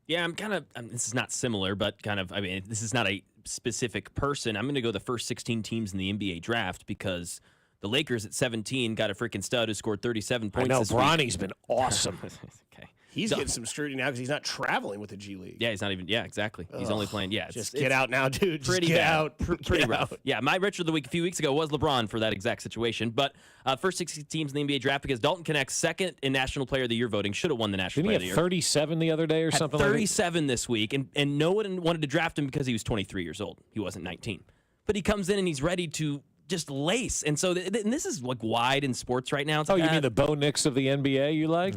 Yeah, this is not similar, but this is not a specific person. I'm going to go the first 16 teams in the NBA draft because the Lakers at 17 got a freaking stud who scored 37 points. I know, this week. Bronny's been awesome. Okay. He's getting some scrutiny now because he's not traveling with the G League. Yeah, he's not even. Yeah, exactly. He's only playing. Yeah, Just get out now, dude. Just Pretty get bad. out. Pretty Get rough. out. Yeah, my Richard of the week a few weeks ago was LeBron for that exact situation. But first 16 teams in the NBA draft because Dalton Knecht's second in National Player of the Year voting should have won the National Player Didn't of he the have Year. 37 the other day or Had something 37 this week, and no one wanted to draft him because he was 23 years old. He wasn't 19. But he comes in and he's ready to just lace. And so and this is like wide in sports right now. It's Oh, like, you mean the Bo Nix of the NBA you like?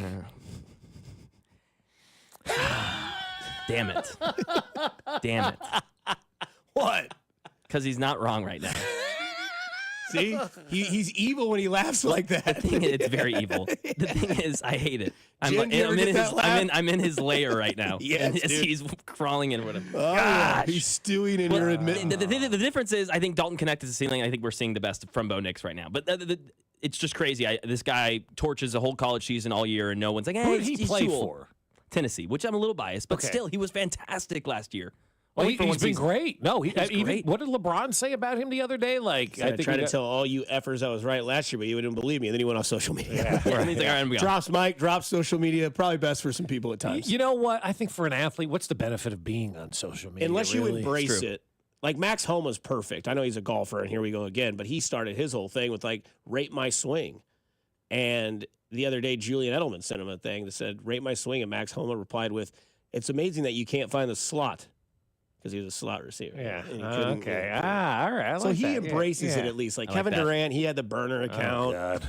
Damn it. Damn it. What? Because he's not wrong right now. See, he's evil when he laughs like that. It's very evil. The thing is, I hate it. Jim, do you ever get that laugh? I'm in his lair right now. Yes, as dude. he's crawling in with him. Oh, yeah. He's stewing in your admittance. The difference is, I think Dalton connected to the ceiling. I think we're seeing the best from Bo Nix right now. But it's just crazy. This guy torches a whole college season all year, and no one's like, hey, Who did he he's play too old. for? Tennessee, which I'm a little biased, but Okay. still, he was fantastic last year. Well, Only for he's one been season. great. No, He was great. What did LeBron say about him the other day? Like, I tried to tell all you effers I was right last year, but you didn't believe me. And then he went off social media. Yeah, and he's like, all right, I'm going. Drops mic, drops social media. Probably best for some people at times. You know what? I think for an athlete, what's the benefit of being on social media? Unless you really? embrace it. Like Max Homa's perfect. I know he's a golfer, and here we go again. But he started his whole thing with like, rate my swing. And the other day, Julian Edelman sent him a thing that said, rate my swing. And Max Homa replied with, it's amazing that you can't find the slot. Because he was a slot receiver. Yeah. And he couldn't- Okay. All right. I So like he that. embraces Yeah. it at least. Like I like Kevin that. Durant, he had the burner account.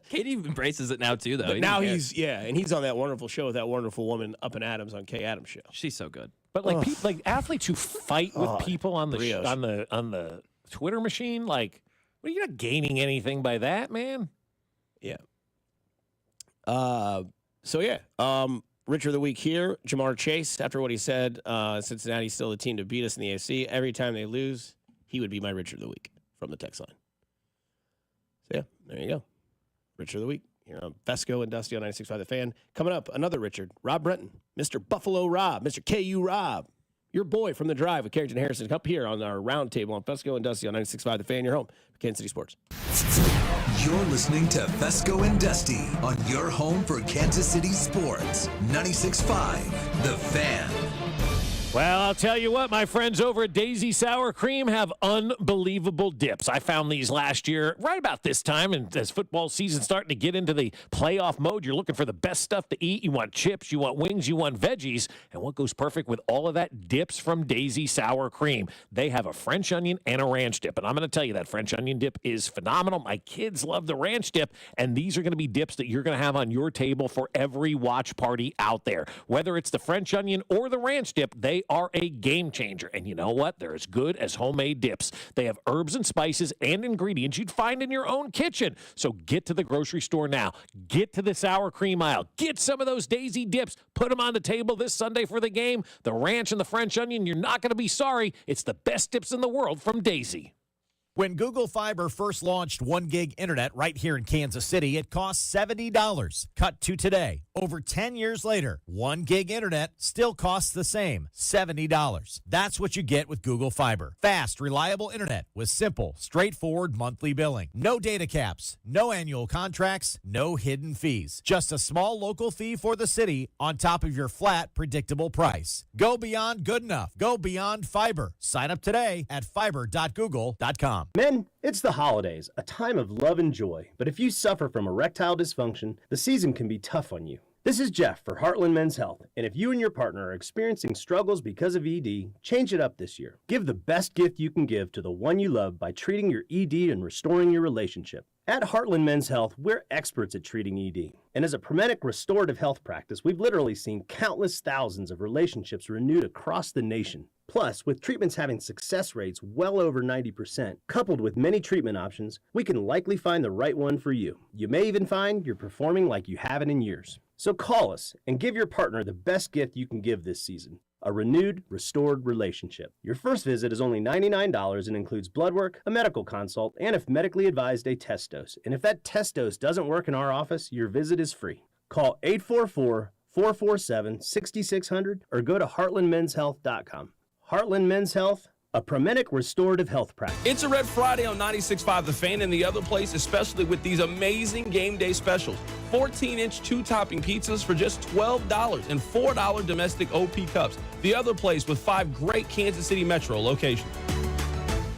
Katie embraces it now, too, though. But He now doesn't care. and he's on that wonderful show with that wonderful woman Up and Adams on Kay Adams show. She's so good. But like like athletes who fight with people on the brioche. on the Twitter machine, like, well, you're not gaining anything by that, man. Yeah. Richard of the week here, Jamar Chase. After what he said, Cincinnati's still the team to beat us in the AFC. Every time they lose, he would be my Richard of the week from the text line. So yeah, there you go. Richard of the week here on Fescoe and Dusty on 96.5 The Fan. Coming up, another Richard, Rob Brenton, Mr. Buffalo Rob, Mr. KU Rob, your boy from the Drive with Carrington Harrison, up here on our roundtable on Fescoe and Dusty on 96.5 The Fan, your home for Kansas City Sports. You're listening to Fescoe and Dusty on your home for Kansas City sports. 96.5 The Fan. Well, I'll tell you what, my friends over at Daisy Sour Cream have unbelievable dips. I found these last year right about this time, and as football season's starting to get into the playoff mode, you're looking for the best stuff to eat. You want chips, you want wings, you want veggies, and what goes perfect with all of that? Dips from Daisy Sour Cream. They have a French onion and a ranch dip, and I'm going to tell you that French onion dip is phenomenal. My kids love the ranch dip, and these are going to be dips that you're going to have on your table for every watch party out there. Whether it's the French onion or the ranch dip, they are a game changer. And you know what? They're as good as homemade dips. They have herbs and spices and ingredients you'd find in your own kitchen. So get to the grocery store now. Get to the sour cream aisle. Get some of those Daisy dips. Put them on the table this Sunday for the game. The ranch and the French onion, you're not going to be sorry. It's the best dips in the world from Daisy. When Google Fiber first launched 1 gig internet right here in Kansas City, it cost $70. Cut to today. Over 10 years later, 1 gig internet still costs the same, $70. That's what you get with Google Fiber. Fast, reliable internet with simple, straightforward monthly billing. No data caps, no annual contracts, no hidden fees. Just a small local fee for the city on top of your flat, predictable price. Go beyond good enough. Go beyond fiber. Sign up today at fiber.google.com. Men, it's the holidays, a time of love and joy. But if you suffer from erectile dysfunction, the season can be tough on you. This is Jeff for Heartland Men's Health, and if you and your partner are experiencing struggles because of ED, change it up this year. Give the best gift you can give to the one you love by treating your ED and restoring your relationship. At Heartland Men's Health, we're experts at treating ED. And as a Promenic restorative health practice, we've literally seen countless thousands of relationships renewed across the nation. Plus, with treatments having success rates well over 90%, coupled with many treatment options, we can likely find the right one for you. You may even find you're performing like you haven't in years. So call us and give your partner the best gift you can give this season. A renewed, restored relationship. Your first visit is only $99 and includes blood work, a medical consult, and if medically advised, a test dose. And if that test dose doesn't work in our office, your visit is free. Call 844-447-6600 or go to heartlandmenshealth.com. Heartland Men's Health, a Promenic restorative health practice. It's a Red Friday on 96.5 The Fan and the other place, especially with these amazing game day specials. 14-inch two-topping pizzas for just $12 and $4 domestic OP cups. The other place with 5 great Kansas City Metro locations.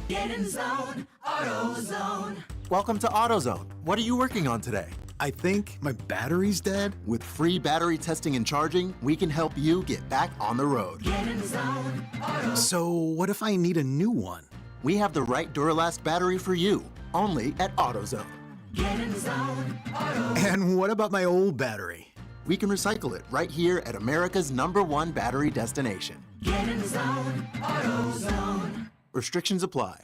Get in zone, AutoZone. Welcome to AutoZone. What are you working on today? I think my battery's dead. With free battery testing and charging, we can help you get back on the road. Get in zone, AutoZone. So what if I need a new one? We have the right Duralast battery for you, only at AutoZone. Get in zone, AutoZone. And what about my old battery? We can recycle it right here at America's #1 battery destination. Get in zone, AutoZone. Restrictions apply.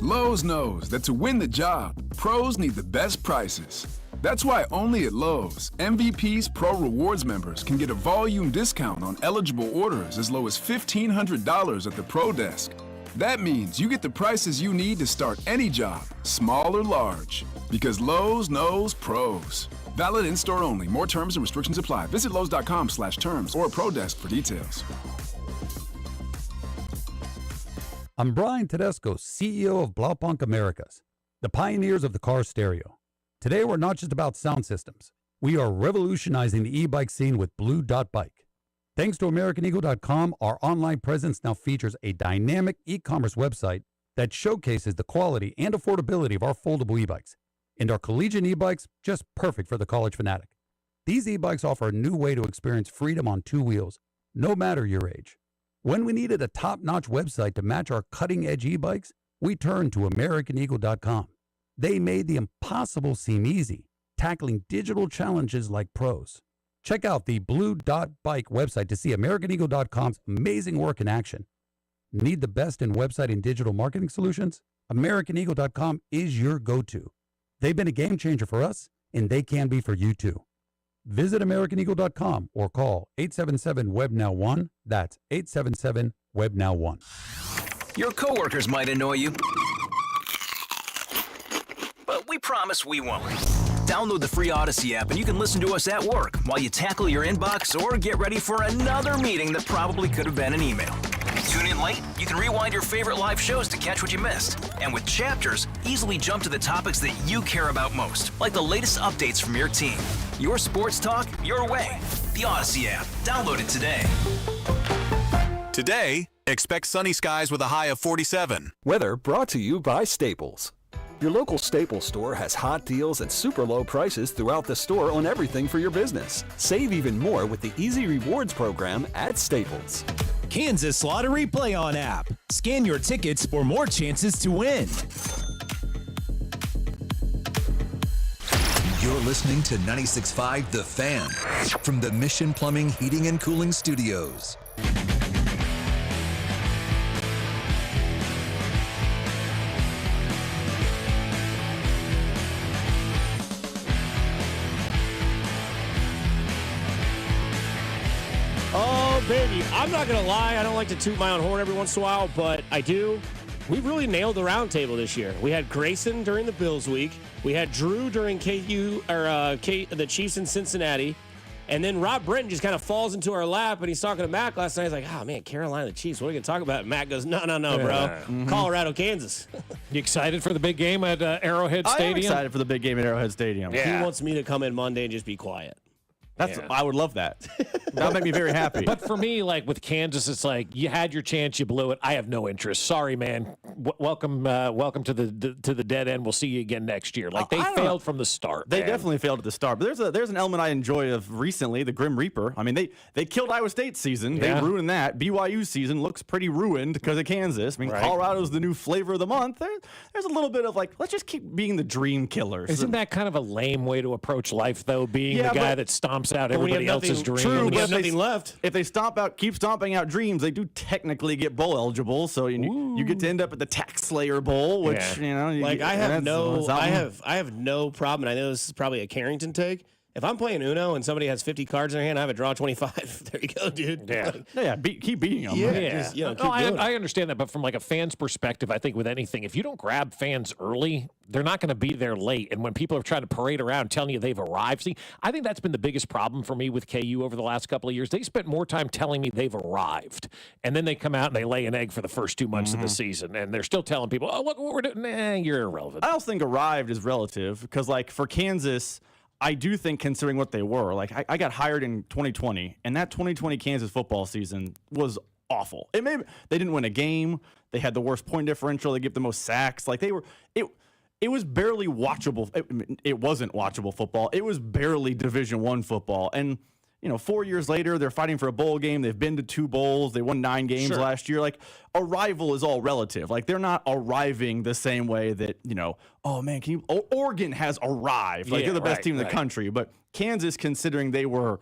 Lowe's knows that to win the job, pros need the best prices. That's why only at Lowe's, MVP's Pro Rewards members can get a volume discount on eligible orders as low as $1,500 at the Pro Desk. That means you get the prices you need to start any job, small or large. Because Lowe's knows pros. Valid in-store only. More terms and restrictions apply. Visit Lowe's.com/terms or Pro Desk for details. I'm Brian Tedesco, CEO of Blaupunk Americas, the pioneers of the car stereo. Today, we're not just about sound systems. We are revolutionizing the e-bike scene with Blue Dot Bike. Thanks to AmericanEagle.com, our online presence now features a dynamic e-commerce website that showcases the quality and affordability of our foldable e-bikes. And our collegiate e-bikes, just perfect for the college fanatic. These e-bikes offer a new way to experience freedom on two wheels, no matter your age. When we needed a top-notch website to match our cutting-edge e-bikes, we turned to AmericanEagle.com. They made the impossible seem easy, tackling digital challenges like pros. Check out the Blue Dot Bike website to see AmericanEagle.com's amazing work in action. Need the best in website and digital marketing solutions? AmericanEagle.com is your go-to. They've been a game changer for us, and they can be for you too. Visit AmericanEagle.com or call 877-WEB-NOW1. That's 877-WEB-NOW1. Your coworkers might annoy you, but we promise we won't. Download the free Odyssey app and you can listen to us at work while you tackle your inbox or get ready for another meeting that probably could have been an email. Tune in late? You can rewind your favorite live shows to catch what you missed. And with Chapters, easily jump to the topics that you care about most, like the latest updates from your team. Your sports talk, your way. The Odyssey app. Download it today. Today, expect sunny skies with a high of 47. Weather brought to you by Staples. Your local Staples store has hot deals and super low prices throughout the store on everything for your business. Save even more with the Easy Rewards program at Staples. Kansas Lottery Play On app. Scan your tickets for more chances to win. You're listening to 96.5 The Fan from the Mission Plumbing, Heating, and Cooling Studios. Oh, baby. I'm not going to lie. I don't like to toot my own horn every once in a while, but I do. We really nailed the roundtable this year. We had Grayson during the Bills week. We had Drew during the Chiefs in Cincinnati. And then Rob Britton just kind of falls into our lap, and he's talking to Mac last night. He's like, oh, man, Carolina, the Chiefs, what are we going to talk about? And Mac goes, no, bro. Mm-hmm. Colorado, Kansas. You excited for the big game at Arrowhead Stadium? I'm excited for the big game at Arrowhead Stadium. Yeah. He wants me to come in Monday and just be quiet. I would love that. That would make me very happy. But for me, like with Kansas, it's like you had your chance, you blew it. I have no interest. Sorry, man. Welcome to the dead end. We'll see you again next year. Like they failed from the start. They definitely failed at the start. But there's an element I enjoy of recently, the Grim Reaper. I mean, they killed Iowa State's season. Yeah. They ruined that. BYU's season looks pretty ruined because of Kansas. I mean, Right. Colorado's the new flavor of the month. There's a little bit of like, let's just keep being the dream killers. Isn't that kind of a lame way to approach life, though? Being the guy that stomps out everybody else's dream. True, when you but have nothing left. If they keep stomping out dreams, they do technically get bowl eligible. So you get to end up at the Tax Slayer Bowl, which I have no problem. And I know this is probably a Carrington take. If I'm playing Uno and somebody has 50 cards in their hand, I have a draw 25. There you go, dude. Yeah. Keep beating them. I understand that, but from like a fan's perspective, I think with anything, if you don't grab fans early, they're not going to be there late. And when people are trying to parade around telling you they've arrived, see, I think that's been the biggest problem for me with KU over the last couple of years. They spent more time telling me they've arrived, and then they come out and they lay an egg for the first 2 months of the season, and they're still telling people, "Oh, look what we're doing." Nah, you're irrelevant. I also think arrived is relative because, like, for Kansas, I do think considering what they were, like I got hired in 2020, and that 2020 Kansas football season was awful. They didn't win a game. They had the worst point differential. They gave the most sacks. Like it was barely watchable. It wasn't watchable football. It was barely Division I football. And 4 years later, they're fighting for a bowl game. They've been to 2 bowls. They won 9 games last year. Like, arrival is all relative. Like, they're not arriving the same way that, oh, man, Oregon has arrived. Like, they're the best team in the country. But Kansas, considering they were,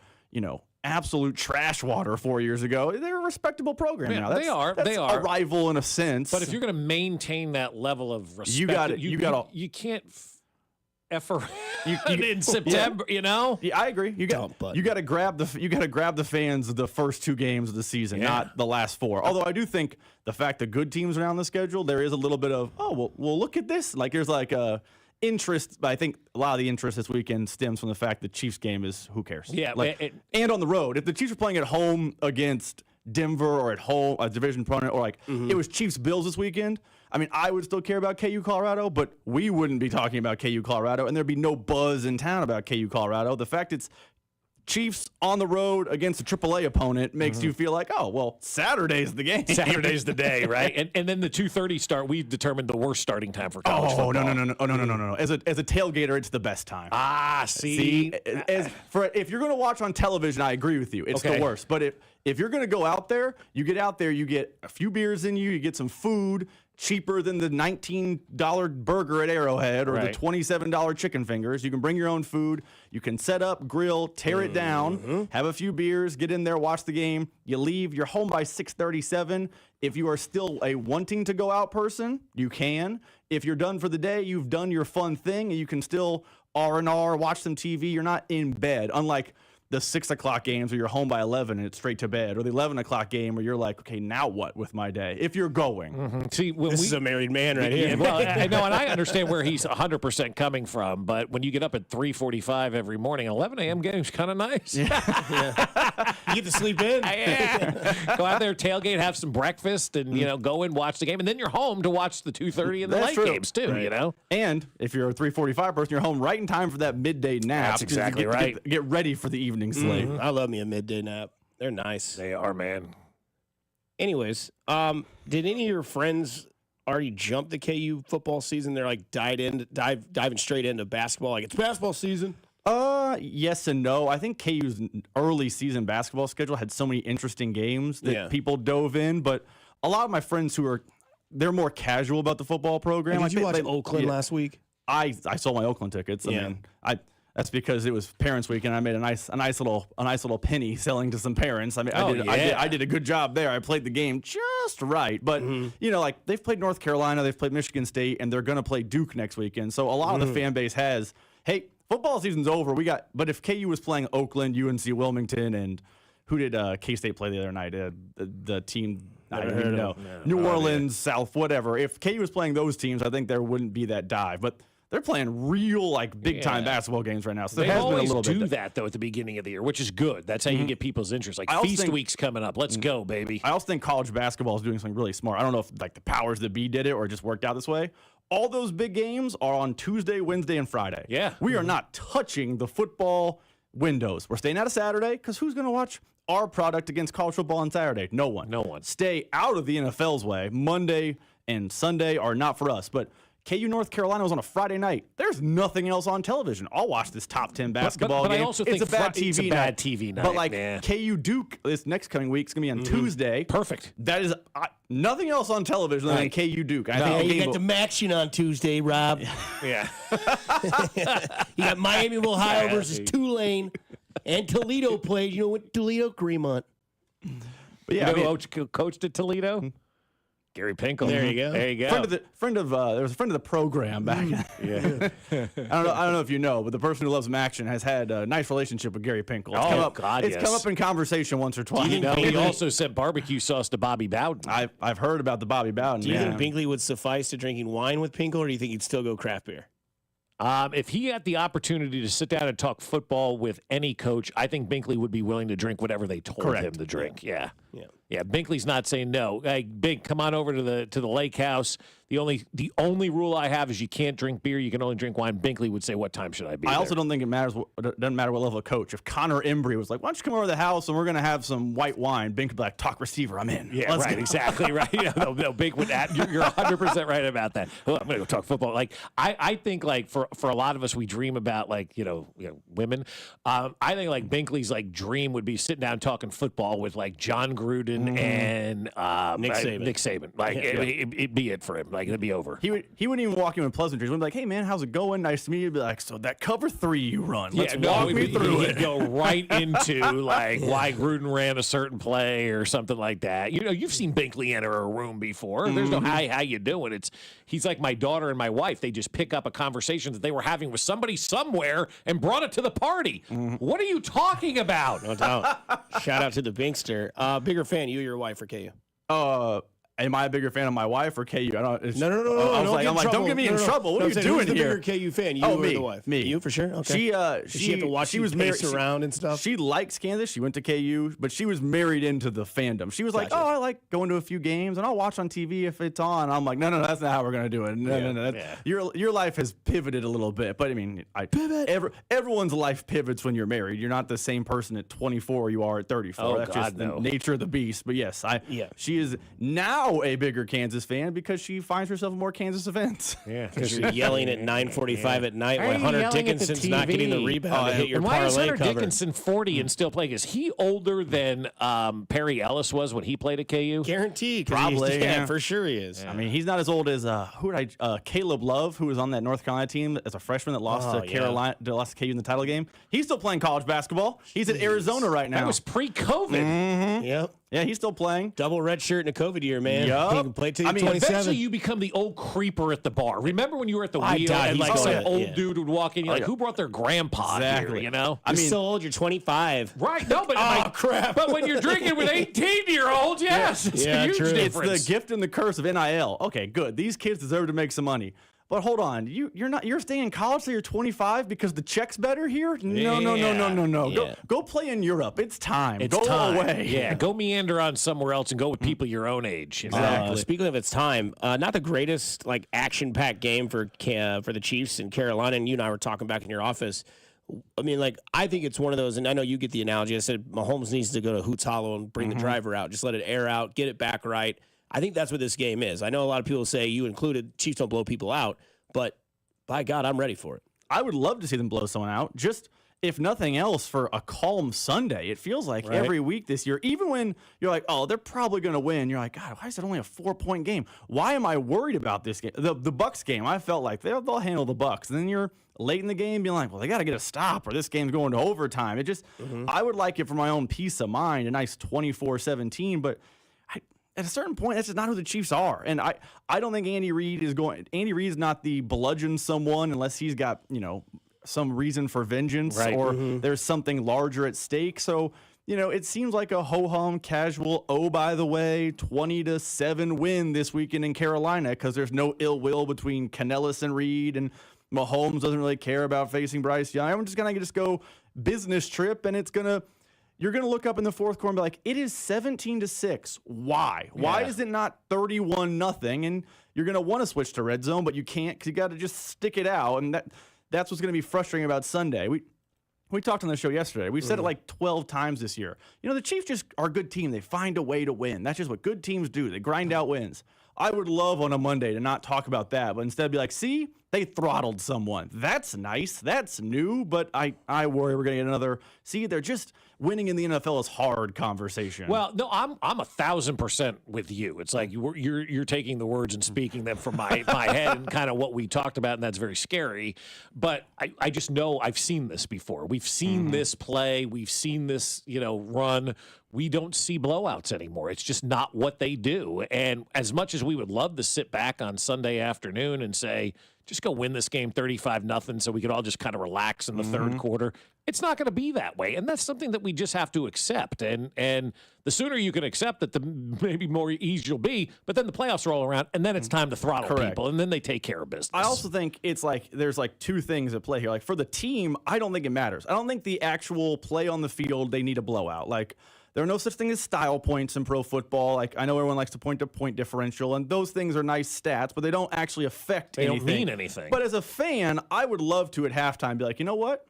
absolute trash water 4 years ago. They're a respectable program now. They are. That's a rival in a sense. But if you're going to maintain that level of respect, you can't in September. You know. Yeah, I agree. You got to grab the fans the first 2 games of the season, not the last 4. Although I do think the fact that good teams are on the schedule, there is a little bit of well look at this. Like there's like a interest, but I think a lot of the interest this weekend stems from the fact the Chiefs game is who cares? Yeah, and on the road. If the Chiefs are playing at home against Denver or at home a division opponent, or it was Chiefs Bills this weekend, I mean, I would still care about KU Colorado, but we wouldn't be talking about KU Colorado, and there'd be no buzz in town about KU Colorado. The fact it's Chiefs on the road against a AAA opponent makes you feel like, oh, well, Saturday's the game. Saturday's the day, right? And then the 2:30 start, we've determined the worst starting time for college football. No. As a tailgater, it's the best time. See? If you're going to watch on television, I agree with you. It's the worst. But if you're going to go out there, you get out there, you get a few beers in you get some food, cheaper than the $19 burger at Arrowhead or the $27 chicken fingers. You can bring your own food. You can set up, grill, tear it down, have a few beers, get in there, watch the game. You leave. You're home by 6:37. If you are still a wanting to go out person, you can. If you're done for the day, you've done your fun thing, and you can still R&R, watch some TV. You're not in bed, unlike the 6 o'clock games where you're home by 11 and it's straight to bed, or the 11 o'clock game where you're like, okay, now what with my day? If you're going. See, this is a married man right here. Well, I know, and I understand where he's 100% coming from, but when you get up at 3:45 every morning, 11 a.m. game's kind of nice. You get to sleep in. Go out there, tailgate, have some breakfast, and go and watch the game, and then you're home to watch the 2:30 and the late games too. Right. And if you're a 3:45 person, you're home right in time for that midday nap. That's exactly right. Get ready for the evening slate. I love me a midday nap. They're nice. They are, man. Anyways, did any of your friends already jump the KU football season? They're like diving straight into basketball. Like, it's basketball season. Yes and no. I think KU's early season basketball schedule had so many interesting games that people dove in, but a lot of my friends they're more casual about the football program. Did you watch Oakland last week? I sold my Oakland tickets. I mean, that's because it was Parents' Week, and I made a nice little penny selling to some parents. I mean, I did a good job there. I played the game just right, but like they've played North Carolina, they've played Michigan State, and they're going to play Duke next weekend. So a lot of the fan base has, hey, football season's over. But if KU was playing Oakland, UNC Wilmington, and who did K-State play the other night? The team. I don't even know. New Orleans, South, whatever. If KU was playing those teams, I think there wouldn't be that dive. But they're playing real, big time basketball games right now. So they always do that, though, at the beginning of the year, which is good. That's how you get people's interest. Like, Feast Week's coming up. Let's go, baby. I also think college basketball is doing something really smart. I don't know if, the powers that be did it or it just worked out this way. All those big games are on Tuesday, Wednesday, and Friday. Yeah. We are not touching the football windows. We're staying out of Saturday because who's going to watch our product against college football on Saturday? No one. Stay out of the NFL's way. Monday and Sunday are not for us. But KU North Carolina was on a Friday night. There's nothing else on television. I'll watch this top 10 basketball game. I also think it's a bad TV night. But KU Duke this next coming week is going to be on Tuesday. Perfect. That is nothing else on television than KU Duke. I think you got the action on Tuesday, Rob. Yeah. You got Miami of Ohio versus Tulane, and Toledo plays. You know what? Toledo, Greenmont. But yeah, who coached at Toledo? Gary Pinkel. There you go. There you go. There was a friend of the program back. Yeah. I don't know if you know, but the person who loves some action has had a nice relationship with Gary Pinkel. It's come up in conversation once or twice. He also sent barbecue sauce to Bobby Bowden. I've heard about the Bobby Bowden. Do you think Binkley would suffice to drinking wine with Pinkel, or do you think he'd still go craft beer? If he had the opportunity to sit down and talk football with any coach, I think Binkley would be willing to drink whatever they told him to drink. Yeah. Binkley's not saying no. Hey, Bink, come on over to the lake house. The only rule I have is you can't drink beer. You can only drink wine. Binkley would say, "What time should I be?" I also don't think it doesn't matter what level of coach. If Connor Embry was like, "Why don't you come over to the house and we're gonna have some white wine?" Bink would be like, "Talk receiver, I'm in." Yeah, right, exactly right. No, Bink would. You're 100% right about that. Well, I'm gonna go talk football. Like I think for a lot of us, we dream about women. I think Binkley's dream would be sitting down talking football with John Gruden and Nick Saban. Nick Saban. Like, it'd be it for him. Like, it'd be over. He wouldn't even walk you in pleasantries. He'd be like, "Hey, man, how's it going? Nice to meet you." He'd be like, "So that cover 3 you run, let's walk me through it." He'd go right into, like, why Gruden ran a certain play or something like that. You know, you've seen Binkley enter a room before. There's no, hi, how you doing? He's like my daughter and my wife. They just pick up a conversation that they were having with somebody somewhere and brought it to the party. What are you talking about? No doubt. Shout out to the Binkster. Bigger fan, you or your wife, or KU? Am I a bigger fan of my wife or KU? I don't. No. I was like, don't get me in trouble. What are you doing who's here? The bigger KU fan, you or me, the wife? Me, you for sure. Okay. She Does she have to watch you pace around and stuff. She likes Kansas. She went to KU, but she was married into the fandom. She was like, "Oh, I like going to a few games, and I'll watch on TV if it's on." I'm like, "No, that's not how we're gonna do it. No. Your life has pivoted a little bit, but I mean, pivot. Everyone's life pivots when you're married. You're not the same person at 24 you are at 34. Oh, That's God, just no. the nature of the beast. But yes, she is now a bigger Kansas fan because she finds herself in more Kansas events. Yeah, because you're yelling at 9:45 at night when Hunter Dickinson's not getting the rebound to hit your and why parlay is Hunter cover. Dickinson 40 and still playing? Is he older than Perry Ellis was when he played at KU? Guaranteed. Probably, yeah, for sure he is. I mean, he's not as old as Caleb Love, who was on that North Carolina team as a freshman that lost to Carolina, lost to KU in the title game. He's still playing college basketball. He's at Arizona right now. That was pre-COVID. Yep. Yeah, he's still playing. Double red shirt in a COVID year, man. Yup. He can play till you're Eventually 27. you become the old creeper at the bar. Remember when you were at the I wheel doubt and he's like going some to- old yeah. dude would walk in, you're like, who brought their grandpa here, you know? You're so old, you're 25. Right, no, but crap. But when you're drinking with 18-year-olds, yes, it's a huge difference. It's the gift and the curse of NIL. Okay, good. These kids deserve to make some money. But hold on, you're staying in college till you're 25 because the check's better here? No. Yeah. Go play in Europe. It's time. It's go time. away. Yeah, go meander on somewhere else and go with people your own age. Speaking of its time, not the greatest like action-packed game for the Chiefs in Carolina. And you and I were talking back in your office. I mean, like, I think it's one of those, and I know you get the analogy. I said Mahomes needs to go to Hoots Hollow and bring the driver out. Just let it air out, get it back right. I think that's what this game is. I know a lot of people say, you included, Chiefs don't blow people out, but by God, I'm ready for it. I would love to see them blow someone out. Just, if nothing else, for a calm Sunday. It feels like every week this year, even when you're like, oh, they're probably going to win, you're like, God, why is it only a 4-point game? Why am I worried about this game? The Bucs game, I felt like they'll handle the Bucs. And then you're late in the game being like, well, they got to get a stop or this game's going to overtime. It just, I would like it for my own peace of mind, a nice 24-17, but at a certain point, that's just not who the Chiefs are. And I don't think Andy Reid is not the bludgeon someone unless he's got, some reason for vengeance or there's something larger at stake. So, it seems like a ho-hum casual, oh, by the way, 20-7 win this weekend in Carolina because there's no ill will between Canellis and Reid, and Mahomes doesn't really care about facing Bryce Young. I'm just going to go business trip, and you're going to look up in the fourth quarter and be like, it is 17-6. Why? Why is it not 31-0? And you're going to want to switch to red zone, but you can't because you got to just stick it out. And that's what's going to be frustrating about Sunday. We talked on the show yesterday. We've said it like 12 times this year. The Chiefs just are a good team. They find a way to win. That's just what good teams do. They grind out wins. I would love on a Monday to not talk about that, but instead be like, see, they throttled someone. That's nice. That's new, but I worry we're going to get another, see, they're just winning in the NFL is hard conversation. Well, no, I'm 1,000% with you. It's like you're taking the words and speaking them from my head and kind of what we talked about, and that's very scary. But I just know I've seen this before. We've seen this play. We've seen this, run. We don't see blowouts anymore. It's just not what they do. And as much as we would love to sit back on Sunday afternoon and say, just go win this game 35-0 so we could all just kind of relax in the third quarter, it's not going to be that way. And that's something that we just have to accept. And the sooner you can accept it, the maybe more easy you'll be. But then the playoffs roll around, and then it's time to throttle people, and then they take care of business. I also think it's like there's like two things at play here. Like for the team, I don't think it matters. I don't think the actual play on the field, they need a blowout. Like there are no such thing as style points in pro football. Like I know everyone likes to point to point differential, and those things are nice stats, but they don't actually affect anything. They don't mean anything. But as a fan, I would love to at halftime be like, you know what?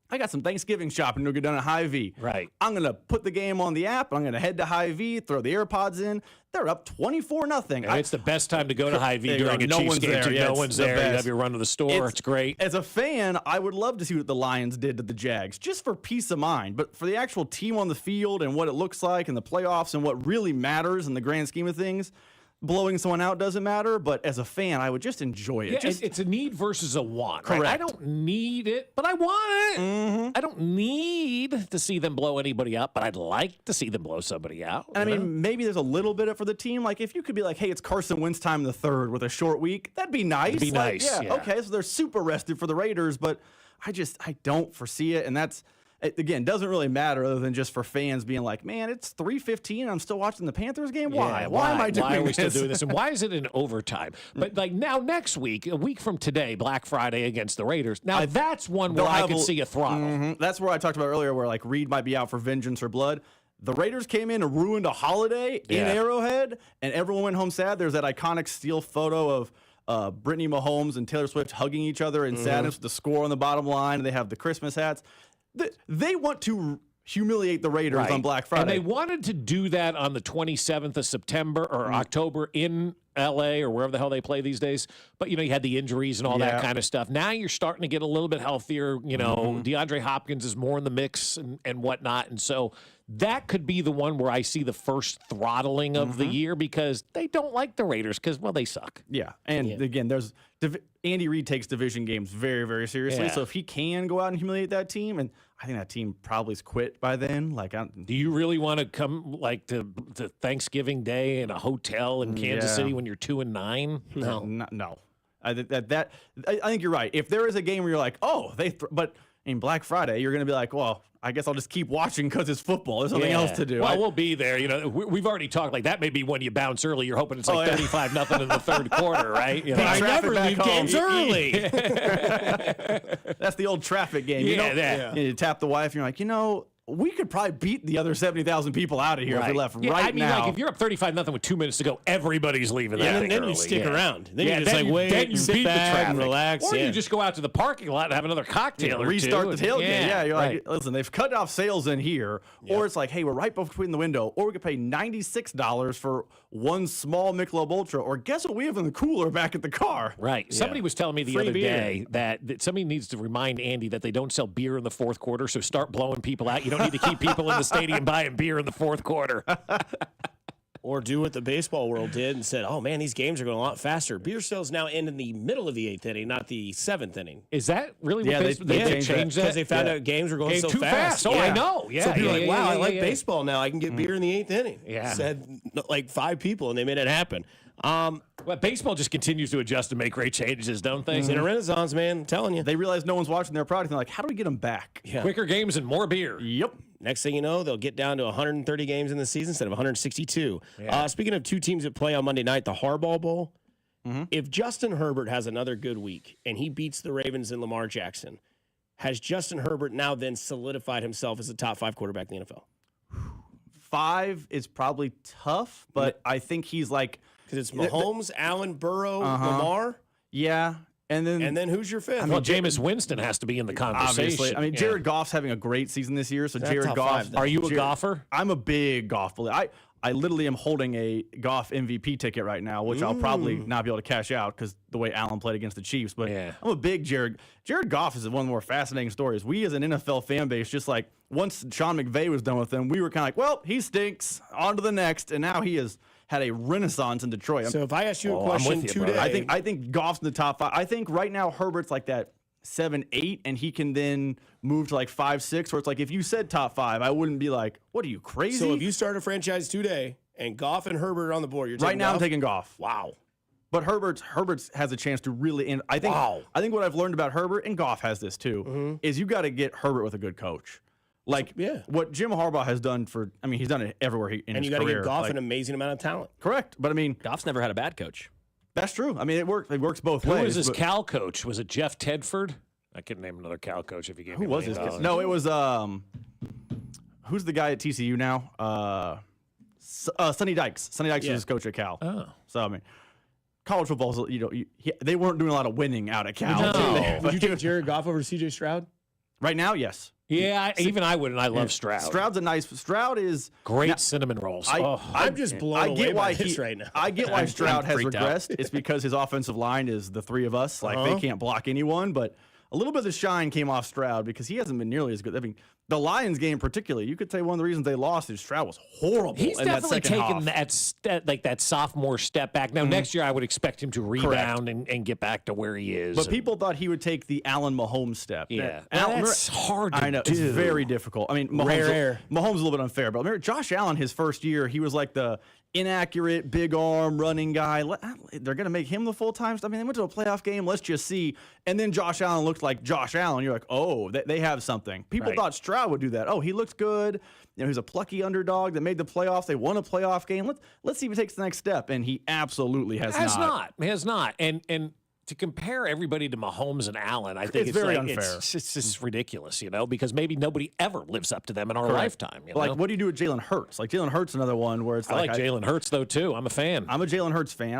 I got some Thanksgiving shopping to get done at Hy-Vee. Right. I'm going to put the game on the app. I'm going to head to Hy-Vee, throw the AirPods in. They're up 24-0. It's the best time to go to Hy-Vee during a no Chiefs one's game. there. No one's there. You have your run to the store. It's great. As a fan, I would love to see what the Lions did to the Jags, just for peace of mind. But for the actual team on the field and what it looks like in the playoffs and what really matters in the grand scheme of things, blowing someone out doesn't matter, but as a fan, I would just enjoy it. Yeah, it's a need versus a want. Correct. Right? I don't need it, but I want it. I don't need to see them blow anybody up, but I'd like to see them blow somebody out. And I mean, maybe there's a little bit for the team. Like, if you could be like, hey, it's Carson Wentz time in the third with a short week, that'd be nice. It'd be nice, yeah. Okay, so they're super rested for the Raiders, but I don't foresee it. And it, again, doesn't really matter other than just for fans being like, man, it's 3:15. I'm still watching the Panthers game. Why? Yeah, why am I doing Why are we this? still doing this? And why is it in overtime? But like now, next week, a week from today, Black Friday against the Raiders. Now that's one where I could see a throttle. That's where I talked about earlier, where like Reed might be out for vengeance or blood. The Raiders came in and ruined a holiday in Arrowhead, and everyone went home sad. There's that iconic steel photo of Brittany Mahomes and Taylor Swift hugging each other in sadness with the score on the bottom line. And they have the Christmas hats. They want to humiliate the Raiders on Black Friday. And they wanted to do that on the 27th of September or October in L.A. or wherever the hell they play these days. But, you had the injuries and all that kind of stuff. Now you're starting to get a little bit healthier. DeAndre Hopkins is more in the mix and whatnot. And so that could be the one where I see the first throttling of the year because they don't like the Raiders because, well, they suck. Yeah. And again, Andy Reid takes division games very, very seriously. Yeah. So if he can go out and humiliate that team, and I think that team probably's quit by then. Do you really want to come to Thanksgiving Day in a hotel in Kansas City when you're 2-9? No. I think you're right. If there is a game where you're like, but in Black Friday, you're going to be like, well, I guess I'll just keep watching because it's football. There's something else to do. Well, we'll be there. We've already talked like that may be when you bounce early. You're hoping it's like 35-0 in the third quarter, right? I never leave games early. That's the old traffic game. You tap the wife and you're like, we could probably beat the other 70,000 people out of here if we left now. Like if you're up 35-0 with 2 minutes to go, everybody's leaving. And then you stick around. Then you just wait, then you sit beat back, the traffic. and relax. Or you just go out to the parking lot and have another cocktail or restart two. the tailgate. Yeah, you're right. like, listen, they've cut off sales in here, or it's like, hey, we're right between the window, or we could pay $96 for one small Michelob Ultra, or guess what we have in the cooler back at the car? Right. Yeah. Somebody was telling me the Free other beer. day that somebody needs to remind Andy that they don't sell beer in the fourth quarter, so start blowing people out. You don't need to keep people in the stadium buying beer in the fourth quarter. Or do what the baseball world did and said, oh, man, these games are going a lot faster. Beer sales now end in the middle of the eighth inning, not the seventh inning. Is that really what they they changed that? Because they found out games were going so too fast. Oh, Yeah. I know. Yeah. So people are yeah, like, wow, yeah, I like yeah. baseball now. I can get beer in the eighth inning. Yeah. Said like 5 people, and they made it happen. Well, baseball just continues to adjust and make great changes, don't they? It's in a renaissance, man. I'm telling you. They realize no one's watching their product, and they're like, how do we get them back? Yeah. Quicker games and more beer. Yep. Next thing you know, they'll get down to 130 games in the season instead of 162. Speaking of two teams that play on Monday night, the Harbaugh Bowl, if Justin Herbert has another good week and he beats the Ravens and Lamar Jackson, has Justin Herbert now then solidified himself as a top 5 quarterback in the NFL? 5 is probably tough, but I think he's like... Because it's Mahomes, Allen, Burrow, Lamar. Yeah. And then who's your fifth? Well, Jameis Winston has to be in the conversation. Obviously. I mean, Jared Goff's having a great season this year. So Jared Goff. Are you a golfer? I'm a big Goff believer. I literally am holding a Goff MVP ticket right now, which I'll probably not be able to cash out because the way Allen played against the Chiefs. But I'm a big Jared Goff is one of the more fascinating stories. We as an NFL fan base, just like once Sean McVay was done with him, we were kind of like, well, he stinks. On to the next. And now he has had a renaissance in Detroit. So if I ask you a question today, I think Goff's in the top 5. I think right now Herbert's like that 7-8, and he can then move to like 5-6. Where it's like if you said top 5, I wouldn't be like, what are you crazy? So if you start a franchise today and Goff and Herbert are on the board, you're taking right now Goff? I'm taking Goff. Wow. But Herbert's has a chance to really. And I think what I've learned about Herbert, and Goff has this too, is you got to get Herbert with a good coach. Like what Jim Harbaugh has done he's done it everywhere in his career. And you got to give Goff an amazing amount of talent. Correct. But I mean, Goff's never had a bad coach. That's true. I mean, it works both Who ways. was his Cal coach? Was it Jeff Tedford? I couldn't name another Cal coach if you gave me Who was his? No, it was who's the guy at TCU now? Sonny Dykes. Sonny Dykes was his coach at Cal. Oh. So I mean, college football, they weren't doing a lot of winning out at Cal. Would you take Jared Goff over C.J. Stroud? Right now, yes. Yeah, even I wouldn't. I love Stroud. Stroud is great cinnamon rolls. I'm just blown away by this right now. I get why Stroud has freaked out. regressed. It's because his offensive line is the three of us. Like, they can't block anyone, but a little bit of the shine came off Stroud because he hasn't been nearly as good. I mean, the Lions game particularly, you could say one of the reasons they lost is Stroud was horrible. He's in definitely that second taken half. that sophomore step back. Now, next year, I would expect him to rebound and get back to where he is. But people thought he would take the Allen Mahomes step. Yeah. That's hard to I know. do. It's very difficult. I mean, Mahomes is a little bit unfair, but remember, Josh Allen, his first year, he was like the inaccurate, big arm running guy. They're going to make him the full-time. I mean, they went to a playoff game. Let's just see. And then Josh Allen looked like Josh Allen. You're like, oh, they have something. People thought Stroud would do that. Oh, he looked good. You know, he's a plucky underdog that made the playoffs. They won a playoff game. Let's see if he takes the next step. And he absolutely has not. He has not. And to compare everybody to Mahomes and Allen, I think it's very unfair. It's just ridiculous, because maybe nobody ever lives up to them in our lifetime. Like, what do you do with Jalen Hurts? Like, Jalen Hurts, another one where it's I like Jalen Hurts though too. I'm a fan. I'm a Jalen Hurts fan.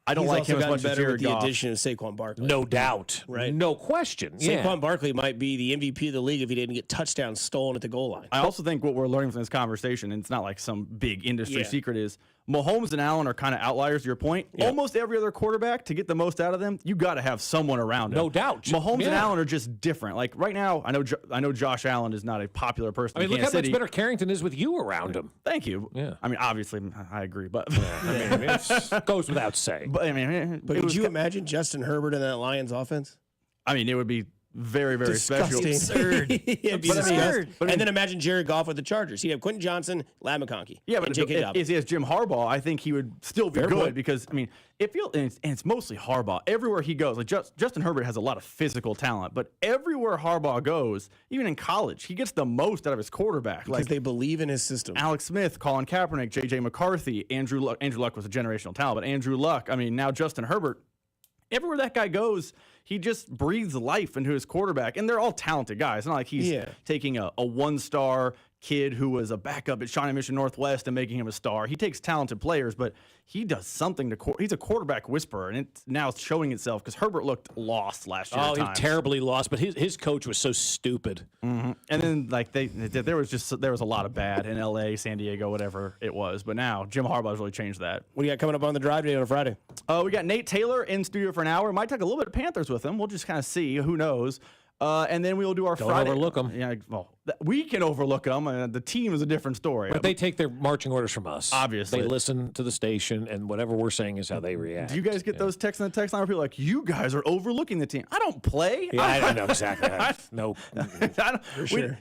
I don't He's like also him as gotten much as better Jared with Goff. the addition of Saquon Barkley. No doubt. Right. No question. Saquon Barkley might be the MVP of the league if he didn't get touchdowns stolen at the goal line. I also think what we're learning from this conversation, and it's not like some big industry secret, is Mahomes and Allen are kind of outliers to your point. Yep. Almost every other quarterback, to get the most out of them, you got to have someone around him. No doubt. Mahomes and Allen are just different. Like right now, I know Josh Allen is not a popular person. I mean, in look how Kansas much City. better Carrington is with you around him. Thank you. Yeah. I mean, obviously, I agree, but It goes without saying. But I mean, Could you imagine Justin Herbert in that Lions offense? I mean, it would be very, very special. Absurd. It'd be But I mean, absurd. but I mean- And then imagine Jared Goff with the Chargers. He'd have Quentin Johnson, Ladd McConkey. Yeah, but and J.K. Dobbins. if he has Jim Harbaugh, I think he would still be Fair good point. because, I mean, and it's mostly Harbaugh. Everywhere he goes, like Justin Herbert has a lot of physical talent, but everywhere Harbaugh goes, even in college, he gets the most out of his quarterback. Because they believe in his system. Alex Smith, Colin Kaepernick, J.J. McCarthy, Andrew Luck. Andrew Luck was a generational talent, but Andrew Luck, I mean, now Justin Herbert, everywhere that guy goes, he just breathes life into his quarterback. And they're all talented guys. It's not like he's taking a one-star kid who was a backup at Shawnee Mission Northwest and making him a star. He takes talented players, but he does something to he's a quarterback whisperer, and it's now showing itself because Herbert looked lost last year. Oh, at he times. terribly lost, but his coach was so stupid. Mm-hmm. And then like there was a lot of bad in L.A., San Diego, whatever it was. But now Jim Harbaugh's really changed that. What do you got coming up on the drive today on a Friday? We got Nate Taylor in studio for an hour. Might talk a little bit of Panthers with him. We'll just kind of see. Who knows? And then we'll do our Don't Friday. overlook 'em. Yeah, well, we can overlook them. The team is a different story. But they take their marching orders from us. Obviously. They listen to the station, and whatever we're saying is how they react. Do you guys get those texts on the text line where people are like, you guys are overlooking the team? I don't play. Yeah, I know exactly. No.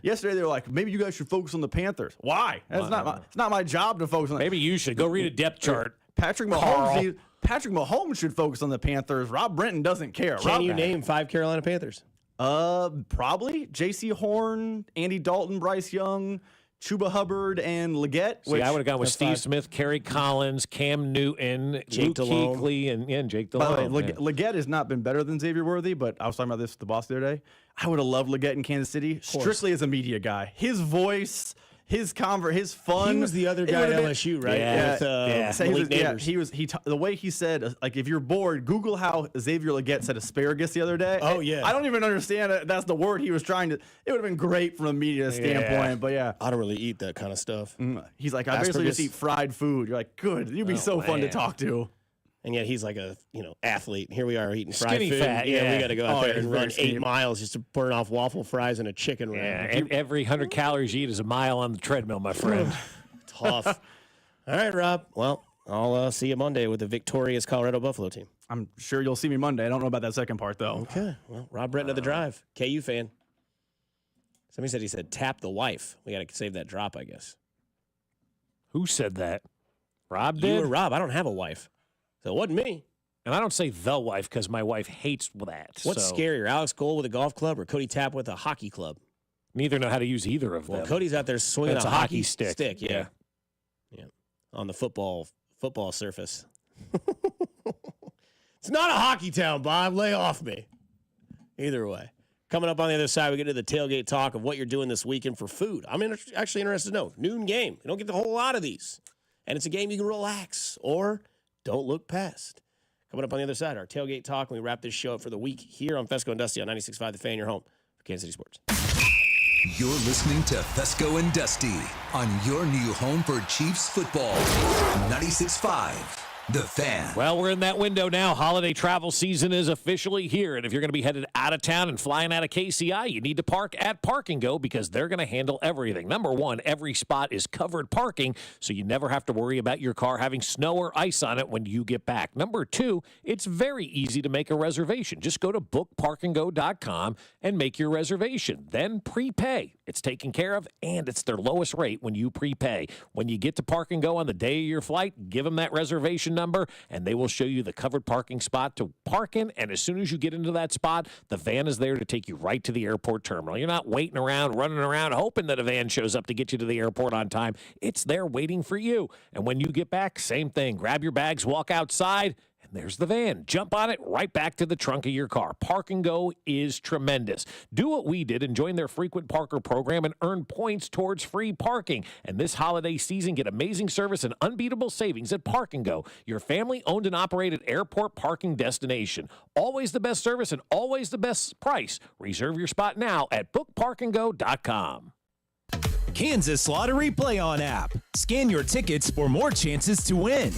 Yesterday they were like, maybe you guys should focus on the Panthers. Why? It's not my job to focus on. Maybe you should go read a depth chart. Patrick Mahomes should focus on the Panthers. Rob Brenton doesn't care. Can you name 5 Carolina Panthers? Probably J.C. Horn, Andy Dalton, Bryce Young, Chuba Hubbard, and Leggett. See, I would have gone with Steve Smith, Kerry Collins, Cam Newton, Luke Kuechly, and Jake Delhomme. By the way, Leggett has not been better than Xavier Worthy, but I was talking about this with the boss the other day. I would have loved Leggett in Kansas City, strictly as a media guy. His voice, his fun. He was the other guy at LSU, right? Yeah. With, the way he said, like, if you're bored, Google how Xavier Leggett said asparagus the other day. Oh, yeah. I don't even understand it. That's the word he was trying to. It would have been great from a media standpoint, but yeah. I don't really eat that kind of stuff. He's like, I basically just eat fried food. You're like, good. You'd be so fun to talk to. And yet he's like a athlete. Here we are eating fried Skinny food. fat, We got to go out there and run 8 skinny. miles just to burn off waffle fries and a chicken wrap. And every 100 calories you eat is a mile on the treadmill, my friend. Tough. All right, Rob. Well, I'll see you Monday with the victorious Colorado Buffalo team. I'm sure you'll see me Monday. I don't know about that second part, though. Okay. Well, Rob Bretton of the Drive. KU fan. Somebody said he said tap the wife. We got to save that drop, I guess. Who said that? Rob did? You or Rob. I don't have a wife. So it wasn't me. And I don't say the wife because my wife hates that. What's scarier, Alex Cole with a golf club or Cody Tapp with a hockey club? Neither know how to use either of them. Well, Cody's out there swinging That's a hockey stick. Yeah. On the football surface. It's not a hockey town, Bob. Lay off me. Either way. Coming up on the other side, we get to the tailgate talk of what you're doing this weekend for food. I'm actually interested to know. Noon game. You don't get a whole lot of these. And it's a game you can relax or don't look past. Coming up on the other side, our tailgate talk, and we wrap this show up for the week here on Fescoe and Dusty on 96.5 The Fan, your home for Kansas City Sports. You're listening to Fescoe and Dusty on your new home for Chiefs football. 96.5. The Fan. Well, we're in that window now. Holiday travel season is officially here. And if you're going to be headed out of town and flying out of KCI, you need to park at Park and Go because they're going to handle everything. Number one, every spot is covered parking, so you never have to worry about your car having snow or ice on it when you get back. Number two, it's very easy to make a reservation. Just go to bookparkandgo.com and make your reservation. Then prepay. It's taken care of, and it's their lowest rate when you prepay. When you get to Park and Go on the day of your flight, give them that reservation number, and they will show you the covered parking spot to park in. And as soon as you get into that spot, the van is there to take you right to the airport terminal. You're not waiting around, running around, hoping that a van shows up to get you to the airport on time. It's there waiting for you. And when you get back, same thing. Grab your bags, walk outside, and there's the van. Jump on it, right back to the trunk of your car. Park and Go is tremendous. Do what we did and join their frequent parker program and earn points towards free parking. And this holiday season, get amazing service and unbeatable savings at Park and Go, your family-owned and operated airport parking destination. Always the best service and always the best price. Reserve your spot now at bookparkandgo.com. Kansas Lottery Play-On app. Scan your tickets for more chances to win.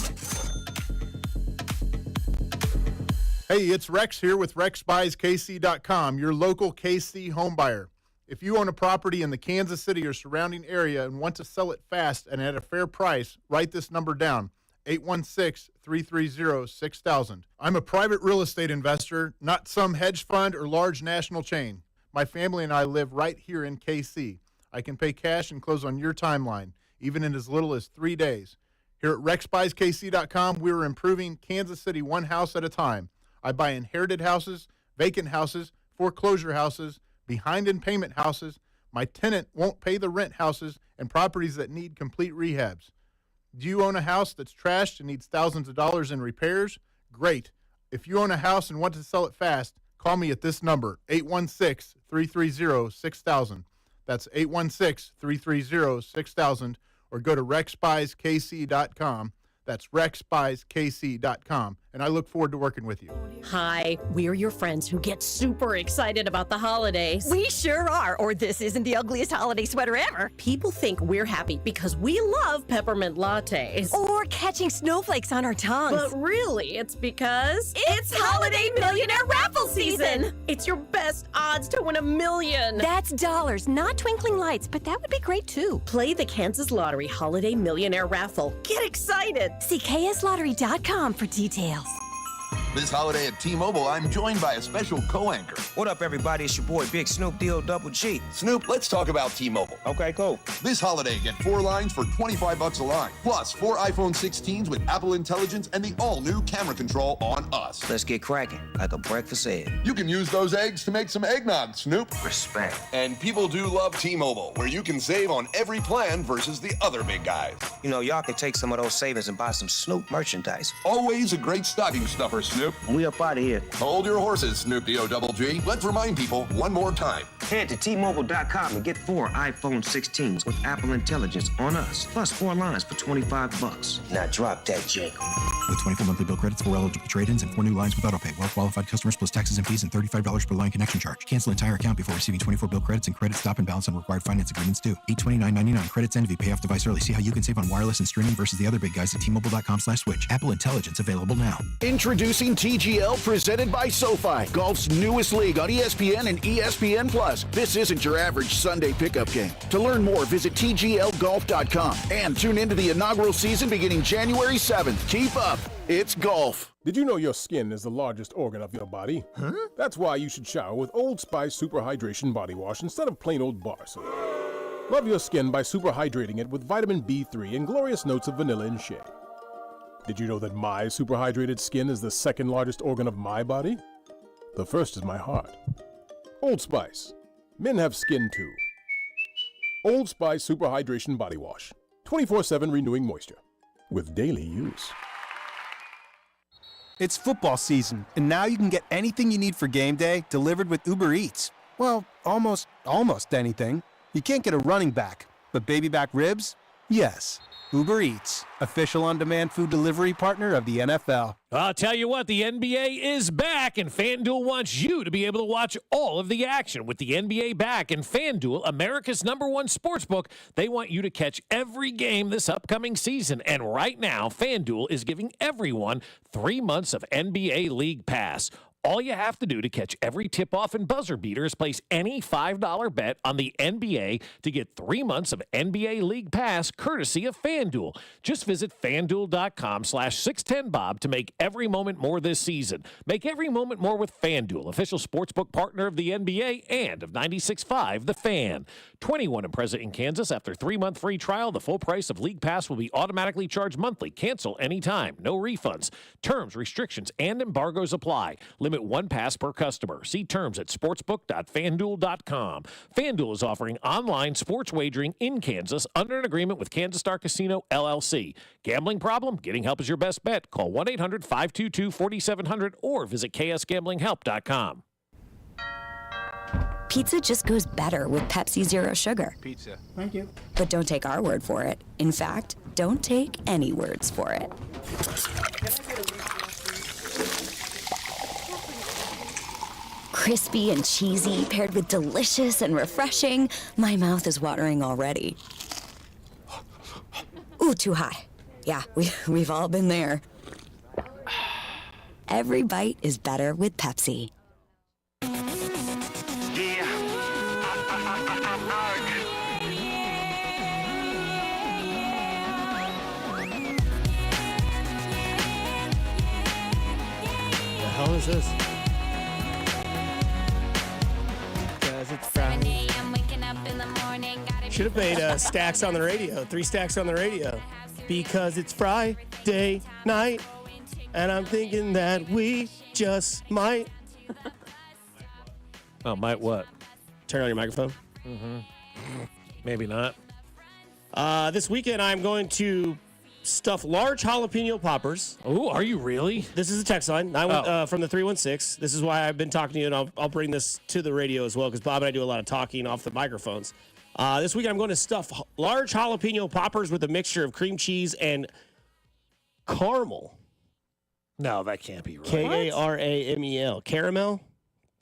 Hey, it's Rex here with RexBuysKC.com, your local KC homebuyer. If you own a property in the Kansas City or surrounding area and want to sell it fast and at a fair price, write this number down, 816-330-6000. I'm a private real estate investor, not some hedge fund or large national chain. My family and I live right here in KC. I can pay cash and close on your timeline, even in as little as 3 days. Here at RexBuysKC.com, we're improving Kansas City one house at a time. I buy inherited houses, vacant houses, foreclosure houses, behind in payment houses, my tenant won't pay the rent houses, and properties that need complete rehabs. Do you own a house that's trashed and needs thousands of dollars in repairs? Great. If you own a house and want to sell it fast, call me at this number, 816-330-6000. That's 816-330-6000, or go to RexBuysKC.com. That's RexBuysKC.com, and I look forward to working with you. Hi, we're your friends who get super excited about the holidays. We sure are, or this isn't the ugliest holiday sweater ever. People think we're happy because we love peppermint lattes. Or catching snowflakes on our tongues. But really, it's because it's Holiday Millionaire Raffle Season. It's your best odds to win $1 million. That's dollars, not twinkling lights, but that would be great too. Play the Kansas Lottery Holiday Millionaire Raffle. Get excited. See KSLottery.com for details. This holiday at T-Mobile, I'm joined by a special co-anchor. What up, everybody? It's your boy, Big Snoop Double G. Snoop, let's talk about T-Mobile. Okay, cool. This holiday, get 4 lines for $25 a line, plus 4 iPhone 16s with Apple Intelligence and the all-new camera control on us. Let's get cracking, like a breakfast egg. You can use those eggs to make some eggnog, Snoop. Respect. And people do love T-Mobile, where you can save on every plan versus the other big guys. You know, y'all can take some of those savings and buy some Snoop merchandise. Always a great stocking stuffer, Snoop. We up out of here. Hold your horses, Snoop D-O-double-G. Let's remind people one more time. Head to T-Mobile.com and get 4 iPhone 16s with Apple Intelligence on us, plus 4 lines for $25. Now drop that Jacob. With 24 monthly bill credits, 4 eligible trade-ins, and 4 new lines with autopay. Well-qualified customers plus taxes and fees and $35 per line connection charge. Cancel entire account before receiving 24 bill credits and credit stop and balance on required finance agreements due. $829.99 credits end if you pay off device early. See how you can save on wireless and streaming versus the other big guys at T-Mobile.com/switch. Apple Intelligence available now. Introducing TGL presented by SoFi, golf's newest league on ESPN and ESPN Plus. This isn't your average Sunday pickup game. To learn more, visit TGLGolf.com and tune into the inaugural season beginning January 7th. Keep up. It's golf. Did you know your skin is the largest organ of your body? Huh? That's why you should shower with Old Spice Super Hydration Body Wash instead of plain old bar soap. Love your skin by super hydrating it with vitamin B3 and glorious notes of vanilla and shea. Did you know that my super hydrated skin is the second largest organ of my body? The first is my heart. Old Spice. Men have skin too. Old Spice Super Hydration Body Wash. 24/7 renewing moisture. With daily use. It's football season, and now you can get anything you need for game day delivered with Uber Eats. Well, almost anything. You can't get a running back, but baby back ribs? Yes. Uber Eats, official on-demand food delivery partner of the NFL. I'll tell you what, the NBA is back, and FanDuel wants you to be able to watch all of the action. With the NBA back and FanDuel, America's #1 sportsbook, they want you to catch every game this upcoming season. And right now, FanDuel is giving everyone 3 months of NBA League Pass. All you have to do to catch every tip-off and buzzer beater is place any $5 bet on the NBA to get 3 months of NBA League Pass courtesy of FanDuel. Just visit FanDuel.com/610Bob to make every moment more this season. Make every moment more with FanDuel, official sportsbook partner of the NBA and of 96.5 The Fan. 21 and present in Kansas. After 3-month free trial, the full price of League Pass will be automatically charged monthly. Cancel anytime. No refunds. Terms, restrictions, and embargoes apply. Limit 1 pass per customer. See terms at sportsbook.fanduel.com. FanDuel is offering online sports wagering in Kansas under an agreement with Kansas Star Casino, LLC. Gambling problem? Getting help is your best bet. Call 1-800-522-4700 or visit ksgamblinghelp.com. Pizza just goes better with Pepsi Zero Sugar. Pizza. Thank you. But don't take our word for it. In fact, don't take any words for it. Crispy and cheesy, paired with delicious and refreshing. My mouth is watering already. Ooh, too high. Yeah, we've all been there. Every bite is better with Pepsi. The hell is this? It's Friday. Should have made stacks on the radio. 3 stacks on the radio. Because it's Friday night. And I'm thinking that we just might. Oh, might what? Turn on your microphone. Mm-hmm. Maybe not. This weekend, I'm going to stuff large jalapeno poppers. Oh, are you really? This is a text line from the 316. This is why I've been talking to you, and I'll bring this to the radio as well, because Bob and I do a lot of talking off the microphones. This weekend, I'm going to stuff large jalapeno poppers with a mixture of cream cheese and caramel. No, that can't be right. Karamel. Caramel?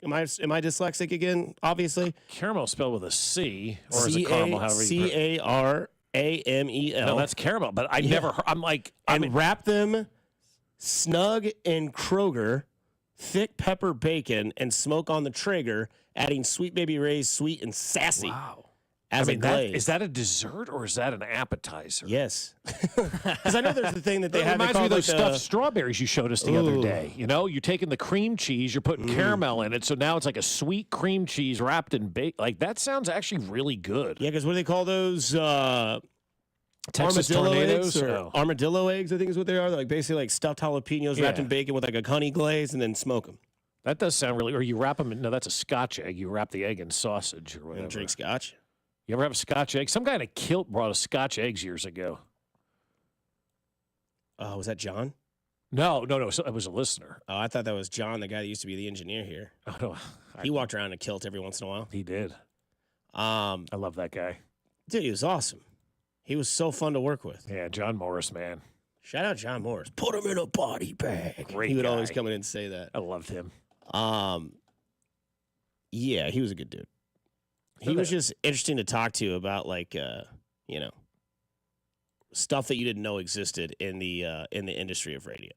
Am I dyslexic again? Obviously. Caramel spelled with a C, or is it caramel? However you Caramel. No, that's caramel. But I never. I'm like, wrap them snug in Kroger, thick pepper bacon, and smoke on the Traeger, adding Sweet Baby Ray's sweet and sassy. Wow. As a glaze. Is that a dessert or is that an appetizer? Yes. Because I know there's the thing that they have. It reminds me of those stuffed strawberries you showed us the other day. You know, you're taking the cream cheese, you're putting caramel in it, so now it's like a sweet cream cheese wrapped in bacon. Like, that sounds actually really good. Yeah, because what do they call those? Texas armadillo tornadoes? eggs, or armadillo eggs, I think is what they are. They're like basically like stuffed jalapenos wrapped in bacon with like a honey glaze and then smoke them. That does sound really. Or you wrap them in. No, that's a Scotch egg. You wrap the egg in sausage or whatever. And drink Scotch. You ever have a Scotch egg? Some guy in a kilt brought us Scotch eggs years ago. Was that John? No. It was a listener. Oh, I thought that was John, the guy that used to be the engineer here. Oh, no. He walked around in a kilt every once in a while. He did. I love that guy. Dude, he was awesome. He was so fun to work with. Yeah, John Morris, man. Shout out John Morris. Put him in a body bag. Great He would guy. always come in and say that. I loved him. Yeah, he was a good dude. He was just interesting to talk to about, like, stuff that you didn't know existed in the industry of radio,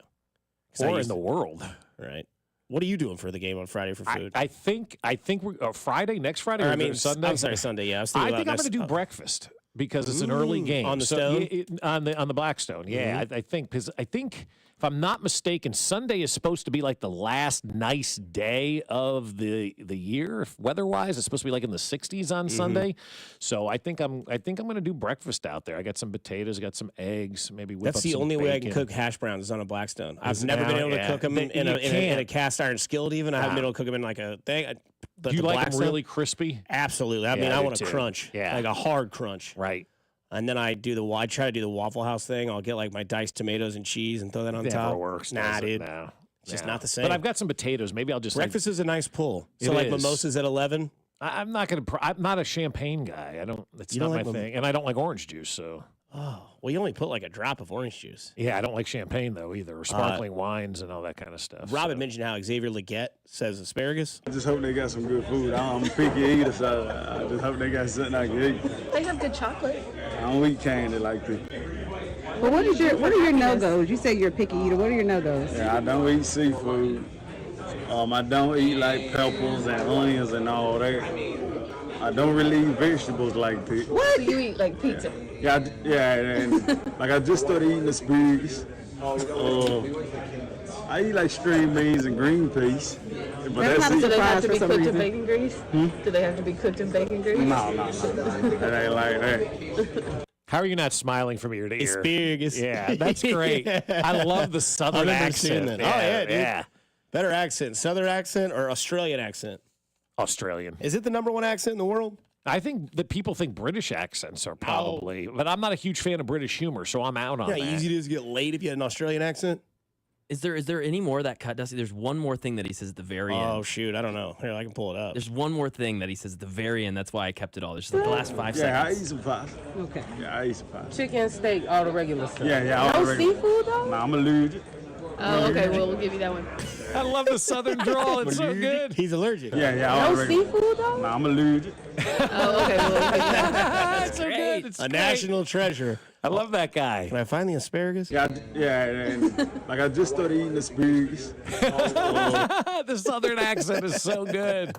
or in the world. Right. What are you doing for the game on Friday for food? I think we're Friday, next Friday, or Sunday. I'm sorry, Sunday. Yeah, I think I'm going to do breakfast because it's an early game on the stone, on the Blackstone. Yeah, I think because if I'm not mistaken, Sunday is supposed to be like the last nice day of the year, weather-wise. It's supposed to be like in the 60s on Sunday. So I think I'm going to do breakfast out there. I got some potatoes, I got some eggs, maybe whip That's up the some only way I can bacon. cook hash browns is on a Blackstone. I've never been able to cook them in a cast iron skillet. Even I haven't been able to cook them in like a thing. Do you like them really crispy? Absolutely. I mean, I want a crunch, like a hard crunch. Right. And then I try to do the Waffle House thing. I'll get like my diced tomatoes and cheese and throw that on top. Never works. Nah, dude. No. It's just not the same. But I've got some potatoes. Maybe I'll just breakfast is a nice pull. So like mimosas at 11. I'm not a champagne guy. It's not my thing, and I don't like orange juice. So Oh, well, you only put like a drop of orange juice. Yeah, I don't like champagne, though, either, or sparkling wines and all that kind of stuff. Robin mentioned how Xavier Leggett says asparagus. I just hope they got some good food. I'm a picky eater, so I just hope they got something I can eat. They have good chocolate. I don't eat candy like this. Well, what are your no-goes? You say you're a picky eater. What are your no-goes? Yeah, I don't eat seafood. I don't eat like peppers and onions and all that. I don't really eat vegetables like this. What? So you eat like pizza? Yeah, and like I just started eating asparagus. I eat like string beans and green peas. But that's it. Do they have to be cooked in bacon grease? Do they have to be cooked in bacon grease? No. That ain't like that. How are you not smiling from ear to ear? Asparagus. Yeah, that's great. I love the Southern accent. That. Dude. Yeah. Better accent, Southern accent or Australian accent? Australian. Is it the number one accent in the world? I think that people think British accents are probably, but I'm not a huge fan of British humor, so I'm out on that. Easy it is to get laid if you had an Australian accent. Is there any more of that cut, Dusty? There's one more thing that he says at the very end. Oh, shoot. I don't know. Here, I can pull it up. There's one more thing that he says at the very end. That's why I kept it all. There's just like the last 5 Yeah, I seconds. eat some pasta. Okay. Yeah, I eat some pasta. Chicken, steak, all the regular stuff. Yeah, all no the regular. seafood though? Nah, I'm allergic. Oh, okay. Well, we'll give you that one. I love the Southern drawl. It's so good. He's allergic. Yeah, all No the regular. seafood though? Nah, I'm allergic. Oh, okay. Well, we'll give you that. It's so good. It's A great. national treasure. I love that guy. Can I find the asparagus? Yeah, and like I just started eating asparagus. The Southern accent is so good.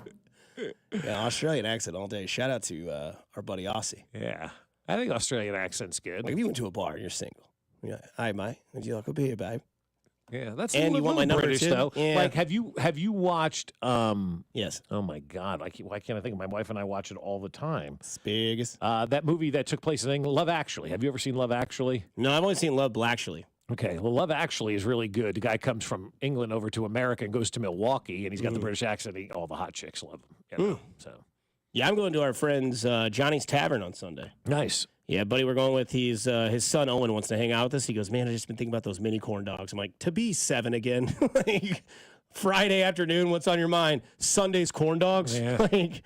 Yeah, Australian accent all day. Shout out to our buddy Aussie. Yeah. I think Australian accent's good. Like if you went to a bar and you're single. Yeah. Hi, mate. Would you like a beer, babe? Yeah, that's And a you want little my number British too? though. Yeah. Like, have you watched? Yes. Oh my God! Why can't I think? My wife and I watch it all the time. Asparagus. That movie that took place in England, Love Actually. Have you ever seen Love Actually? No, I've only seen Love Actually. Okay, well, Love Actually is really good. The guy comes from England over to America and goes to Milwaukee, and he's got the British accent. All the hot chicks love him. You know, so Yeah, I'm going to our friend's Johnny's Tavern on Sunday. nice. Yeah, buddy, we're going with his son Owen wants to hang out with us. He goes, man, I just been thinking about those mini corn dogs. I'm like, to be 7 again. Like, Friday afternoon, what's on your mind? Sunday's corn dogs? Yeah. Like,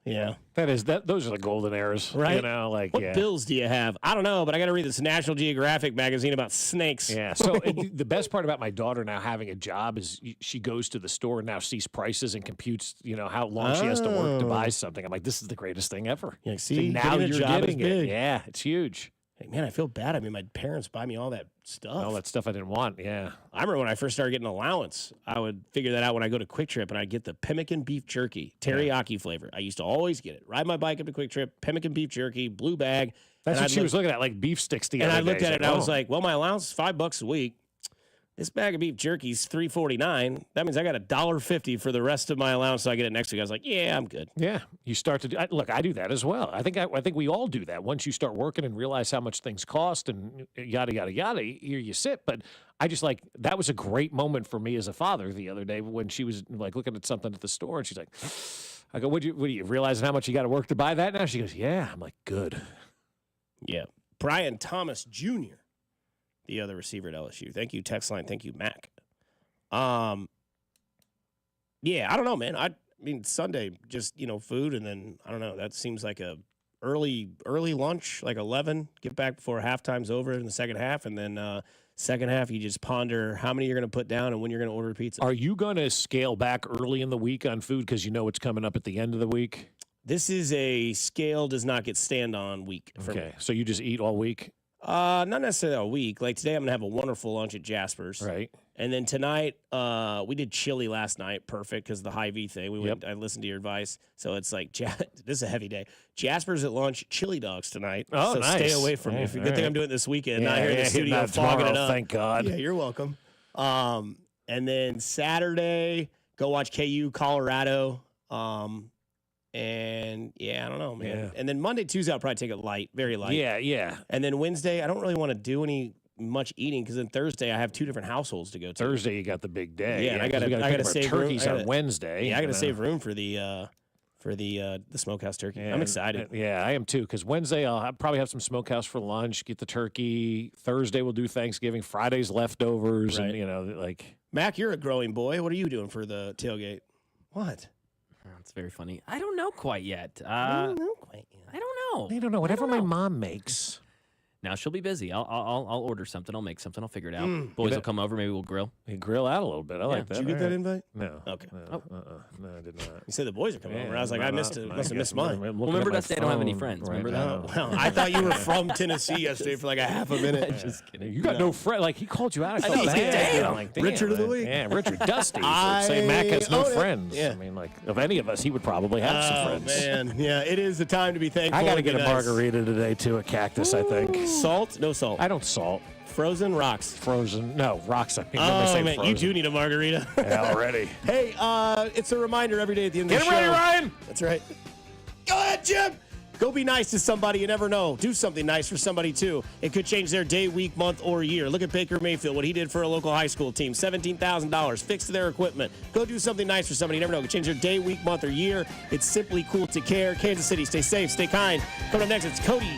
yeah. Those are the golden eras, Right? You know, like What yeah. bills do you have? I don't know, but I got to read this National Geographic magazine about snakes. Yeah. So the best part about my daughter now having a job is she goes to the store and now sees prices and computes, how long she has to work to buy something. I'm like, this is the greatest thing ever. Yeah, see, now getting a you're job is getting it. big. Yeah, it's huge. Hey, man, I feel bad. I mean, my parents buy me all that stuff. All that stuff I didn't want. Yeah. I remember when I first started getting allowance, I would figure that out when I go to Quick Trip, and I'd get the pemmican beef jerky, teriyaki flavor. I used to always get it. Ride my bike up to Quick Trip, pemmican beef jerky, blue bag. That's what she was looking at, like beef sticks the And other I looked day. at it, She's and I like, was like, well, my allowance is $5 a week. This bag of beef jerky is $3.49. That means I got $1.50 for the rest of my allowance, so I get it next week. I was like, yeah, I'm good. yeah, you start to do. Look, I do that as well. I think we all do that. Once you start working and realize how much things cost and yada yada yada, here you sit. But I just that was a great moment for me as a father the other day when she was like looking at something at the store and she's like, I go, what do you realize how much you got to work to buy that now? She goes, yeah. I'm like, good. Yeah. Brian Thomas Jr., the other receiver at LSU. Thank you, text line. Thank you, Mac. Yeah, I don't know, man. I mean, Sunday, just, food, and then, I don't know, that seems like a early lunch, like 11, get back before halftime's over in the second half, and then second half, you just ponder how many you're going to put down and when you're going to order pizza. Are you going to scale back early in the week on food because you know it's coming up at the end of the week? This is a scale does not get stand on week for me. Okay, so you just eat all week? Not necessarily a week. Like today, I'm gonna have a wonderful lunch at Jasper's. Right. And then tonight, we did chili last night. Perfect because the high V thing. We went. I listened to your advice, so it's like this is a heavy day. Jasper's at lunch, chili dogs tonight. Oh, so nice. Stay away from me. Good thing I'm doing it this weekend. Not here in the studio fogging it up. Thank God. Yeah, you're welcome. And then Saturday, go watch KU Colorado. And yeah, I don't know, man. Yeah. And then Monday, Tuesday, I'll probably take it light, very light. Yeah. And then Wednesday, I don't really want to do much eating because then Thursday I have 2 different households to go to. Thursday you got the big day. Yeah, and I 'cause we gotta save room. turkeys on Wednesday. Yeah, I gotta save room for the smokehouse turkey. I'm excited. Yeah, I am too. Because Wednesday I'll probably have some smokehouse for lunch. Get the turkey. Thursday we'll do Thanksgiving. Friday's leftovers, Right. and like. Mac, you're a growing boy. What are you doing for the tailgate? What? That's very funny. I don't know quite yet. I don't know quite yet. I don't know. I don't know. Whatever my mom makes. Now she'll be busy. I'll order something. I'll make something. I'll figure it out. Boys will come over. Maybe we'll grill. You grill out a little bit. I like that. Did you get that invite? No. Okay. No, no, I did not. You said the boys are coming over. I was like, I must have missed mine. Well, remember that day I don't have any friends. Remember that? Well, I thought you were from Tennessee yesterday for like a half a minute. Just kidding. You got no friend. Like, he called you out. I felt know, bad. damn. I'm like, damn, Richard of the man. week. Yeah, Richard Dusty. Say Mac has no friends. Yeah. I mean, like, of any of us, he would probably have some friends. Man, yeah, it is the time to be thankful. I got to and get be a nice. margarita today, too, a cactus, I think. Salt? No salt. I don't salt. Frozen rocks. Frozen. No, rocks. I mean, Oh, man, you do need a margarita. Yeah, already. Hey, it's a reminder every day at the end of the show. Get him ready, Ryan. That's right. Go ahead, Jim. Go be nice to somebody. You never know. Do something nice for somebody, too. It could change their day, week, month, or year. Look at Baker Mayfield, what he did for a local high school team. $17,000. Fixed their equipment. Go do something nice for somebody. You never know. It could change their day, week, month, or year. It's simply cool to care. Kansas City, stay safe, stay kind. Coming up next, it's Cody